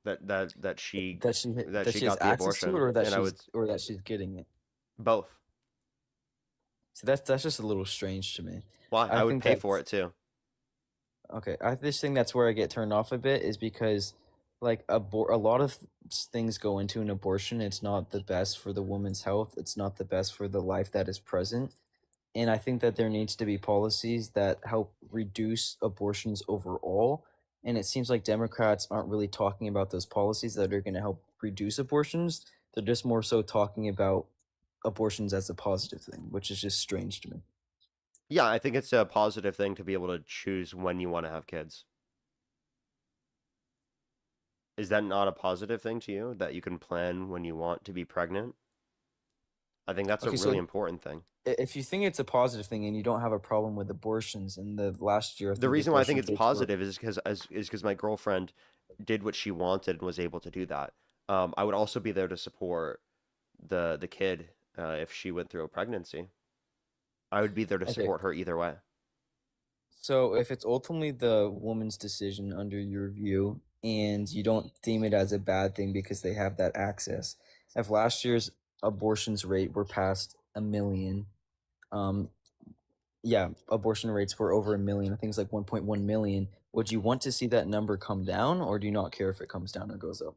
Speaker 1: that she
Speaker 19: That she
Speaker 1: that
Speaker 19: that
Speaker 1: she
Speaker 19: she has
Speaker 1: got the
Speaker 19: access to it,
Speaker 1: abortion, and I would
Speaker 19: or that she's getting it.
Speaker 1: both.
Speaker 19: So that's just a little strange to me.
Speaker 1: Why?
Speaker 19: I
Speaker 1: I would
Speaker 19: think
Speaker 1: pay for
Speaker 19: that's
Speaker 1: it too.
Speaker 19: okay. I just think that's where I get turned off a bit is because like a lot of things go into an abortion. It's not the best for the woman's health. It's not the best for the life that is present. And I think that there needs to be policies that help reduce abortions overall. And it seems like Democrats aren't really talking about those policies that are going to help reduce abortions. They're just more so talking about abortions as a positive thing, which is just strange to me.
Speaker 1: Yeah, I think it's a positive thing to be able to choose when you want to have kids. Is that not a positive thing to you that you can plan when you want to be pregnant? I think that's a
Speaker 19: Okay,
Speaker 1: really
Speaker 19: so
Speaker 1: important thing.
Speaker 19: if you think it's a positive thing and you don't have a problem with abortions, in the last year, I
Speaker 1: The
Speaker 19: think the
Speaker 1: reason why I think
Speaker 19: abortion
Speaker 1: it's
Speaker 19: rates were
Speaker 1: positive is because my girlfriend did what she wanted and was able to do that. I would also be there to support the kid if she went through a pregnancy. I would be there to
Speaker 19: okay.
Speaker 1: support her either way.
Speaker 19: So if it's ultimately the woman's decision under your view, and you don't deem it as a bad thing because they have that access, if last year's abortions rate were past 1 million, um, yeah, abortion rates were over 1 million. I think it's like 1.1 million. Would you want to see that number come down, or do you not care if it comes down or goes up?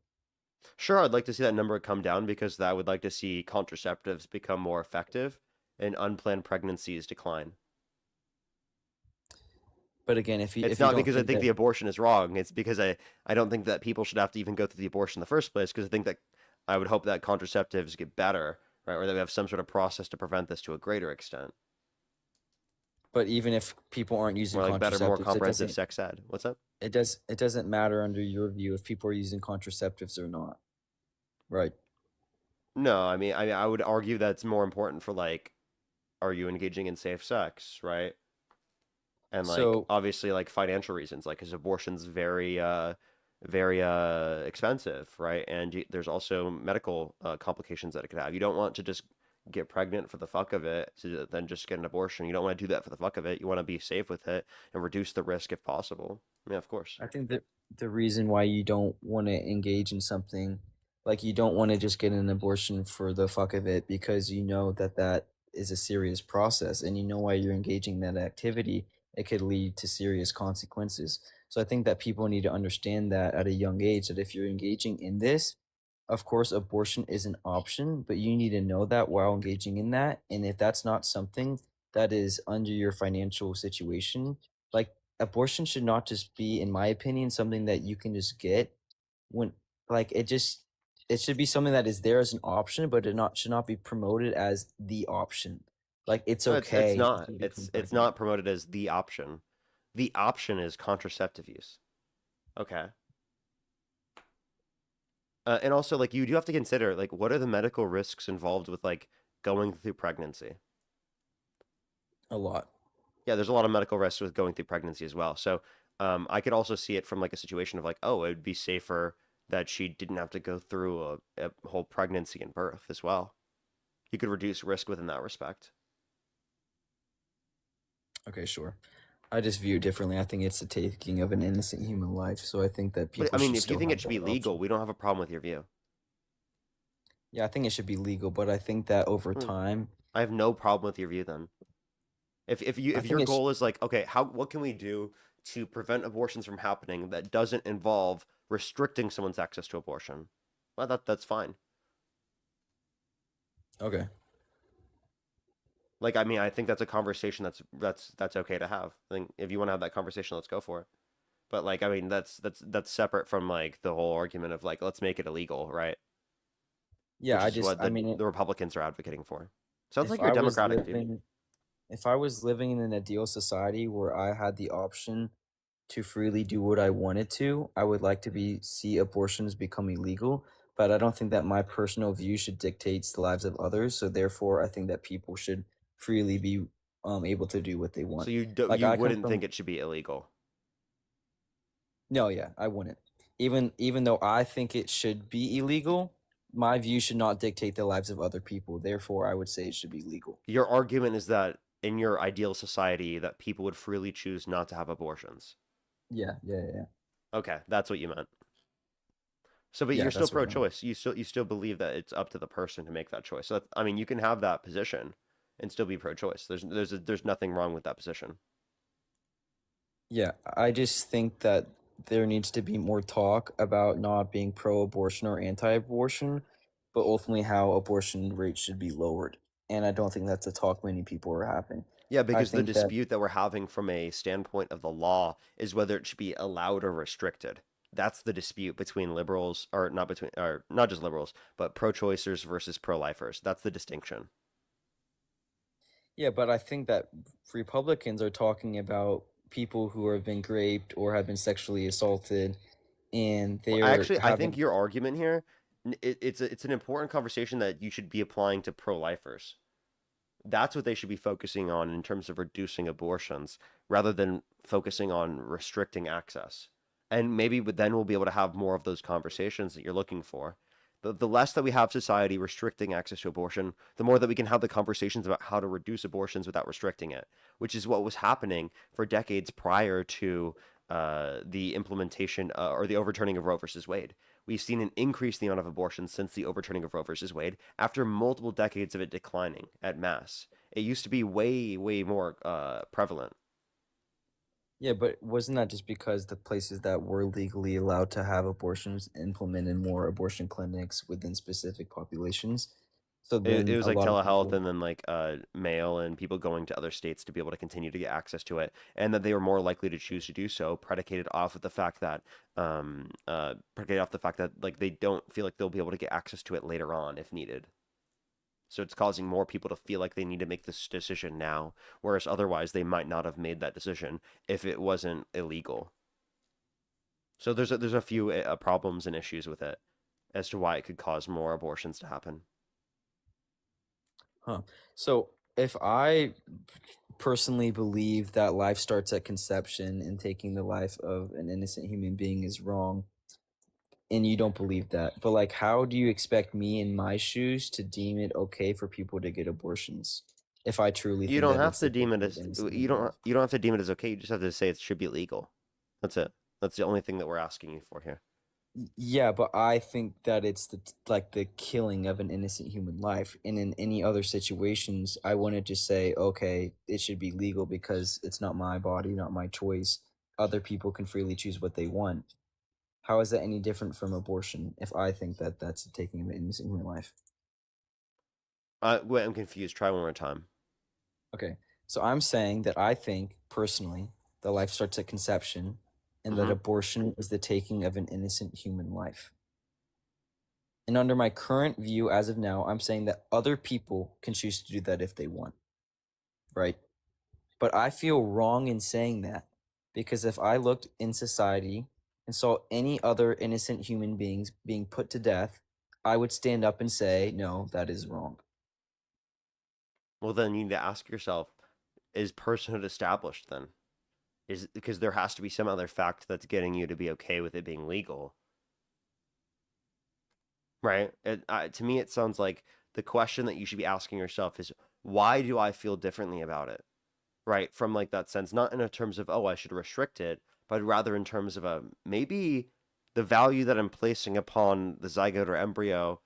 Speaker 1: Sure, I'd like to see that number come down because I would like to see contraceptives become more effective and unplanned pregnancies decline.
Speaker 19: But again,
Speaker 1: It's
Speaker 19: if you
Speaker 1: not
Speaker 19: don't
Speaker 1: because I
Speaker 19: think
Speaker 1: think
Speaker 19: that
Speaker 1: the abortion is wrong. It's because I don't think that people should have to even go through the abortion in the first place because I think that I would hope that contraceptives get better, right? Or that we have some sort of process to prevent this to a greater extent.
Speaker 19: but even if people aren't using
Speaker 1: Or like better, more
Speaker 19: contraceptives,
Speaker 1: comprehensive sex ed. What's up?
Speaker 19: it doesn't matter under your view if people are using contraceptives or not. Right.
Speaker 1: No, I would argue that's more important for like, are you engaging in safe sex, right? And like
Speaker 19: So
Speaker 1: obviously like financial reasons, like because abortion's very expensive, right? And there's also medical complications that it could have. You don't want to just get pregnant for the fuck of it to then just get an abortion. You don't want to do that for the fuck of it. You want to be safe with it and reduce the risk if possible. Yeah, of course.
Speaker 19: I think that the reason why you don't want to engage in something like you don't want to just get an abortion for the fuck of it because you know that that is a serious process and you know why you're engaging in that activity, it could lead to serious consequences. So I think that people need to understand that at a young age that if you're engaging in this, of course abortion is an option, but you need to know that while engaging in that. And if that's not something that is under your financial situation, abortion should not just be, in my opinion, something that you can just get when like it should be something that is there as an option, but it should not be promoted as the option. Like it's
Speaker 1: No, it's
Speaker 19: okay.
Speaker 1: not. It's not promoted as the option. The option is contraceptive use. Okay. And also, like, you do have to consider, like, what are the medical risks involved with, like, going through pregnancy?
Speaker 19: A lot.
Speaker 1: Yeah, there's a lot of medical risks with going through pregnancy as well. So, I could also see it from, like, a situation of, like, oh, it would be safer that she didn't have to go through a whole pregnancy and birth as well. You could reduce risk within that respect.
Speaker 19: Okay, sure. I just view it differently. I think it's the taking of an innocent human life. So I think that
Speaker 1: But,
Speaker 19: people
Speaker 1: I mean,
Speaker 19: should
Speaker 1: if you
Speaker 19: still
Speaker 1: think
Speaker 19: have
Speaker 1: it should be
Speaker 19: that
Speaker 1: legal,
Speaker 19: option.
Speaker 1: we don't have a problem with your view.
Speaker 19: Yeah, I think it should be legal, but I think that over
Speaker 1: Hmm.
Speaker 19: time,
Speaker 1: I have no problem with your view then. If
Speaker 19: I
Speaker 1: your
Speaker 19: think it's
Speaker 1: goal is like, okay, what can we do to prevent abortions from happening that doesn't involve restricting someone's access to abortion? Well, that's fine.
Speaker 19: okay.
Speaker 1: Like, I mean, I think that's a conversation that's okay to have. I think if you want to have that conversation, let's go for it. But like, I mean, that's separate from like the whole argument of like, let's make it illegal, right?
Speaker 19: Yeah,
Speaker 1: Which is what
Speaker 19: I mean,
Speaker 1: the Republicans are advocating for. Sounds
Speaker 19: if
Speaker 1: like you're
Speaker 19: I was
Speaker 1: Democratic, dude.
Speaker 19: living, if I was living in an ideal society where I had the option to freely do what I wanted to, I would like to see abortions become illegal. But I don't think that my personal view should dictate the lives of others. So therefore, I think that people should freely be able to do what they want.
Speaker 1: So
Speaker 19: Like
Speaker 1: you
Speaker 19: I come
Speaker 1: wouldn't
Speaker 19: from
Speaker 1: think it should be illegal.
Speaker 19: No, yeah, I wouldn't. Even though I think it should be illegal, my view should not dictate the lives of other people. Therefore, I would say it should be legal.
Speaker 1: Your argument is that in your ideal society that people would freely choose not to have abortions.
Speaker 19: Yeah.
Speaker 1: Okay, that's what you meant. So, but
Speaker 19: Yeah,
Speaker 1: you're still
Speaker 19: that's what I meant.
Speaker 1: pro-choice. You still believe that it's up to the person to make that choice. So, I mean, you can have that position and still be pro-choice. There's nothing wrong with that position.
Speaker 19: Yeah, I just think that there needs to be more talk about not being pro-abortion or anti-abortion, but ultimately how abortion rates should be lowered. And I don't think that's a talk many people are having.
Speaker 1: Yeah,
Speaker 19: I
Speaker 1: because the
Speaker 19: think that
Speaker 1: dispute that we're having from a standpoint of the law is whether it should be allowed or restricted. That's the dispute between liberals, or not between, or not just liberals, but pro-choicers versus pro-lifers. That's the distinction.
Speaker 19: Yeah, but I think that Republicans are talking about people who have been raped or have been sexually assaulted, and
Speaker 1: Well,
Speaker 19: they're
Speaker 1: I think
Speaker 19: having
Speaker 1: your argument here, it's an important conversation that you should be applying to pro-lifers. That's what they should be focusing on in terms of reducing abortions, rather than focusing on restricting access. And maybe, but then we'll be able to have more of those conversations that you're looking for. The less that we have society restricting access to abortion, the more that we can have the conversations about how to reduce abortions without restricting it, which is what was happening for decades prior to the implementation or the overturning of Roe versus Wade. We've seen an increase in the amount of abortions since the overturning of Roe versus Wade after multiple decades of it declining at mass. It used to be way, way more prevalent.
Speaker 19: Yeah, but wasn't that just because the places that were legally allowed to have abortions implemented more abortion clinics within specific populations? So
Speaker 1: It
Speaker 19: then
Speaker 1: was
Speaker 19: a
Speaker 1: like
Speaker 19: lot of
Speaker 1: telehealth
Speaker 19: people,
Speaker 1: and then like mail and people going to other states to be able to continue to get access to it, and that they were more likely to choose to do so, predicated off of the fact that like they don't feel like they'll be able to get access to it later on if needed. So it's causing more people to feel like they need to make this decision now, whereas otherwise they might not have made that decision if it wasn't illegal. So there's a few problems and issues with it as to why it could cause more abortions to happen.
Speaker 19: huh? So if I personally believe that life starts at conception and taking the life of an innocent human being is wrong, and you don't believe that, but like, how do you expect me in my shoes to deem it okay for people to get abortions if I truly
Speaker 1: You
Speaker 19: think
Speaker 1: don't
Speaker 19: that
Speaker 1: have
Speaker 19: it's
Speaker 1: to
Speaker 19: the
Speaker 1: deem
Speaker 19: taking
Speaker 1: it
Speaker 19: of
Speaker 1: as
Speaker 19: innocent
Speaker 1: you
Speaker 19: human life?
Speaker 1: don't have to deem it as okay. You just have to say it should be illegal. That's it. That's the only thing that we're asking you for here.
Speaker 19: Yeah, but I think that it's the killing of an innocent human life. And in any other situations, I wouldn't just say, okay, it should be legal because it's not my body, not my choice. Other people can freely choose what they want. How is that any different from abortion if I think that that's the taking of an innocent human life?
Speaker 1: Wait, I'm confused. Try one more time.
Speaker 19: Okay, so I'm saying that I think personally that life starts at conception, and that abortion is the taking of an innocent human life. And under my current view as of now, I'm saying that other people can choose to do that if they want, right? But I feel wrong in saying that, because if I looked in society and saw any other innocent human beings being put to death, I would stand up and say, no, that is wrong.
Speaker 1: Well, then you need to ask yourself, is personhood established then? Is because there has to be some other fact that's getting you to be okay with it being legal. Right? To me, it sounds like the question that you should be asking yourself is, why do I feel differently about it? Right? From like that sense, not in a terms of, oh, I should restrict it, but rather in terms of maybe the value that I'm placing upon the zygote or embryo,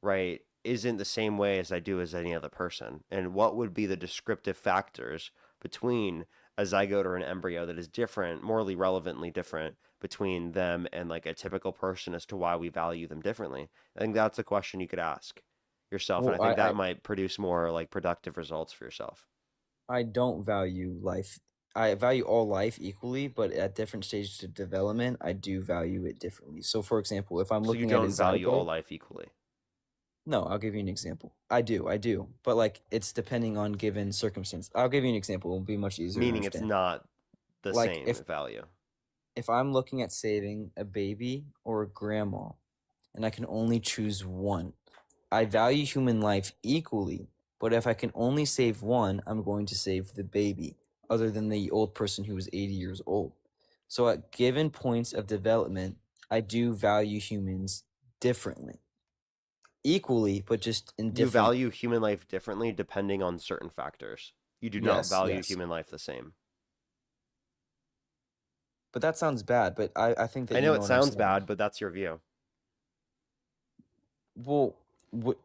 Speaker 1: right, isn't the same way as I do as any other person. And what would be the descriptive factors between a zygote or an embryo that is different, morally relevantly different between them and like a typical person as to why we value them differently? I think that's a question you could ask yourself, and I think that might produce more like productive results for yourself.
Speaker 19: I don't value life. I value all life equally, but at different stages of development, I do value it differently. So, for example, if I'm
Speaker 1: So you
Speaker 19: looking at a
Speaker 1: don't value all
Speaker 19: zygote,
Speaker 1: life equally.
Speaker 19: no, I'll give you an example. I do, but like it's depending on given circumstance. I'll give you an example. It'll be much easier.
Speaker 1: Meaning
Speaker 19: to
Speaker 1: it's
Speaker 19: understand.
Speaker 1: not the
Speaker 19: Like,
Speaker 1: same value.
Speaker 19: If I'm looking at saving a baby or a grandma, and I can only choose one, I value human life equally. But if I can only save one, I'm going to save the baby, other than the old person who was 80 years old. So at given points of development, I do value humans differently. Equally, but just in
Speaker 1: You
Speaker 19: different...
Speaker 1: value human life differently depending on certain factors. You do not value
Speaker 19: yes.
Speaker 1: human life the same.
Speaker 19: But that sounds bad, but I think that
Speaker 1: I know
Speaker 19: you
Speaker 1: it
Speaker 19: what I'm
Speaker 1: sounds
Speaker 19: saying.
Speaker 1: bad, but that's your view.
Speaker 19: Well,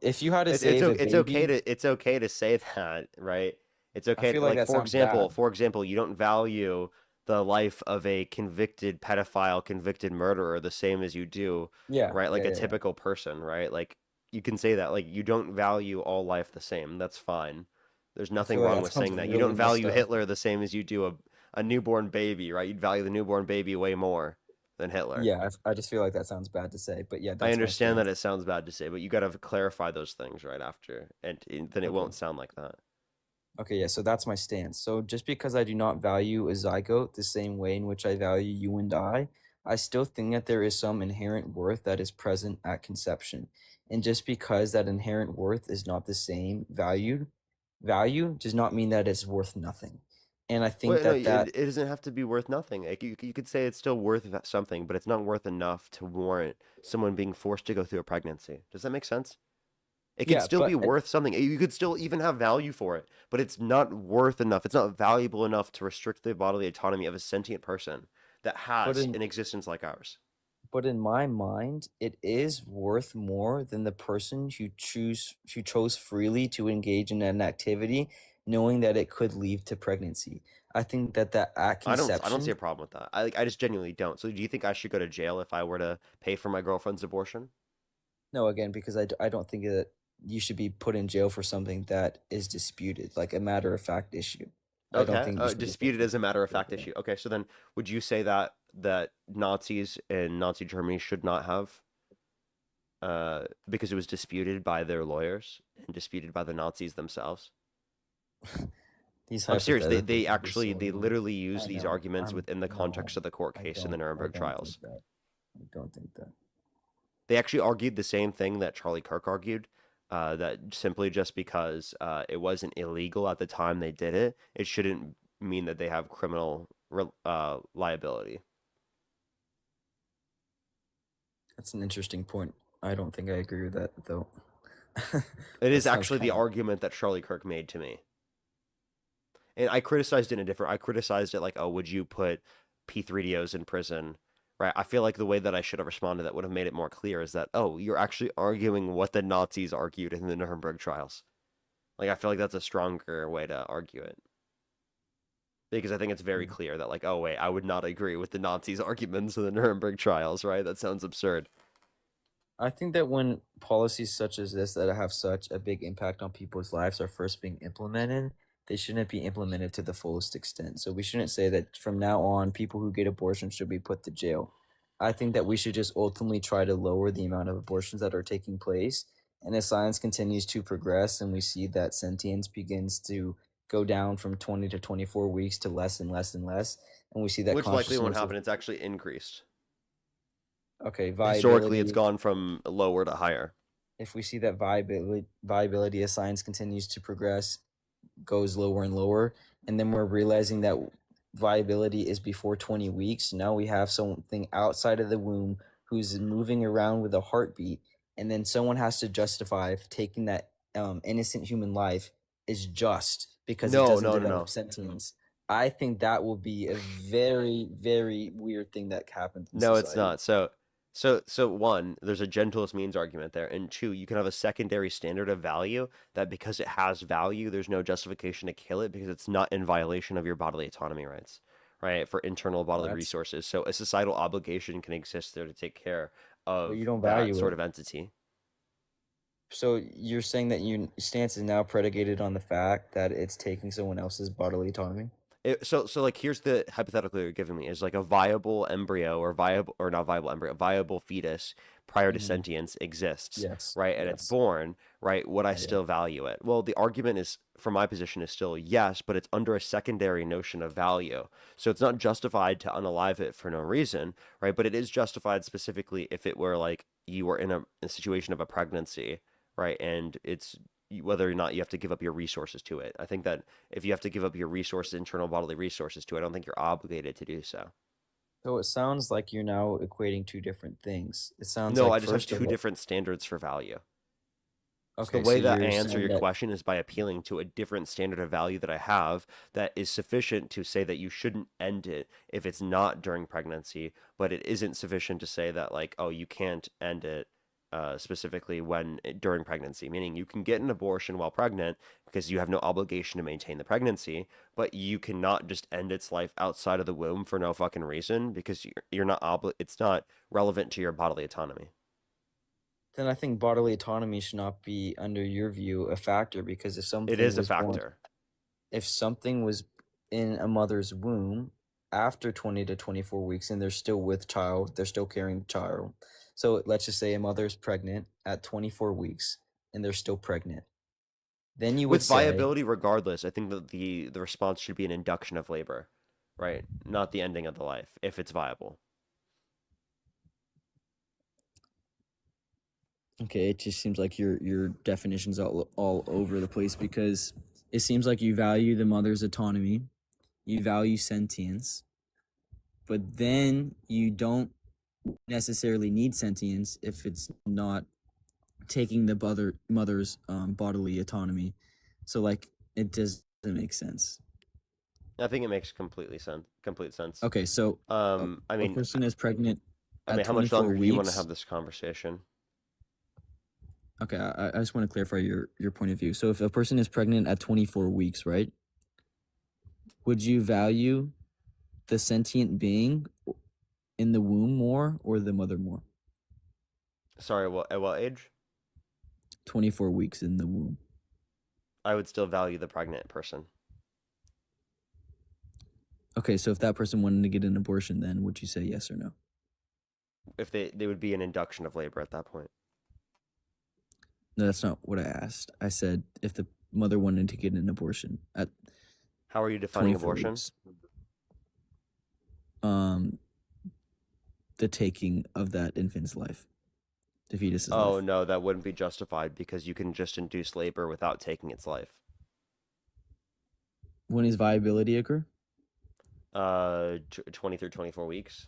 Speaker 19: if you had to
Speaker 1: It's
Speaker 19: save a baby...
Speaker 1: it's okay to say that, right? It's okay
Speaker 19: feel
Speaker 1: to,
Speaker 19: like that
Speaker 1: for
Speaker 19: sounds
Speaker 1: example,
Speaker 19: bad.
Speaker 1: you don't value the life of a convicted pedophile, convicted murderer the same as you do, right? Like a typical person, right? Like you can say that, like you don't value all life the same. That's fine. There's nothing
Speaker 19: feel like
Speaker 1: wrong
Speaker 19: that
Speaker 1: with
Speaker 19: sounds
Speaker 1: saying that. You
Speaker 19: really
Speaker 1: don't
Speaker 19: messed
Speaker 1: value
Speaker 19: up.
Speaker 1: Hitler the same as you do a newborn baby, right? You'd value the newborn baby way more than Hitler.
Speaker 19: Yeah, I just feel like that sounds bad to say, but yeah,
Speaker 1: I
Speaker 19: that's my
Speaker 1: understand that
Speaker 19: stance.
Speaker 1: it sounds bad to say, but you got to clarify those things right after, and then it
Speaker 19: Okay.
Speaker 1: won't sound like that.
Speaker 19: Okay, yeah, so that's my stance. So just because I do not value a zygote the same way in which I value you and I still think that there is some inherent worth that is present at conception. And just because that inherent worth is not the same value does not mean that it's worth nothing. And I think
Speaker 1: Well, no,
Speaker 19: that
Speaker 1: it doesn't have to be worth nothing. Like you could say it's still worth something, but it's not worth enough to warrant someone being forced to go through a pregnancy. Does that make sense? It could
Speaker 19: yeah,
Speaker 1: still
Speaker 19: but
Speaker 1: be worth something. You could still even have value for it, but it's not worth enough. It's not valuable enough to restrict the bodily autonomy of a sentient person that has
Speaker 19: in-
Speaker 1: an existence like ours.
Speaker 19: But in my mind, it is worth more than the person who chose freely to engage in an activity, knowing that it could lead to pregnancy. I think that at
Speaker 1: I don't see
Speaker 19: conception,
Speaker 1: a problem with that. I just genuinely don't. So do you think I should go to jail if I were to pay for my girlfriend's abortion?
Speaker 19: no, again, because I don't think that you should be put in jail for something that is disputed, like a matter of fact issue. I don't
Speaker 1: Okay,
Speaker 19: think you should be
Speaker 1: disputed as a matter of fact issue. Okay, so then would you say that Nazis in Nazi Germany should not have, because it was disputed by their lawyers and disputed by the Nazis themselves?
Speaker 19: These
Speaker 1: I'm serious. They
Speaker 19: hypotheticals are
Speaker 1: actually
Speaker 19: so
Speaker 1: they
Speaker 19: annoying.
Speaker 1: literally use
Speaker 19: I
Speaker 1: these
Speaker 19: know.
Speaker 1: arguments within the
Speaker 19: No,
Speaker 1: context of the court
Speaker 19: I
Speaker 1: case in the
Speaker 19: don't. I
Speaker 1: Nuremberg
Speaker 19: don't
Speaker 1: trials.
Speaker 19: think that. I don't think that.
Speaker 1: They actually argued the same thing that Charlie Kirk argued, that simply just because it wasn't illegal at the time they did it, it shouldn't mean that they have criminal liability.
Speaker 19: That's an interesting point. I don't think I agree with that, though.
Speaker 1: It is
Speaker 19: That sounds
Speaker 1: actually the
Speaker 19: kinda-
Speaker 1: argument that Charlie Kirk made to me. And I criticized it I criticized it like, oh, would you put P3DOs in prison? Right? I feel like the way that I should have responded that would have made it more clear is that, oh, you're actually arguing what the Nazis argued in the Nuremberg trials. Like, I feel like that's a stronger way to argue it. Because I think it's very clear that, like, oh, wait, I would not agree with the Nazis' arguments in the Nuremberg trials, right? That sounds absurd.
Speaker 19: I think that when policies such as this that have such a big impact on people's lives are first being implemented, they shouldn't be implemented to the fullest extent. So we shouldn't say that from now on, people who get abortions should be put to jail. I think that we should just ultimately try to lower the amount of abortions that are taking place. And as science continues to progress and we see that sentience begins to go down from 20 to 24 weeks to less and less and less, and we see that
Speaker 1: Which likely won't
Speaker 19: consciousness
Speaker 1: happen. It's actually increased.
Speaker 19: Okay,
Speaker 1: Historically, it's
Speaker 19: viability.
Speaker 1: gone from lower to higher.
Speaker 19: If we see that viability as science continues to progress goes lower and lower, and then we're realizing that viability is before 20 weeks, now we have something outside of the womb who's moving around with a heartbeat, and then someone has to justify if taking that innocent human life is just because it
Speaker 1: No,
Speaker 19: doesn't
Speaker 1: no, no,
Speaker 19: develop
Speaker 1: no.
Speaker 19: sentience. I think that will be a very, very weird thing that happens in
Speaker 1: No, it's
Speaker 19: society.
Speaker 1: not. So one, there's a gentlest means argument there, and two, you can have a secondary standard of value that because it has value, there's no justification to kill it because it's not in violation of your bodily autonomy rights, right? For internal bodily
Speaker 19: That's
Speaker 1: resources. So a societal obligation can exist there to take care
Speaker 19: but
Speaker 1: of
Speaker 19: you don't
Speaker 1: that
Speaker 19: value
Speaker 1: sort
Speaker 19: it.
Speaker 1: of entity.
Speaker 19: So you're saying that your stance is now predicated on the fact that it's taking someone else's bodily autonomy?
Speaker 1: So like here's the hypothetical you're giving me is like a viable embryo or viable or not viable embryo, viable fetus prior to
Speaker 19: Mhm.
Speaker 1: sentience exists,
Speaker 19: Yes.
Speaker 1: right? And it's
Speaker 19: Yes.
Speaker 1: born, right? Would I
Speaker 19: Yeah.
Speaker 1: still value it? Well, the argument is from my position is still yes, but it's under a secondary notion of value. So it's not justified to unalive it for no reason, right? But it is justified specifically if it were like you were in a situation of a pregnancy, right? And it's whether or not you have to give up your resources to it. I think that if you have to give up your resources, internal bodily resources to it, I don't think you're obligated to do so.
Speaker 19: So it sounds like you're now equating two different things. It sounds
Speaker 1: No,
Speaker 19: like
Speaker 1: I just have
Speaker 19: first of
Speaker 1: two
Speaker 19: all,
Speaker 1: different standards for value. So the
Speaker 19: okay, so
Speaker 1: way that I
Speaker 19: you're
Speaker 1: answer
Speaker 19: saying
Speaker 1: your
Speaker 19: that
Speaker 1: question is by appealing to a different standard of value that I have that is sufficient to say that you shouldn't end it if it's not during pregnancy, but it isn't sufficient to say that like, oh, you can't end it specifically during pregnancy, meaning you can get an abortion while pregnant because you have no obligation to maintain the pregnancy, but you cannot just end its life outside of the womb for no fucking reason because you're not it's not relevant to your bodily autonomy.
Speaker 19: then I think bodily autonomy should not be, under your view, a factor because
Speaker 1: It is a factor.
Speaker 19: if something was in a mother's womb after 20 to 24 weeks and they're still with child, they're still carrying the child. So let's just say a mother's pregnant at 24 weeks and they're still pregnant. Then you would
Speaker 1: With
Speaker 19: say,
Speaker 1: viability, regardless, I think that the response should be an induction of labor, right? Not the ending of the life if it's viable.
Speaker 19: okay, it just seems like your definition's all over the place because it seems like you value the mother's autonomy, you value sentience, but then you don't necessarily need sentience if it's not taking the mother's bodily autonomy. So like it doesn't make sense.
Speaker 1: I think it makes complete sense.
Speaker 19: Okay, so
Speaker 1: I
Speaker 19: a
Speaker 1: mean,
Speaker 19: person is pregnant
Speaker 1: I
Speaker 19: at
Speaker 1: mean, how much
Speaker 19: 24
Speaker 1: longer do you want to
Speaker 19: weeks.
Speaker 1: have this conversation?
Speaker 19: Okay, I just want to clarify your point of view. So if a person is pregnant at 24 weeks, right? Would you value the sentient being in the womb more or the mother more?
Speaker 1: Sorry, at what age?
Speaker 19: 24 weeks in the womb.
Speaker 1: I would still value the pregnant person.
Speaker 19: Okay, so if that person wanted to get an abortion, then would you say yes or no?
Speaker 1: If they would be an induction of labor at that point.
Speaker 19: No, that's not what I asked. I said if the mother wanted to get an abortion at
Speaker 1: How are you defining
Speaker 19: 24
Speaker 1: abortion?
Speaker 19: weeks. The taking of that infant's life. The fetus's
Speaker 1: Oh
Speaker 19: life.
Speaker 1: no, that wouldn't be justified because you can just induce labor without taking its life.
Speaker 19: When does viability occur?
Speaker 1: 20 through 24 weeks.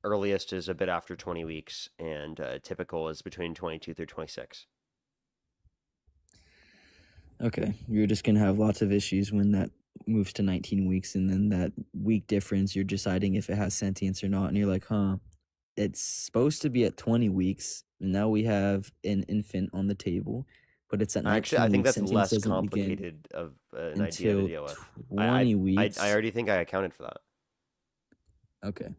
Speaker 1: Earliest is a bit after 20 weeks, and typical is between 22 through 26.
Speaker 19: Okay, you're just gonna have lots of issues when that moves to 19 weeks, and then that week difference, you're deciding if it has sentience or not, and you're like, huh, it's supposed to be at 20 weeks, and now we have an infant on the table, but it's at 19
Speaker 1: Actually, I think
Speaker 19: weeks.
Speaker 1: that's
Speaker 19: Sentience
Speaker 1: less
Speaker 19: doesn't begin
Speaker 1: complicated of an idea to
Speaker 19: until
Speaker 1: deal with.
Speaker 19: 20
Speaker 1: I
Speaker 19: weeks.
Speaker 1: already think I accounted for that.
Speaker 19: Okay.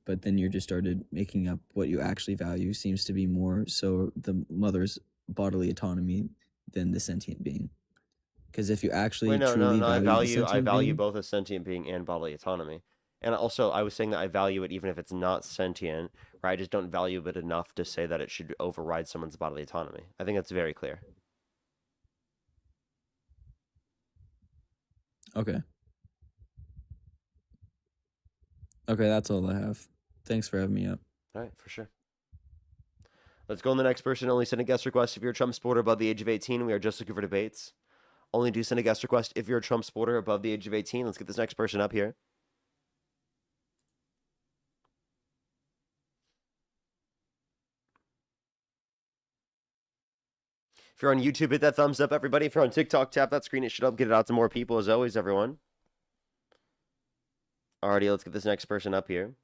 Speaker 19: But then you just started making up what you actually value seems to be more so the mother's bodily autonomy than the sentient being. Because if you actually
Speaker 1: Wait, no,
Speaker 19: truly
Speaker 1: I
Speaker 19: value the
Speaker 1: value
Speaker 19: sentient being,
Speaker 1: both a sentient being and bodily autonomy. And also, I was saying that I value it even if it's not sentient, right? I just don't value it enough to say that it should override someone's bodily autonomy. I think that's very clear.
Speaker 19: okay. Okay, that's all I have. Thanks for having me up.
Speaker 1: All right, for sure. Let's go on the next person. Only send a guest request if you're a Trump supporter above the age of 18. We are just looking for debates. Only do send a guest request if you're a Trump supporter above the age of 18. Let's get this next person up here. If you're on YouTube, hit that thumbs up, everybody. If you're on TikTok, tap that screen. It should help get it out to more people, as always, everyone. Alrighty, let's get this next person up here.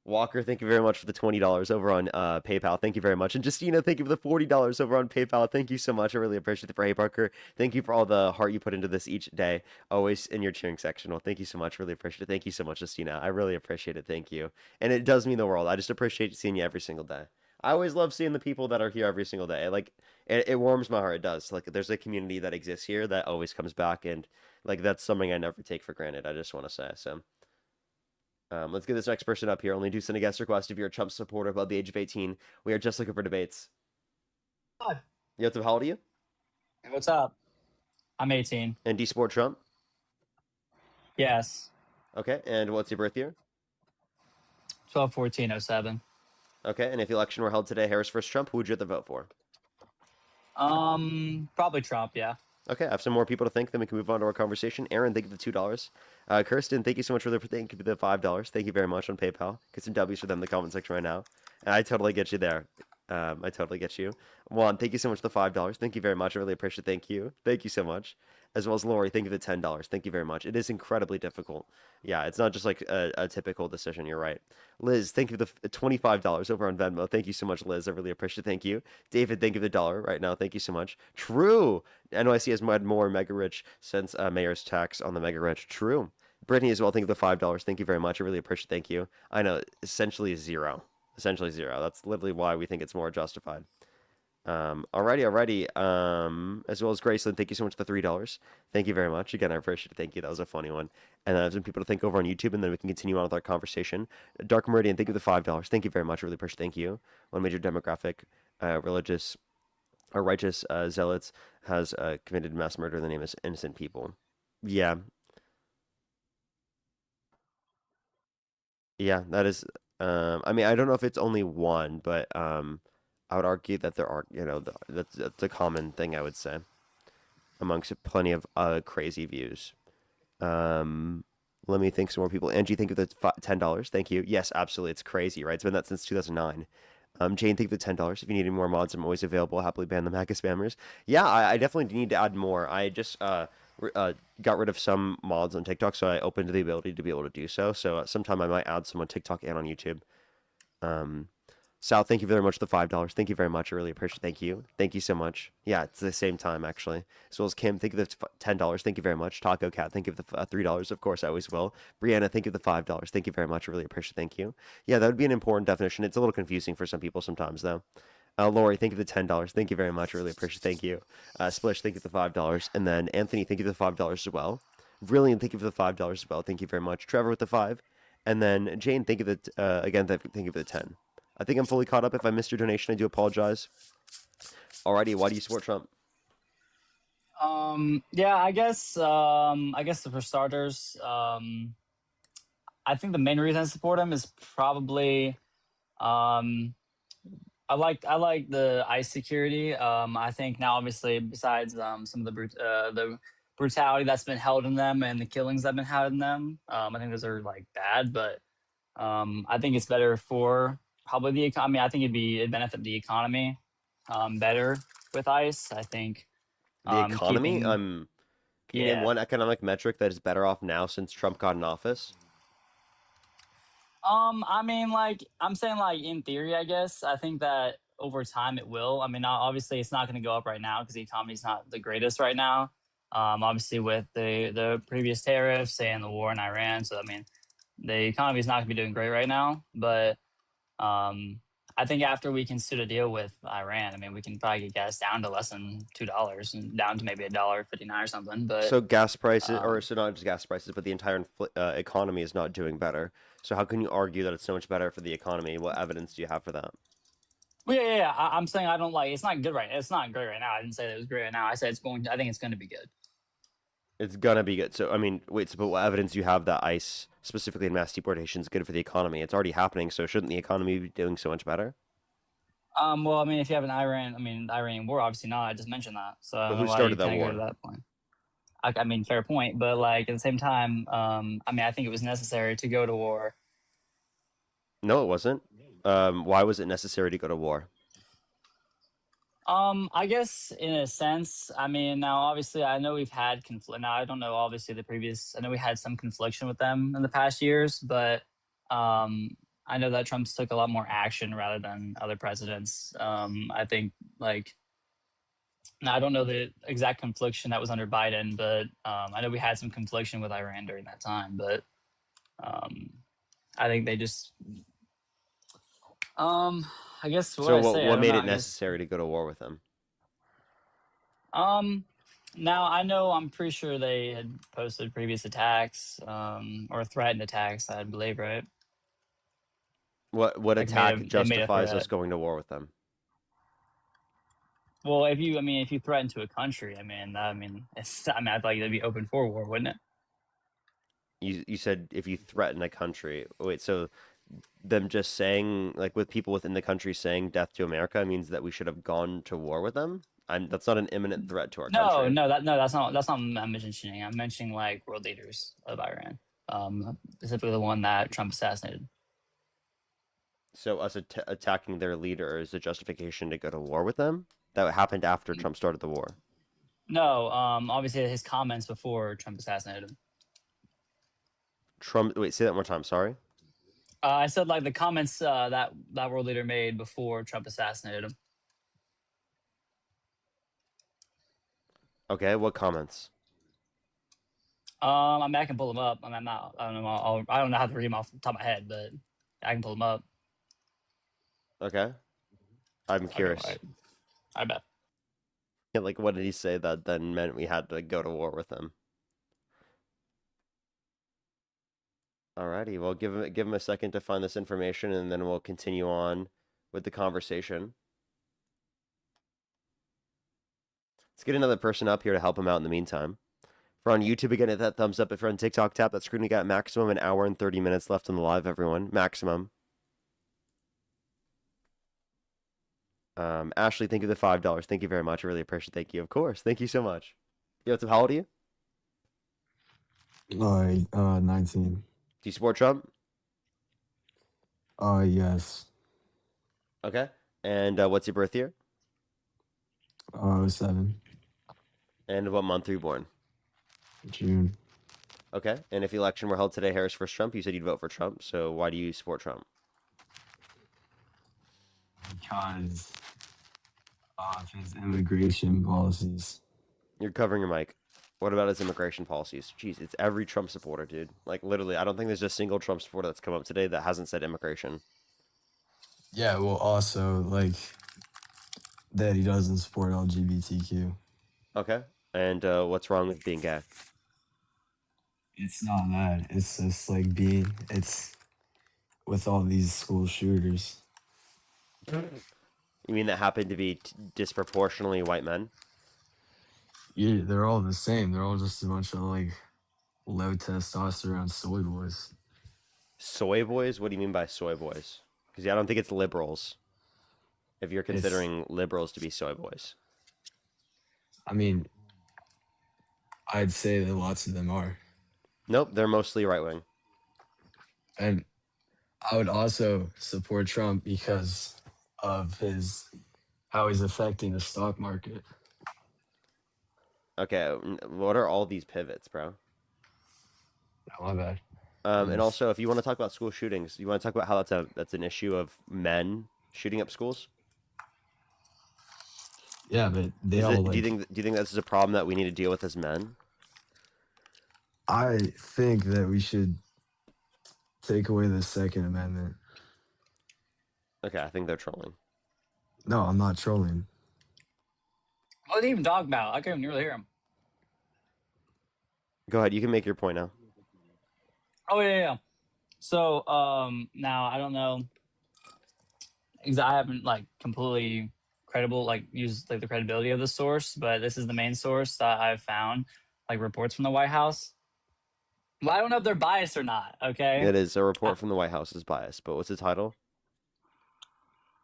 Speaker 1: Walker, thank you very much for the $20 over on PayPal. Thank you very much. And Justina, thank you for the $40 over on PayPal. Thank you so much. I really appreciate it. For Hey Parker, thank you for all the heart you put into this each day, always in your cheering section. Well, thank you so much. Really appreciate it. Thank you so much, Justina. I really appreciate it. Thank you. And it does mean the world. I just appreciate seeing you every single day. I always love seeing the people that are here every single day. Like, it warms my heart. It does. Like, there's a community that exists here that always comes back, and like that's something I never take for granted. I just want to say so. Let's get this next person up here. Only do send a guest request if you're a Trump supporter above the age of 18. We are just looking for debates.
Speaker 20: Hi.
Speaker 1: How old are you?
Speaker 20: Hey, what's up? I'm 18.
Speaker 1: And do you support Trump?
Speaker 20: Yes.
Speaker 1: Okay, and what's your birth year?
Speaker 20: 12/14/07.
Speaker 1: Okay, and if the election were held today, Harris versus Trump, who would you have to vote for?
Speaker 20: Probably Trump, yeah.
Speaker 1: Okay, I have some more people to thank, then we can move on to our conversation. Aaron, thank you for the $2. Kirsten, thank you so much for the $5. Thank you very much on PayPal. Get some W's for them in the comment section right now. And I totally get you there. I totally get you. Juan, thank you so much for the $5. Thank you very much. I really appreciate it. Thank you. Thank you so much. As well as Lori, thank you for the $10. Thank you very much. It is incredibly difficult. Yeah, it's not just like a typical decision. You're right. Liz, thank you for the $25 over on Venmo. Thank you so much, Liz. I really appreciate it. Thank you. David, thank you for the $1 right now. Thank you so much. True. NYC has had more mega rich since mayor's tax on the mega rich. True. Brittany as well, thank you for the $5. Thank you very much. I really appreciate it. Thank you. I know, essentially zero. Essentially zero. That's literally why we think it's more justified. Alrighty. As well as Graceland, thank you so much for the $3. Thank you very much. Again, I appreciate it. Thank you. That was a funny one. And I have some people to thank over on YouTube, and then we can continue on with our conversation. Dark Meridian, thank you for the $5. Thank you very much. I really appreciate it. Thank you. One major demographic, religious or righteous zealots has committed mass murder. The name is innocent people. Yeah. Yeah, that is. I mean, I don't know if it's only one, but I would argue that there are, that's a common thing, I would say, amongst plenty of crazy views. Let me think some more people. Angie, thank you for the $10. Thank you. Yes, absolutely. It's crazy, right? It's been that since 2009. Jane, thank you for the $10. If you need any more mods, I'm always available. I'll happily ban the MAGA spammers. Yeah, I definitely need to add more. I just got rid of some mods on TikTok, so I opened the ability to be able to do so. So sometime I might add some on TikTok and on YouTube. Sal, thank you very much for the $5. Thank you very much. I really appreciate it. Thank you. Thank you so much. Yeah, it's the same time, actually. As well as Kim, thank you for the $10. Thank you very much. Taco Cat, thank you for the $3. Of course, I always will. Brianna, thank you for the $5. Thank you very much. I really appreciate it. Thank you. Yeah, that would be an important definition. It's a little confusing for some people sometimes, though. Lori, thank you for the $10. Thank you very much. I really appreciate it. Thank you. Splish, thank you for the $5. And then Anthony, thank you for the $5 as well. Brilliant, thank you for the $5 as well. Thank you very much. Trevor with the 5. And then Jane, thank you for the, again, thank you for the 10. I think I'm fully caught up. If I missed your donation, I do apologize. Alrighty, why do you support Trump?
Speaker 20: Yeah, I guess for starters, I think the main reason I support him is probably, I like the ICE security. I think now, obviously, besides some of the brutality that's been held in them and the killings that have been held in them, I think those are like bad. But I think it's better for probably the economy. I think it'd benefit the economy better with ICE. I think
Speaker 1: The economy?
Speaker 20: keeping,
Speaker 1: Can you name one economic metric that is better off now since Trump got in office?
Speaker 20: I mean, like, I'm saying, like, in theory, I guess. I think that over time it will. I mean, obviously, it's not going to go up right now because the economy's not the greatest right now. Obviously, with the previous tariffs and the war in Iran. So, I mean, the economy is not going to be doing great right now. But I I think after we can suit a deal with Iran, I mean, we can probably get gas down to less than $2 and down to maybe $1.59 or something. But
Speaker 1: So gas prices, or
Speaker 20: um,
Speaker 1: so not just gas prices, but the entire economy is not doing better. So how can you argue that it's so much better for the economy? What evidence do you have for that?
Speaker 20: well, yeah. I'm saying I don't like. It's not good right. It's not great right now. I didn't say that it was great right now. I said it's going. I think it's going to be good.
Speaker 1: It's gonna be good. So I mean, wait. So, but what evidence do you have that ICE, specifically in mass deportation, is good for the economy? It's already happening. So shouldn't the economy be doing so much better?
Speaker 20: Well, I mean, if you have an Iran, I mean, the Iranian war, obviously not. I just mentioned that, so I
Speaker 1: But
Speaker 20: don't
Speaker 1: who
Speaker 20: know why you
Speaker 1: started that
Speaker 20: kind of go to
Speaker 1: war?
Speaker 20: that point. I mean, fair point, but like at the same time, I mean, I think it was necessary to go to war.
Speaker 1: No, it wasn't. Why was it necessary to go to war?
Speaker 20: I guess in a sense, I mean, now obviously I know we've had conflict. Now I don't know, obviously the previous. I know we had some confliction with them in the past years, but I know that Trump's took a lot more action rather than other presidents. I think like now I don't know the exact confliction that was under Biden, but I know we had some confliction with Iran during that time. But um, I think they just, I guess what
Speaker 1: So
Speaker 20: I say, I
Speaker 1: what
Speaker 20: don't
Speaker 1: made
Speaker 20: know.
Speaker 1: it
Speaker 20: I guess
Speaker 1: necessary to go to war with them?
Speaker 20: now I know I'm pretty sure they had posted previous attacks, or threatened attacks, I believe, right?
Speaker 1: What
Speaker 20: Like
Speaker 1: attack
Speaker 20: they made a
Speaker 1: justifies us
Speaker 20: threat.
Speaker 1: going to war with them?
Speaker 20: Well, if you, I mean, if you threaten to a country, it's, I mean, I thought you'd be open for war, wouldn't it?
Speaker 1: You said if you threaten a country. Wait, so them just saying, like, with people within the country saying death to America means that we should have gone to war with them? That's not an imminent threat to our
Speaker 20: No,
Speaker 1: country.
Speaker 20: no, that's not what I'm mentioning. I'm mentioning like world leaders of Iran, specifically the one that Trump assassinated.
Speaker 1: So us attacking their leader is a justification to go to war with them? That happened after Trump started the war.
Speaker 20: No, obviously his comments before Trump assassinated him.
Speaker 1: Trump, wait, say that one more time, sorry.
Speaker 20: I said like the comments that world leader made before Trump assassinated him.
Speaker 1: Okay, what comments?
Speaker 20: I mean, I can pull them up. I mean, I'm not. I don't know. I don't know how to read them off the top of my head, but I can pull them up.
Speaker 1: Okay. I'm
Speaker 20: Okay,
Speaker 1: curious.
Speaker 20: right. I bet.
Speaker 1: Yeah, like, what did he say that then meant we had to go to war with him? Alrighty, well, give him a second to find this information, and then we'll continue on with the conversation. Let's get another person up here to help him out in the meantime. If we're on YouTube, again, hit that thumbs up. If you're on TikTok, tap that screen. We got maximum an hour and 30 minutes left on the live, everyone. Maximum. Ashley, thank you for the $5. Thank you very much. I really appreciate it. Thank you. Of course. Thank you so much. Yo, what's up? How old are you?
Speaker 21: 19.
Speaker 1: Do you support Trump?
Speaker 21: Yes.
Speaker 1: Okay. And what's your birth year?
Speaker 21: 7.
Speaker 1: And what month were you born?
Speaker 21: June.
Speaker 1: Okay. And if the election were held today, Harris versus Trump, you said you'd vote for Trump. So why do you support Trump?
Speaker 21: Because of his immigration policies.
Speaker 1: You're covering your mic. What about his immigration policies? Jeez, it's every Trump supporter, dude. Like, literally, I don't think there's a single Trump supporter that's come up today that hasn't said immigration.
Speaker 21: Yeah, well, also, like, that he doesn't support LGBTQ.
Speaker 1: Okay. And what's wrong with being gay?
Speaker 21: It's not that. It's just, like, it's with all these school shooters.
Speaker 1: You mean that happened to be disproportionately white men?
Speaker 21: Yeah, they're all the same. They're all just a bunch of, like, low testosterone soy boys.
Speaker 1: Soy boys? What do you mean by soy boys? Because I don't think it's liberals. If you're considering liberals to be soy boys.
Speaker 21: I mean, I'd say that lots of them are.
Speaker 1: Nope, they're mostly right wing.
Speaker 21: And I would also support Trump because of how he's affecting the stock market.
Speaker 1: Okay, what are all these pivots, bro?
Speaker 21: Oh, my bad.
Speaker 1: And also, if you want to talk about school shootings, you want to talk about how that's an issue of men shooting up schools?
Speaker 21: Yeah, but do you
Speaker 1: think this is a problem that we need to deal with as men?
Speaker 21: I think that we should take away the Second Amendment.
Speaker 1: Okay, I think they're trolling.
Speaker 21: No, I'm not trolling.
Speaker 20: What did he even talk about? I couldn't really hear him.
Speaker 1: Go ahead. You can make your point now.
Speaker 20: Oh yeah. So now I don't know because I haven't like completely credible like used like the credibility of the source, but this is the main source that I've found, like reports from the White House. Well, I don't know if they're biased or not. Okay.
Speaker 1: It is a report from the White House is biased, but what's the title?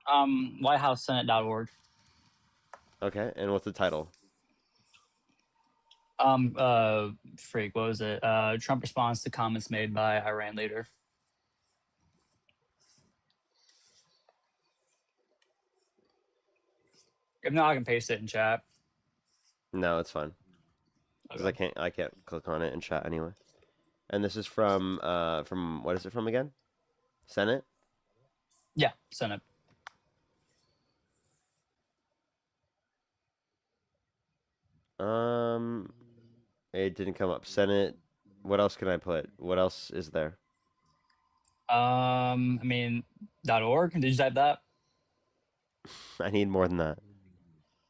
Speaker 20: WhiteHouseSenate.org.
Speaker 1: Okay, and what's the title?
Speaker 20: Freak, what was it? Trump responds to comments made by Iran leader. If not, I can paste it in chat.
Speaker 1: No, it's fine. Because I can't click on it in chat anyway. And this is from what is it from again? Senate?
Speaker 20: Yeah, Senate.
Speaker 1: It didn't come up. Senate. What else can I put? What else is there?
Speaker 20: I mean, .org. Did you type that?
Speaker 1: I need more than that.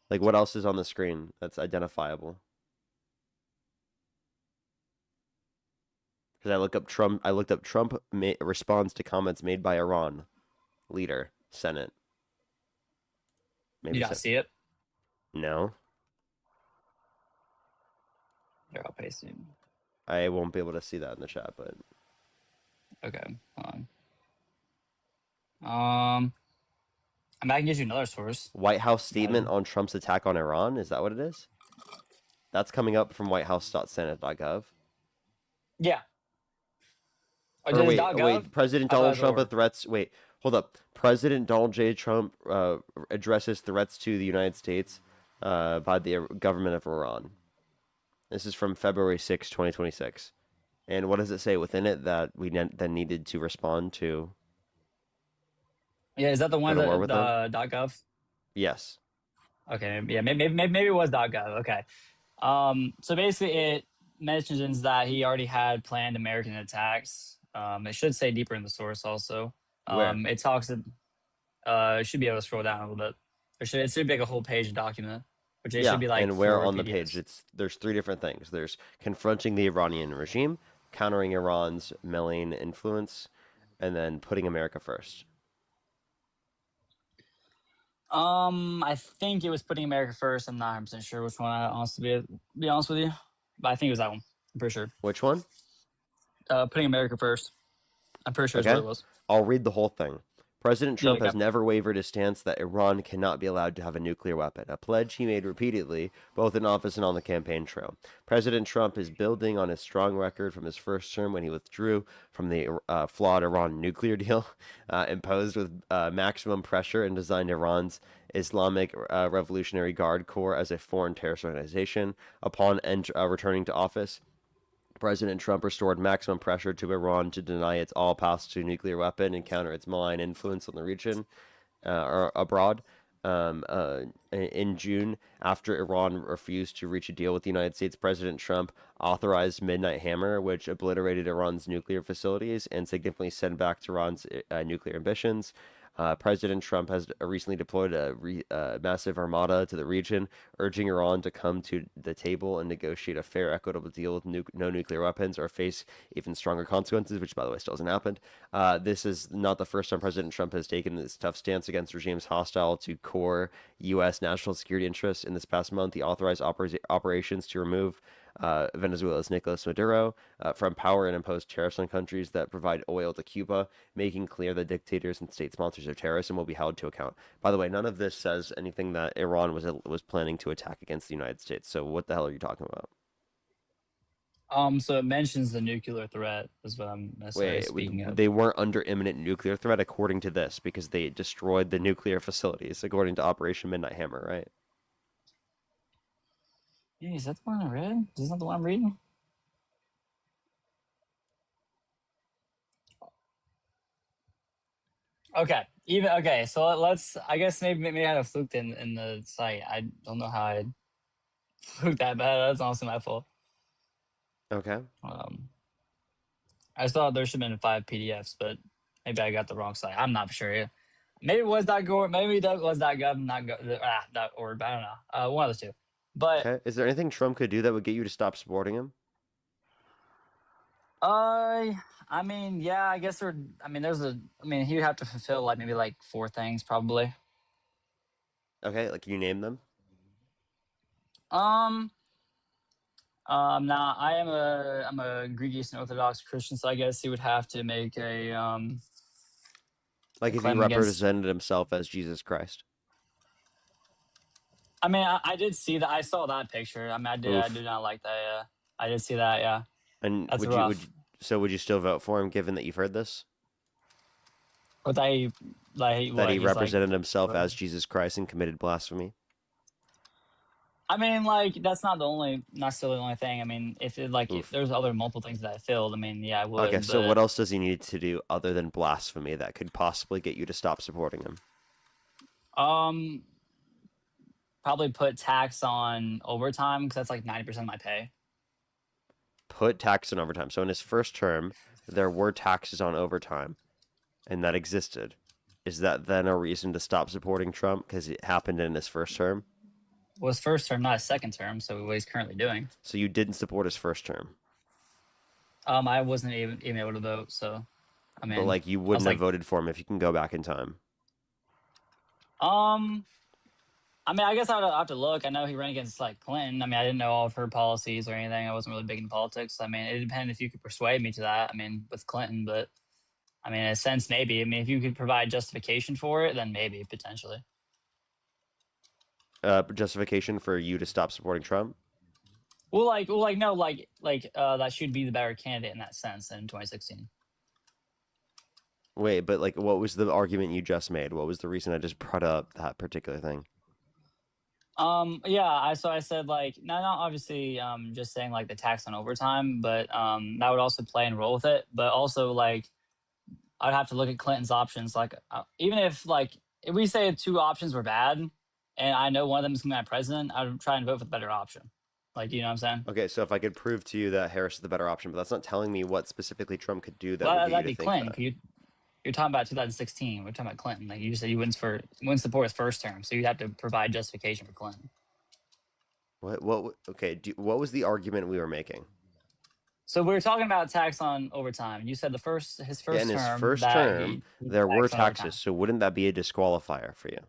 Speaker 1: Like, what else is on the screen that's identifiable? Because I looked up Trump responds to comments made by Iran leader, Senate.
Speaker 20: Maybe you not see it?
Speaker 1: No.
Speaker 20: Here, I'll paste it.
Speaker 1: I won't be able to see that in the chat, but
Speaker 20: okay, hold on. I mean, I can give you another source.
Speaker 1: White House statement on Trump's attack on Iran. Is that what it is? That's coming up from whitehouse.senate.gov.
Speaker 20: Yeah.
Speaker 1: Or wait, President Donald Trump threats. Wait, hold up. President Donald J. Trump addresses threats to the United States by the government of Iran. This is from February 6, 2026. And what does it say within it that we then needed to respond to?
Speaker 20: Yeah, is that the one that .gov?
Speaker 1: Yes.
Speaker 20: Okay, yeah, maybe it was .gov. Okay. So basically, it mentions that he already had planned American attacks. It should say deeper in the source also.
Speaker 1: Where?
Speaker 20: It talks. It should be able to scroll down a little bit. It should be like a whole page document, which it should be like.
Speaker 1: And where on the page? There's three different things. There's confronting the Iranian regime, countering Iran's malign influence, and then putting America first.
Speaker 20: I think it was putting America first. I'm not 100% sure which one. I honestly be honest with you, but I think it was that one. I'm pretty sure.
Speaker 1: Which one?
Speaker 20: Putting America first. I'm pretty sure that's what it was.
Speaker 1: I'll read the whole thing. President Trump has never wavered his stance that Iran cannot be allowed to have a nuclear weapon, a pledge he made repeatedly, both in office and on the campaign trail. President Trump is building on his strong record from his first term when he withdrew from the flawed Iran nuclear deal, imposed with maximum pressure and designed Iran's Islamic Revolutionary Guard Corps as a foreign terrorist organization. Upon returning to office, President Trump restored maximum pressure to Iran to deny its all paths to a nuclear weapon and counter its malign influence on the region or abroad. In June, after Iran refused to reach a deal with the United States, President Trump authorized Midnight Hammer, which obliterated Iran's nuclear facilities and significantly sent back to Iran's nuclear ambitions. President Trump has recently deployed a massive armada to the region, urging Iran to come to the table and negotiate a fair, equitable deal with no nuclear weapons or face even stronger consequences, which, by the way, still hasn't happened. This is not the first time President Trump has taken this tough stance against regimes hostile to core U.S. national security interests. In this past month, he authorized operations to remove Venezuela's Nicolas Maduro from power and impose tariffs on countries that provide oil to Cuba, making clear that dictators and state sponsors of terrorism will be held to account. By the way, none of this says anything that Iran was planning to attack against the United States. So what the hell are you talking about?
Speaker 20: So it mentions the nuclear threat is what I'm necessarily speaking of.
Speaker 1: They weren't under imminent nuclear threat according to this because they destroyed the nuclear facilities according to Operation Midnight Hammer, right?
Speaker 20: Yeah, is that the one I read? Is that the one I'm reading? Okay. So let's. I guess maybe I had a fluke in the site. I don't know how I fluked that bad. That's honestly my fault.
Speaker 1: Okay.
Speaker 20: I thought there should have been 5 PDFs, but maybe I got the wrong site. I'm not sure. Maybe it was .org. Maybe that was .gov, .org. I don't know. One of those two. But
Speaker 1: Okay. Is there anything Trump could do that would get you to stop supporting him?
Speaker 20: I mean, yeah, I guess there. I mean, he would have to fulfill like maybe like 4 things probably.
Speaker 1: Okay, like can you name them?
Speaker 20: Now I'm a Greek Eastern Orthodox Christian, so I guess he would have to make a
Speaker 1: Like if he
Speaker 20: claim against.
Speaker 1: represented himself as Jesus Christ.
Speaker 20: I mean, I did see that. I saw that picture. I mean, I
Speaker 1: Oof.
Speaker 20: did not like that. Yeah, I did see that. Yeah,
Speaker 1: And
Speaker 20: that's
Speaker 1: would
Speaker 20: rough.
Speaker 1: would you still vote for him given that you've heard this?
Speaker 20: But that he
Speaker 1: That he represented himself as Jesus Christ and committed blasphemy?
Speaker 20: I mean, like that's not necessarily the only thing. I mean, if there's other multiple things that I filled, I mean, yeah, I would.
Speaker 1: Okay, so
Speaker 20: but-
Speaker 1: what else does he need to do other than blasphemy that could possibly get you to stop supporting him?
Speaker 20: Probably put tax on overtime because that's like 90% of my pay.
Speaker 1: Put tax on overtime. So in his first term, there were taxes on overtime, and that existed. Is that then a reason to stop supporting Trump because it happened in his first term?
Speaker 20: Well, his first term, not his second term. So what he's currently doing.
Speaker 1: So you didn't support his first term?
Speaker 20: I wasn't even able to vote. So, I mean,
Speaker 1: But like you wouldn't have voted for him if you can go back in time.
Speaker 20: I mean, I guess I'd have to look. I know he ran against like Clinton. I mean, I didn't know all of her policies or anything. I wasn't really big in politics. I mean, it depended if you could persuade me to that. I mean, with Clinton, but I mean, in a sense, maybe. I mean, if you could provide justification for it, then maybe potentially.
Speaker 1: Justification for you to stop supporting Trump?
Speaker 20: No, that should be the better candidate in that sense in 2016.
Speaker 1: Wait, but like, what was the argument you just made? What was the reason I just brought up that particular thing?
Speaker 20: Yeah, I said like not obviously just saying like the tax on overtime, but that would also play and roll with it. But also like I'd have to look at Clinton's options. Like even if we say 2 options were bad, and I know one of them is going to be my president, I would try and vote for the better option. Like, you know what I'm saying?
Speaker 1: Okay, so if I could prove to you that Harris is the better option, but that's not telling me what specifically Trump could do that
Speaker 20: Well,
Speaker 1: would get
Speaker 20: that'd
Speaker 1: you
Speaker 20: be
Speaker 1: to think
Speaker 20: Clinton.
Speaker 1: that.
Speaker 20: You're talking about 2016. We're talking about Clinton. Like you said, you wouldn't support his first term, so you'd have to provide justification for Clinton.
Speaker 1: Okay, what was the argument we were making?
Speaker 20: So we were talking about tax on overtime. You said his first
Speaker 1: Yeah,
Speaker 20: term.
Speaker 1: in his first term, there were taxes, so wouldn't that be a disqualifier for you?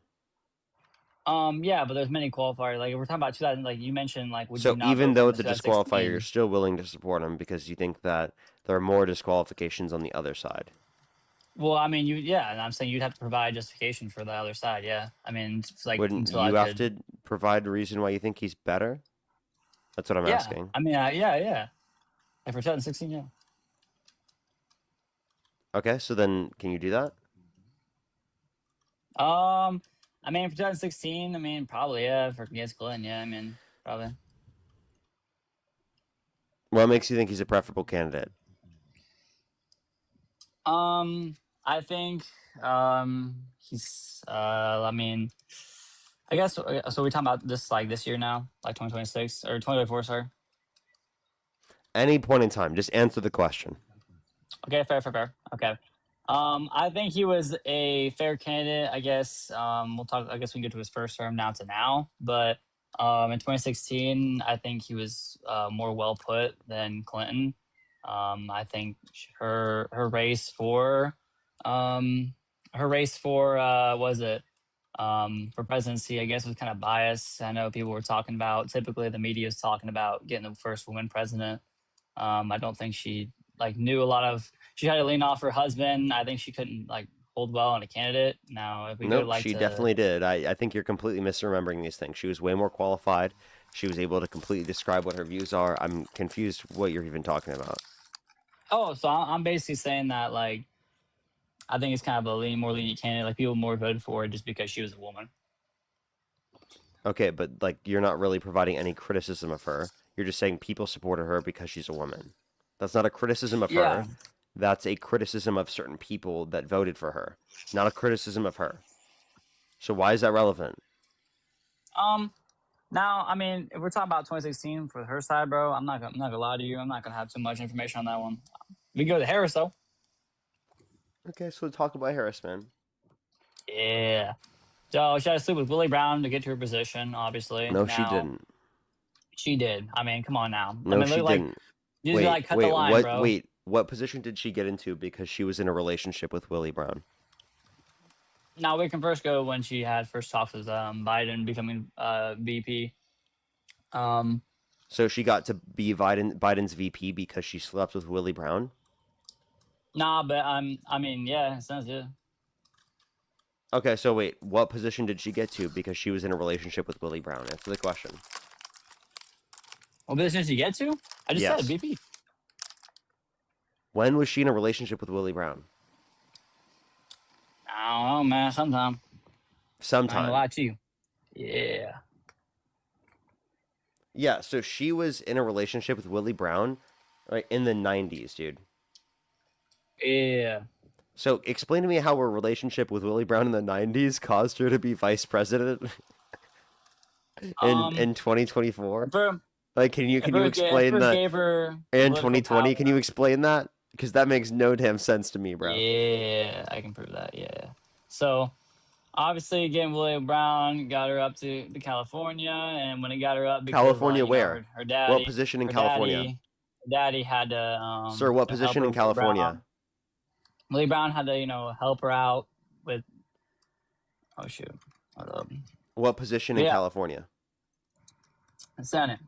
Speaker 20: Yeah, but there's many qualifiers. Like we're talking about 2000. Like you mentioned, like would
Speaker 1: So
Speaker 20: you not
Speaker 1: even
Speaker 20: vote
Speaker 1: though
Speaker 20: for
Speaker 1: it's a
Speaker 20: him in
Speaker 1: disqualifier,
Speaker 20: 2016?
Speaker 1: you're still willing to support him because you think that there are more disqualifications on the other side.
Speaker 20: Well, I mean, and I'm saying you'd have to provide justification for the other side. Yeah, I mean, it's like
Speaker 1: Wouldn't
Speaker 20: until
Speaker 1: you
Speaker 20: I
Speaker 1: have to provide a reason why you think he's better? That's what I'm asking.
Speaker 20: I mean, yeah. Like for 2016, yeah.
Speaker 1: Okay, so then can you do that?
Speaker 20: I mean, for 2016, I mean, probably yeah. For against Clinton, yeah. I mean, probably.
Speaker 1: What makes you think he's a preferable candidate?
Speaker 20: I think he's I mean, I guess so. We're talking about this year now, like 2026 or 2024, sorry.
Speaker 1: Any point in time, just answer the question.
Speaker 20: Okay, fair. Okay. I think he was a fair candidate. I guess we'll talk. I guess we can get to his first term now to now. But in 2016, I think he was more well put than Clinton. I think her race for for presidency, I guess, was kind of biased. I know people were talking about, typically the media is talking about getting the first woman president. I don't think she knew a lot of. She had to lean off her husband. I think she couldn't hold well on a candidate. Now, if we
Speaker 1: Nope, she definitely did. I think you're completely misremembering these things. She was way more qualified. She was able to completely describe what her views are. I'm confused what you're even talking about.
Speaker 20: Oh, so I'm basically saying that I think it's kind of a more lenient candidate. Like people more voted for her just because she was a woman.
Speaker 1: Okay, but you're not really providing any criticism of her. You're just saying people supported her because she's a woman. That's not a criticism of her. That's a criticism of certain people that voted for her, not a criticism of her. So why is that relevant?
Speaker 20: Now, I mean, if we're talking about 2016 for her side, bro, I'm not gonna lie to you. I'm not gonna have too much information on that one. We can go to Harris though.
Speaker 1: Okay, so talk about Harris, man.
Speaker 20: Yeah. So she had to sleep with Willie Brown to get to her position. Obviously,
Speaker 1: No, she
Speaker 20: now
Speaker 1: didn't.
Speaker 20: she did. I mean, come on now. I
Speaker 1: No,
Speaker 20: mean,
Speaker 1: she
Speaker 20: look like
Speaker 1: didn't.
Speaker 20: you just like cut the line,
Speaker 1: what?
Speaker 20: bro.
Speaker 1: Wait, what position did she get into because she was in a relationship with Willie Brown?
Speaker 20: Now we can first go when she had first talks with Biden becoming VP.
Speaker 1: So she got to be Biden's VP because she slept with Willie Brown?
Speaker 20: Nah, but I mean, yeah, it sounds good.
Speaker 1: Okay, so wait, what position did she get to because she was in a relationship with Willie Brown? Answer the question.
Speaker 20: What position did she get to? I just
Speaker 1: Yes.
Speaker 20: said VP.
Speaker 1: When was she in a relationship with Willie Brown?
Speaker 20: I don't know, man. Sometime. I ain't
Speaker 1: Sometime.
Speaker 20: gonna lie to you. Yeah.
Speaker 1: Yeah, so she was in a relationship with Willie Brown, right, in the 90s, dude.
Speaker 20: Yeah.
Speaker 1: So explain to me how her relationship with Willie Brown in the 90s caused her to be vice president in 2024. Like, can you explain that?
Speaker 20: Gave her
Speaker 1: In
Speaker 20: political
Speaker 1: 2020,
Speaker 20: power.
Speaker 1: can you explain that? Because that makes no damn sense to me, bro.
Speaker 20: Yeah, I can prove that. Yeah. So, obviously, again, William Brown got her up to California, and when he got her up, because
Speaker 1: California,
Speaker 20: like, you know,
Speaker 1: where?
Speaker 20: her daddy,
Speaker 1: What position in
Speaker 20: her
Speaker 1: California?
Speaker 20: daddy had to.
Speaker 1: Sir, what
Speaker 20: to help
Speaker 1: position
Speaker 20: her
Speaker 1: in
Speaker 20: with
Speaker 1: California?
Speaker 20: Brown. Willie Brown had to, help her out with. Oh shoot! Hold up.
Speaker 1: What position in
Speaker 20: Yeah.
Speaker 1: California?
Speaker 20: The Senate.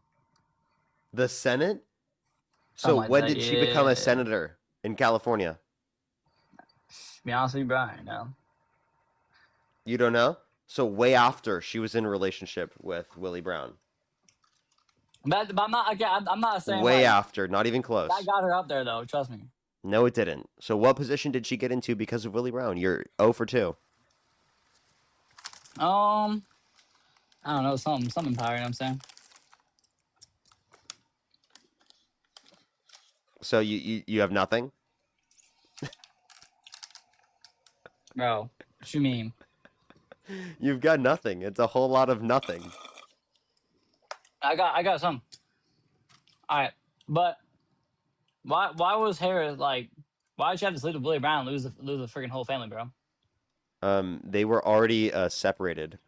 Speaker 1: The Senate? So
Speaker 20: Something like
Speaker 1: when
Speaker 20: that,
Speaker 1: did she become
Speaker 20: yeah.
Speaker 1: a senator in California?
Speaker 20: To be honest with you, Brian, no.
Speaker 1: You don't know? So way after she was in a relationship with Willie Brown.
Speaker 20: But I'm not. Again, I'm not saying
Speaker 1: Way
Speaker 20: like,
Speaker 1: after, not even close.
Speaker 20: that got her up there though. Trust me.
Speaker 1: No, it didn't. So what position did she get into because of Willie Brown? You're 0 for 2.
Speaker 20: I don't know, something power, you know what I'm saying?
Speaker 1: So you have nothing?
Speaker 20: Bro, what you mean?
Speaker 1: You've got nothing. It's a whole lot of nothing.
Speaker 20: I got some. Alright. But why was Harris like why did she have to sleep with Willie Brown and lose the freaking whole family, bro?
Speaker 1: They were already separated.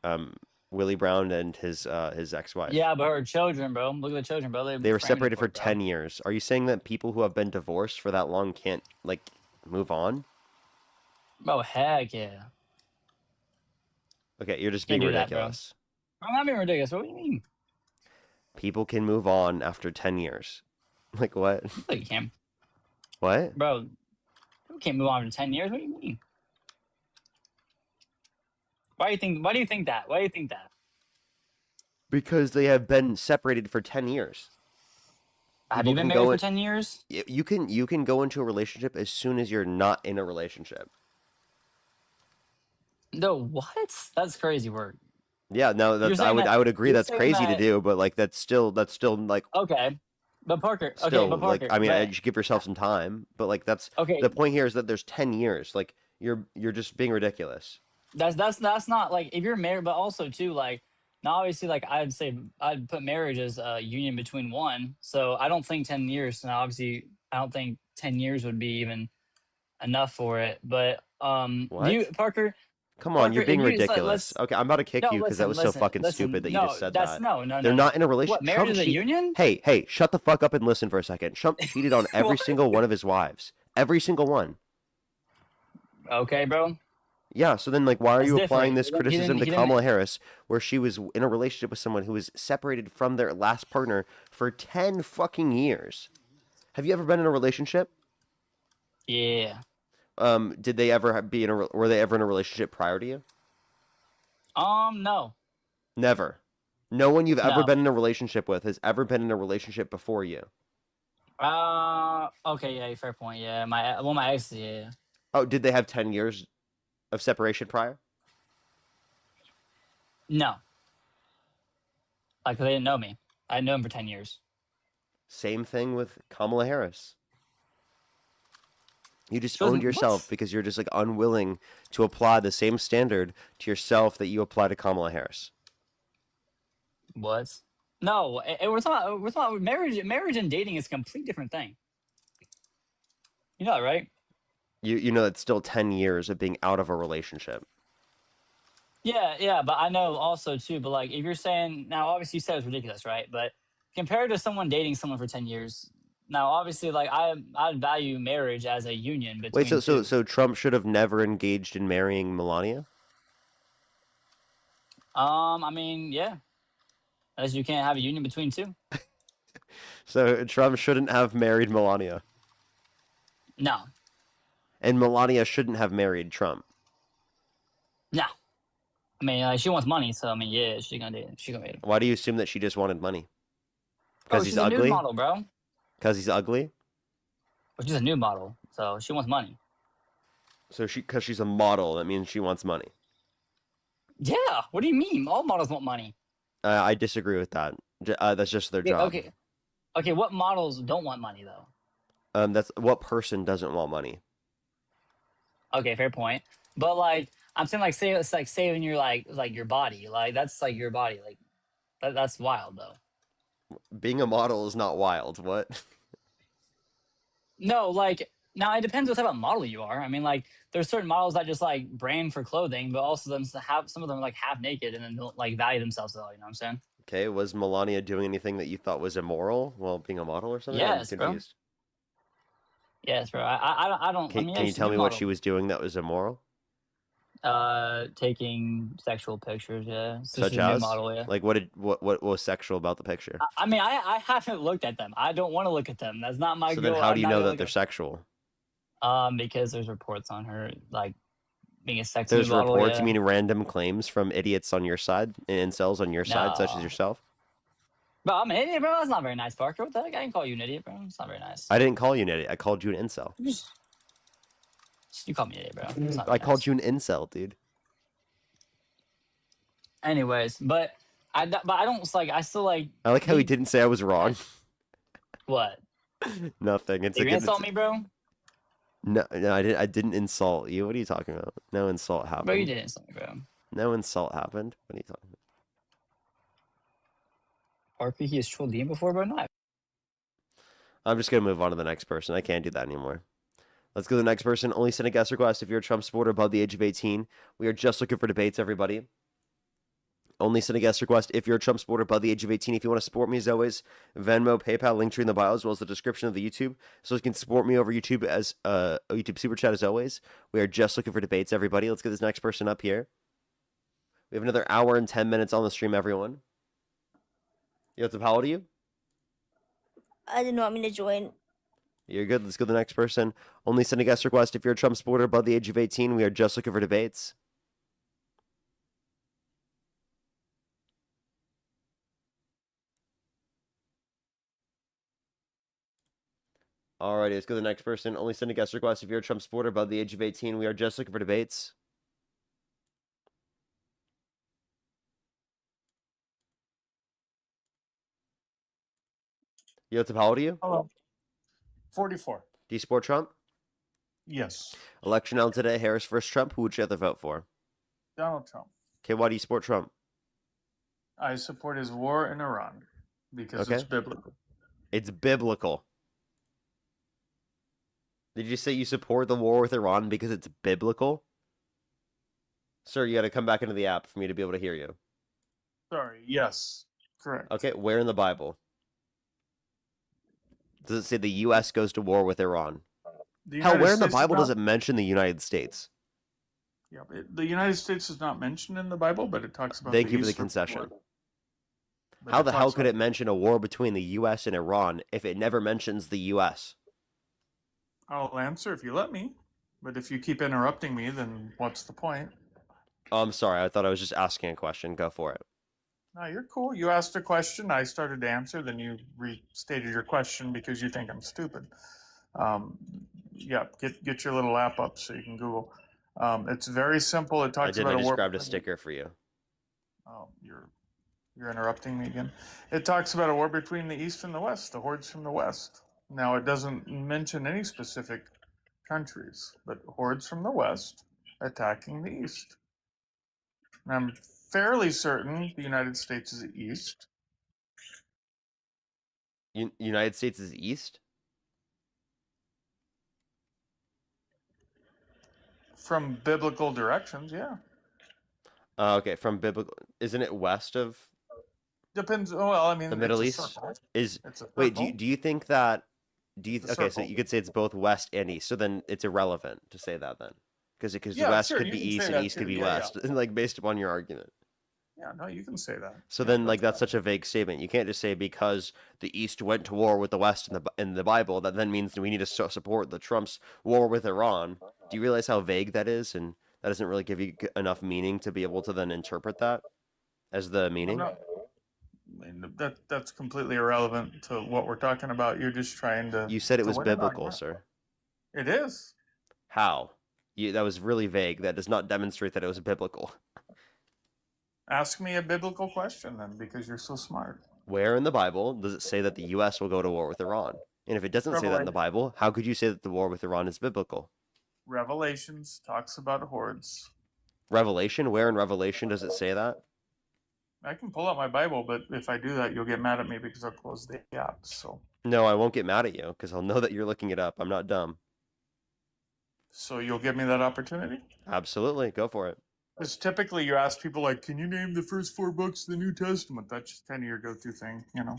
Speaker 1: Willie Brown and his ex-wife.
Speaker 20: Yeah, but her children, bro. Look at the children, bro.
Speaker 1: They were
Speaker 20: framed
Speaker 1: separated for
Speaker 20: it, bro.
Speaker 1: 10 years. Are you saying that people who have been divorced for that long can't, like, move on?
Speaker 20: Bro, heck yeah.
Speaker 1: Okay, you're just
Speaker 20: Can't
Speaker 1: being
Speaker 20: do that, bro.
Speaker 1: ridiculous.
Speaker 20: I'm not being ridiculous. What do you mean?
Speaker 1: People can move on after 10 years. Like, what?
Speaker 20: Like you can.
Speaker 1: What?
Speaker 20: Bro, you can't move on for 10 years. What do you mean? Why do you think that? Why do you think that?
Speaker 1: Because they have been separated for 10 years.
Speaker 20: Have
Speaker 1: People
Speaker 20: you been
Speaker 1: can go
Speaker 20: married for
Speaker 1: in-
Speaker 20: 10 years?
Speaker 1: You can go into a relationship as soon as you're not in a relationship.
Speaker 20: No, what? That's crazy work.
Speaker 1: Yeah, no,
Speaker 20: You're
Speaker 1: that's
Speaker 20: saying
Speaker 1: I would agree
Speaker 20: you're
Speaker 1: that's
Speaker 20: saying
Speaker 1: crazy to
Speaker 20: that-
Speaker 1: do, but like that's still like
Speaker 20: Okay. But Parker,
Speaker 1: still
Speaker 20: okay, but Parker,
Speaker 1: like I mean,
Speaker 20: but-
Speaker 1: you should give yourself some time, but like that's
Speaker 20: Okay.
Speaker 1: the point here is that there's 10 years. Like you're just being ridiculous.
Speaker 20: That's not like if you're married, but also too like now obviously like I'd say I'd put marriage as a union between one. So I don't think 10 years. Now obviously I don't think 10 years would be even enough for it. But
Speaker 1: What?
Speaker 20: do you Parker?
Speaker 1: Come on, you're
Speaker 20: Parker,
Speaker 1: being
Speaker 20: if you- let's-
Speaker 1: ridiculous. Okay, I'm about to kick
Speaker 20: No,
Speaker 1: you because that was
Speaker 20: listen,
Speaker 1: so fucking
Speaker 20: listen,
Speaker 1: stupid that you
Speaker 20: no,
Speaker 1: just said
Speaker 20: that's-
Speaker 1: that.
Speaker 20: no,
Speaker 1: They're not in a relationship.
Speaker 20: What, marriage is a union?
Speaker 1: Hey, shut the fuck up and listen for a second. Trump cheated on every single one of his wives. Every single one.
Speaker 20: Okay, bro.
Speaker 1: Yeah, so then like why are
Speaker 20: That's
Speaker 1: you applying
Speaker 20: different.
Speaker 1: this
Speaker 20: He didn't-
Speaker 1: criticism to
Speaker 20: he didn't-
Speaker 1: Kamala Harris where she was in a relationship with someone who was separated from their last partner for 10 fucking years? Have you ever been in a relationship?
Speaker 20: Yeah.
Speaker 1: Did they ever were they ever in a relationship prior to you?
Speaker 20: No.
Speaker 1: Never. No one you've ever
Speaker 20: No.
Speaker 1: been in a relationship with has ever been in a relationship before you.
Speaker 20: Okay, yeah, fair point. Yeah, my ex, yeah.
Speaker 1: Oh, did they have 10 years of separation prior?
Speaker 20: No. Like they didn't know me. I didn't know him for 10 years.
Speaker 1: Same thing with Kamala Harris. You just
Speaker 20: So then
Speaker 1: owned yourself
Speaker 20: what's-
Speaker 1: because you're just like unwilling to apply the same standard to yourself that you apply to Kamala Harris.
Speaker 20: What? No, we're talking marriage and dating is a complete different thing. You know that, right?
Speaker 1: You know that's still 10 years of being out of a relationship.
Speaker 20: Yeah, but I know also too. But like, if you're saying now, obviously you said it's ridiculous, right? But compared to someone dating someone for 10 years, now obviously, like I value marriage as a union
Speaker 1: Wait,
Speaker 20: between two.
Speaker 1: so Trump should have never engaged in marrying Melania?
Speaker 20: I mean, yeah, as you can't have a union between two.
Speaker 1: So Trump shouldn't have married Melania.
Speaker 20: No,
Speaker 1: And Melania shouldn't have married Trump.
Speaker 20: no. I mean, she wants money, so I mean, yeah, she gonna date him. She gonna date him.
Speaker 1: Why do you assume that she just wanted money?
Speaker 20: Oh,
Speaker 1: Because
Speaker 20: she's
Speaker 1: he's
Speaker 20: a nude
Speaker 1: ugly?
Speaker 20: model, bro.
Speaker 1: Because he's ugly?
Speaker 20: But she's a nude model, so she wants money.
Speaker 1: So because she's a model, that means she wants money.
Speaker 20: Yeah. What do you mean? All models want money.
Speaker 1: I disagree with that. That's just their
Speaker 20: Yeah,
Speaker 1: job.
Speaker 20: okay. Okay. What models don't want money though?
Speaker 1: That's what person doesn't want money.
Speaker 20: Okay, fair point. But like, I'm saying, like, say it's like saving your like your body, like that's like your body, like that's wild though.
Speaker 1: Being a model is not wild. What?
Speaker 20: No, like now it depends what type of model you are. I mean, like there's certain models that just like brand for clothing, but also some of them are like half naked and then don't like value themselves at all. You know what I'm saying?
Speaker 1: Okay, was Melania doing anything that you thought was immoral while being a model or something? I'm
Speaker 20: Yes, bro.
Speaker 1: confused.
Speaker 20: Yes, bro. I don't. I
Speaker 1: Can,
Speaker 20: mean,
Speaker 1: can
Speaker 20: yeah,
Speaker 1: you
Speaker 20: she's a
Speaker 1: tell
Speaker 20: new
Speaker 1: me what
Speaker 20: model.
Speaker 1: she was doing that was immoral?
Speaker 20: Taking sexual pictures. Yeah, so
Speaker 1: Such
Speaker 20: she's a new
Speaker 1: as?
Speaker 20: model. Yeah.
Speaker 1: Like, what was sexual about the picture?
Speaker 20: I mean, I haven't looked at them. I don't want to look at them. That's not my
Speaker 1: So
Speaker 20: goal.
Speaker 1: then how
Speaker 20: I'm
Speaker 1: do you
Speaker 20: not
Speaker 1: know
Speaker 20: gonna
Speaker 1: that
Speaker 20: look
Speaker 1: they're sexual?
Speaker 20: because there's reports on her like being a sex
Speaker 1: There's
Speaker 20: nude model.
Speaker 1: reports,
Speaker 20: Yeah.
Speaker 1: you mean random claims from idiots on your side and incels on your side, such as
Speaker 20: No.
Speaker 1: yourself?
Speaker 20: Bro, I'm an idiot, bro. That's not very nice, Parker. What the heck? I didn't call you an idiot, bro. It's not very nice.
Speaker 1: I didn't call you an idiot. I called you an incel.
Speaker 20: You called me an idiot, bro. It's not
Speaker 1: I
Speaker 20: very
Speaker 1: called
Speaker 20: nice.
Speaker 1: you an incel, dude.
Speaker 20: Anyways, but I don't like. I still like.
Speaker 1: I like how he didn't say I was wrong.
Speaker 20: What?
Speaker 1: Nothing. It's
Speaker 20: Did
Speaker 1: a
Speaker 20: you
Speaker 1: good.
Speaker 20: insult me, bro?
Speaker 1: No, I didn't insult you. What are you talking about? No insult happened.
Speaker 20: Bro, you did insult me, bro.
Speaker 1: No insult happened. What are you talking about?
Speaker 20: Parker, he has trolled you before, bro. Not.
Speaker 1: I'm just gonna move on to the next person. I can't do that anymore. Let's go to the next person. Only send a guest request if you're a Trump supporter above the age of 18. We are just looking for debates, everybody. Only send a guest request if you're a Trump supporter above the age of 18. If you want to support me, as always, Venmo, PayPal, link tree in the bio, as well as the description of the YouTube. So you can support me over YouTube as YouTube Super Chat, as always. We are just looking for debates, everybody. Let's get this next person up here. We have another hour and 10 minutes on the stream, everyone. Yo, what's up? How old are you?
Speaker 5: I didn't want me to join.
Speaker 1: You're good. Let's go to the next person. Only send a guest request if you're a Trump supporter above the age of 18. We are just looking for debates. Alrighty, let's go to the next person. Only send a guest request if you're a Trump supporter above the age of 18. We are just looking for debates. Yo, what's up? How old are you?
Speaker 3: Hello. 44.
Speaker 1: Do you support Trump?
Speaker 3: Yes.
Speaker 1: Election held today, Harris versus Trump. Who would you have to vote for?
Speaker 3: Donald Trump.
Speaker 1: Okay, why do you support Trump?
Speaker 3: I support his war in Iran because it's
Speaker 1: Okay.
Speaker 3: biblical.
Speaker 1: It's biblical. Did you say you support the war with Iran because it's biblical? Sir, you got to come back into the app for me to be able to hear you.
Speaker 3: Sorry. Yes. Correct.
Speaker 1: Okay, where in the Bible does it say the U.S. goes to war with Iran? Hell, where in the Bible does it mention the United States?
Speaker 3: Yeah, but the United States is not mentioned in the Bible, but it talks about.
Speaker 1: Thank you for the
Speaker 3: Eastern
Speaker 1: concession.
Speaker 3: war.
Speaker 1: How the hell could it mention a war between the U.S. and Iran if it never mentions the U.S.?
Speaker 3: I'll answer if you let me, but if you keep interrupting me, then what's the point?
Speaker 1: Oh, I'm sorry. I thought I was just asking a question. Go for it.
Speaker 3: No, you're cool. You asked a question. I started to answer. Then you restated your question because you think I'm stupid. Yeah, get your little app up so you can Google. It's very simple. It talks about
Speaker 1: I
Speaker 3: a
Speaker 1: just
Speaker 3: war.
Speaker 1: grabbed a sticker for you.
Speaker 3: Oh, you're interrupting me again. It talks about a war between the East and the West, the hordes from the West. Now, it doesn't mention any specific countries, but hordes from the West attacking the East. And I'm fairly certain the United States is East.
Speaker 1: United States is East?
Speaker 3: From biblical directions, yeah.
Speaker 1: Okay, from biblical, isn't it west of
Speaker 3: Depends. Well, I
Speaker 1: the
Speaker 3: mean,
Speaker 1: Middle
Speaker 3: it's a
Speaker 1: East?
Speaker 3: circle.
Speaker 1: Is
Speaker 3: It's a
Speaker 1: wait,
Speaker 3: circle.
Speaker 1: do you think that
Speaker 3: The
Speaker 1: okay, so
Speaker 3: circle.
Speaker 1: you could say it's both west and east, so then it's irrelevant to say that then. Because
Speaker 3: Yeah,
Speaker 1: west
Speaker 3: sure.
Speaker 1: could
Speaker 3: You
Speaker 1: be
Speaker 3: can
Speaker 1: east
Speaker 3: say
Speaker 1: and
Speaker 3: that
Speaker 1: east could
Speaker 3: too.
Speaker 1: be
Speaker 3: Yeah,
Speaker 1: west, like based upon your argument.
Speaker 3: yeah. No, you can say that.
Speaker 1: So
Speaker 3: Yeah,
Speaker 1: then, like,
Speaker 3: that's
Speaker 1: that's such a vague statement. You can't just say because the East went to war with the West in the Bible, that then means we need to support the Trump's war with Iran. Do you realize how vague that is, and that doesn't really give you enough meaning to be able to then interpret that as the
Speaker 3: I'm
Speaker 1: meaning?
Speaker 3: not. I mean, that's completely irrelevant to what we're talking about. You're just trying
Speaker 1: You said it
Speaker 3: to
Speaker 1: was
Speaker 3: win an
Speaker 1: biblical,
Speaker 3: argument.
Speaker 1: sir.
Speaker 3: It is.
Speaker 1: How? That was really vague. That does not demonstrate that it was biblical.
Speaker 3: Ask me a biblical question then, because you're so smart.
Speaker 1: Where in the Bible does it say that the U.S. will go to war with Iran? And if it doesn't say that in the
Speaker 3: Revelation.
Speaker 1: Bible, how could you say that the war with Iran is biblical?
Speaker 3: Revelations talks about hordes.
Speaker 1: Revelation? Where in Revelation does it say that?
Speaker 3: I can pull out my Bible, but if I do that, you'll get mad at me because I'll close the app. So
Speaker 1: No, I won't get mad at you because I'll know that you're looking it up. I'm not dumb.
Speaker 3: you'll give me that opportunity?
Speaker 1: Absolutely. Go for it.
Speaker 3: Because typically you ask people like, can you name the first 4 books of the New Testament? That's just kind of your go-to thing, you know?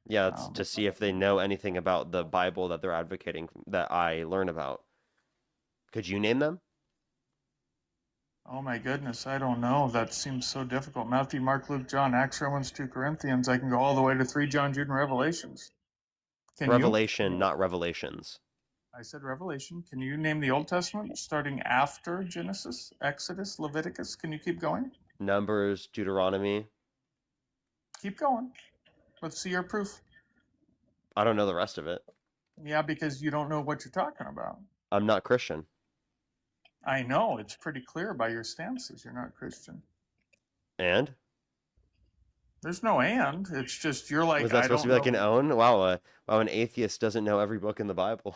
Speaker 1: Yeah, it's to see if they know anything about the Bible that they're advocating that I learn about. Could you name them?
Speaker 3: Oh my goodness, I don't know. That seems so difficult. Matthew, Mark, Luke, John, Acts, Romans, 2 Corinthians. I can go all the way to 3 John, Jude, and Revelations. Can
Speaker 1: Revelation,
Speaker 3: you?
Speaker 1: not Revelations.
Speaker 3: I said Revelation. Can you name the Old Testament starting after Genesis, Exodus, Leviticus? Can you keep going?
Speaker 1: Numbers, Deuteronomy.
Speaker 3: Keep going. Let's see your proof.
Speaker 1: I don't know the rest of it.
Speaker 3: Yeah, because you don't know what you're talking about.
Speaker 1: I'm not Christian.
Speaker 3: I know. It's pretty clear by your stances. You're not Christian.
Speaker 1: And?
Speaker 3: There's no and. It's just you're like,
Speaker 1: Was that
Speaker 3: I
Speaker 1: supposed to
Speaker 3: don't
Speaker 1: be like an
Speaker 3: know.
Speaker 1: own? Wow, an atheist doesn't know every book in the Bible.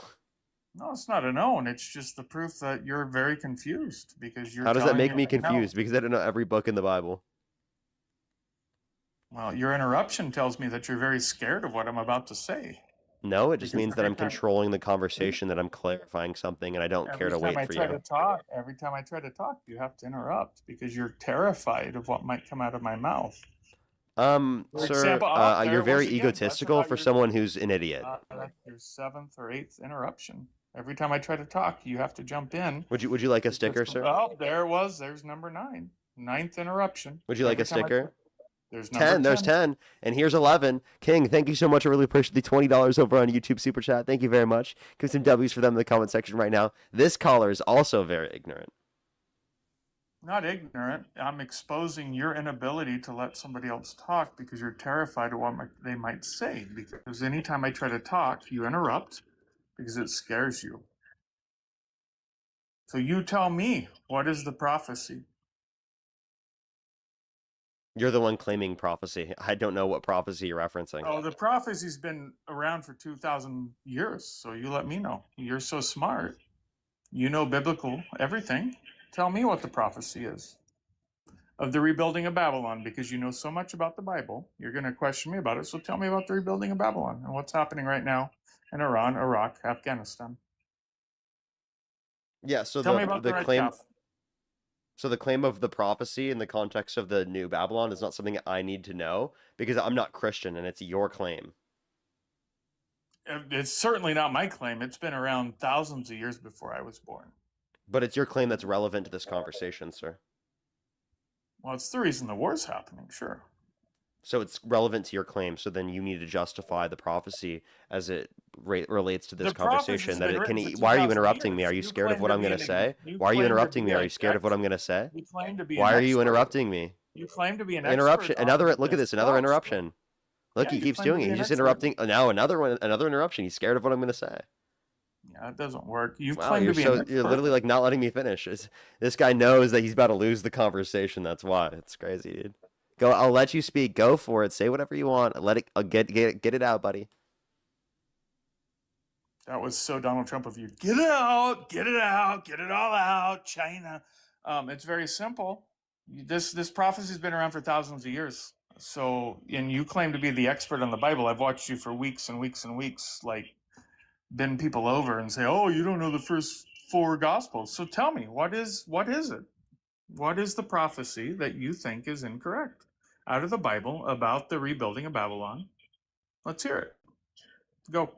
Speaker 3: No, it's not an own. It's just the proof that you're very confused because you're
Speaker 1: How does that
Speaker 3: telling
Speaker 1: make
Speaker 3: me
Speaker 1: me
Speaker 3: right now-
Speaker 1: confused? Because I don't know every book in the Bible.
Speaker 3: Well, your interruption tells me that you're very scared of what I'm about to say.
Speaker 1: No, it just
Speaker 3: Because
Speaker 1: means that
Speaker 3: every
Speaker 1: I'm
Speaker 3: time-
Speaker 1: controlling the conversation, that I'm clarifying something, and I don't care to wait for
Speaker 3: Every time
Speaker 1: you.
Speaker 3: I try to talk, you have to interrupt because you're terrified of what might come out of my mouth. For
Speaker 1: Sir,
Speaker 3: example, there
Speaker 1: you're
Speaker 3: it
Speaker 1: very
Speaker 3: was again. That's
Speaker 1: egotistical
Speaker 3: about
Speaker 1: for
Speaker 3: your-
Speaker 1: someone who's an idiot.
Speaker 3: That's your 7th or 8th interruption. Every time I try to talk, you have to jump in.
Speaker 1: Would you like a sticker, sir?
Speaker 3: Oh, there it was. There's number 9. 9th interruption.
Speaker 1: Would you like
Speaker 3: Every
Speaker 1: a
Speaker 3: time I
Speaker 1: sticker?
Speaker 3: try- There's number
Speaker 1: 10. There's 10. And here's 11. King, thank you so much. I really appreciate the $20 over on YouTube Super Chat. Thank you very much. Give some W's for them in the comment section right now. This caller is also very ignorant.
Speaker 3: Not ignorant. I'm exposing your inability to let somebody else talk because you're terrified of what they might say. Because anytime I try to talk, you interrupt because it scares you. So you tell me, what is the prophecy?
Speaker 1: You're the one claiming prophecy. I don't know what prophecy you're referencing.
Speaker 3: Oh, the prophecy's been around for 2,000 years. So you let me know. You're so smart. You know biblical everything. Tell me what the prophecy is of the rebuilding of Babylon, because you know so much about the Bible. You're going to question me about it. So tell me about the rebuilding of Babylon and what's happening right now in Iran, Iraq, Afghanistan.
Speaker 1: Yeah, so
Speaker 3: Tell me about the red
Speaker 1: claim
Speaker 3: calf.
Speaker 1: so the claim of the prophecy in the context of the new Babylon is not something I need to know because I'm not Christian and it's your claim.
Speaker 3: It's certainly not my claim. It's been around thousands of years before I was born.
Speaker 1: But it's your claim that's relevant to this conversation, sir.
Speaker 3: Well, it's the reason the war's happening, sure.
Speaker 1: So it's relevant to your claim, so then you need to justify the prophecy as it relates to this
Speaker 3: The prophecy's
Speaker 1: conversation. That
Speaker 3: been
Speaker 1: it can.
Speaker 3: written for
Speaker 1: Why are you
Speaker 3: 2,000
Speaker 1: interrupting me?
Speaker 3: years.
Speaker 1: Are you
Speaker 3: You
Speaker 1: scared of
Speaker 3: claim
Speaker 1: what
Speaker 3: to
Speaker 1: I'm
Speaker 3: be
Speaker 1: going to
Speaker 3: an-
Speaker 1: say?
Speaker 3: you
Speaker 1: Why are you
Speaker 3: claim to
Speaker 1: interrupting
Speaker 3: be
Speaker 1: me? Are
Speaker 3: an
Speaker 1: you scared of what I'm
Speaker 3: expert.
Speaker 1: going to say?
Speaker 3: You claim to be
Speaker 1: Why
Speaker 3: an
Speaker 1: are you
Speaker 3: expert.
Speaker 1: interrupting me?
Speaker 3: You claim to be an
Speaker 1: Interruption.
Speaker 3: expert.
Speaker 1: Another.
Speaker 3: on
Speaker 1: Look at
Speaker 3: this
Speaker 1: this. Another
Speaker 3: stuff.
Speaker 1: interruption. Look,
Speaker 3: Yeah,
Speaker 1: he
Speaker 3: you
Speaker 1: keeps
Speaker 3: claim to
Speaker 1: doing
Speaker 3: be
Speaker 1: it.
Speaker 3: an
Speaker 1: He's just
Speaker 3: expert.
Speaker 1: interrupting. Now another one. Another interruption. He's scared of what I'm going to say.
Speaker 3: Yeah, it doesn't work. You
Speaker 1: Wow,
Speaker 3: claim
Speaker 1: you're
Speaker 3: to be an
Speaker 1: you're
Speaker 3: expert.
Speaker 1: literally like not letting me finish. This guy knows that he's about to lose the conversation. That's why. It's crazy, dude. Go. I'll let you speak. Go for it. Say whatever you want. Let it. Get it out, buddy.
Speaker 3: That was so Donald Trump of you. Get it out, get it out, get it all out, China. It's very simple. This prophecy's been around for thousands of years. So, and you claim to be the expert on the Bible. I've watched you for weeks and weeks and weeks, like bend people over and say, "Oh, you don't know the first 4 Gospels." So tell me, what is it? What is the prophecy that you think is incorrect out of the Bible about the rebuilding of Babylon? Let's hear it. Go.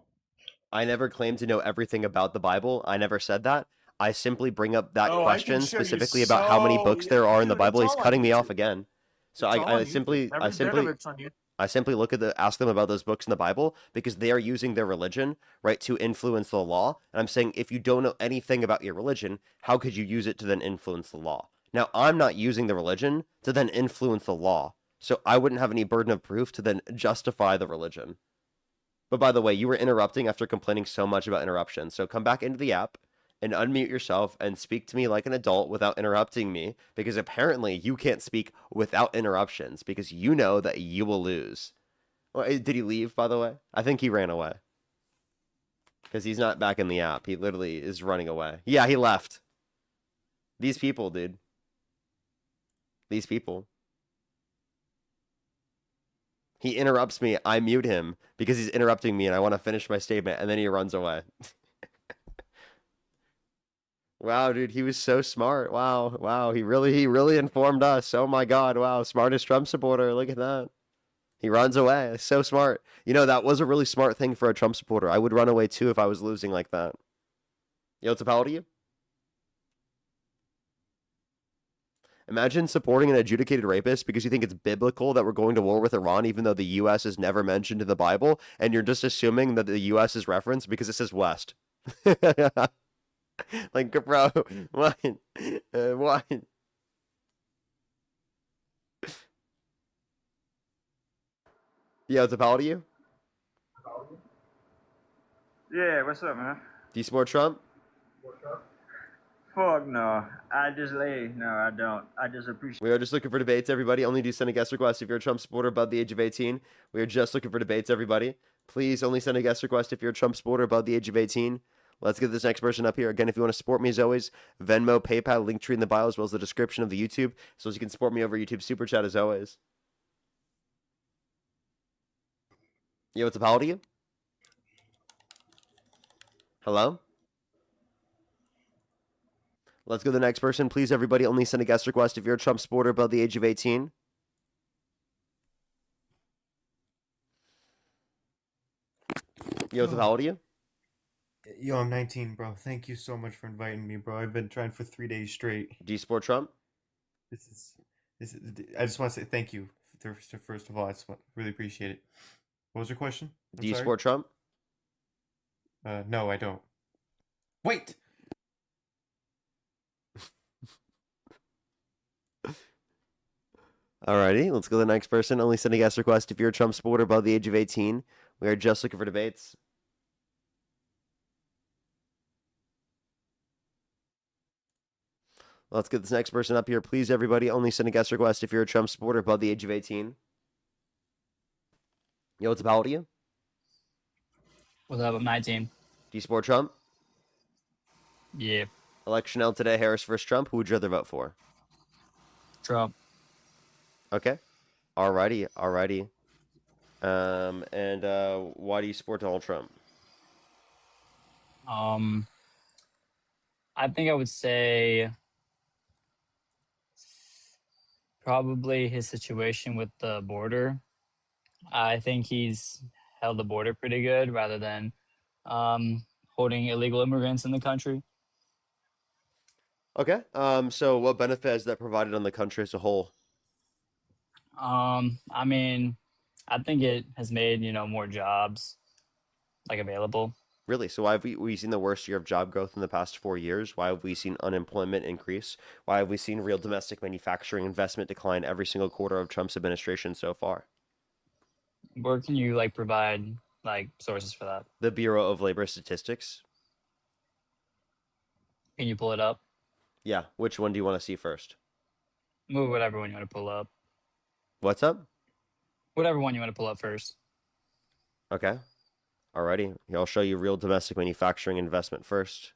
Speaker 1: I never claimed to know everything about the Bible. I never said that. I simply bring up that
Speaker 3: Oh, I can
Speaker 1: question
Speaker 3: show you
Speaker 1: specifically about how many books there are in the
Speaker 3: dude, it's
Speaker 1: Bible. He's
Speaker 3: all on
Speaker 1: cutting me off
Speaker 3: YouTube.
Speaker 1: again. So
Speaker 3: It's all on
Speaker 1: I
Speaker 3: YouTube.
Speaker 1: simply
Speaker 3: Every bit of it's on YouTube.
Speaker 1: I simply ask them about those books in the Bible because they are using their religion, right, to influence the law. And I'm saying if you don't know anything about your religion, how could you use it to then influence the law? Now, I'm not using the religion to then influence the law. So I wouldn't have any burden of proof to then justify the religion. But by the way, you were interrupting after complaining so much about interruptions. So come back into the app and unmute yourself and speak to me like an adult without interrupting me, because apparently you can't speak without interruptions because you know that you will lose. Well, did he leave, by the way? I think he ran away because he's not back in the app. He literally is running away. Yeah, he left. These people, dude. These people. He interrupts me. I mute him because he's interrupting me and I want to finish my statement, and then he runs away. Wow, dude, he was so smart. Wow, wow, he really informed us. Oh my God, wow, smartest Trump supporter. Look at that. He runs away. So smart. You know, that was a really smart thing for a Trump supporter. I would run away too if I was losing like that. Yo, it's a power to you. Imagine supporting an adjudicated rapist because you think it's biblical that we're going to war with Iran, even though the U.S. is never mentioned in the Bible, and you're just assuming that the U.S. is referenced because it says West. Like, bro, what? What? Yeah, it's a power to you.
Speaker 4: Yeah, what's up, man?
Speaker 1: Do you support Trump?
Speaker 4: Fuck no. I just lay. No, I don't. I just appreciate.
Speaker 1: We are just looking for debates, everybody. Only do send a guest request if you're a Trump supporter above the age of 18. We are just looking for debates, everybody. Please only send a guest request if you're a Trump supporter above the age of 18. Let's get this next person up here. Again, if you want to support me, as always, Venmo, PayPal, Linktree in the bio, as well as the description of the YouTube, so as you can support me over YouTube Super Chat, as always. Yo, what's up? How old are you? Hello? Let's go to the next person. Please, everybody, only send a guest request if you're a Trump supporter above the age of 18. Yo, what's up? How old are you?
Speaker 22: Yo, I'm 19, bro. Thank you so much for inviting me, bro. I've been trying for 3 days straight.
Speaker 1: Do you support Trump?
Speaker 22: This is. I just want to say thank you. First of all, really appreciate it. What was your question?
Speaker 1: Do you support Trump?
Speaker 22: No, I don't. Wait.
Speaker 1: Alrighty, let's go to the next person. Only send a guest request if you're a Trump supporter above the age of 18. We are just looking for debates. Let's get this next person up here. Please, everybody, only send a guest request if you're a Trump supporter above the age of 18. Yo, what's up? How old are you?
Speaker 20: What's up? I'm 19.
Speaker 1: Do you support Trump?
Speaker 20: Yeah.
Speaker 1: Election held today, Harris versus Trump. Who would you rather vote for?
Speaker 20: Trump.
Speaker 1: Okay. Alrighty. And why do you support Donald Trump?
Speaker 20: I think I would say probably his situation with the border. I think he's held the border pretty good rather than holding illegal immigrants in the country.
Speaker 1: Okay. So what benefit has that provided on the country as a whole?
Speaker 20: I mean, I think it has made, more jobs available.
Speaker 1: Really? So why have we seen the worst year of job growth in the past 4 years? Why have we seen unemployment increase? Why have we seen real domestic manufacturing investment decline every single quarter of Trump's administration so far?
Speaker 20: Where can you provide sources for that?
Speaker 1: The Bureau of Labor Statistics.
Speaker 20: Can you pull it up?
Speaker 1: Yeah. Which one do you want to see first?
Speaker 20: Move whatever one you want to pull up.
Speaker 1: What's up?
Speaker 20: Whatever one you want to pull up first.
Speaker 1: Okay. Alrighty. I'll show you real domestic manufacturing investment first.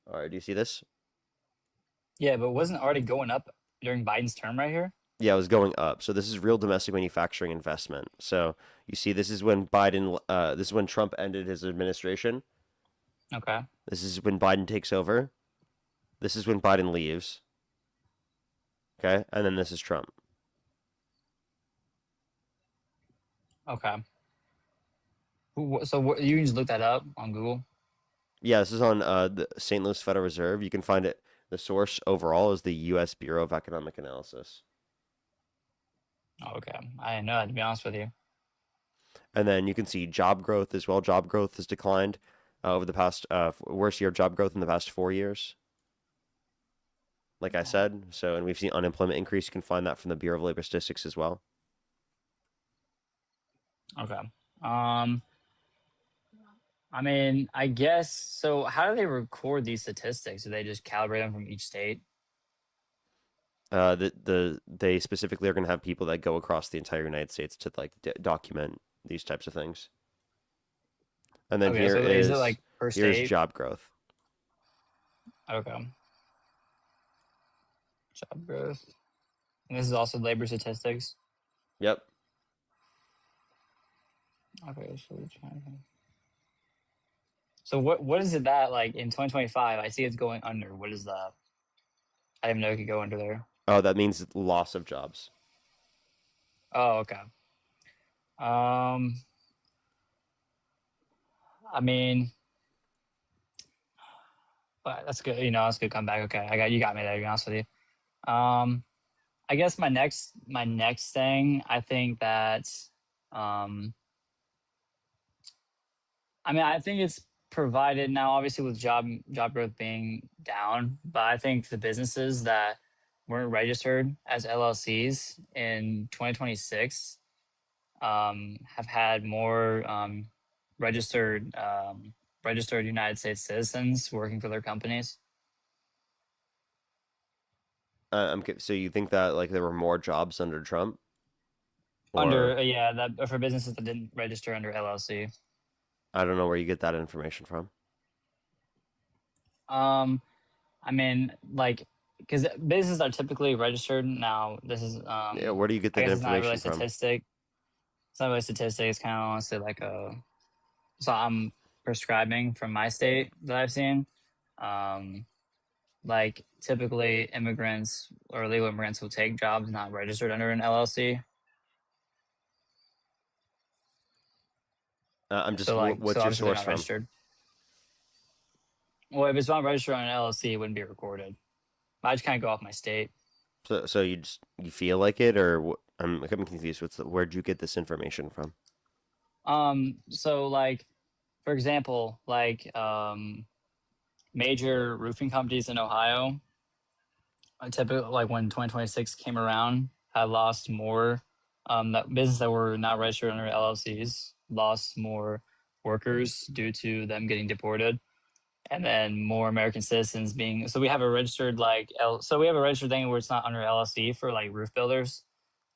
Speaker 1: All right, do you see this?
Speaker 20: Yeah, but wasn't it already going up during Biden's term right here?
Speaker 1: Yeah, it was going up. So this is real domestic manufacturing investment. So you see, this is when this is when Trump ended his administration.
Speaker 20: Okay.
Speaker 1: This is when Biden takes over. This is when Biden leaves. Okay, and then this is Trump.
Speaker 20: Okay. So you can just look that up on Google.
Speaker 1: Yeah, this is on the St. Louis Federal Reserve. You can find it. The source overall is the U.S. Bureau of Economic Analysis.
Speaker 20: Okay, I didn't know that, to be honest with you.
Speaker 1: And then you can see job growth as well. Job growth has declined over the past worst year of job growth in the past 4 years. Like I said, and we've seen unemployment increase. You can find that from the Bureau of Labor Statistics as well.
Speaker 20: Okay. I mean, I guess so. How do they record these statistics? Do they just calibrate them from each state?
Speaker 1: They specifically are going to have people that go across the entire United States to like document these types of things. And then
Speaker 20: Okay,
Speaker 1: here
Speaker 20: so is
Speaker 1: is
Speaker 20: it like per
Speaker 1: here's
Speaker 20: state?
Speaker 1: job growth.
Speaker 20: Okay. Job growth. And this is also labor statistics.
Speaker 1: Yep.
Speaker 20: Okay, so what is it that like in 2025? I see it's going under. What is that? I didn't know it could go under there.
Speaker 1: Oh, that means loss of jobs.
Speaker 20: Oh, okay. I mean, but that's good. You know, that's a good comeback. Okay, you got me there. To be honest with you. I guess my next thing. I think that, I mean, I think it's provided now. Obviously, with job growth being down, but I think the businesses that weren't registered as LLCs in 2026 have had more registered United States citizens working for their companies.
Speaker 1: So you think that like there were more jobs under Trump?
Speaker 20: Under yeah, that for businesses that didn't register under LLC.
Speaker 1: I don't know where you get that information from.
Speaker 20: I mean, like, because businesses are typically registered now. This is
Speaker 1: Yeah, where do you get that
Speaker 20: it's not
Speaker 1: information
Speaker 20: really
Speaker 1: from?
Speaker 20: statistic. It's not really statistic. It's kind of honestly like a. So I'm prescribing from my state that I've seen. Like typically immigrants or illegal immigrants will take jobs not registered under an LLC.
Speaker 1: I'm just
Speaker 20: So like,
Speaker 1: what's
Speaker 20: so
Speaker 1: your
Speaker 20: obviously they're
Speaker 1: source
Speaker 20: not
Speaker 1: from?
Speaker 20: registered. Well, if it's not registered on an LLC, it wouldn't be recorded. I just kind of go off my state.
Speaker 1: So you feel like it, or I'm confused. Where'd you get this information from?
Speaker 20: So like, for example, like major roofing companies in Ohio, typically like when 2026 came around, had lost more. That business that were not registered under LLCs lost more workers due to them getting deported, and then more American citizens being. So we have a registered so we have a registered thing where it's not under LLC for like roof builders,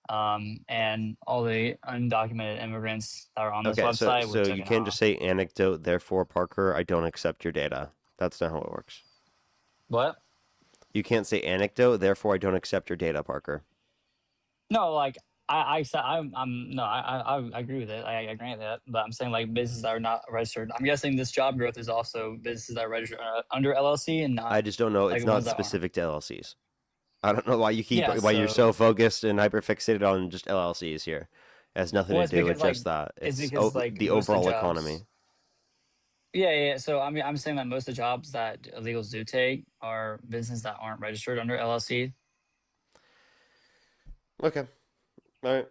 Speaker 20: and all the undocumented immigrants that are on this
Speaker 1: Okay,
Speaker 20: website
Speaker 1: so
Speaker 20: were
Speaker 1: you
Speaker 20: taken
Speaker 1: can't
Speaker 20: off.
Speaker 1: just say anecdote, therefore Parker, I don't accept your data. That's not how it works.
Speaker 20: What?
Speaker 1: You can't say anecdote, therefore I don't accept your data, Parker.
Speaker 20: No, like I said, I agree with it. I grant that, but I'm saying like businesses that are not registered. I'm guessing this job growth is also businesses that are registered under LLC and not.
Speaker 1: I just don't know.
Speaker 20: like
Speaker 1: It's
Speaker 20: ones
Speaker 1: not
Speaker 20: that aren't.
Speaker 1: specific to LLCs. I don't know why
Speaker 20: Yeah,
Speaker 1: you're so focused and hyperfixated on just LLCs here. It has nothing
Speaker 20: Well,
Speaker 1: to
Speaker 20: it's
Speaker 1: do with
Speaker 20: because like
Speaker 1: just that.
Speaker 20: it's
Speaker 1: It's
Speaker 20: because like
Speaker 1: the
Speaker 20: most of the
Speaker 1: overall
Speaker 20: jobs.
Speaker 1: economy.
Speaker 20: Yeah. So I mean, I'm saying that most of the jobs that illegals do take are businesses that aren't registered under LLC.
Speaker 1: Okay. All right.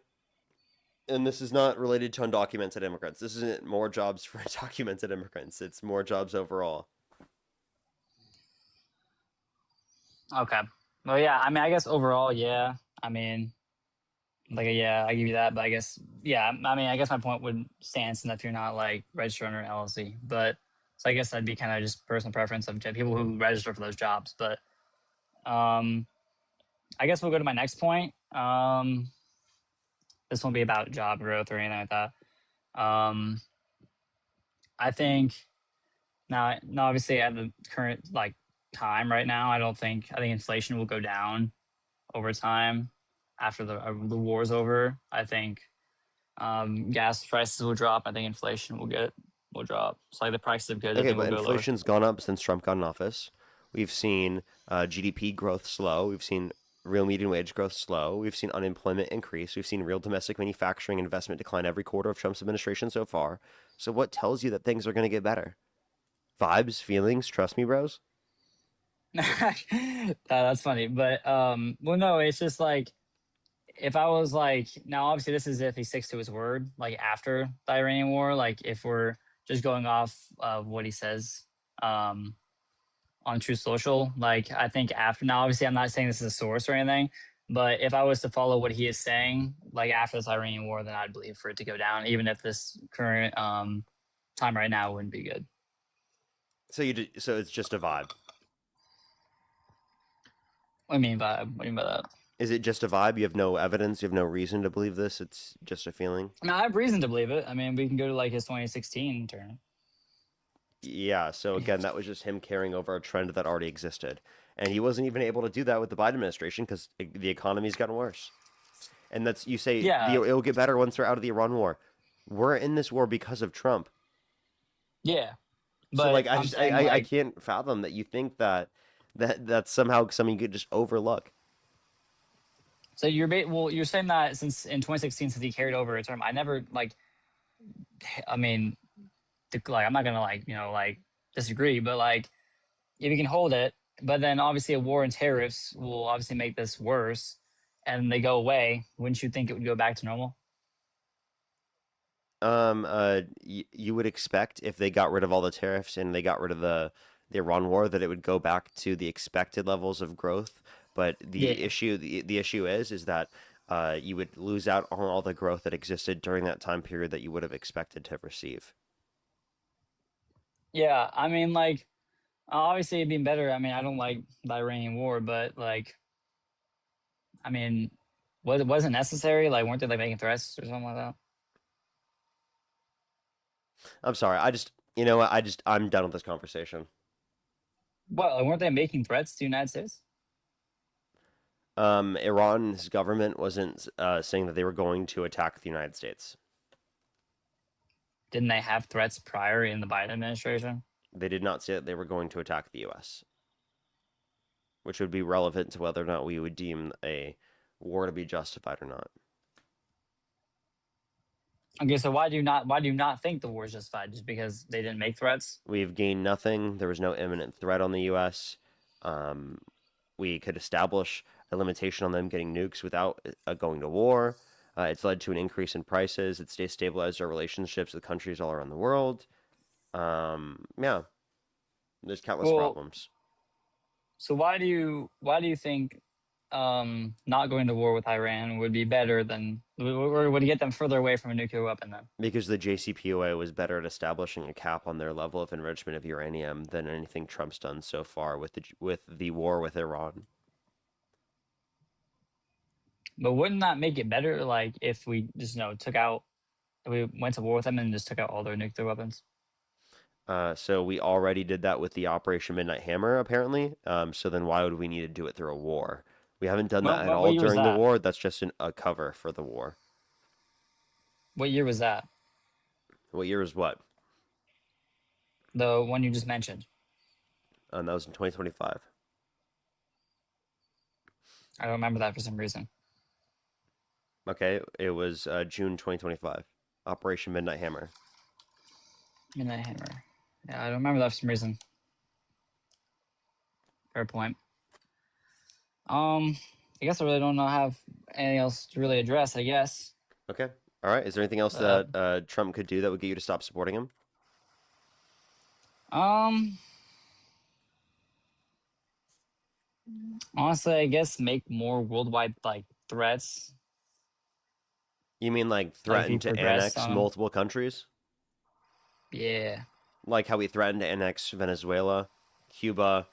Speaker 1: And this is not related to undocumented immigrants. This isn't more jobs for undocumented immigrants. It's more jobs overall.
Speaker 20: Okay. Well, yeah. I mean, I guess overall, yeah. I mean, like, yeah, I give you that. But I guess, yeah. I mean, I guess my point would stand if you're not like registered under an LLC. But so I guess that'd be kind of just personal preference of people who register for those jobs. But I guess we'll go to my next point. This won't be about job growth or anything like that. I think now obviously at the current like time right now. I think inflation will go down over time after the war's over. I think gas prices will drop. I think inflation will drop. So like the price of goods, I
Speaker 1: Okay,
Speaker 20: think will
Speaker 1: but
Speaker 20: go lower.
Speaker 1: inflation's gone up since Trump got in office. We've seen GDP growth slow. We've seen real median wage growth slow. We've seen unemployment increase. We've seen real domestic manufacturing investment decline every quarter of Trump's administration so far. So what tells you that things are going to get better? Vibes, feelings, trust me, bros.
Speaker 20: That's funny, but well, no, it's just like if I was like, now obviously this is if he sticks to his word, like after the Iranian war, like if we're just going off of what he says on True Social, like I think after, now obviously I'm not saying this is a source or anything, but if I was to follow what he is saying, like after this Iranian war, then I'd believe for it to go down, even if this current time right now wouldn't be good.
Speaker 1: So so it's just a vibe.
Speaker 20: What do you mean by that?
Speaker 1: Is it just a vibe? You have no evidence. You have no reason to believe this. It's just a feeling.
Speaker 20: I mean, I have reason to believe it. I mean, we can go to like his 2016 turn.
Speaker 1: Yeah. So again, that was just him carrying over a trend that already existed, and he wasn't even able to do that with the Biden administration because the economy's gotten worse. And that's, you say,
Speaker 20: Yeah.
Speaker 1: it'll get better once we're out of the Iran war. We're in this war because of Trump.
Speaker 20: Yeah.
Speaker 1: So
Speaker 20: But
Speaker 1: like I
Speaker 20: like,
Speaker 1: can't fathom that you think that's somehow something you could just overlook.
Speaker 20: so you're saying that since in 2016, since he carried over a term, I never like, I mean, like I'm not gonna like like disagree, but like if you can hold it, but then obviously a war and tariffs will obviously make this worse, and they go away. Wouldn't you think it would go back to normal?
Speaker 1: You would expect if they got rid of all the tariffs and they got rid of the Iran war that it would go back to the expected levels of growth. But the
Speaker 20: Yeah.
Speaker 1: issue is that you would lose out on all the growth that existed during that time period that you would have expected to receive.
Speaker 20: Yeah, I mean, like obviously it'd been better. I mean, I don't like the Iranian war, but like, I mean, wasn't necessary? Like, weren't they like making threats or something like that?
Speaker 1: I'm sorry. You know what? I'm done with this conversation.
Speaker 20: What, like, weren't they making threats to the United States?
Speaker 1: Iran's government wasn't saying that they were going to attack the United States.
Speaker 20: Didn't they have threats prior in the Biden administration?
Speaker 1: They did not say that they were going to attack the U.S., which would be relevant to whether or not we would deem a war to be justified or not.
Speaker 20: Okay, so why do you not think the war is justified? Just because they didn't make threats?
Speaker 1: We've gained nothing. There was no imminent threat on the U.S. We could establish a limitation on them getting nukes without going to war. It's led to an increase in prices. It's destabilized our relationships with countries all around the world. Yeah, there's countless problems.
Speaker 20: So why do you think not going to war with Iran would be better than, or would get them further away from a nuclear weapon then?
Speaker 1: Because the JCPOA was better at establishing a cap on their level of enrichment of uranium than anything Trump's done so far with the war with Iran.
Speaker 20: But wouldn't that make it better, like if we just we went to war with them and just took out all their nuclear weapons?
Speaker 1: So we already did that with the Operation Midnight Hammer, apparently. So then why would we need to do it through a war? We haven't done that at all during the war. That's just a cover for the war.
Speaker 20: What year was that?
Speaker 1: What year is what?
Speaker 20: The one you just mentioned.
Speaker 1: That was in 2025.
Speaker 20: I don't remember that for some reason.
Speaker 1: Okay, it was June 2025. Operation Midnight Hammer.
Speaker 20: Midnight Hammer. Yeah, I don't remember that for some reason. Fair point. I guess I really don't have anything else to really address, I guess.
Speaker 1: Okay. All right. Is there anything else that Trump could do that would get you to stop supporting him?
Speaker 20: Honestly, I guess make more worldwide like threats.
Speaker 1: You mean like threaten to annex multiple countries?
Speaker 20: Yeah.
Speaker 1: Like how we threatened to annex Venezuela, Cuba,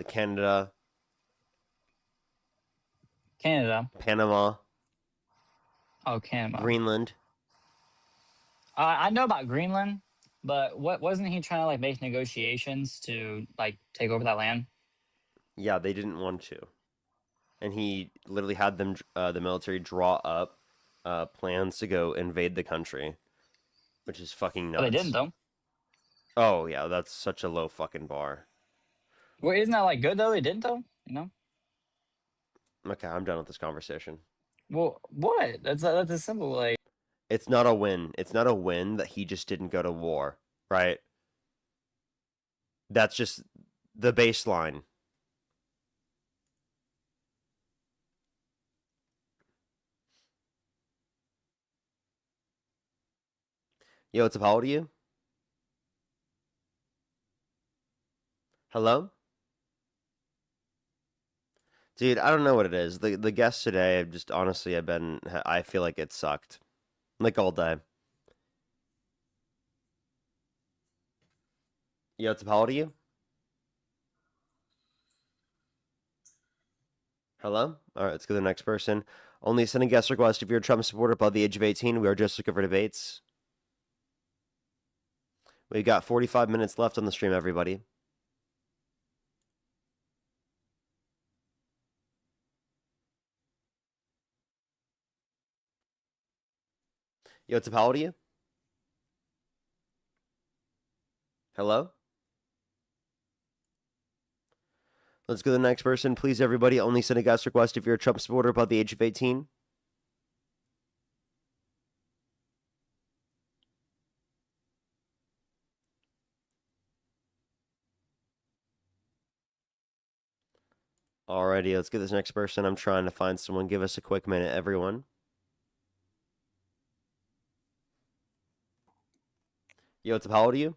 Speaker 1: Canada, Panama.
Speaker 20: Oh, Canada.
Speaker 1: Greenland.
Speaker 20: I know about Greenland, but wasn't he trying to like make negotiations to like take over that land?
Speaker 1: Yeah, they didn't want to. And he literally had them, the military, draw up plans to go invade the country, which is fucking
Speaker 20: But they didn't
Speaker 1: nuts.
Speaker 20: though.
Speaker 1: Oh, yeah, that's such a low fucking bar.
Speaker 20: Well, isn't that like good though? They didn't though. You know.
Speaker 1: Okay, I'm done with this conversation.
Speaker 20: Well, what? That's a simple like.
Speaker 1: It's not a win. It's not a win that he just didn't go to war, right? That's just the baseline. Yo, what's up? How old are you? Hello? Dude, I don't know what it is. The guests today, I've just honestly, I feel like it sucked. Like all day. Yo, what's up? How old are you? Hello? All right, let's go to the next person. Only send a guest request if you're a Trump supporter above the age of 18. We are just looking for debates. We got 45 minutes left on the stream, everybody. Yo, what's up? How old are you? Hello? Let's go to the next person. Please, everybody, only send a guest request if you're a Trump supporter above the age of 18. Alrighty, let's get this next person. I'm trying to find someone. Give us a quick minute, everyone. Yo, what's up? How old are you?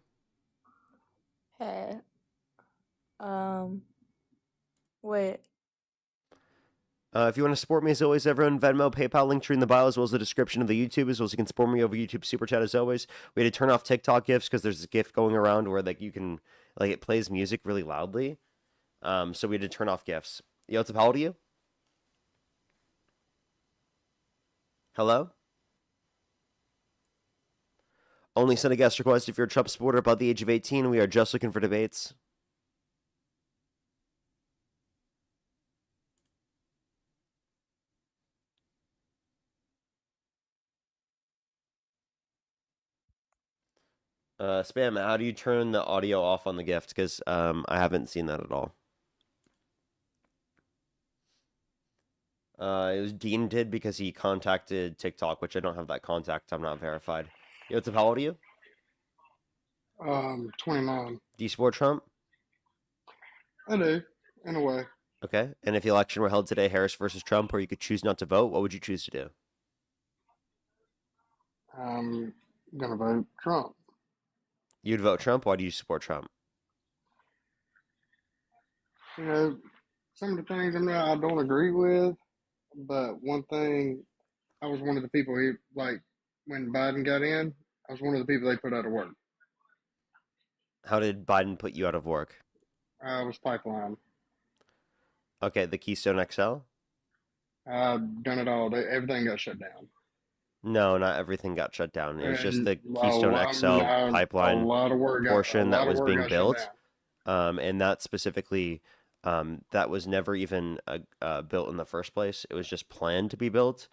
Speaker 10: Hey. Wait.
Speaker 1: If you want to support me, as always, everyone, Venmo, PayPal, link tree in the bio, as well as the description of the YouTube, as well as you can support me over YouTube Super Chat, as always. We had to turn off TikTok gifts because there's a gift going around where like you can, like, it plays music really loudly. So we had to turn off gifts. Yo, what's up? How old are you? Hello? Only send a guest request if you're a Trump supporter above the age of 18. We are just looking for debates. Spam, how do you turn the audio off on the gift? Because I haven't seen that at all. It was Dean did because he contacted TikTok, which I don't have that contact. I'm not verified. Yo, what's up? How old are you?
Speaker 6: 29.
Speaker 1: Do you support Trump?
Speaker 6: I do, in a way.
Speaker 1: Okay. And if the election were held today, Harris versus Trump, or you could choose not to vote, what would you choose to do?
Speaker 6: I'm gonna vote Trump.
Speaker 1: You'd vote Trump? Why do you support Trump?
Speaker 6: You know, some of the things I don't agree with, but one thing, I was one of the people like when Biden got in, I was one of the people they put out of work.
Speaker 1: How did Biden put you out of work?
Speaker 6: I was pipeline.
Speaker 1: Okay, the Keystone XL?
Speaker 6: I've done it all. Everything got shut down.
Speaker 1: No, not everything got shut down. It was just the
Speaker 6: And
Speaker 1: Keystone XL pipeline
Speaker 6: a lot of work
Speaker 1: portion that was being
Speaker 6: got shut
Speaker 1: built.
Speaker 6: down.
Speaker 1: And that specifically, that was never even built in the first place. It was just planned to be built.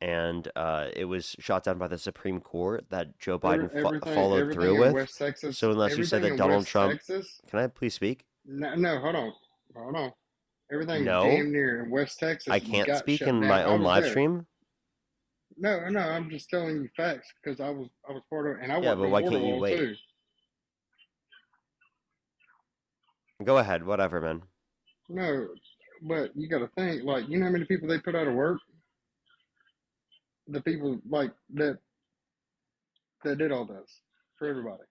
Speaker 1: And it was shot down by the Supreme Court that Joe Biden followed through
Speaker 6: in
Speaker 1: with.
Speaker 6: West Texas,
Speaker 1: So unless you said that
Speaker 6: everything in
Speaker 1: Donald
Speaker 6: West
Speaker 1: Trump...
Speaker 6: Texas,
Speaker 1: Can I please speak?
Speaker 6: no, hold on. Everything
Speaker 1: No.
Speaker 6: damn near in West Texas.
Speaker 1: I can't
Speaker 6: got
Speaker 1: speak
Speaker 6: shut
Speaker 1: in
Speaker 6: down.
Speaker 1: my
Speaker 6: I
Speaker 1: own
Speaker 6: was
Speaker 1: live
Speaker 6: there.
Speaker 1: stream?
Speaker 6: No, I'm just telling you facts because I was part of it, and I
Speaker 1: Yeah,
Speaker 6: worked
Speaker 1: but
Speaker 6: on
Speaker 1: why
Speaker 6: border
Speaker 1: can't you
Speaker 6: wall
Speaker 1: wait?
Speaker 6: too.
Speaker 1: Go ahead, whatever, man.
Speaker 6: No, but you got to think, like, you know how many people they put out of work? The people like that did all this for everybody.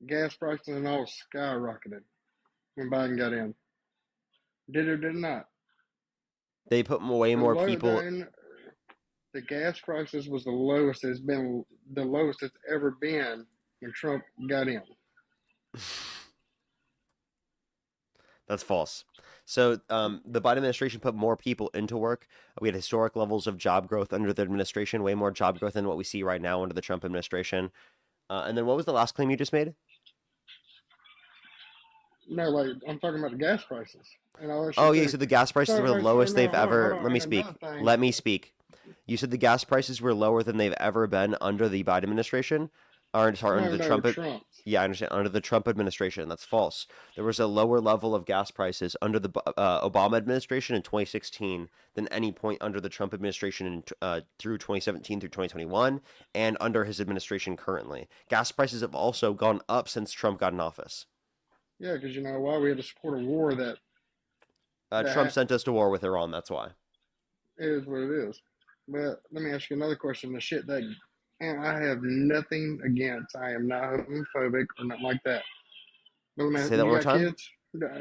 Speaker 6: Gas prices and all skyrocketed when Biden got in. Did or did not?
Speaker 1: They put way more people...
Speaker 6: The gas prices was the lowest it's been, the lowest it's ever been when Trump got in.
Speaker 1: That's false. So the Biden administration put more people into work. We had historic levels of job growth under the administration, way more job growth than what we see right now under the Trump administration. And then what was the last claim you just made?
Speaker 6: No, like I'm talking about the gas prices and all that shit
Speaker 1: Oh yeah,
Speaker 6: too.
Speaker 1: so the gas prices
Speaker 6: So,
Speaker 1: were the lowest
Speaker 6: no,
Speaker 1: they've ever.
Speaker 6: hold on.
Speaker 1: Let me
Speaker 6: And
Speaker 1: speak.
Speaker 6: another thing,
Speaker 1: Let me speak. You said the gas prices were lower than they've ever been under the Biden administration, or sorry, under the
Speaker 6: no,
Speaker 1: Trump.
Speaker 6: Trump's.
Speaker 1: Yeah, I understand. Under the Trump administration, that's false. There was a lower level of gas prices under the Obama administration in 2016 than any point under the Trump administration through 2017 through 2021, and under his administration currently. Gas prices have also gone up since Trump got in office.
Speaker 6: Yeah, because you know why we had to support a war that
Speaker 1: Trump sent us to war with Iran. That's why.
Speaker 6: is what it is. But let me ask you another question. The shit that, and I have nothing against. I am not homophobic or nothing like that. But
Speaker 1: Say that
Speaker 6: you
Speaker 1: one more
Speaker 6: got
Speaker 1: time.
Speaker 6: kids?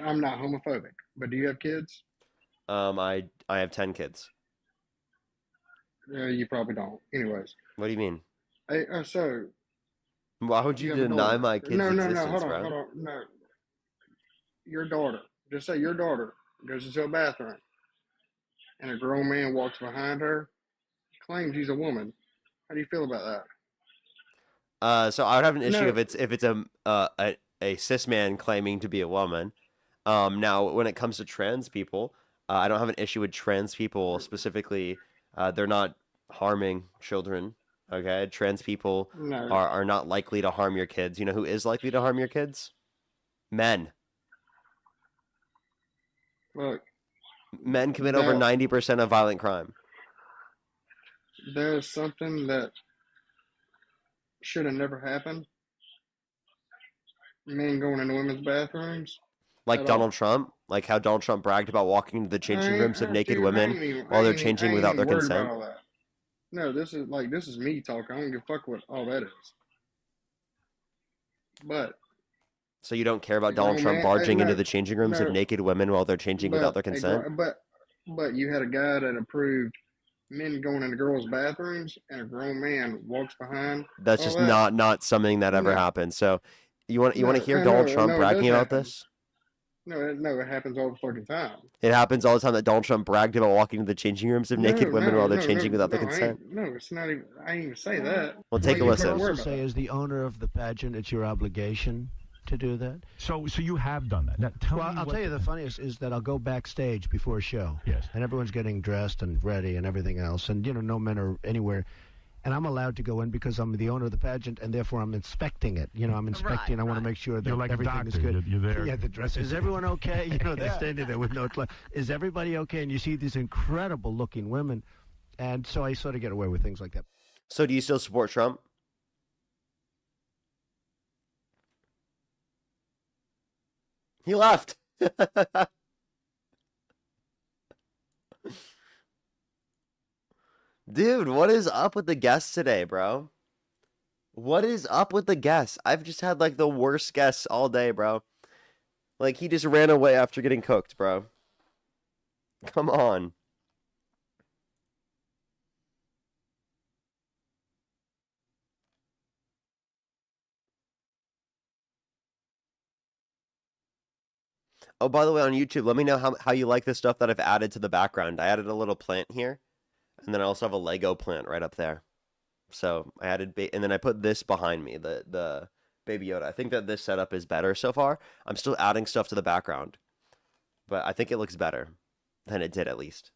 Speaker 6: I'm not homophobic. But do you have kids?
Speaker 1: I have 10 kids.
Speaker 6: You probably don't. Anyways.
Speaker 1: What do you mean?
Speaker 6: Hey, so
Speaker 1: why would you
Speaker 6: have a
Speaker 1: deny
Speaker 6: daughter.
Speaker 1: my kid's
Speaker 6: No,
Speaker 1: existence,
Speaker 6: hold
Speaker 1: bro?
Speaker 6: on. No. Your daughter. Just say your daughter goes into a bathroom and a grown man walks behind her, claims he's a woman. How do you feel about that?
Speaker 1: So I would have an issue
Speaker 6: No.
Speaker 1: if it's a cis man claiming to be a woman. Now when it comes to trans people, I don't have an issue with trans people specifically. They're not harming children. Okay, trans people
Speaker 6: No.
Speaker 1: are not likely to harm your kids. You know who is likely to harm your kids? Men.
Speaker 6: Look,
Speaker 1: Men commit over 90% of violent crime.
Speaker 6: there's something that should have never happened. Men going into women's bathrooms.
Speaker 1: Like
Speaker 6: at
Speaker 1: Donald
Speaker 6: all.
Speaker 1: Trump, like how Donald Trump bragged about walking into the changing rooms of naked
Speaker 6: Dude,
Speaker 1: women while they're changing without their
Speaker 6: worried
Speaker 1: consent.
Speaker 6: about all that. No, this is me talking. I don't give a fuck what all that is. But
Speaker 1: So you don't care about
Speaker 6: a
Speaker 1: Donald
Speaker 6: grown
Speaker 1: Trump
Speaker 6: man,
Speaker 1: barging into
Speaker 6: no,
Speaker 1: the changing rooms of
Speaker 6: no,
Speaker 1: naked women while they're changing without their consent?
Speaker 6: but you had a guy that approved men going into girls' bathrooms, and a grown man walks behind.
Speaker 1: That's
Speaker 6: all
Speaker 1: just
Speaker 6: that.
Speaker 1: not something that ever
Speaker 6: No.
Speaker 1: happened. So you want to
Speaker 6: No,
Speaker 1: hear Donald Trump
Speaker 6: it
Speaker 1: bragging
Speaker 6: does
Speaker 1: about
Speaker 6: happen.
Speaker 1: this?
Speaker 6: No, it happens all the fucking time.
Speaker 1: It happens all the time that Donald Trump bragged about walking into the changing rooms of naked women while they're changing without their consent.
Speaker 6: It's not even. I didn't even say that.
Speaker 1: Well, take a
Speaker 15: You
Speaker 1: listen.
Speaker 15: could also say, as the owner of the pageant, it's your obligation to do that.
Speaker 16: So you have done that. Now, tell
Speaker 15: Well,
Speaker 16: me
Speaker 15: I'll
Speaker 16: what
Speaker 15: tell you the funniest is that I'll go backstage before a show.
Speaker 16: Yes.
Speaker 15: And everyone's getting dressed and ready and everything else. And, no men are anywhere. And I'm allowed to go in because I'm the owner of the pageant, and therefore I'm inspecting it. I'm inspecting. I want to make sure that
Speaker 16: You're like a
Speaker 15: everything is
Speaker 16: doctor.
Speaker 15: good.
Speaker 16: You're there.
Speaker 15: Yeah, the dress. Is everyone okay? They're standing there with no clothes. Is everybody okay? And you see these incredible-looking women. And so I sort of get away with things like that.
Speaker 1: So do you still support Trump? He left. Dude, what is up with the guests today, bro? What is up with the guests? I've just had like the worst guests all day, bro. Like he just ran away after getting cooked, bro. Come on. Oh, by the way, on YouTube, let me know how you like the stuff that I've added to the background. I added a little plant here, and then I also have a Lego plant right up there. So I added, and then I put this behind me, the Baby Yoda. I think that this setup is better so far. I'm still adding stuff to the background, but I think it looks better than it did at least.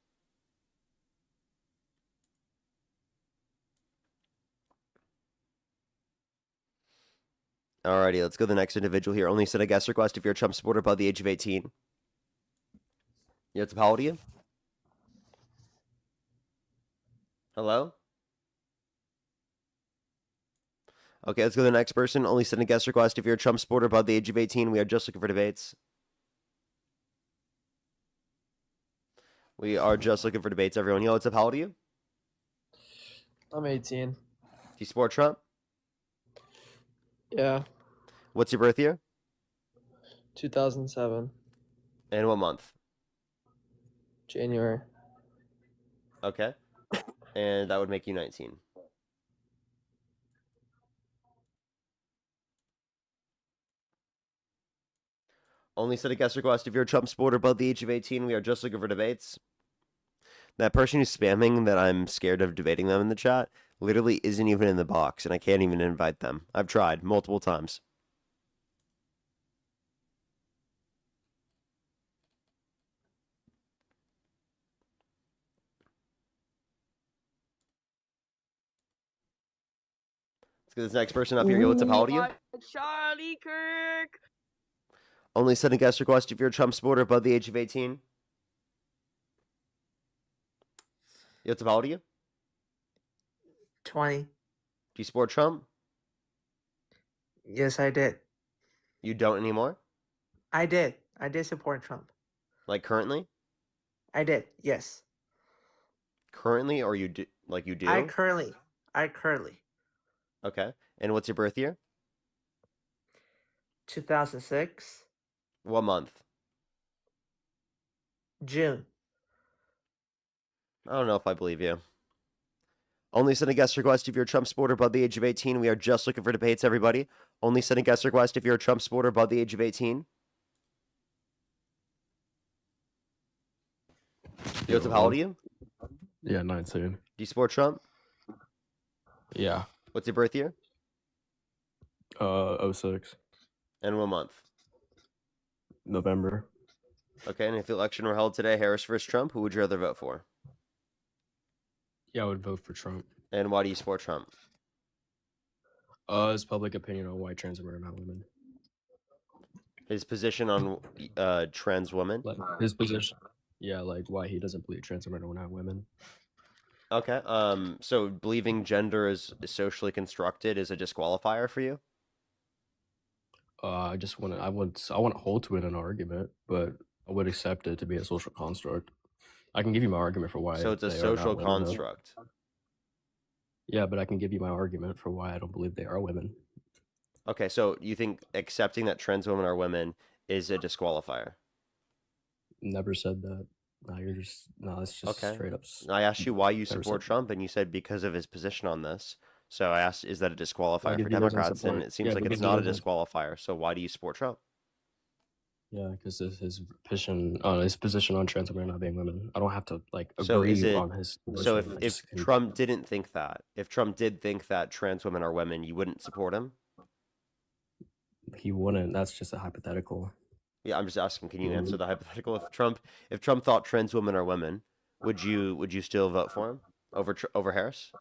Speaker 1: Alrighty, let's go to the next individual here. Only send a guest request if you're a Trump supporter above the age of 18. Yeah, how old are you? Hello? Okay, let's go to the next person. Only send a guest request if you're a Trump supporter above the age of 18. We are just looking for debates. We are just looking for debates, everyone. Yo, what's up? How old are you?
Speaker 2: I'm 18.
Speaker 1: Do you support Trump?
Speaker 2: Yeah.
Speaker 1: What's your birth year?
Speaker 2: 2007.
Speaker 1: And what month?
Speaker 2: January.
Speaker 1: Okay. And that would make you 19. Only send a guest request if you're a Trump supporter above the age of 18. We are just looking for debates. That person who's spamming that I'm scared of debating them in the chat literally isn't even in the box, and I can't even invite them. I've tried multiple times. Let's get this next person up here. Yo, what's up? How old are you?
Speaker 12: Charlie Kirk.
Speaker 1: Only send a guest request if you're a Trump supporter above the age of 18. Yo, what's up? How old are you?
Speaker 7: 20.
Speaker 1: Do you support Trump?
Speaker 7: Yes, I did.
Speaker 1: You don't anymore?
Speaker 7: I did. I did support Trump.
Speaker 1: Like currently?
Speaker 7: I did. Yes.
Speaker 1: Currently, or you do? Like you do?
Speaker 7: I currently.
Speaker 1: Okay. And what's your birth year?
Speaker 7: 2006.
Speaker 1: What month?
Speaker 7: June.
Speaker 1: I don't know if I believe you. Only send a guest request if you're a Trump supporter above the age of 18. We are just looking for debates, everybody. Only send a guest request if you're a Trump supporter above the age of 18. Yo, what's up? How old are you?
Speaker 21: Yeah, 19.
Speaker 1: Do you support Trump?
Speaker 21: Yeah.
Speaker 1: What's your birth year?
Speaker 21: 06.
Speaker 1: And what month?
Speaker 21: November.
Speaker 1: Okay, and if the election were held today, Harris versus Trump, who would you rather vote for?
Speaker 21: Yeah, I would vote for Trump.
Speaker 1: And why do you support Trump?
Speaker 21: His public opinion on white trans women are not women.
Speaker 1: His position on trans women?
Speaker 21: Like his position. Yeah, like why he doesn't believe trans women are not women.
Speaker 1: Okay. So believing gender is socially constructed is a disqualifier for you?
Speaker 21: I want to hold to it in an argument, but I would accept it to be a social construct. I can give you my argument for why.
Speaker 1: So it's a
Speaker 21: they are
Speaker 1: social
Speaker 21: not women, though.
Speaker 1: construct.
Speaker 21: Yeah, but I can give you my argument for why I don't believe they are women.
Speaker 1: Okay, so you think accepting that trans women are women is a disqualifier?
Speaker 21: Never said that. No, it's just
Speaker 1: Okay.
Speaker 21: straight up.
Speaker 1: I asked you why you
Speaker 21: Never
Speaker 1: support
Speaker 21: said-
Speaker 1: Trump, and you said because of his position on this. So I asked, is that a disqualifier
Speaker 21: because
Speaker 1: for
Speaker 21: he doesn't
Speaker 1: Democrats? And
Speaker 21: support-
Speaker 1: it seems
Speaker 21: yeah,
Speaker 1: like
Speaker 21: because
Speaker 1: it's
Speaker 21: he
Speaker 1: not a
Speaker 21: doesn't-
Speaker 1: disqualifier. So why do you support Trump?
Speaker 21: Yeah, because of his position on trans women not being women. I don't have to like
Speaker 1: So
Speaker 21: agree
Speaker 1: is it
Speaker 21: on his.
Speaker 1: so
Speaker 21: position. I
Speaker 1: if
Speaker 21: just can-
Speaker 1: Trump didn't think that, if Trump did think that trans women are women, you wouldn't support him?
Speaker 21: he wouldn't. That's just a hypothetical.
Speaker 1: Yeah, I'm just asking. Can you answer the hypothetical? If Trump thought trans women are women, would you still vote for him over Harris?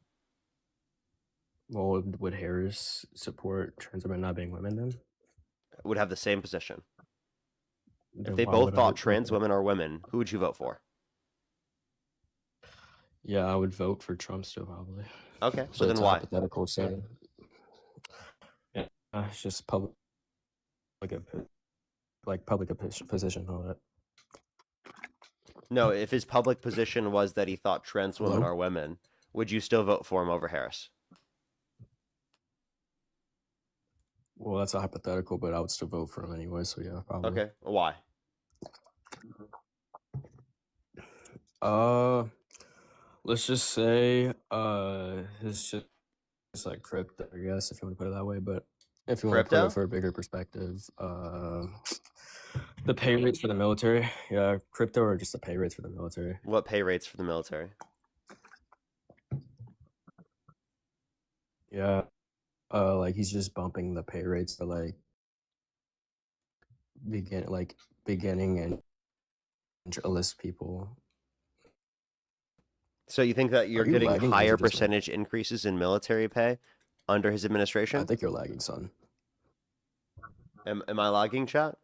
Speaker 21: Well, would Harris support trans women not being women then?
Speaker 1: Would have the same position. If
Speaker 21: Then
Speaker 1: they
Speaker 21: why
Speaker 1: both
Speaker 21: would I
Speaker 1: thought
Speaker 21: vote for
Speaker 1: trans
Speaker 21: him?
Speaker 1: women are women, who would you vote for?
Speaker 21: Yeah, I would vote for Trump still probably.
Speaker 1: Okay, so
Speaker 21: But
Speaker 1: then
Speaker 21: it's a
Speaker 1: why?
Speaker 21: hypothetical, so yeah, it's just public position all that.
Speaker 1: No, if his public position was that he thought trans women
Speaker 21: Hello?
Speaker 1: are women, would you still vote for him over Harris?
Speaker 21: Well, that's a hypothetical, but I would still vote for him anyway. So yeah, probably.
Speaker 1: Okay, why?
Speaker 21: Let's just say it's just like crypto, I guess, if you want to put it that way. But if you want to put
Speaker 1: Crypto?
Speaker 21: it for a bigger perspective, the pay rates for the military, yeah, crypto or just the pay rates for the military.
Speaker 1: What pay rates for the military?
Speaker 21: Yeah, like he's just bumping the pay rates to like beginning and enlist people.
Speaker 1: So you think that you're
Speaker 21: Are you
Speaker 1: getting
Speaker 21: lagging or is
Speaker 1: higher
Speaker 21: it just me?
Speaker 1: percentage increases in military pay under his administration?
Speaker 21: I think you're lagging, son.
Speaker 1: Am I lagging, chat?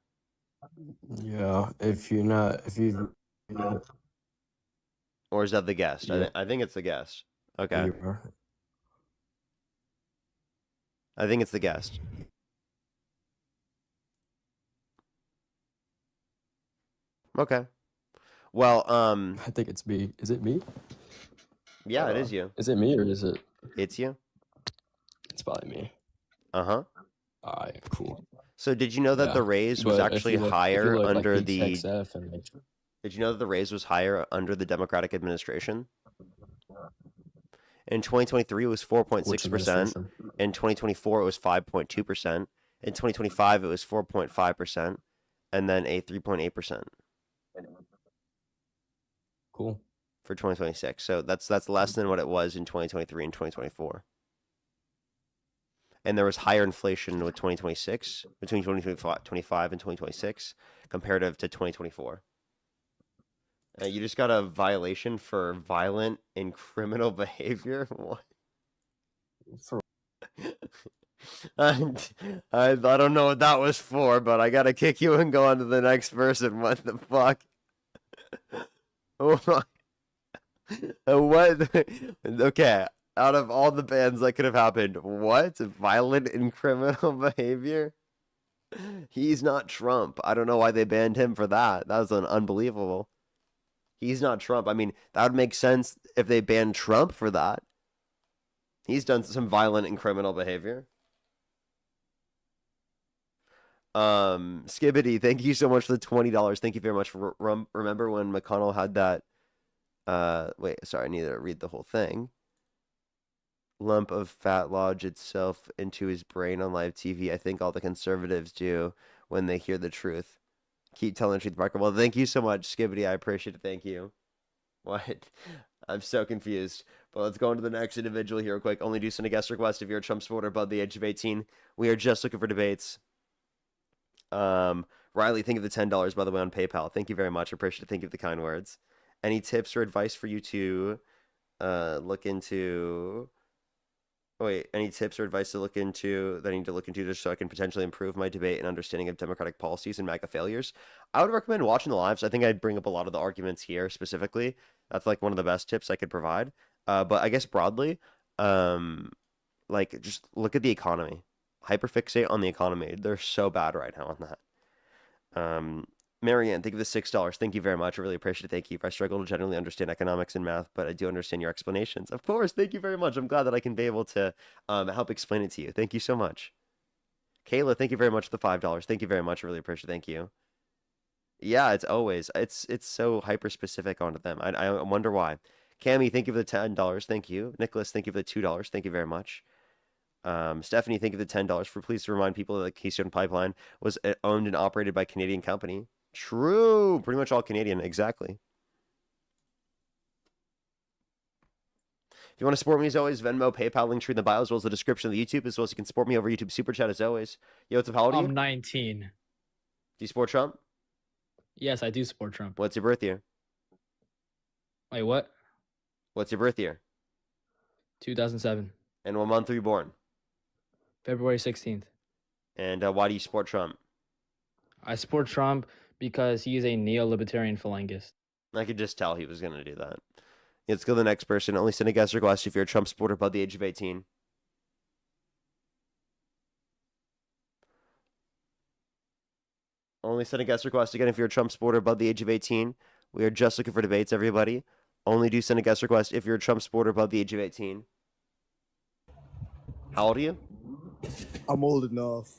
Speaker 21: Yeah, if you
Speaker 1: Or is that the guest?
Speaker 21: Yeah.
Speaker 1: I think it's the guest. Okay.
Speaker 21: you are.
Speaker 1: I think it's the guest. Okay. Well,
Speaker 21: I think it's me. Is it me?
Speaker 1: yeah, it is you.
Speaker 21: Is it me or is it?
Speaker 1: It's you.
Speaker 21: It's probably me.
Speaker 1: Uh-huh.
Speaker 21: All right, cool.
Speaker 1: So did you know that
Speaker 21: Yeah,
Speaker 1: the raise was
Speaker 21: but if
Speaker 1: actually
Speaker 21: you look- if you
Speaker 1: higher
Speaker 21: look, like,
Speaker 1: under the
Speaker 21: HXF and like,
Speaker 1: Did you know that the raise was higher under the Democratic administration? In 2023, it was 4.6%.
Speaker 21: administration?
Speaker 1: In 2024, it was 5.2%. In 2025, it was 4.5%, and then a 3.8%
Speaker 21: Cool.
Speaker 1: for 2026. So that's less than what it was in 2023 and 2024. And there was higher inflation with 2026, between 2025 and 2026, comparative to 2024. You just got a violation for violent and criminal behavior? What?
Speaker 21: For
Speaker 1: I don't know what that was for, but I gotta kick you and go on to the next person. What the fuck? Oh my. What? Okay. Out of all the bans that could have happened, what? Violent and criminal behavior? He's not Trump. I don't know why they banned him for that. That was unbelievable. He's not Trump. I mean, that would make sense if they banned Trump for that. He's done some violent and criminal behavior. Skibbity, thank you so much for the $20. Thank you very much. Remember when McConnell had that wait, sorry, I need to read the whole thing. Lump of fat lodge itself into his brain on live TV. I think all the conservatives do when they hear the truth. Keep telling the truth, Parker. Well, thank you so much, Skibbity. I appreciate it. Thank you. What? I'm so confused. But let's go on to the next individual here real quick. Only do send a guest request if you're a Trump supporter above the age of 18. We are just looking for debates. Riley, think of the $10, by the way, on PayPal. Thank you very much. I appreciate it. Thank you for the kind words. Any tips or advice for you to look into? Oh, wait, any tips or advice to look into that I need to look into just so I can potentially improve my debate and understanding of Democratic policies and MAGA failures? I would recommend watching the lives. I think I'd bring up a lot of the arguments here specifically. That's like one of the best tips I could provide. But I guess broadly, like just look at the economy. Hyperfixate on the economy. They're so bad right now on that. Marianne, think of the $6. Thank you very much. I really appreciate it. Thank you. I struggle to generally understand economics and math, but I do understand your explanations. Of course. Thank you very much. I'm glad that I can be able to help explain it to you. Thank you so much. Kayla, thank you very much for the $5. Thank you very much. I really appreciate it. Thank you. Yeah, it's so hyper specific onto them. I wonder why. Cammy, thank you for the $10. Thank you. Nicholas, thank you for the $2. Thank you very much. Stephanie, thank you for the $10. For please to remind people that the Keystone Pipeline was owned and operated by a Canadian company. True. Pretty much all Canadian. Exactly. If you want to support me as always, Venmo, PayPal, link tree in the bio, as well as the description of the YouTube, as well as you can support me over YouTube Super Chat as always. Yo, what's up? How old are you?
Speaker 9: I'm 19.
Speaker 1: Do you support Trump?
Speaker 9: Yes, I do support Trump.
Speaker 1: What's your birth year?
Speaker 9: Wait, what?
Speaker 1: What's your birth year?
Speaker 9: 2007.
Speaker 1: And what month were you born?
Speaker 9: February 16th.
Speaker 1: And why do you support Trump?
Speaker 9: I support Trump because he is a neo-libertarian phalangist.
Speaker 1: I could just tell he was going to do that. Let's go to the next person. Only send a guest request if you're a Trump supporter above the age of 18. Only send a guest request again if you're a Trump supporter above the age of 18. We are just looking for debates, everybody. Only do send a guest request if you're a Trump supporter above the age of 18. How old are you?
Speaker 11: I'm old enough.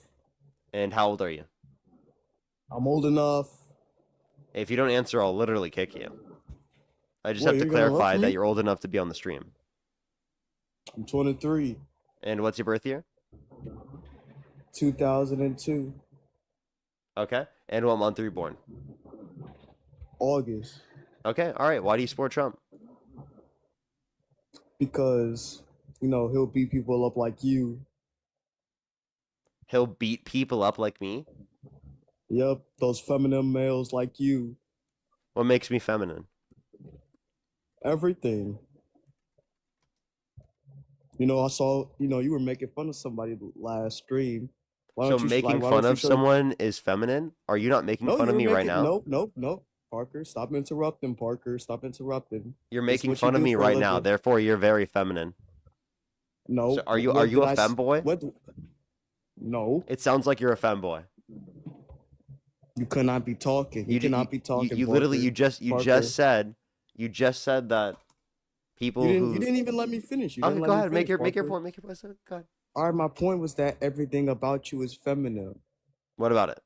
Speaker 1: And how old are you?
Speaker 11: I'm old enough.
Speaker 1: If you don't answer, I'll literally kick you. I just
Speaker 11: What,
Speaker 1: have to
Speaker 11: you're gonna
Speaker 1: clarify
Speaker 11: roast
Speaker 1: that
Speaker 11: me?
Speaker 1: you're old enough to be on the stream.
Speaker 11: I'm 23.
Speaker 1: And what's your birth year?
Speaker 11: 2002.
Speaker 1: Okay. And what month were you born?
Speaker 11: August.
Speaker 1: Okay. All right. Why do you support Trump?
Speaker 11: Because, he'll beat people up like you.
Speaker 1: He'll beat people up like me?
Speaker 11: Yep, those feminine males like you.
Speaker 1: What makes me feminine?
Speaker 11: Everything. I saw, you were making fun of somebody last stream.
Speaker 1: So making fun of someone is feminine? Are you not making fun of me right now?
Speaker 11: No. Parker, stop interrupting, Parker. Stop interrupting.
Speaker 1: You're making fun of me right now. Therefore, you're very feminine.
Speaker 11: No.
Speaker 1: So are you a femboy?
Speaker 11: No.
Speaker 1: It sounds like you're a femboy.
Speaker 11: You cannot be talking. You cannot be talking.
Speaker 1: You literally
Speaker 11: Parker.
Speaker 1: just said that people
Speaker 11: you didn't even let me finish. You didn't let
Speaker 1: go
Speaker 11: me
Speaker 1: ahead, make
Speaker 11: finish,
Speaker 1: your
Speaker 11: Parker.
Speaker 1: point. Go ahead.
Speaker 11: All right, my point was that everything about you is feminine.
Speaker 1: What about it?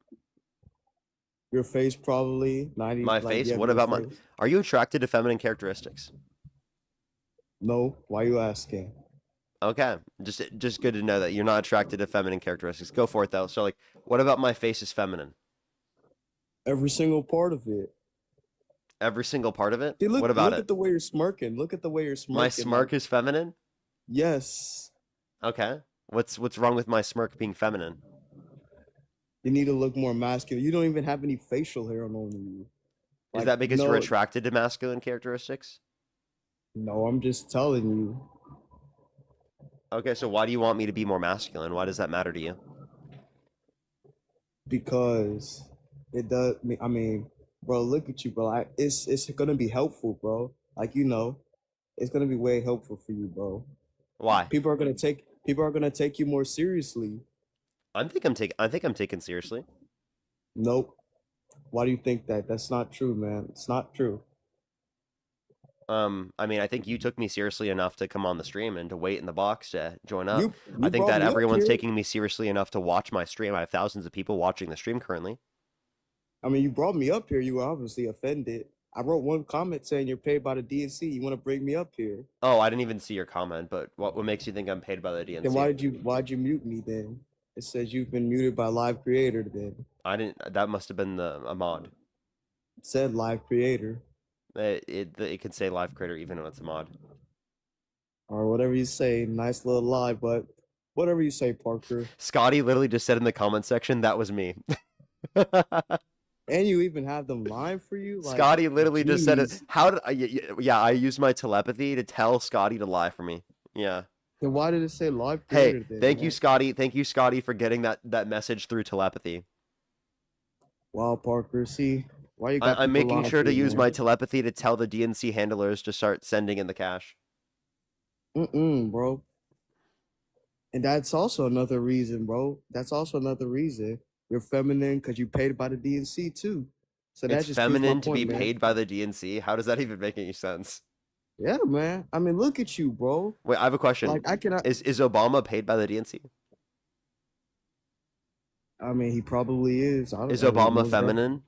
Speaker 11: Your face probably 90.
Speaker 1: My face? What about my? Are you attracted to feminine characteristics?
Speaker 11: No. Why are you asking?
Speaker 1: Okay, just good to know that you're not attracted to feminine characteristics. Go for it though. So like, what about my face is feminine?
Speaker 11: Every single part of it.
Speaker 1: Every single part of it?
Speaker 11: See,
Speaker 1: What about
Speaker 11: look
Speaker 1: it?
Speaker 11: at the way you're smirking. Look at the way you're smirking.
Speaker 1: My smirk is feminine?
Speaker 11: Yes.
Speaker 1: Okay. What's wrong with my smirk being feminine?
Speaker 11: You need to look more masculine. You don't even have any facial hair on you.
Speaker 1: Is that because you're attracted to masculine characteristics?
Speaker 11: No, I'm just telling you.
Speaker 1: Okay, so why do you want me to be more masculine? Why does that matter to you?
Speaker 11: Because it does. I mean, bro, look at you, bro. It's gonna be helpful, bro. Like it's gonna be way helpful for you, bro.
Speaker 1: Why?
Speaker 11: People are gonna take you more seriously.
Speaker 1: I think I'm taken seriously.
Speaker 11: Nope. Why do you think that? That's not true, man. It's not true.
Speaker 1: I mean, I think you took me seriously enough to come on the stream and to wait in the box to join up.
Speaker 11: You
Speaker 1: I think
Speaker 11: brought
Speaker 1: that
Speaker 11: me up
Speaker 1: everyone's
Speaker 11: here.
Speaker 1: taking me seriously enough to watch my stream. I have thousands of people watching the stream currently.
Speaker 11: I mean, you brought me up here. You were obviously offended. I wrote one comment saying you're paid by the DNC. You want to bring me up here?
Speaker 1: Oh, I didn't even see your comment, but what makes you think I'm paid by the DNC?
Speaker 11: Then why'd you mute me then? It says you've been muted by Live Creator then.
Speaker 1: I didn't. That must have been a mod.
Speaker 11: It said Live Creator.
Speaker 1: It could say live creator even when it's a mod.
Speaker 11: Or whatever you say. Nice little lie, but whatever you say, Parker.
Speaker 1: Scotty literally just said in the comment section that was me.
Speaker 11: And you even have them lying for you? Like,
Speaker 1: Scotty literally just said it.
Speaker 11: geez.
Speaker 1: How did I? Yeah, I used my telepathy to tell Scotty to lie for me. Yeah.
Speaker 11: Then why did it say Live Creator
Speaker 1: Hey,
Speaker 11: then?
Speaker 1: thank you, Scotty. Thank you, Scotty, for getting that message through telepathy.
Speaker 11: Wow, Parker. See, why you got
Speaker 1: I'm
Speaker 11: people
Speaker 1: making
Speaker 11: lying
Speaker 1: sure
Speaker 11: for
Speaker 1: to
Speaker 11: you,
Speaker 1: use
Speaker 11: man?
Speaker 1: my telepathy to tell the DNC handlers to start sending in the cash.
Speaker 11: Bro. And that's also another reason, bro. That's also another reason you're feminine because you paid by the DNC too. So that
Speaker 1: It's
Speaker 11: just proves my
Speaker 1: feminine to be
Speaker 11: point, man.
Speaker 1: paid by the DNC. How does that even make any sense?
Speaker 11: Yeah, man. I mean, look at you, bro.
Speaker 1: Wait, I have a question.
Speaker 11: Like, I cannot.
Speaker 1: Is Obama paid by the DNC?
Speaker 11: I mean, he probably is. I don't
Speaker 1: Is
Speaker 11: know. He
Speaker 1: Obama
Speaker 11: most def-
Speaker 1: feminine?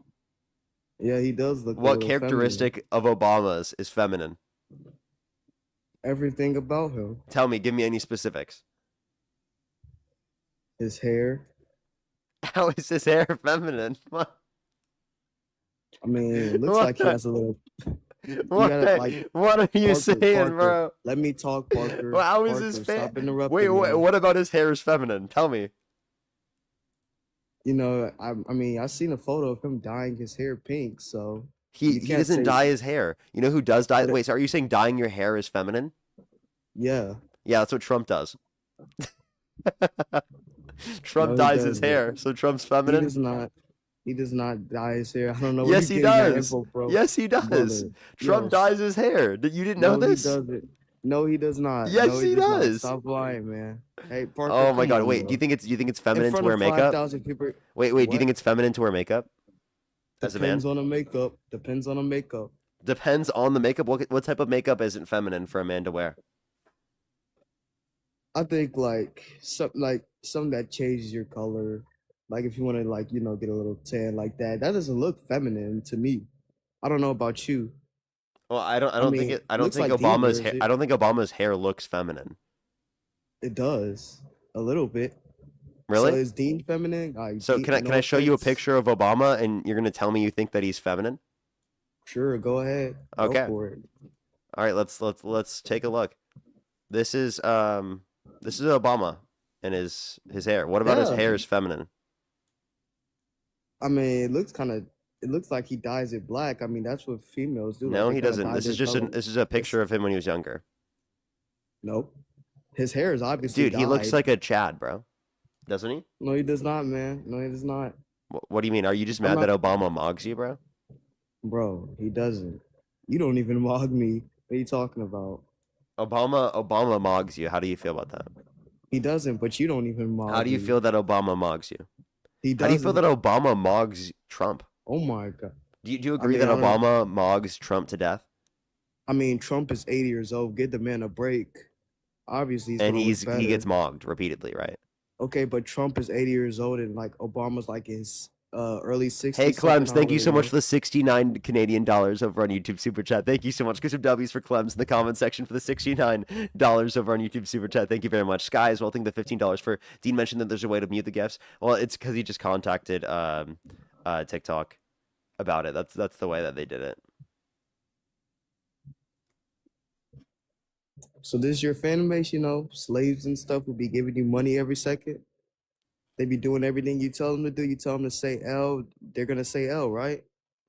Speaker 11: Yeah, he does look a
Speaker 1: What
Speaker 11: little
Speaker 1: characteristic of Obama's is feminine?
Speaker 11: feminine. Everything about him.
Speaker 1: Tell me, give me any specifics.
Speaker 11: His hair.
Speaker 1: How is his hair feminine? What?
Speaker 11: I mean, it looks like he has a little.
Speaker 1: What?
Speaker 11: gotta, like,
Speaker 1: What are you
Speaker 11: Parker,
Speaker 1: saying,
Speaker 11: Parker,
Speaker 1: bro?
Speaker 11: let me talk, Parker.
Speaker 1: Well, how is
Speaker 11: Parker,
Speaker 1: his
Speaker 11: stop
Speaker 1: face?
Speaker 11: interrupting
Speaker 1: Wait,
Speaker 11: me.
Speaker 1: what about his hair is feminine? Tell me.
Speaker 11: You know, I mean, I seen a photo of him dyeing his hair pink, so
Speaker 1: He
Speaker 11: you can't
Speaker 1: doesn't
Speaker 11: say-
Speaker 1: dye his hair. You know who does dye?
Speaker 11: But it-
Speaker 1: Wait, so are you saying dyeing your hair is feminine?
Speaker 11: Yeah.
Speaker 1: Yeah, that's what Trump does. Trump
Speaker 11: No, he
Speaker 1: dyes his
Speaker 11: doesn't.
Speaker 1: hair, so Trump's
Speaker 11: He
Speaker 1: feminine.
Speaker 11: does not. He does not dye his hair. I don't know. Where
Speaker 1: Yes,
Speaker 11: you're
Speaker 1: he
Speaker 11: getting that
Speaker 1: does.
Speaker 11: info from.
Speaker 1: Yes, he does.
Speaker 11: Brother,
Speaker 1: Trump
Speaker 11: yes.
Speaker 1: dyes his hair. You didn't know
Speaker 11: No,
Speaker 1: this?
Speaker 11: he doesn't. No, he does not.
Speaker 1: Yes,
Speaker 11: no,
Speaker 1: he
Speaker 11: does not.
Speaker 1: does.
Speaker 11: Stop lying, man. Hey, Parker.
Speaker 1: Oh my
Speaker 11: come
Speaker 1: God!
Speaker 11: on,
Speaker 1: Wait,
Speaker 11: bro.
Speaker 1: do you think it's
Speaker 11: In
Speaker 1: feminine to
Speaker 11: front
Speaker 1: wear
Speaker 11: of
Speaker 1: makeup?
Speaker 11: 5,000 people.
Speaker 1: Wait, do you
Speaker 11: What?
Speaker 1: think it's feminine to wear makeup? As a man,
Speaker 11: Depends on the makeup. Depends on the makeup.
Speaker 1: depends on the makeup. What type of makeup isn't feminine for a man to wear?
Speaker 11: I think like something that changes your color. Like if you want to get a little tan like that. That doesn't look feminine to me. I don't know about you.
Speaker 1: Well, I don't think
Speaker 11: mean,
Speaker 1: it. I don't
Speaker 11: looks
Speaker 1: think
Speaker 11: like Dean
Speaker 1: Obama's
Speaker 11: wears
Speaker 1: hair.
Speaker 11: it.
Speaker 1: I don't think Obama's hair looks feminine.
Speaker 11: It does a little bit.
Speaker 1: Really?
Speaker 11: So is Dean feminine? Like,
Speaker 1: So
Speaker 11: Dean-
Speaker 1: can
Speaker 11: no
Speaker 1: I show you a
Speaker 11: offense.
Speaker 1: picture of Obama and you're gonna tell me you think that he's feminine?
Speaker 11: Sure, go ahead.
Speaker 1: Okay.
Speaker 11: Go for it.
Speaker 1: All right, let's take a look. This is Obama and his hair. What about his
Speaker 11: Yeah.
Speaker 1: hair is feminine?
Speaker 11: I mean, it looks like he dyes it black. I mean, that's what females do.
Speaker 1: No,
Speaker 11: like,
Speaker 1: he
Speaker 11: they kinda
Speaker 1: doesn't.
Speaker 11: dye
Speaker 1: This is
Speaker 11: their
Speaker 1: just
Speaker 11: color.
Speaker 1: this is a picture of him when he was younger.
Speaker 11: Nope. His hair is obviously
Speaker 1: Dude, he looks
Speaker 11: dyed.
Speaker 1: like a Chad, bro. Doesn't he?
Speaker 11: No, he does not, man. No, he does not.
Speaker 1: What do you mean? Are you just
Speaker 11: I'm
Speaker 1: mad
Speaker 11: not-
Speaker 1: that Obama mogs you, bro?
Speaker 11: Bro, he doesn't. You don't even mog me. What are you talking about?
Speaker 1: Obama mogs you. How do you feel about that?
Speaker 11: He doesn't, but you don't even mog
Speaker 1: How do you
Speaker 11: me.
Speaker 1: feel that Obama mogs you?
Speaker 11: He
Speaker 1: How do you feel
Speaker 11: doesn't.
Speaker 1: that Obama mogs Trump?
Speaker 11: Oh my god.
Speaker 1: Do you agree
Speaker 11: mean,
Speaker 1: that
Speaker 11: I don't-
Speaker 1: Obama mogs Trump to death?
Speaker 11: I mean, Trump is 80 years old. Give the man a break. Obviously,
Speaker 1: And
Speaker 11: gonna look
Speaker 1: he
Speaker 11: better.
Speaker 1: gets mogged repeatedly, right?
Speaker 11: Okay, but Trump is 80 years old and like Obama's like his early 60s.
Speaker 1: Hey, Clems,
Speaker 11: I
Speaker 1: thank
Speaker 11: don't
Speaker 1: you so
Speaker 11: really
Speaker 1: much for the 69 Canadian dollars over on YouTube Super Chat. Thank you so much. Get some W's for Clems in the comment section for the $69 over on YouTube Super Chat. Thank you very much. Sky as well, think the $15 for Dean mentioned that there's a way to mute the gifts. Well, it's because he just contacted TikTok about it. That's the way that they did it.
Speaker 11: So this is your fan base, slaves and stuff will be giving you money every second. They be doing everything you tell them to do. You tell them to say L, they're gonna say L, right?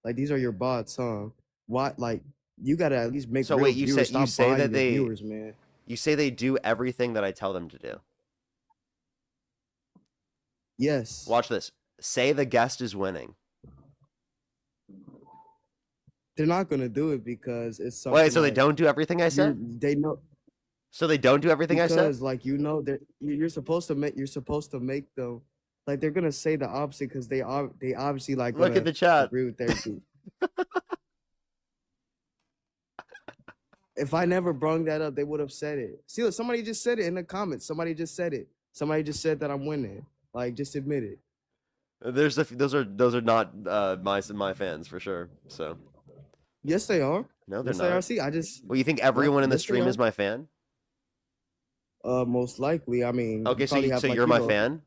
Speaker 11: Like these are your bots, huh? What? Like you gotta at least make.
Speaker 1: So
Speaker 11: real
Speaker 1: wait, you
Speaker 11: viewers
Speaker 1: say
Speaker 11: stop buying
Speaker 1: that
Speaker 11: your
Speaker 1: they
Speaker 11: viewers, man.
Speaker 1: You say they do everything that I tell them to do.
Speaker 11: Yes.
Speaker 1: Watch this. Say the guest is winning.
Speaker 11: They're not gonna do it because it's something.
Speaker 1: Wait, so they don't do everything I said?
Speaker 11: They know.
Speaker 1: So they don't do everything I said?
Speaker 11: Because like you're supposed to make them like they're gonna say the opposite because they obviously like
Speaker 1: Look at
Speaker 11: gonna
Speaker 1: the chat.
Speaker 11: agree with their view. If I never brung that up, they would have said it. See, look, somebody just said it in the comments. Somebody just said it. Somebody just said that I'm winning. Like, just admit it.
Speaker 1: Those are not my fans for sure. So
Speaker 11: Yes, they are.
Speaker 1: no, they're
Speaker 11: Yes, they are.
Speaker 1: not.
Speaker 11: See, I just.
Speaker 1: Well, you think everyone in the
Speaker 11: Yes, they
Speaker 1: stream is
Speaker 11: are.
Speaker 1: my fan?
Speaker 11: Most likely. I mean. you
Speaker 1: Okay, so
Speaker 11: probably have,
Speaker 1: so
Speaker 11: like,
Speaker 1: you're
Speaker 11: you
Speaker 1: my
Speaker 11: know-
Speaker 1: fan?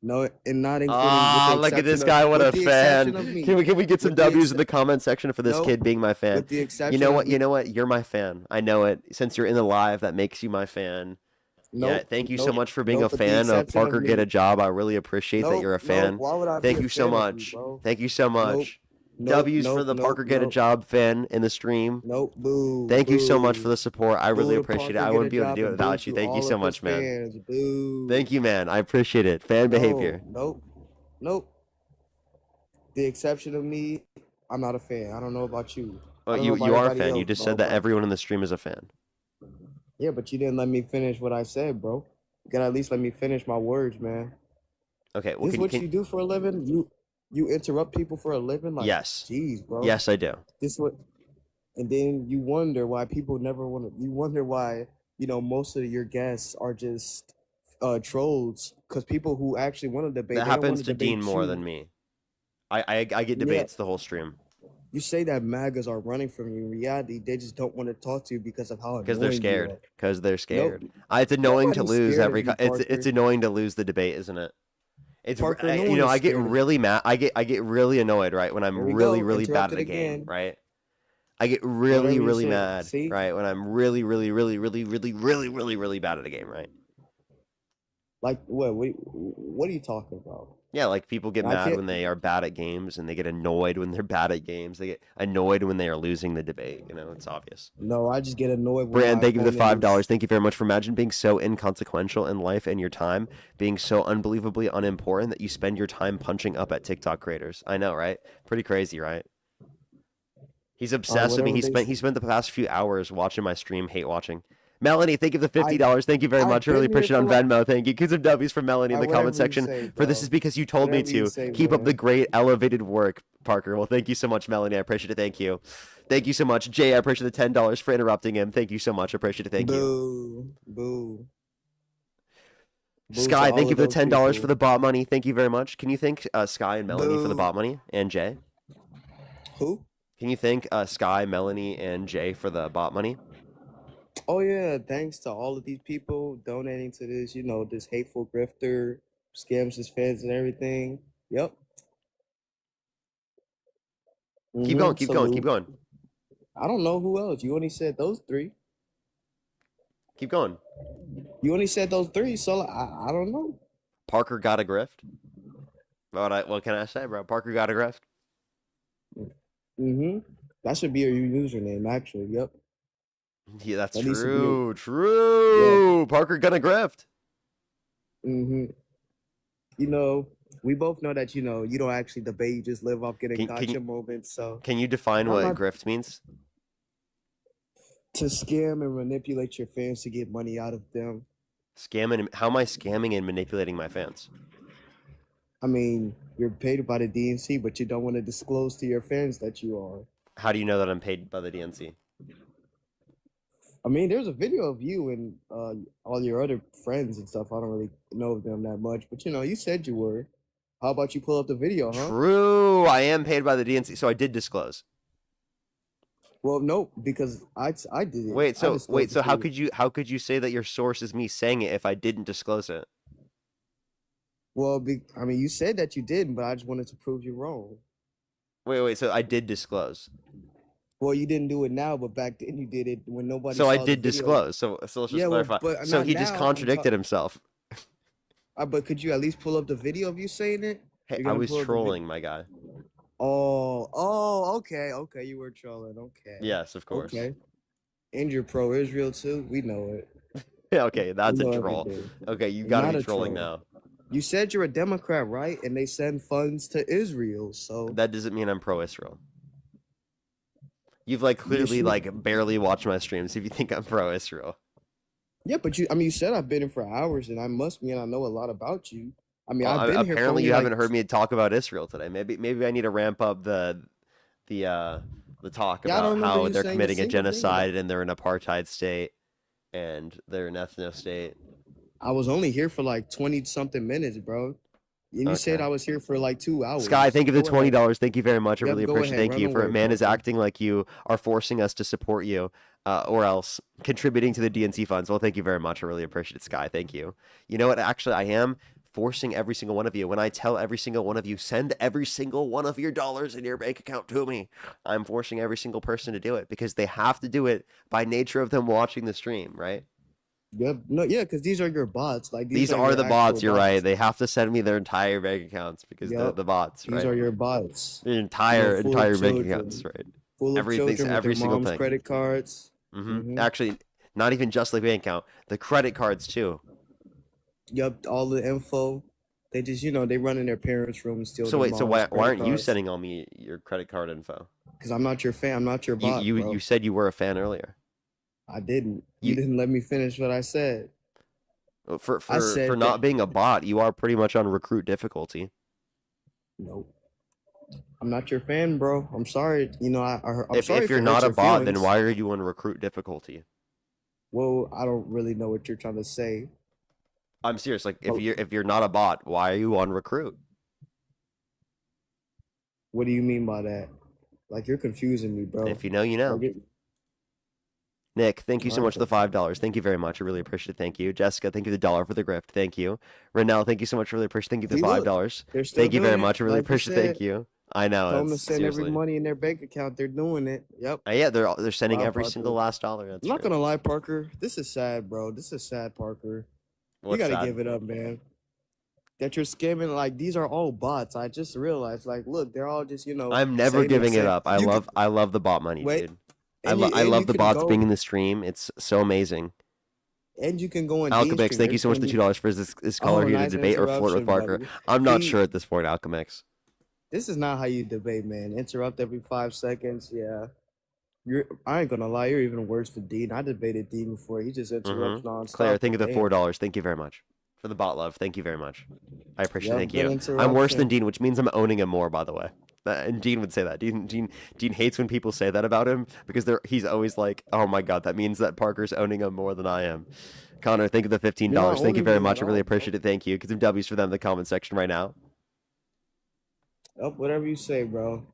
Speaker 11: No, and not including.
Speaker 1: Ah,
Speaker 11: with the
Speaker 1: look at this
Speaker 11: exception
Speaker 1: guy!
Speaker 11: of-
Speaker 1: What a
Speaker 11: with the exception
Speaker 1: fan!
Speaker 11: of me.
Speaker 1: Can we get some
Speaker 11: With the
Speaker 1: W's in the comment section for this
Speaker 11: Nope.
Speaker 1: kid being my fan?
Speaker 11: With the exception
Speaker 1: You know
Speaker 11: of
Speaker 1: what?
Speaker 11: me.
Speaker 1: You know what? You're my fan. I know it. Since you're in the live, that makes you my fan. Yeah,
Speaker 11: Nope,
Speaker 1: thank you so
Speaker 11: nope,
Speaker 1: much for being
Speaker 11: nope,
Speaker 1: a
Speaker 11: with the
Speaker 1: fan of
Speaker 11: exception of
Speaker 1: Parker Get
Speaker 11: me.
Speaker 1: a Job. I really appreciate that
Speaker 11: Nope,
Speaker 1: you're a
Speaker 11: nope,
Speaker 1: fan.
Speaker 11: why would I
Speaker 1: Thank
Speaker 11: be
Speaker 1: you
Speaker 11: a
Speaker 1: so
Speaker 11: fan of you,
Speaker 1: much.
Speaker 11: bro?
Speaker 1: Thank you so much.
Speaker 11: Nope,
Speaker 1: W's for
Speaker 11: nope,
Speaker 1: the
Speaker 11: nope,
Speaker 1: Parker Get a
Speaker 11: nope.
Speaker 1: Job fan in the stream.
Speaker 11: Nope, boo.
Speaker 1: Thank you so much
Speaker 11: boo.
Speaker 1: for the support. I really
Speaker 11: Boo to
Speaker 1: appreciate it.
Speaker 11: Parker
Speaker 1: I
Speaker 11: Get
Speaker 1: wouldn't
Speaker 11: a
Speaker 1: be able to
Speaker 11: Job
Speaker 1: do it
Speaker 11: and boo
Speaker 1: without you.
Speaker 11: to
Speaker 1: Thank you
Speaker 11: all
Speaker 1: so
Speaker 11: of his
Speaker 1: much, man.
Speaker 11: fans. Boo.
Speaker 1: Thank you, man. I appreciate it. Fan behavior.
Speaker 11: Nope. Nope. The exception of me, I'm not a fan. I don't know about you. I
Speaker 1: Oh,
Speaker 11: don't know about
Speaker 1: you are a
Speaker 11: everybody
Speaker 1: fan. You
Speaker 11: else,
Speaker 1: just
Speaker 11: bro,
Speaker 1: said that
Speaker 11: but-
Speaker 1: everyone in the stream is a fan.
Speaker 11: Yeah, but you didn't let me finish what I said, bro. You gotta at least let me finish my words, man.
Speaker 1: Okay, well,
Speaker 11: This is what you do for a living? You interrupt people for a living? Like,
Speaker 1: Yes.
Speaker 11: Jeez, bro.
Speaker 1: Yes, I do.
Speaker 11: This what, and then you wonder why people never want to. You wonder why most of your guests are just trolls because people who actually want to debate.
Speaker 1: That
Speaker 11: they don't wanna
Speaker 1: happens to
Speaker 11: debate
Speaker 1: Dean more
Speaker 11: you.
Speaker 1: than me. I get debates the whole stream
Speaker 11: You say that MAGAs are running from you. In reality, they just don't want to talk to you because of how
Speaker 1: because they're
Speaker 11: annoying you
Speaker 1: scared.
Speaker 11: are.
Speaker 1: Because they're scared.
Speaker 11: Nope.
Speaker 1: It's annoying to
Speaker 11: Nobody's
Speaker 1: lose
Speaker 11: scared
Speaker 1: every.
Speaker 11: of you,
Speaker 1: It's
Speaker 11: Parker.
Speaker 1: annoying to lose the debate, isn't it? It's
Speaker 11: Parker, no
Speaker 1: you
Speaker 11: one
Speaker 1: know
Speaker 11: is
Speaker 1: I get
Speaker 11: scared of
Speaker 1: really mad. I get really annoyed right when I'm
Speaker 11: Here we
Speaker 1: really
Speaker 11: go.
Speaker 1: really bad at
Speaker 11: Interrupted
Speaker 1: a game,
Speaker 11: again.
Speaker 1: right? I get really
Speaker 11: Whatever you
Speaker 1: really
Speaker 11: say.
Speaker 1: mad,
Speaker 11: See?
Speaker 1: right? When I'm really bad at a game, right?
Speaker 11: Like what? What are you talking about?
Speaker 1: Yeah, like people get
Speaker 11: I
Speaker 1: mad
Speaker 11: can't-
Speaker 1: when they are bad at games, and they get annoyed when they're bad at games. They get annoyed when they are losing the debate. You know, it's obvious.
Speaker 11: No, I just get annoyed. When
Speaker 1: Brand,
Speaker 11: my
Speaker 1: thank you for the
Speaker 11: opponent
Speaker 1: $5.
Speaker 11: is-
Speaker 1: Thank you very much for imagine being so inconsequential in life and your time, being so unbelievably unimportant that you spend your time punching up at TikTok creators. I know, right? Pretty crazy, right? He's obsessed with me.
Speaker 11: whatever
Speaker 1: He spent the past few hours watching my stream, hate watching. Melanie, thank you for the $50. Thank you very much. I really
Speaker 11: been here
Speaker 1: appreciate it on
Speaker 11: for like-
Speaker 1: Venmo. Thank you. Get some W's from Melanie in the
Speaker 11: Whatever
Speaker 1: comment
Speaker 11: you
Speaker 1: section.
Speaker 11: say,
Speaker 1: For this
Speaker 11: bro.
Speaker 1: is because you told me
Speaker 11: Whatever you
Speaker 1: to.
Speaker 11: say,
Speaker 1: Keep up
Speaker 11: man.
Speaker 1: the great elevated work, Parker. Well, thank you so much, Melanie. I appreciate it. Thank you. Thank you so much. Jay, I appreciate the $10 for interrupting him. Thank you so much. I appreciate it. Thank you.
Speaker 11: Boo. Boo. Boo
Speaker 1: Sky,
Speaker 11: to
Speaker 1: thank
Speaker 11: all
Speaker 1: you
Speaker 11: of
Speaker 1: for the
Speaker 11: those
Speaker 1: $10
Speaker 11: people.
Speaker 1: for the bot money. Thank you very much. Can you thank Sky and Melanie for the
Speaker 11: Boo.
Speaker 1: bot money? And Jay?
Speaker 11: Who?
Speaker 1: Can you thank Sky, Melanie, and Jay for the bot money?
Speaker 11: Oh yeah, thanks to all of these people donating to this, this hateful grifter, scams his fans and everything. Yep.
Speaker 1: Keep
Speaker 11: Mhm,
Speaker 1: going, keep going, keep
Speaker 11: salute.
Speaker 1: going.
Speaker 11: I don't know who else. You only said those three.
Speaker 1: Keep going.
Speaker 11: You only said those three, so I don't know.
Speaker 1: Parker got a grift. What can I say, bro? Parker got a grift.
Speaker 11: That should be your username, actually. Yep.
Speaker 1: Yeah, that's
Speaker 11: That needs to be
Speaker 1: true. True. Parker got a grift.
Speaker 11: We both know that you don't actually debate. You just live off getting
Speaker 1: Can
Speaker 11: gotcha
Speaker 1: you-
Speaker 11: moments. So
Speaker 1: Can you define
Speaker 11: I'm
Speaker 1: what
Speaker 11: not-
Speaker 1: grift means?
Speaker 11: to scam and manipulate your fans to get money out of them.
Speaker 1: Scamming? How am I scamming and manipulating my fans?
Speaker 11: I mean, you're paid by the DNC, but you don't want to disclose to your fans that you are.
Speaker 1: How do you know that I'm paid by the DNC?
Speaker 11: I mean, there's a video of you and all your other friends and stuff. I don't really know them that much, but you said you were. How about you pull up the video, huh?
Speaker 1: True. I am paid by the DNC, so I did disclose.
Speaker 11: Well, no, because I did it.
Speaker 1: Wait,
Speaker 11: I
Speaker 1: so
Speaker 11: disclosed it
Speaker 1: how
Speaker 11: to you.
Speaker 1: could you say that your source is me saying it if I didn't disclose it?
Speaker 11: Well, I mean, you said that you didn't, but I just wanted to prove you wrong.
Speaker 1: Wait, so I did disclose.
Speaker 11: Well, you didn't do it now, but back then you did it when nobody.
Speaker 1: So
Speaker 11: saw
Speaker 1: I
Speaker 11: the
Speaker 1: did
Speaker 11: video.
Speaker 1: disclose. So let's just
Speaker 11: Yeah, well,
Speaker 1: clarify.
Speaker 11: but
Speaker 1: So
Speaker 11: not
Speaker 1: he just
Speaker 11: now, I'm
Speaker 1: contradicted himself.
Speaker 11: But could you at least pull up the video of you saying it?
Speaker 1: Hey,
Speaker 11: You're
Speaker 1: I
Speaker 11: gonna
Speaker 1: was
Speaker 11: pull up the
Speaker 1: trolling, my guy.
Speaker 11: Oh, okay, you were trolling. Okay.
Speaker 1: Yes, of course.
Speaker 11: Okay. And you're pro-Israel too. We know it.
Speaker 1: Yeah, okay, that's
Speaker 11: We
Speaker 1: a
Speaker 11: know
Speaker 1: troll.
Speaker 11: everything.
Speaker 1: Okay, you
Speaker 11: You're
Speaker 1: gotta
Speaker 11: not
Speaker 1: be
Speaker 11: a
Speaker 1: trolling
Speaker 11: troll.
Speaker 1: now.
Speaker 11: You said you're a Democrat, right? And they send funds to Israel, so
Speaker 1: That doesn't mean I'm pro-Israel. You've like
Speaker 11: yes,
Speaker 1: clearly
Speaker 11: you.
Speaker 1: like barely watched my streams if you think I'm pro-Israel.
Speaker 11: Yeah, but I mean, you said I've been here for hours, and I must mean I know a lot about you. I mean,
Speaker 1: Well,
Speaker 11: I've been here for
Speaker 1: apparently
Speaker 11: only
Speaker 1: you
Speaker 11: like
Speaker 1: haven't heard me talk about Israel today. Maybe I need to ramp up the talk
Speaker 11: yeah, I don't
Speaker 1: about
Speaker 11: remember
Speaker 1: how
Speaker 11: you
Speaker 1: they're
Speaker 11: saying a
Speaker 1: committing a
Speaker 11: single thing about
Speaker 1: genocide
Speaker 11: it.
Speaker 1: and they're an apartheid state and they're an ethno state.
Speaker 11: I was only here for like 20 something minutes, bro. And you said
Speaker 1: Okay.
Speaker 11: I was here for like 2 hours.
Speaker 1: Sky, thank you for the
Speaker 11: Go ahead.
Speaker 1: $20. Thank you very much. I
Speaker 11: Yep,
Speaker 1: really
Speaker 11: go
Speaker 1: appreciate it.
Speaker 11: ahead.
Speaker 1: Thank
Speaker 11: Run
Speaker 1: you. For
Speaker 11: away,
Speaker 1: man is
Speaker 11: Parker.
Speaker 1: acting like you are forcing us to support you, or else contributing to the DNC funds. Well, thank you very much. I really appreciate it, Sky. Thank you. You know what? Actually, I am forcing every single one of you. When I tell every single one of you, send every single one of your dollars in your bank account to me, I'm forcing every single person to do it because they have to do it by nature of them watching the stream, right?
Speaker 11: Yep. No, yeah, because these are your bots. Like
Speaker 1: These
Speaker 11: are
Speaker 1: are
Speaker 11: your
Speaker 1: the
Speaker 11: actual
Speaker 1: bots. You're right.
Speaker 11: bots.
Speaker 1: They have to send me their entire bank accounts because
Speaker 11: Yep.
Speaker 1: the bots,
Speaker 11: These
Speaker 1: right?
Speaker 11: are your bots.
Speaker 1: Their
Speaker 11: You know,
Speaker 1: entire
Speaker 11: full of
Speaker 1: bank accounts,
Speaker 11: children.
Speaker 1: right?
Speaker 11: Full of
Speaker 1: Everything's
Speaker 11: children with
Speaker 1: every
Speaker 11: their
Speaker 1: single
Speaker 11: mom's
Speaker 1: thing.
Speaker 11: credit cards.
Speaker 1: Actually, not even just the bank account, the credit cards too.
Speaker 11: Yep, all the info. They just, they run in their parents' room and steal
Speaker 1: So
Speaker 11: their
Speaker 1: wait, so
Speaker 11: mom's
Speaker 1: why aren't you
Speaker 11: credit cards.
Speaker 1: sending all me your credit card info?
Speaker 11: Because I'm not your fan. I'm not your bot,
Speaker 1: You
Speaker 11: bro.
Speaker 1: you said you were a fan earlier.
Speaker 11: I didn't. You didn't let me finish what I said.
Speaker 1: For
Speaker 11: I said
Speaker 1: not
Speaker 11: that.
Speaker 1: being a bot, you are pretty much on recruit difficulty.
Speaker 11: Nope. I'm not your fan, bro. I'm sorry. I'm sorry
Speaker 1: If you're
Speaker 11: it
Speaker 1: not
Speaker 11: hurts
Speaker 1: a
Speaker 11: your
Speaker 1: bot, then
Speaker 11: feelings.
Speaker 1: why are you on recruit difficulty?
Speaker 11: Well, I don't really know what you're trying to say.
Speaker 1: I'm serious. Like if you're not a bot, why are you on recruit?
Speaker 11: What do you mean by that? Like, you're confusing me, bro.
Speaker 1: If you know, you know.
Speaker 11: Like,
Speaker 1: Nick, thank you so
Speaker 11: Alright,
Speaker 1: much for the $5. Thank you very much. I really appreciate it. Thank you. Jessica, thank you the $1 for the gift. Thank you. Renell, thank you so much. Really appreciate. Thank you the
Speaker 11: See, look,
Speaker 1: $5.
Speaker 11: they're still
Speaker 1: Thank you very
Speaker 11: doing it,
Speaker 1: much. I really
Speaker 11: like you
Speaker 1: appreciate. Thank
Speaker 11: said.
Speaker 1: you. I know.
Speaker 11: Tell them to
Speaker 1: That's
Speaker 11: send every
Speaker 1: seriously.
Speaker 11: money in their bank account. They're doing it. Yep.
Speaker 1: Yeah, they're sending
Speaker 11: Wow,
Speaker 1: every
Speaker 11: Parker.
Speaker 1: single last dollar. That's
Speaker 11: I'm not
Speaker 1: true.
Speaker 11: gonna lie, Parker. This is sad, bro. This is sad, Parker.
Speaker 1: What's
Speaker 11: you gotta
Speaker 1: sad?
Speaker 11: give it up, man. That you're scamming. Like, these are all bots. I just realized. Like, look, they're all just
Speaker 1: I'm never
Speaker 11: saying
Speaker 1: giving it
Speaker 11: saying-
Speaker 1: up. I
Speaker 11: You
Speaker 1: love the bot money,
Speaker 11: Wait,
Speaker 1: dude.
Speaker 11: and
Speaker 1: I
Speaker 11: you
Speaker 1: love the
Speaker 11: can
Speaker 1: bots
Speaker 11: go-
Speaker 1: being in the stream. It's so amazing.
Speaker 11: And you can go on Dean's
Speaker 1: Alchemix,
Speaker 11: stream.
Speaker 1: thank you so much for the $2 for this color here to
Speaker 11: nice
Speaker 1: debate or flirt with
Speaker 11: interruption,
Speaker 1: Parker.
Speaker 11: buddy.
Speaker 1: I'm not
Speaker 11: See,
Speaker 1: sure at this point, Alchemix.
Speaker 11: This is not how you debate, man. Interrupt every 5 seconds. Yeah. I ain't gonna lie, you're even worse than Dean. I debated Dean before. He just interrupts nonstop.
Speaker 1: Claire, thank you the
Speaker 11: Damn.
Speaker 1: $4. Thank you very much for the bot love. Thank you very much. I appreciate it.
Speaker 11: Yep,
Speaker 1: Thank
Speaker 11: good
Speaker 1: you. I'm worse than
Speaker 11: interruption.
Speaker 1: Dean, which means I'm owning him more, by the way. And Dean would say that. Dean hates when people say that about him because he's always like, oh my god, that means that Parker's owning him more than I am. Connor, thank you the $15.
Speaker 11: You're not
Speaker 1: Thank you
Speaker 11: owning
Speaker 1: very
Speaker 11: him
Speaker 1: much.
Speaker 11: at
Speaker 1: I really
Speaker 11: all, bro.
Speaker 1: appreciate it. Thank you. Get some W's for them in the comment section right now.
Speaker 11: Up, whatever you say, bro.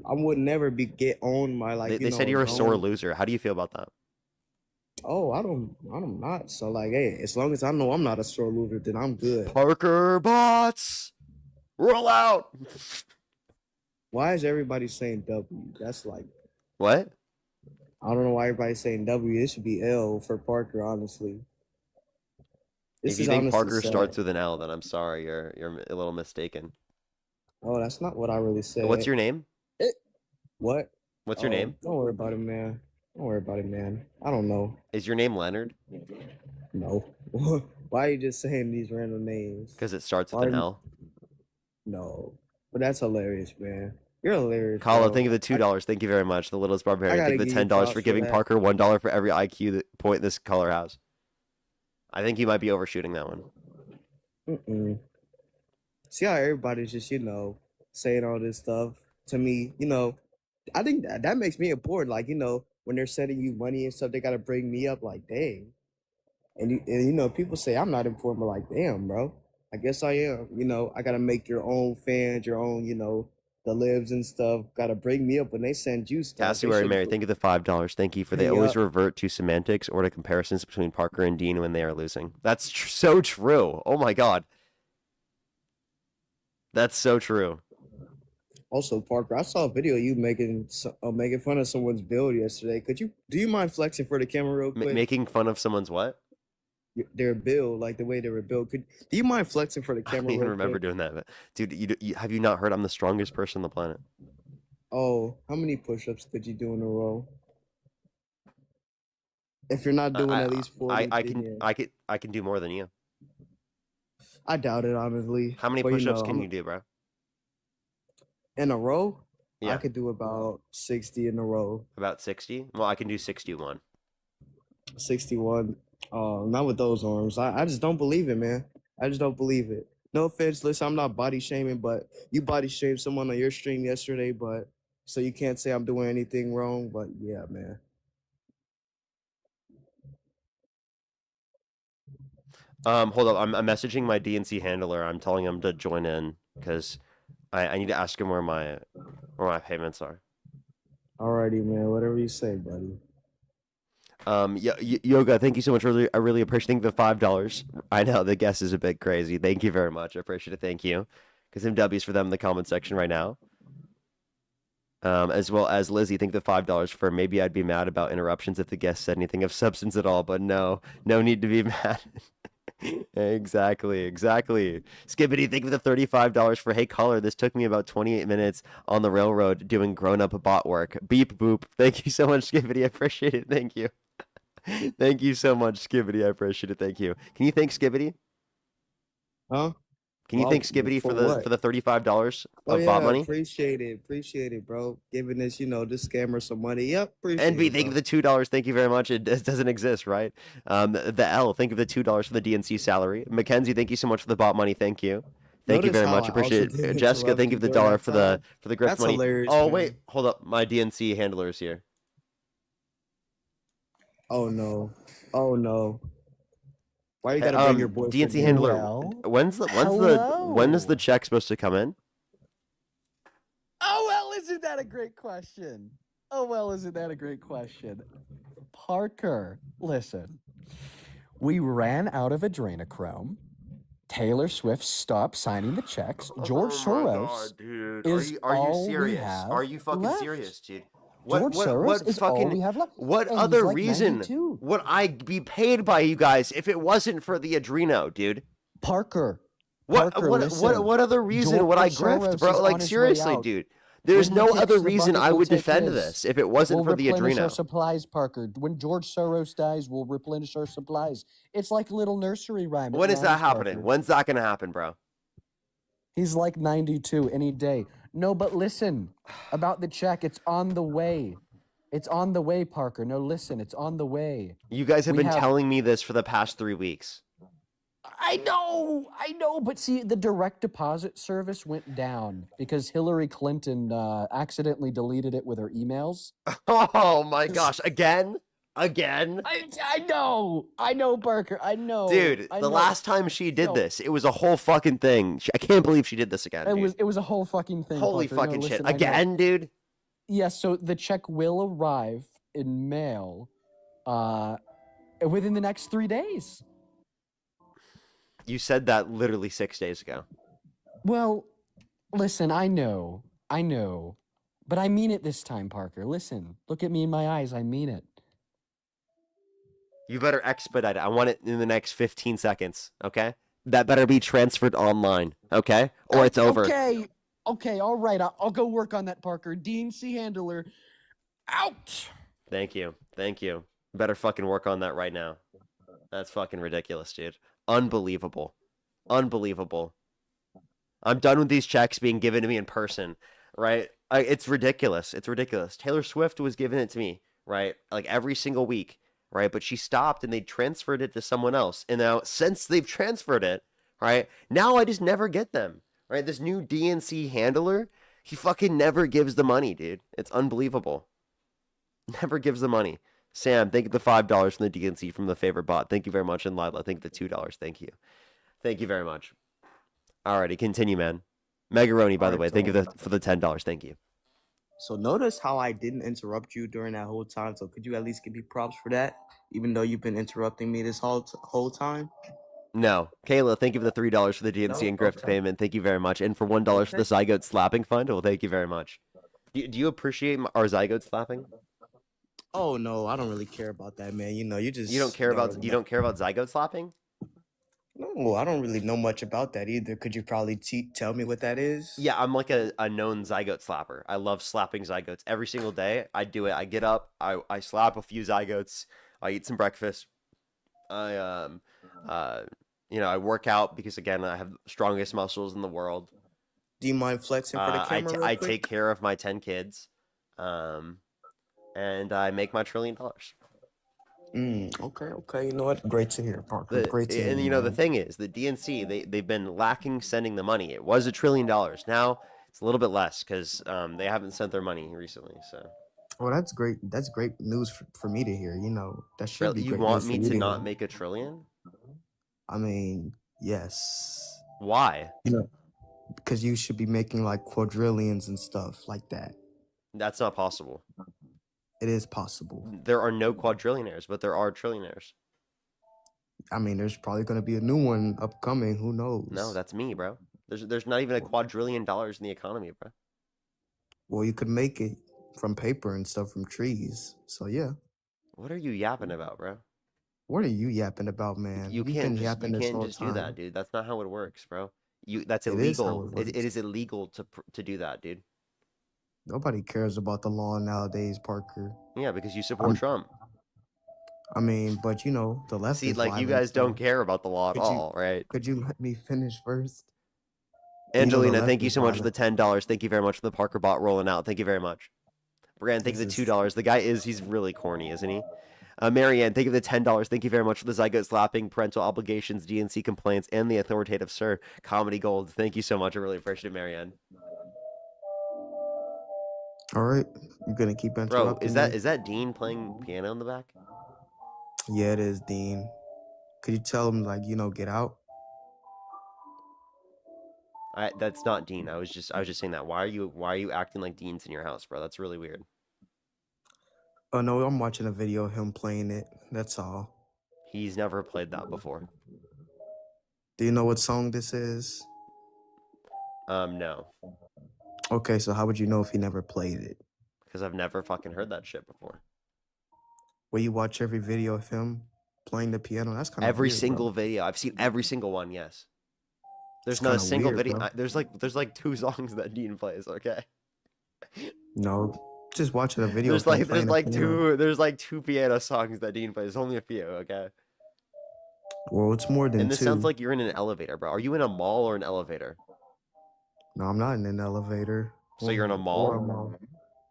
Speaker 11: I would never get owned by like.
Speaker 1: They said you're a sore
Speaker 11: known-
Speaker 1: loser. How do you feel about that?
Speaker 11: Oh, I'm not. So like, hey, as long as I know I'm not a sore loser, then I'm good.
Speaker 1: Parker bots, roll out.
Speaker 11: Why is everybody saying W? That's like,
Speaker 1: What?
Speaker 11: I don't know why everybody's saying W. It should be L for Parker, honestly. This
Speaker 1: If you
Speaker 11: is
Speaker 1: think
Speaker 11: honestly
Speaker 1: Parker
Speaker 11: sad.
Speaker 1: starts with an L, then I'm sorry, you're a little mistaken.
Speaker 11: Oh, that's not what I really said.
Speaker 1: What's your name?
Speaker 11: What?
Speaker 1: What's your name?
Speaker 11: Don't worry about it, man. Don't worry about it, man. I don't know.
Speaker 1: Is your name Leonard?
Speaker 11: No. Why are you just saying these random names?
Speaker 1: Because it starts with an L.
Speaker 11: No. But that's hilarious, man. You're hilarious.
Speaker 1: Kala,
Speaker 11: bro.
Speaker 1: thank you for the $2. Thank you very much. The littlest barbarian.
Speaker 11: gotta
Speaker 1: Thank you for
Speaker 11: give
Speaker 1: the
Speaker 11: you
Speaker 1: $10
Speaker 11: props
Speaker 1: for
Speaker 11: for
Speaker 1: giving
Speaker 11: that.
Speaker 1: Parker $1 for every IQ point this color has. I think you might be overshooting that one.
Speaker 11: Mm-mm. See how everybody's just, saying all this stuff to me, I think that makes me important. Like, when they're sending you money and stuff, they gotta bring me up like, dang. And people say I'm not important, but like, damn, bro. I guess I am. I gotta make your own fans, your own, the Libs and stuff. Gotta bring me up when they send you stuff. They
Speaker 1: Cassuary
Speaker 11: should
Speaker 1: Mary, thank you for the $5. Thank you for they
Speaker 11: Hey,
Speaker 1: always revert to semantics or to comparisons between Parker and Dean when they are losing. That's so true. Oh my god. That's so true.
Speaker 11: Also, Parker, I saw a video of you making fun of someone's build yesterday. Do you mind flexing for the camera real quick?
Speaker 1: Making fun of someone's what?
Speaker 11: Their build, like the way they were built. Do you mind flexing for the
Speaker 1: I
Speaker 11: camera?
Speaker 1: don't even
Speaker 11: real
Speaker 1: remember
Speaker 11: quick?
Speaker 1: doing that. But dude, have you not heard I'm the strongest person on the planet?
Speaker 11: Oh, how many push-ups could you do in a row? If you're not doing at least 40,
Speaker 1: I
Speaker 11: then
Speaker 1: can
Speaker 11: yeah.
Speaker 1: I can do more than you.
Speaker 11: I doubt it, honestly.
Speaker 1: How many
Speaker 11: But,
Speaker 1: push-ups can you do, bro?
Speaker 11: In a row?
Speaker 1: Yeah.
Speaker 11: I could do about 60 in a row.
Speaker 1: About 60? Well, I can do 61.
Speaker 11: 61. Not with those arms. I just don't believe it, man. I just don't believe it. No offense, listen, I'm not body shaming, but you body shamed someone on your stream yesterday, but so you can't say I'm doing anything wrong, but yeah, man.
Speaker 1: Hold up. I'm messaging my DNC handler. I'm telling him to join in because I need to ask him where my payments are.
Speaker 11: Alrighty, man. Whatever you say, buddy.
Speaker 1: Yoga, thank you so much. I really appreciate the $5. I know the guess is a bit crazy. Thank you very much. I appreciate it. Thank you. Because some W's for them in the comment section right now. As well as Lizzie, thank the $5 for maybe I'd be mad about interruptions if the guest said anything of substance at all, but no need to be mad. Exactly. Skibbity, thank you for the $35 for hey caller. This took me about 28 minutes on the railroad doing grown-up bot work. Beep boop. Thank you so much, Skibbity. I appreciate it. Thank you. Thank you so much, Skibbity. I appreciate it. Thank you. Can you thank Skibbity?
Speaker 11: Huh?
Speaker 1: Can you thank Skibbity for the $35 of bot money?
Speaker 11: Appreciate it, bro. Giving this, this scammer some money. Yep, appreciate
Speaker 1: NB,
Speaker 11: it,
Speaker 1: thank you
Speaker 11: bro.
Speaker 1: for the $2. Thank you very much. It doesn't exist, right? The L, thank you for the $2 for the DNC salary. Mackenzie, thank you so much for the bot money. Thank you. Thank you
Speaker 11: Notice
Speaker 1: very
Speaker 11: how
Speaker 1: much.
Speaker 11: I
Speaker 1: Appreciate
Speaker 11: also
Speaker 1: it.
Speaker 11: didn't
Speaker 1: Jessica, thank you for the
Speaker 11: interrupt you
Speaker 1: dollar
Speaker 11: during that
Speaker 1: for the grift
Speaker 11: That's
Speaker 1: money.
Speaker 11: hilarious,
Speaker 1: Oh
Speaker 11: man.
Speaker 1: wait, hold up. My DNC handler is here.
Speaker 11: Oh no. Why you
Speaker 1: Hey,
Speaker 11: gotta bring your boyfriend
Speaker 1: DNC
Speaker 11: in?
Speaker 1: handler.
Speaker 11: Well,
Speaker 1: When is the check supposed to come in?
Speaker 8: Oh, well, isn't that a great question? Parker, listen. We ran out of adrenochrome. Taylor Swift stopped signing the checks. George Soros
Speaker 1: dude.
Speaker 8: is
Speaker 1: Are you
Speaker 8: all we
Speaker 1: serious?
Speaker 8: have
Speaker 1: Are you fucking
Speaker 8: left.
Speaker 1: serious, dude?
Speaker 8: George Soros is all we have left.
Speaker 1: What
Speaker 8: And he's
Speaker 1: other
Speaker 8: like
Speaker 1: reason
Speaker 8: 92.
Speaker 1: would I be paid by you guys if it wasn't for the Adreno, dude?
Speaker 8: Parker,
Speaker 1: What
Speaker 8: listen.
Speaker 1: other reason would I
Speaker 8: George
Speaker 1: grift,
Speaker 8: Soros
Speaker 1: bro?
Speaker 8: is
Speaker 1: Like
Speaker 8: on his way
Speaker 1: seriously,
Speaker 8: out.
Speaker 1: dude. There's
Speaker 8: When he
Speaker 1: no
Speaker 8: kicks
Speaker 1: other
Speaker 8: the
Speaker 1: reason
Speaker 8: bucket,
Speaker 1: I
Speaker 8: we'll
Speaker 1: would
Speaker 8: take
Speaker 1: defend
Speaker 8: his.
Speaker 1: this if it wasn't
Speaker 8: We'll
Speaker 1: for the
Speaker 8: replenish our
Speaker 1: Adreno.
Speaker 8: supplies, Parker. When George Soros dies, we'll replenish our supplies. It's like a little nursery rhyme. It
Speaker 1: When is that
Speaker 8: rhymes,
Speaker 1: happening?
Speaker 8: Parker.
Speaker 1: When's that gonna happen, bro?
Speaker 8: He's like 92 any day. No, but listen about the check. It's on the way. It's on the way, Parker. No, listen. It's on the way.
Speaker 1: You guys have
Speaker 8: We
Speaker 1: been telling me this for the past 3 weeks.
Speaker 8: I know, but see, the direct deposit service went down because Hillary Clinton accidentally deleted it with her emails.
Speaker 1: Oh my gosh, again?
Speaker 8: I know, Parker. I know,
Speaker 1: Dude, the last time she did this, it was a whole fucking thing. I can't believe she did this again. Dude.
Speaker 8: It was a whole fucking thing.
Speaker 1: Holy
Speaker 8: Parker.
Speaker 1: fucking shit.
Speaker 8: Listen, I know.
Speaker 1: Again, dude?
Speaker 8: Yes, so the check will arrive in mail within the next 3 days.
Speaker 1: You said that literally 6 days ago.
Speaker 8: Well, listen, I know, but I mean it this time, Parker. Listen, look at me in my eyes. I mean it.
Speaker 1: You better expedite it. I want it in the next 15 seconds, okay? That better be transferred online, okay? Or it's over.
Speaker 8: Okay, all right. I'll go work on that, Parker. DNC handler, out.
Speaker 1: Thank you. Better fucking work on that right now. That's fucking ridiculous, dude. Unbelievable. I'm done with these checks being given to me in person, right? It's ridiculous. Taylor Swift was giving it to me, right? Like every single week, right? But she stopped and they transferred it to someone else. And now since they've transferred it, right? Now I just never get them, right? This new DNC handler, he fucking never gives the money, dude. It's unbelievable. Never gives the money. Sam, thank you for the $5 from the DNC from the favorite bot. Thank you very much. And Lila, thank you for the $2. Thank you. Thank you very much. Alrighty, continue, man. Megaroni, by the way, thank you for the $10. Thank you.
Speaker 11: So notice how I didn't interrupt you during that whole time. So could you at least give me props for that, even though you've been interrupting me this whole time?
Speaker 1: No. Kayla, thank you for the $3 for the DNC and grift payment. Thank you very much. And for $1 for the Zygote slapping fund. Well, thank you very much. Do you appreciate our Zygote slapping?
Speaker 11: Oh no, I don't really care about that, man. You
Speaker 1: don't care about Zygote slapping?
Speaker 11: No, I don't really know much about that either. Could you probably tell me what that is?
Speaker 1: Yeah, I'm like a known Zygote slapper. I love slapping Zygotes every single day. I do it. I get up, I slap a few Zygotes. I eat some breakfast. I I work out because again, I have the strongest muscles in the world.
Speaker 11: Do you mind flexing for the camera real
Speaker 1: I
Speaker 11: quick?
Speaker 1: take care of my 10 kids. And I make my $1 trillion.
Speaker 11: Okay. You know what? Great to hear, Parker. Great to hear.
Speaker 1: And the
Speaker 11: man.
Speaker 1: thing is, the DNC they've been lacking sending the money. It was $1 trillion. Now it's a little bit less because they haven't sent their money recently. So.
Speaker 11: Well, that's great. That's great news for me to hear. You know, that should be
Speaker 1: You
Speaker 11: great
Speaker 1: want
Speaker 11: news
Speaker 1: me
Speaker 11: for you
Speaker 1: to not
Speaker 11: hear.
Speaker 1: make $1 trillion?
Speaker 11: I mean, yes.
Speaker 1: Why?
Speaker 11: You know, because you should be making like quadrillions and stuff like that.
Speaker 1: That's not possible.
Speaker 11: It is possible.
Speaker 1: There are no quadrillionaires, but there are trillionaires.
Speaker 11: I mean, there's probably going to be a new one upcoming. Who knows?
Speaker 1: No, that's me, bro. There's not even $1 quadrillion in the economy, bro.
Speaker 11: Well, you could make it from paper and stuff from trees. So yeah.
Speaker 1: What are you yapping about, bro?
Speaker 11: What are you yapping about, man?
Speaker 1: You
Speaker 11: You've
Speaker 1: can't
Speaker 11: been
Speaker 1: just
Speaker 11: yapping this whole
Speaker 1: do
Speaker 11: time.
Speaker 1: that, dude. That's not how it works, bro. That's
Speaker 11: It is how
Speaker 1: illegal.
Speaker 11: it works.
Speaker 1: It is illegal to do that, dude.
Speaker 11: Nobody cares about the law nowadays, Parker.
Speaker 1: Yeah, because you support Trump.
Speaker 11: I mean, but you know, the left
Speaker 1: See,
Speaker 11: is
Speaker 1: like you
Speaker 11: violent,
Speaker 1: guys don't
Speaker 11: so-
Speaker 1: care about the law at
Speaker 11: Could you-
Speaker 1: all, right?
Speaker 11: Could you let me finish first? You know, the
Speaker 1: Angelina,
Speaker 11: left
Speaker 1: thank you
Speaker 11: is
Speaker 1: so much for
Speaker 11: violent.
Speaker 1: the $10. Thank you very much for the Parker bot rolling out. Thank you very much. Brian, thank you for the $2. The guy he's really corny, isn't he? Marianne, thank you for the $10. Thank you very much for the zygote slapping, parental obligations, DNC complaints, and the authoritative sir comedy gold. Thank you so much. I really appreciate it, Marianne.
Speaker 11: All right, I'm gonna keep
Speaker 1: Bro,
Speaker 11: interrupting.
Speaker 1: is that Dean playing piano in the back?
Speaker 11: Yeah, it is, Dean. Could you tell him, like, get out?
Speaker 1: That's not Dean. I was just saying that. Why are you acting like Dean's in your house, bro? That's really weird.
Speaker 11: Oh no, I'm watching a video of him playing it. That's all.
Speaker 1: He's never played that before.
Speaker 11: Do you know what song this is?
Speaker 1: No.
Speaker 11: Okay, so how would you know if he never played it?
Speaker 1: Because I've never fucking heard that shit before.
Speaker 11: Will you watch every video of him playing the piano? That's kind of
Speaker 1: Every
Speaker 11: weird,
Speaker 1: single video. I've seen every single one, yes. There's
Speaker 11: It's
Speaker 1: not a
Speaker 11: kinda
Speaker 1: single
Speaker 11: weird,
Speaker 1: video.
Speaker 11: bro.
Speaker 1: There's like 2 songs that Dean plays, okay?
Speaker 11: No, just watching a video.
Speaker 1: There's
Speaker 11: of him
Speaker 1: like
Speaker 11: playing the piano.
Speaker 1: there's like 2 piano songs that Dean plays. Only a few, okay?
Speaker 11: Well, it's more than
Speaker 1: And this
Speaker 11: 2.
Speaker 1: sounds like you're in an elevator, bro. Are you in a mall or an elevator?
Speaker 11: No, I'm not in an elevator.
Speaker 1: So you're in a mall?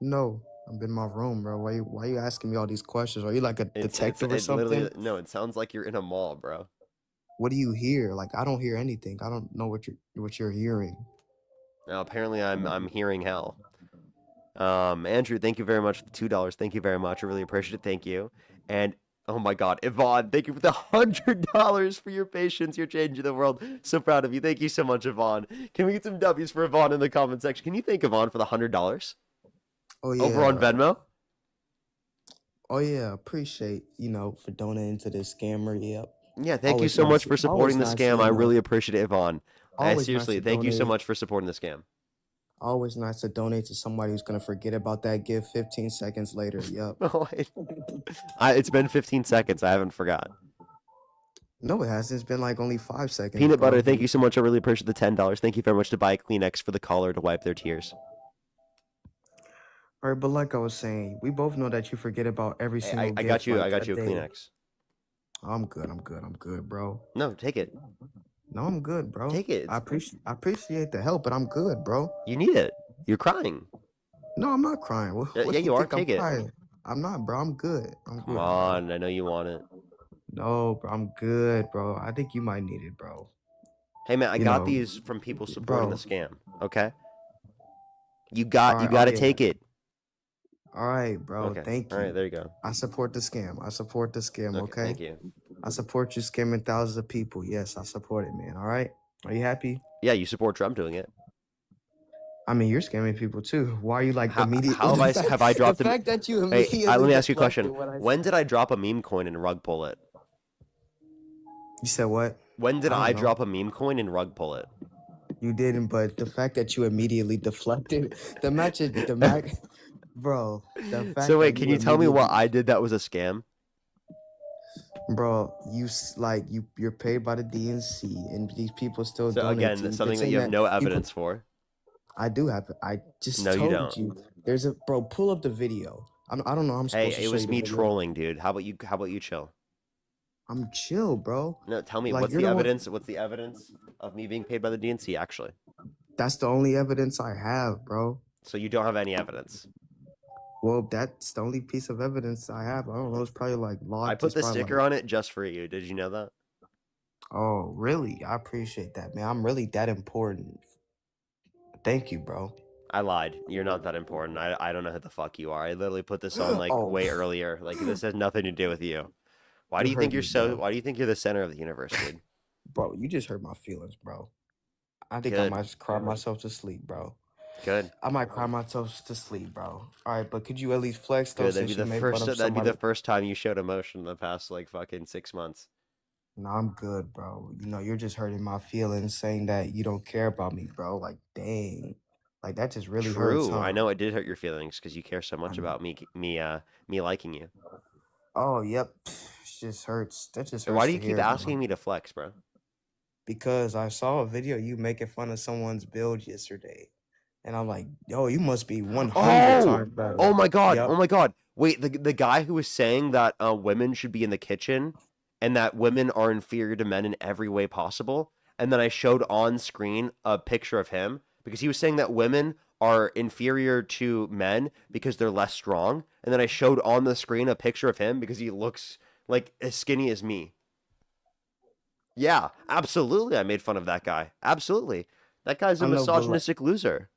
Speaker 11: No, I'm in my room, bro. Why you asking me all these questions? Are you like a detective or something?
Speaker 1: No, it sounds like you're in a mall, bro.
Speaker 11: What do you hear? Like, I don't hear anything. I don't know what you're hearing.
Speaker 1: Now apparently I'm hearing hell. Andrew, thank you very much for the $2. Thank you very much. I really appreciate it. Thank you. And oh my God, Yvonne, thank you for the $100 for your patience. You're changing the world. So proud of you. Thank you so much, Yvonne. Can we get some W's for Yvonne in the comment section? Can you thank Yvonne for the $100?
Speaker 11: Oh yeah.
Speaker 1: Over on Venmo?
Speaker 11: Oh yeah, appreciate for donating to this scammer. Yep.
Speaker 1: Yeah, thank you
Speaker 11: Always
Speaker 1: so
Speaker 11: nice
Speaker 1: much
Speaker 11: to-
Speaker 1: for supporting the
Speaker 11: always nice to,
Speaker 1: scam. I really appreciate it, Yvonne.
Speaker 11: always nice
Speaker 1: Seriously,
Speaker 11: to
Speaker 1: thank you so
Speaker 11: donate.
Speaker 1: much for supporting the scam.
Speaker 11: Always nice to donate to somebody who's gonna forget about that gift 15 seconds later. Yep.
Speaker 1: It's been 15 seconds. I haven't forgot.
Speaker 11: No, it hasn't. It's been like only 5 seconds.
Speaker 1: Peanut
Speaker 11: bro.
Speaker 1: butter, thank you so much. I really appreciate the $10. Thank you very much to buy Kleenex for the caller to wipe their tears.
Speaker 11: All right, but like I was saying, we both know that you forget about every
Speaker 1: Hey,
Speaker 11: single
Speaker 1: I
Speaker 11: gift.
Speaker 1: got you.
Speaker 11: like,
Speaker 1: I got you a
Speaker 11: day.
Speaker 1: Kleenex.
Speaker 11: I'm good, bro.
Speaker 1: No, take it.
Speaker 11: No, I'm good, bro.
Speaker 1: Take it.
Speaker 11: I appreciate the help, but I'm good, bro.
Speaker 1: You need it. You're crying.
Speaker 11: No, I'm not crying. What
Speaker 1: Yeah,
Speaker 11: do
Speaker 1: you are.
Speaker 11: think I'm
Speaker 1: Take it.
Speaker 11: crying? I'm not, bro. I'm good. I'm
Speaker 1: Come
Speaker 11: good.
Speaker 1: on. I know you want it.
Speaker 11: No, bro. I'm good, bro. I think you might need it, bro.
Speaker 1: Hey, man, I
Speaker 11: You
Speaker 1: got
Speaker 11: know,
Speaker 1: these from people supporting
Speaker 11: bro.
Speaker 1: the scam. Okay? You got to take it.
Speaker 11: All right, bro.
Speaker 1: Okay.
Speaker 11: Thank you.
Speaker 1: All right, there you go.
Speaker 11: I support the scam. Okay.
Speaker 1: Thank you.
Speaker 11: I support you scamming thousands of people. Yes, I support it, man. All right. Are you happy?
Speaker 1: Yeah, you support Trump doing it.
Speaker 11: I mean, you're scamming people too. Why are you like
Speaker 1: How
Speaker 11: immediately?
Speaker 1: have I dropped
Speaker 11: the fact that you
Speaker 1: Hey,
Speaker 11: immediately
Speaker 1: let me ask you a
Speaker 11: deflected
Speaker 1: question.
Speaker 11: what I
Speaker 1: When
Speaker 11: said.
Speaker 1: did I drop a meme coin and rug pull it?
Speaker 11: You said what?
Speaker 1: When did
Speaker 11: I don't
Speaker 1: I
Speaker 11: know.
Speaker 1: drop a meme coin and rug pull it?
Speaker 11: You didn't, but the fact that you immediately deflected bro. The fact
Speaker 1: So wait,
Speaker 11: that
Speaker 1: can you tell me
Speaker 11: immediately-
Speaker 1: what I did that was a scam?
Speaker 11: Bro, you're paid by the DNC, and these people still
Speaker 1: So
Speaker 11: donate to
Speaker 1: again,
Speaker 11: you.
Speaker 1: that's
Speaker 11: You
Speaker 1: something
Speaker 11: could
Speaker 1: that
Speaker 11: say
Speaker 1: you have no
Speaker 11: you could-
Speaker 1: evidence for.
Speaker 11: I do have it. I just
Speaker 1: No, you
Speaker 11: told
Speaker 1: don't.
Speaker 11: you. There's a bro. Pull up the video. I don't know. I'm supposed
Speaker 1: Hey,
Speaker 11: to
Speaker 1: it
Speaker 11: show
Speaker 1: was
Speaker 11: you the
Speaker 1: me
Speaker 11: video.
Speaker 1: trolling, dude. How about you chill?
Speaker 11: I'm chill, bro.
Speaker 1: No, tell me
Speaker 11: Like,
Speaker 1: what's
Speaker 11: you're
Speaker 1: the
Speaker 11: the one.
Speaker 1: evidence? What's the evidence of me being paid by the DNC actually?
Speaker 11: That's the only evidence I have, bro.
Speaker 1: So you don't have any evidence.
Speaker 11: Well, that's the only piece of evidence I have. I don't know. It's probably like locked.
Speaker 1: I put
Speaker 11: It's
Speaker 1: the
Speaker 11: probably
Speaker 1: sticker
Speaker 11: like,
Speaker 1: on it just for you. Did you know that?
Speaker 11: oh, really? I appreciate that, man. I'm really that important. Thank you, bro.
Speaker 1: I lied. You're not that important. I don't know who the fuck you are. I literally put this on like
Speaker 11: Oh,
Speaker 1: way earlier. Like this has nothing to do with you. Why do
Speaker 11: you
Speaker 1: you think
Speaker 11: hurt
Speaker 1: you're
Speaker 11: me,
Speaker 1: so?
Speaker 11: bro.
Speaker 1: Why do you think you're the center of the universe, dude?
Speaker 11: Bro, you just hurt my feelings, bro. I think I
Speaker 1: Good.
Speaker 11: might just cry myself to sleep, bro.
Speaker 1: Good.
Speaker 11: I might cry myself to sleep, bro. All right, but could you at least flex though,
Speaker 1: Good. That'd be
Speaker 11: since
Speaker 1: the
Speaker 11: you made
Speaker 1: first.
Speaker 11: fun of
Speaker 1: That'd be
Speaker 11: somebody?
Speaker 1: the first time you showed emotion in the past like fucking 6 months.
Speaker 11: No, I'm good, bro. You know, you're just hurting my feelings, saying that you don't care about me, bro. Like, dang, like that just really hurts,
Speaker 1: True.
Speaker 11: huh?
Speaker 1: I know it did hurt your feelings because you care so
Speaker 11: I
Speaker 1: much
Speaker 11: know.
Speaker 1: about me liking you.
Speaker 11: Oh, yep. It just hurts. That just
Speaker 1: And why
Speaker 11: hurts
Speaker 1: do
Speaker 11: to
Speaker 1: you keep
Speaker 11: hear,
Speaker 1: asking
Speaker 11: bro.
Speaker 1: me to flex, bro?
Speaker 11: Because I saw a video of you making fun of someone's build yesterday, and I'm like, yo, you must be 100 times better.
Speaker 1: Oh my god!
Speaker 11: Yep.
Speaker 1: Oh my god! Wait, the guy who was saying that women should be in the kitchen, and that women are inferior to men in every way possible, and then I showed on screen a picture of him because he was saying that women are inferior to men because they're less strong, and then I showed on the screen a picture of him because he looks like as skinny as me. Yeah, absolutely. I made fun of that guy. Absolutely. That guy's a
Speaker 11: I know, but like,
Speaker 1: misogynistic loser.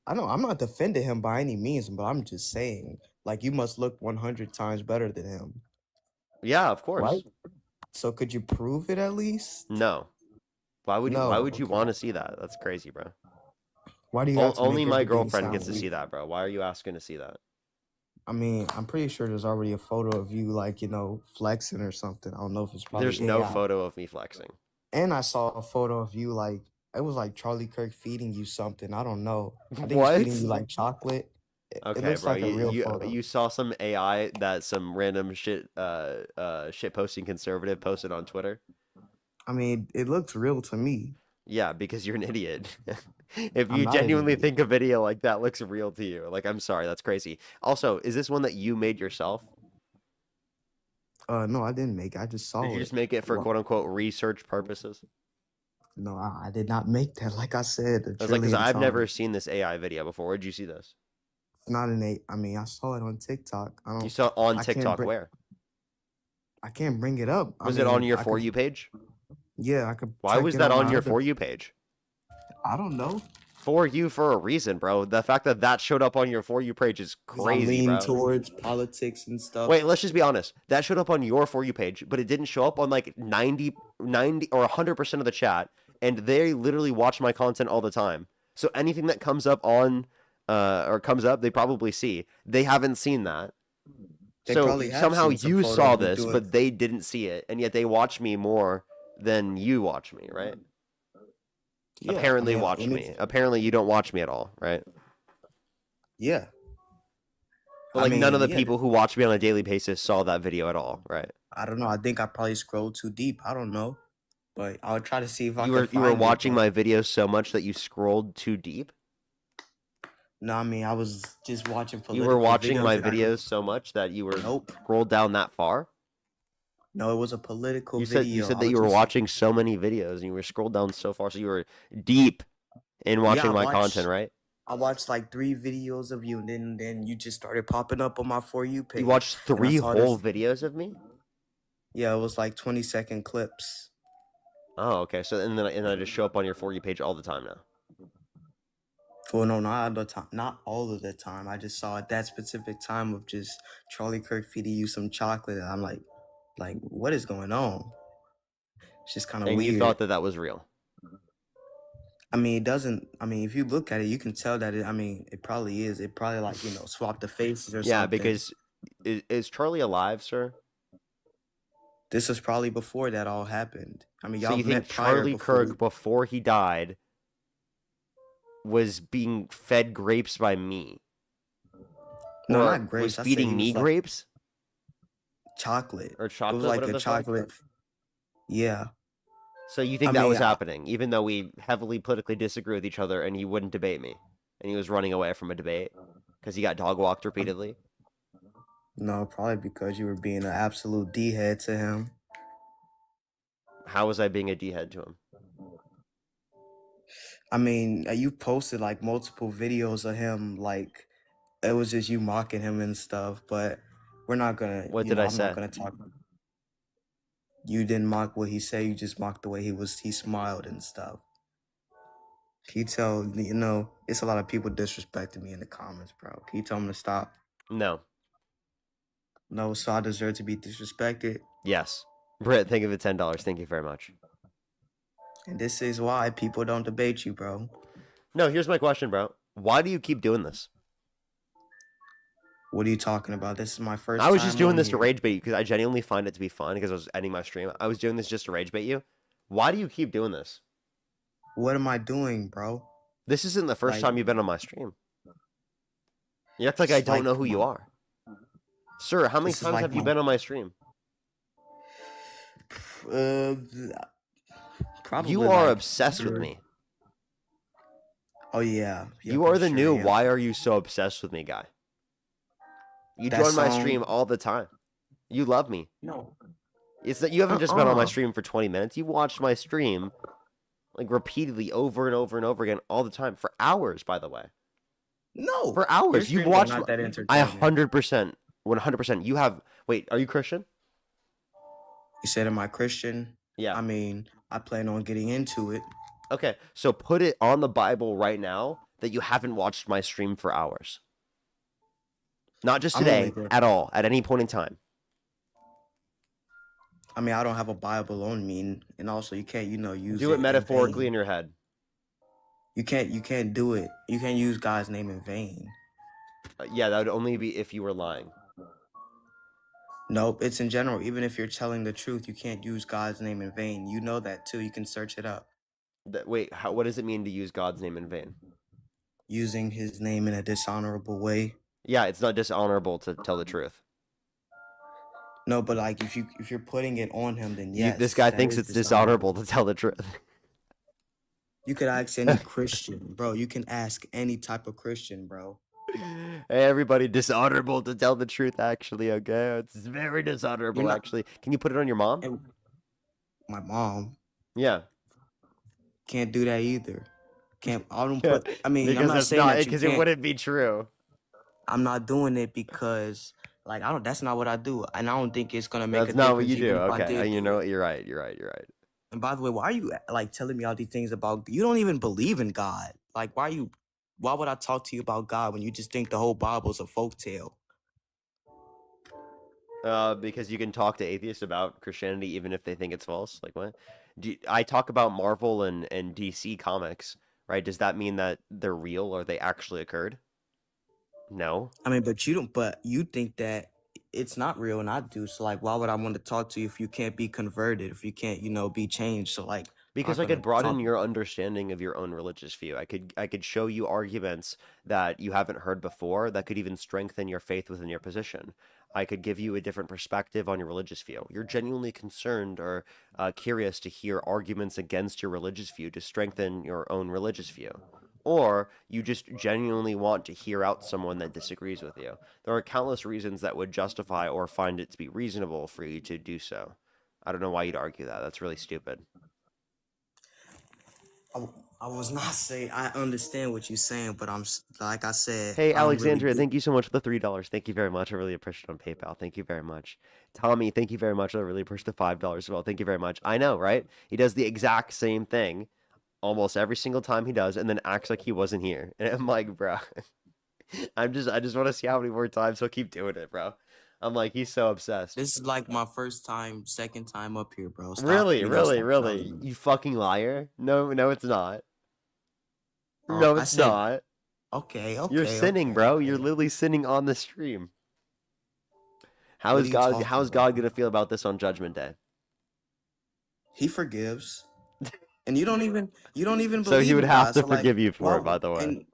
Speaker 11: I know I'm not defending him by any means, but I'm just saying, like, you must look 100 times better than him,
Speaker 1: Yeah, of course.
Speaker 11: right? So could you prove it at least?
Speaker 1: No. Why would you
Speaker 11: No.
Speaker 1: want
Speaker 11: Okay.
Speaker 1: to see that? That's crazy, bro.
Speaker 11: Why do you have to
Speaker 1: Only
Speaker 11: make
Speaker 1: my
Speaker 11: everything
Speaker 1: girlfriend
Speaker 11: sound
Speaker 1: gets to see
Speaker 11: weak?
Speaker 1: that, bro. Why are you asking to see that?
Speaker 11: I mean, I'm pretty sure there's already a photo of you, like, you know, flexing or something. I don't know if it's probably
Speaker 1: There's no
Speaker 11: AI.
Speaker 1: photo of me flexing.
Speaker 11: And I saw a photo of you, like, it was like Charlie Kirk feeding you something. I don't know. I think he's feeding you
Speaker 1: What?
Speaker 11: like chocolate. It
Speaker 1: Okay,
Speaker 11: looks
Speaker 1: bro.
Speaker 11: like a real photo.
Speaker 1: You saw some AI that some random shit posting conservative posted on Twitter?
Speaker 11: I mean, it looks real to me.
Speaker 1: Yeah, because you're an idiot. If
Speaker 11: I'm
Speaker 1: you
Speaker 11: not an
Speaker 1: genuinely
Speaker 11: idiot.
Speaker 1: think a video like that looks real to you, like I'm sorry, that's crazy. Also, is this one that you made yourself?
Speaker 11: No, I didn't make it. I just saw
Speaker 1: Did you
Speaker 11: it.
Speaker 1: just make it for
Speaker 11: Well,
Speaker 1: quote unquote research purposes?
Speaker 11: no, I did not make that. Like I said, a
Speaker 1: I was like, because
Speaker 11: trillion
Speaker 1: I've never
Speaker 11: times.
Speaker 1: seen this AI video before. Where'd you see this?
Speaker 11: It's not an eight. I mean, I saw it on TikTok.
Speaker 1: You saw it on
Speaker 11: I can't
Speaker 1: TikTok
Speaker 11: bring.
Speaker 1: where?
Speaker 11: I can't bring it up. I
Speaker 1: Was it on
Speaker 11: mean,
Speaker 1: your
Speaker 11: I
Speaker 1: For
Speaker 11: could.
Speaker 1: You page?
Speaker 11: Yeah, I could
Speaker 1: Why
Speaker 11: check
Speaker 1: was
Speaker 11: it
Speaker 1: that
Speaker 11: on
Speaker 1: on
Speaker 11: my
Speaker 1: your
Speaker 11: other.
Speaker 1: For You page?
Speaker 11: I don't know.
Speaker 1: For You for a reason, bro. The fact that that showed up on your For You page is
Speaker 11: 'Cause I
Speaker 1: crazy,
Speaker 11: lean
Speaker 1: bro.
Speaker 11: towards politics and stuff.
Speaker 1: Wait, let's just be honest. That showed up on your For You page, but it didn't show up on like 90 or 100% of the chat, and they literally watch my content all the time. So anything that comes up on or comes up, they probably see. They haven't seen that.
Speaker 11: They
Speaker 1: So
Speaker 11: probably have
Speaker 1: somehow
Speaker 11: seen some
Speaker 1: you
Speaker 11: photo
Speaker 1: saw
Speaker 11: of you
Speaker 1: this,
Speaker 11: doing.
Speaker 1: but they didn't see it, and yet they watch me more than you watch me, right?
Speaker 11: Yeah, I
Speaker 1: Apparently
Speaker 11: mean,
Speaker 1: watch
Speaker 11: let me.
Speaker 1: me. Apparently you don't watch me at all, right?
Speaker 11: Yeah,
Speaker 1: But
Speaker 11: I
Speaker 1: like none of
Speaker 11: mean,
Speaker 1: the
Speaker 11: yeah.
Speaker 1: people who watch me on a daily basis saw that video at all, right?
Speaker 11: I don't know. I think I probably scrolled too deep. I don't know, but I'll try to see if I
Speaker 1: You
Speaker 11: can
Speaker 1: were
Speaker 11: find it.
Speaker 1: watching
Speaker 11: But
Speaker 1: my videos so much that you scrolled too deep?
Speaker 11: no, I mean, I was just watching
Speaker 1: You were
Speaker 11: political
Speaker 1: watching
Speaker 11: videos
Speaker 1: my
Speaker 11: that I.
Speaker 1: videos so much that you were
Speaker 11: Nope.
Speaker 1: scrolled down that far?
Speaker 11: No, it was a political
Speaker 1: You
Speaker 11: video.
Speaker 1: said
Speaker 11: I
Speaker 1: that
Speaker 11: was
Speaker 1: you were
Speaker 11: just.
Speaker 1: watching so many videos and you were scrolled down so far, so you were deep in
Speaker 11: Yeah,
Speaker 1: watching
Speaker 11: I
Speaker 1: my
Speaker 11: watched.
Speaker 1: content, right?
Speaker 11: I watched like 3 videos of you, and then you just started popping up on my For You
Speaker 1: You
Speaker 11: page,
Speaker 1: watched
Speaker 11: and I
Speaker 1: 3
Speaker 11: saw
Speaker 1: whole
Speaker 11: this.
Speaker 1: videos of me?
Speaker 11: Yeah, it was like 20-second clips.
Speaker 1: Oh, okay. So and then I just show up on your For You page all the time now.
Speaker 11: Well, no, not all the time. Not all of the time. I just saw at that specific time of just Charlie Kirk feeding you some chocolate, and I'm like, what is going on? It's just kind of
Speaker 1: And you
Speaker 11: weird.
Speaker 1: thought that that was real.
Speaker 11: I mean, it doesn't. I mean, if you look at it, you can tell that it. I mean, it probably is. It probably like swap the faces or
Speaker 1: Yeah,
Speaker 11: something.
Speaker 1: because is Charlie alive, sir?
Speaker 11: This was probably before that all happened. I mean,
Speaker 1: So
Speaker 11: y'all
Speaker 1: you think
Speaker 11: met prior
Speaker 1: Charlie
Speaker 11: before.
Speaker 1: Kirk, before he died, was being fed grapes by me?
Speaker 11: No,
Speaker 1: Or
Speaker 11: not grapes.
Speaker 1: was
Speaker 11: I said
Speaker 1: feeding
Speaker 11: he
Speaker 1: me
Speaker 11: was like
Speaker 1: grapes?
Speaker 11: chocolate.
Speaker 1: Or
Speaker 11: It was
Speaker 1: chocolate,
Speaker 11: like
Speaker 1: whatever
Speaker 11: a
Speaker 1: the fuck?
Speaker 11: chocolate. Yeah.
Speaker 1: So you think
Speaker 11: I
Speaker 1: that
Speaker 11: mean,
Speaker 1: was happening, even though we heavily politically disagree with each other and he wouldn't debate me? And he was running away from a debate because he got dog walked repeatedly?
Speaker 11: No, probably because you were being an absolute D head to him.
Speaker 1: How was I being a D head to him?
Speaker 11: I mean, you posted like multiple videos of him, like it was just you mocking him and stuff. But we're not gonna,
Speaker 1: What
Speaker 11: you
Speaker 1: did
Speaker 11: know,
Speaker 1: I
Speaker 11: I'm not
Speaker 1: say?
Speaker 11: gonna talk. You didn't mock what he said. You just mocked the way he smiled and stuff. Can you tell, you know, it's a lot of people disrespecting me in the comments, bro. Can you tell them to stop?
Speaker 1: No.
Speaker 11: No, so I deserve to be disrespected.
Speaker 1: Yes. Britt, think of it $10. Thank you very much.
Speaker 11: And this is why people don't debate you, bro.
Speaker 1: No, here's my question, bro. Why do you keep doing this?
Speaker 11: What are you talking about? This is my first
Speaker 1: I was
Speaker 11: time
Speaker 1: just doing
Speaker 11: on
Speaker 1: this to
Speaker 11: here.
Speaker 1: rage bait you because I genuinely find it to be fun because I was ending my stream. I was doing this just to rage bait you. Why do you keep doing this?
Speaker 11: What am I doing, bro?
Speaker 1: This isn't the first
Speaker 11: Like-
Speaker 1: time you've been on my stream. You act like I
Speaker 11: It's
Speaker 1: don't
Speaker 11: like
Speaker 1: know who you are. Sir, how many
Speaker 11: This is
Speaker 1: times
Speaker 11: like
Speaker 1: have you
Speaker 11: my-
Speaker 1: been on my stream?
Speaker 11: Probably
Speaker 1: You are
Speaker 11: like
Speaker 1: obsessed with me.
Speaker 11: Oh yeah.
Speaker 1: You
Speaker 11: Yep,
Speaker 1: are
Speaker 11: I
Speaker 1: the
Speaker 11: sure
Speaker 1: new
Speaker 11: am.
Speaker 1: why are you so obsessed with me guy. You
Speaker 11: That
Speaker 1: join my
Speaker 11: song-
Speaker 1: stream all the time. You love me.
Speaker 11: No.
Speaker 1: It's that you haven't just been on my
Speaker 11: Uh-uh.
Speaker 1: stream for 20 minutes. You watched my stream like repeatedly over and over and over again all the time for hours, by the way.
Speaker 11: No.
Speaker 1: For
Speaker 11: Your
Speaker 1: hours. You've
Speaker 11: streams are
Speaker 1: watched
Speaker 11: not that
Speaker 1: I
Speaker 11: entertaining.
Speaker 1: 100%, 100%. You have Wait, are you Christian?
Speaker 11: You said, am I Christian?
Speaker 1: Yeah.
Speaker 11: I mean, I plan on getting into it.
Speaker 1: Okay, so put it on the Bible right now that you haven't watched my stream for hours. Not just
Speaker 11: I'm
Speaker 1: today,
Speaker 11: only there-
Speaker 1: at all, at any point in time.
Speaker 11: I mean, I don't have a Bible on me, and also you can't, you know, use
Speaker 1: Do it
Speaker 11: in
Speaker 1: metaphorically
Speaker 11: vain.
Speaker 1: in your head.
Speaker 11: You can't do it. You can't use God's name in vain.
Speaker 1: Yeah, that would only be if you were lying.
Speaker 11: Nope, it's in general. Even if you're telling the truth, you can't use God's name in vain. You know that too. You can search it up.
Speaker 1: Wait, what does it mean to use God's name in vain?
Speaker 11: Using his name in a dishonorable way.
Speaker 1: Yeah, it's not dishonorable to tell the truth.
Speaker 11: No, but like if you're putting it on him, then yes.
Speaker 1: This guy
Speaker 11: that
Speaker 1: thinks
Speaker 11: is
Speaker 1: it's dishonorable to tell the truth.
Speaker 11: You could ask any Christian, bro. You can ask any type of Christian, bro.
Speaker 1: Hey, everybody, dishonorable to tell the truth, actually, okay? It's very dishonorable,
Speaker 11: not-
Speaker 1: actually. Can you put it on your mom?
Speaker 11: My mom
Speaker 1: Yeah.
Speaker 11: can't do that either. Can't. I don't put. I mean,
Speaker 1: because
Speaker 11: I'm not
Speaker 1: that's
Speaker 11: saying
Speaker 1: not
Speaker 11: that you
Speaker 1: because
Speaker 11: can't.
Speaker 1: it wouldn't be true.
Speaker 11: I'm not doing it because, like, I don't. That's not what I do, and I don't think it's gonna make
Speaker 1: That's
Speaker 11: a
Speaker 1: not what
Speaker 11: difference.
Speaker 1: you do.
Speaker 11: even if I
Speaker 1: Okay,
Speaker 11: did
Speaker 1: you
Speaker 11: do
Speaker 1: know
Speaker 11: it.
Speaker 1: what? You're right. You're right. You're right.
Speaker 11: And by the way, why are you like telling me all these things about? You don't even believe in God. Like, why are you? Why would I talk to you about God when you just think the whole Bible's a folktale?
Speaker 1: Because you can talk to atheists about Christianity even if they think it's false. Like what? I talk about Marvel and DC comics, right? Does that mean that they're real or they actually occurred? No.
Speaker 11: I mean, but you don't. But you think that it's not real, and I do. So, like, why would I want to talk to you if you can't be converted? If you can't, be changed? So, like,
Speaker 1: Because
Speaker 11: I'm
Speaker 1: I
Speaker 11: not
Speaker 1: could
Speaker 11: gonna
Speaker 1: broaden
Speaker 11: talk-
Speaker 1: your understanding of your own religious view. I could show you arguments that you haven't heard before that could even strengthen your faith within your position. I could give you a different perspective on your religious view. You're genuinely concerned or curious to hear arguments against your religious view to strengthen your own religious view. Or you just genuinely want to hear out someone that disagrees with you. There are countless reasons that would justify or find it to be reasonable for you to do so. I don't know why you'd argue that. That's really stupid.
Speaker 11: I was not saying I understand what you're saying, but like I said.
Speaker 1: Hey,
Speaker 11: I don't really
Speaker 1: Alexandria,
Speaker 11: do-
Speaker 1: thank you so much for the $3. Thank you very much. I really appreciate it on PayPal. Thank you very much. Tommy, thank you very much. I really appreciate the $5 as well. Thank you very much. I know, right? He does the exact same thing almost every single time he does and then acts like he wasn't here. And I'm like, bro, I just want to see how many more times he'll keep doing it, bro. I'm like, he's so obsessed.
Speaker 11: This is like my second time up here, bro. Stop.
Speaker 1: Really,
Speaker 11: You gotta
Speaker 1: really,
Speaker 11: stop
Speaker 1: really?
Speaker 11: telling me.
Speaker 1: You fucking liar. No, it's not.
Speaker 11: Oh,
Speaker 1: No,
Speaker 11: I
Speaker 1: it's
Speaker 11: said-
Speaker 1: not.
Speaker 11: Okay, okay.
Speaker 1: You're sinning, bro. You're literally sinning on the stream. How
Speaker 11: What
Speaker 1: is
Speaker 11: are you
Speaker 1: God?
Speaker 11: talking
Speaker 1: How's God gonna feel about this on Judgment Day?
Speaker 11: He forgives, and you don't even believe.
Speaker 1: So he would
Speaker 11: in
Speaker 1: have
Speaker 11: God,
Speaker 1: to
Speaker 11: so, like,
Speaker 1: forgive you for it,
Speaker 11: why-
Speaker 1: by the way.
Speaker 11: and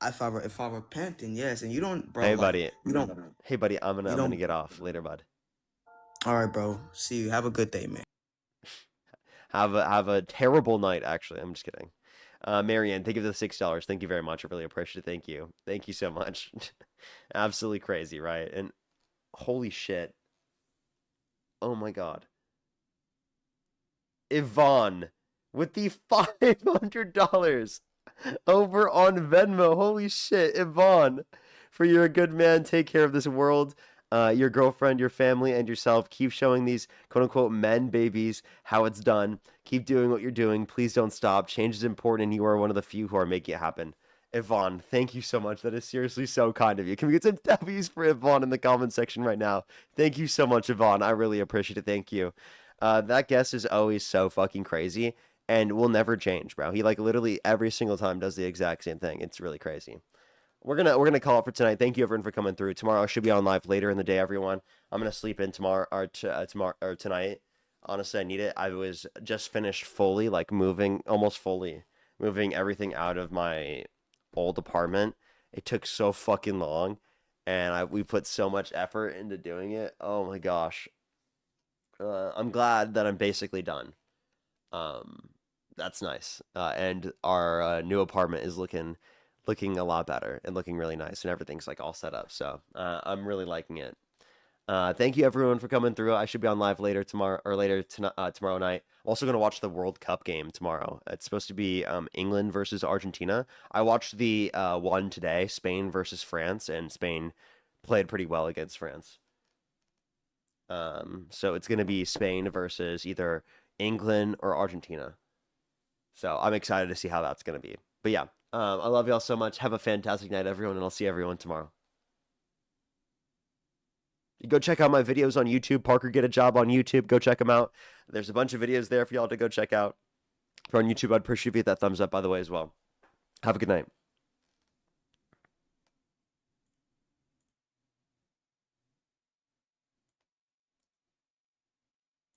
Speaker 11: if I repent, then yes, and you don't, bro.
Speaker 1: Hey,
Speaker 11: like,
Speaker 1: buddy.
Speaker 11: You don't.
Speaker 1: Hey, buddy. I'm
Speaker 11: you
Speaker 1: gonna
Speaker 11: don't-
Speaker 1: get off later, bud.
Speaker 11: All right, bro. See you. Have a good day, man.
Speaker 1: Have a terrible night. Actually, I'm just kidding. Marianne, thank you for the $6. Thank you very much. I really appreciate it. Thank you so much. Absolutely crazy, right? And Holy shit. Oh my god. Yvonne with the $500 over on Venmo. Holy shit, Yvonne. For you're a good man, take care of this world, your girlfriend, your family, and yourself. Keep showing these quote-unquote men babies how it's done. Keep doing what you're doing. Please don't stop. Change is important, and you are one of the few who are making it happen. Yvonne, thank you so much. That is seriously so kind of you. Can we get some W's for Yvonne in the comment section right now? Thank you so much, Yvonne. I really appreciate it. Thank you. That guest is always so fucking crazy and will never change, bro. He like literally every single time does the exact same thing. It's really crazy. We're gonna call it for tonight. Thank you everyone for coming through. Tomorrow I should be on live later in the day, everyone. I'm gonna sleep in tomorrow or tonight. Honestly, I need it. I was just finished fully almost fully moving everything out of my old apartment. It took so fucking long, and we put so much effort into doing it. Oh my gosh. I'm glad that I'm basically done. That's nice. And our new apartment is looking a lot better and looking really nice, and everything's like all set up. So I'm really liking it. Thank you everyone for coming through. I should be on live later tomorrow or later tomorrow night. I'm also going to watch the World Cup game tomorrow. It's supposed to be England versus Argentina. I watched the one today, Spain versus France, and Spain played pretty well against France. So it's going to be Spain versus either England or Argentina. So I'm excited to see how that's going to be. But yeah, I love y'all so much. Have a fantastic night, everyone, and I'll see everyone tomorrow. You go check out my videos on YouTube. Parker Get a Job on YouTube. Go check them out. There's a bunch of videos there for y'all to go check out. If you're on YouTube, I'd appreciate that thumbs up, by the way, as well. Have a good night.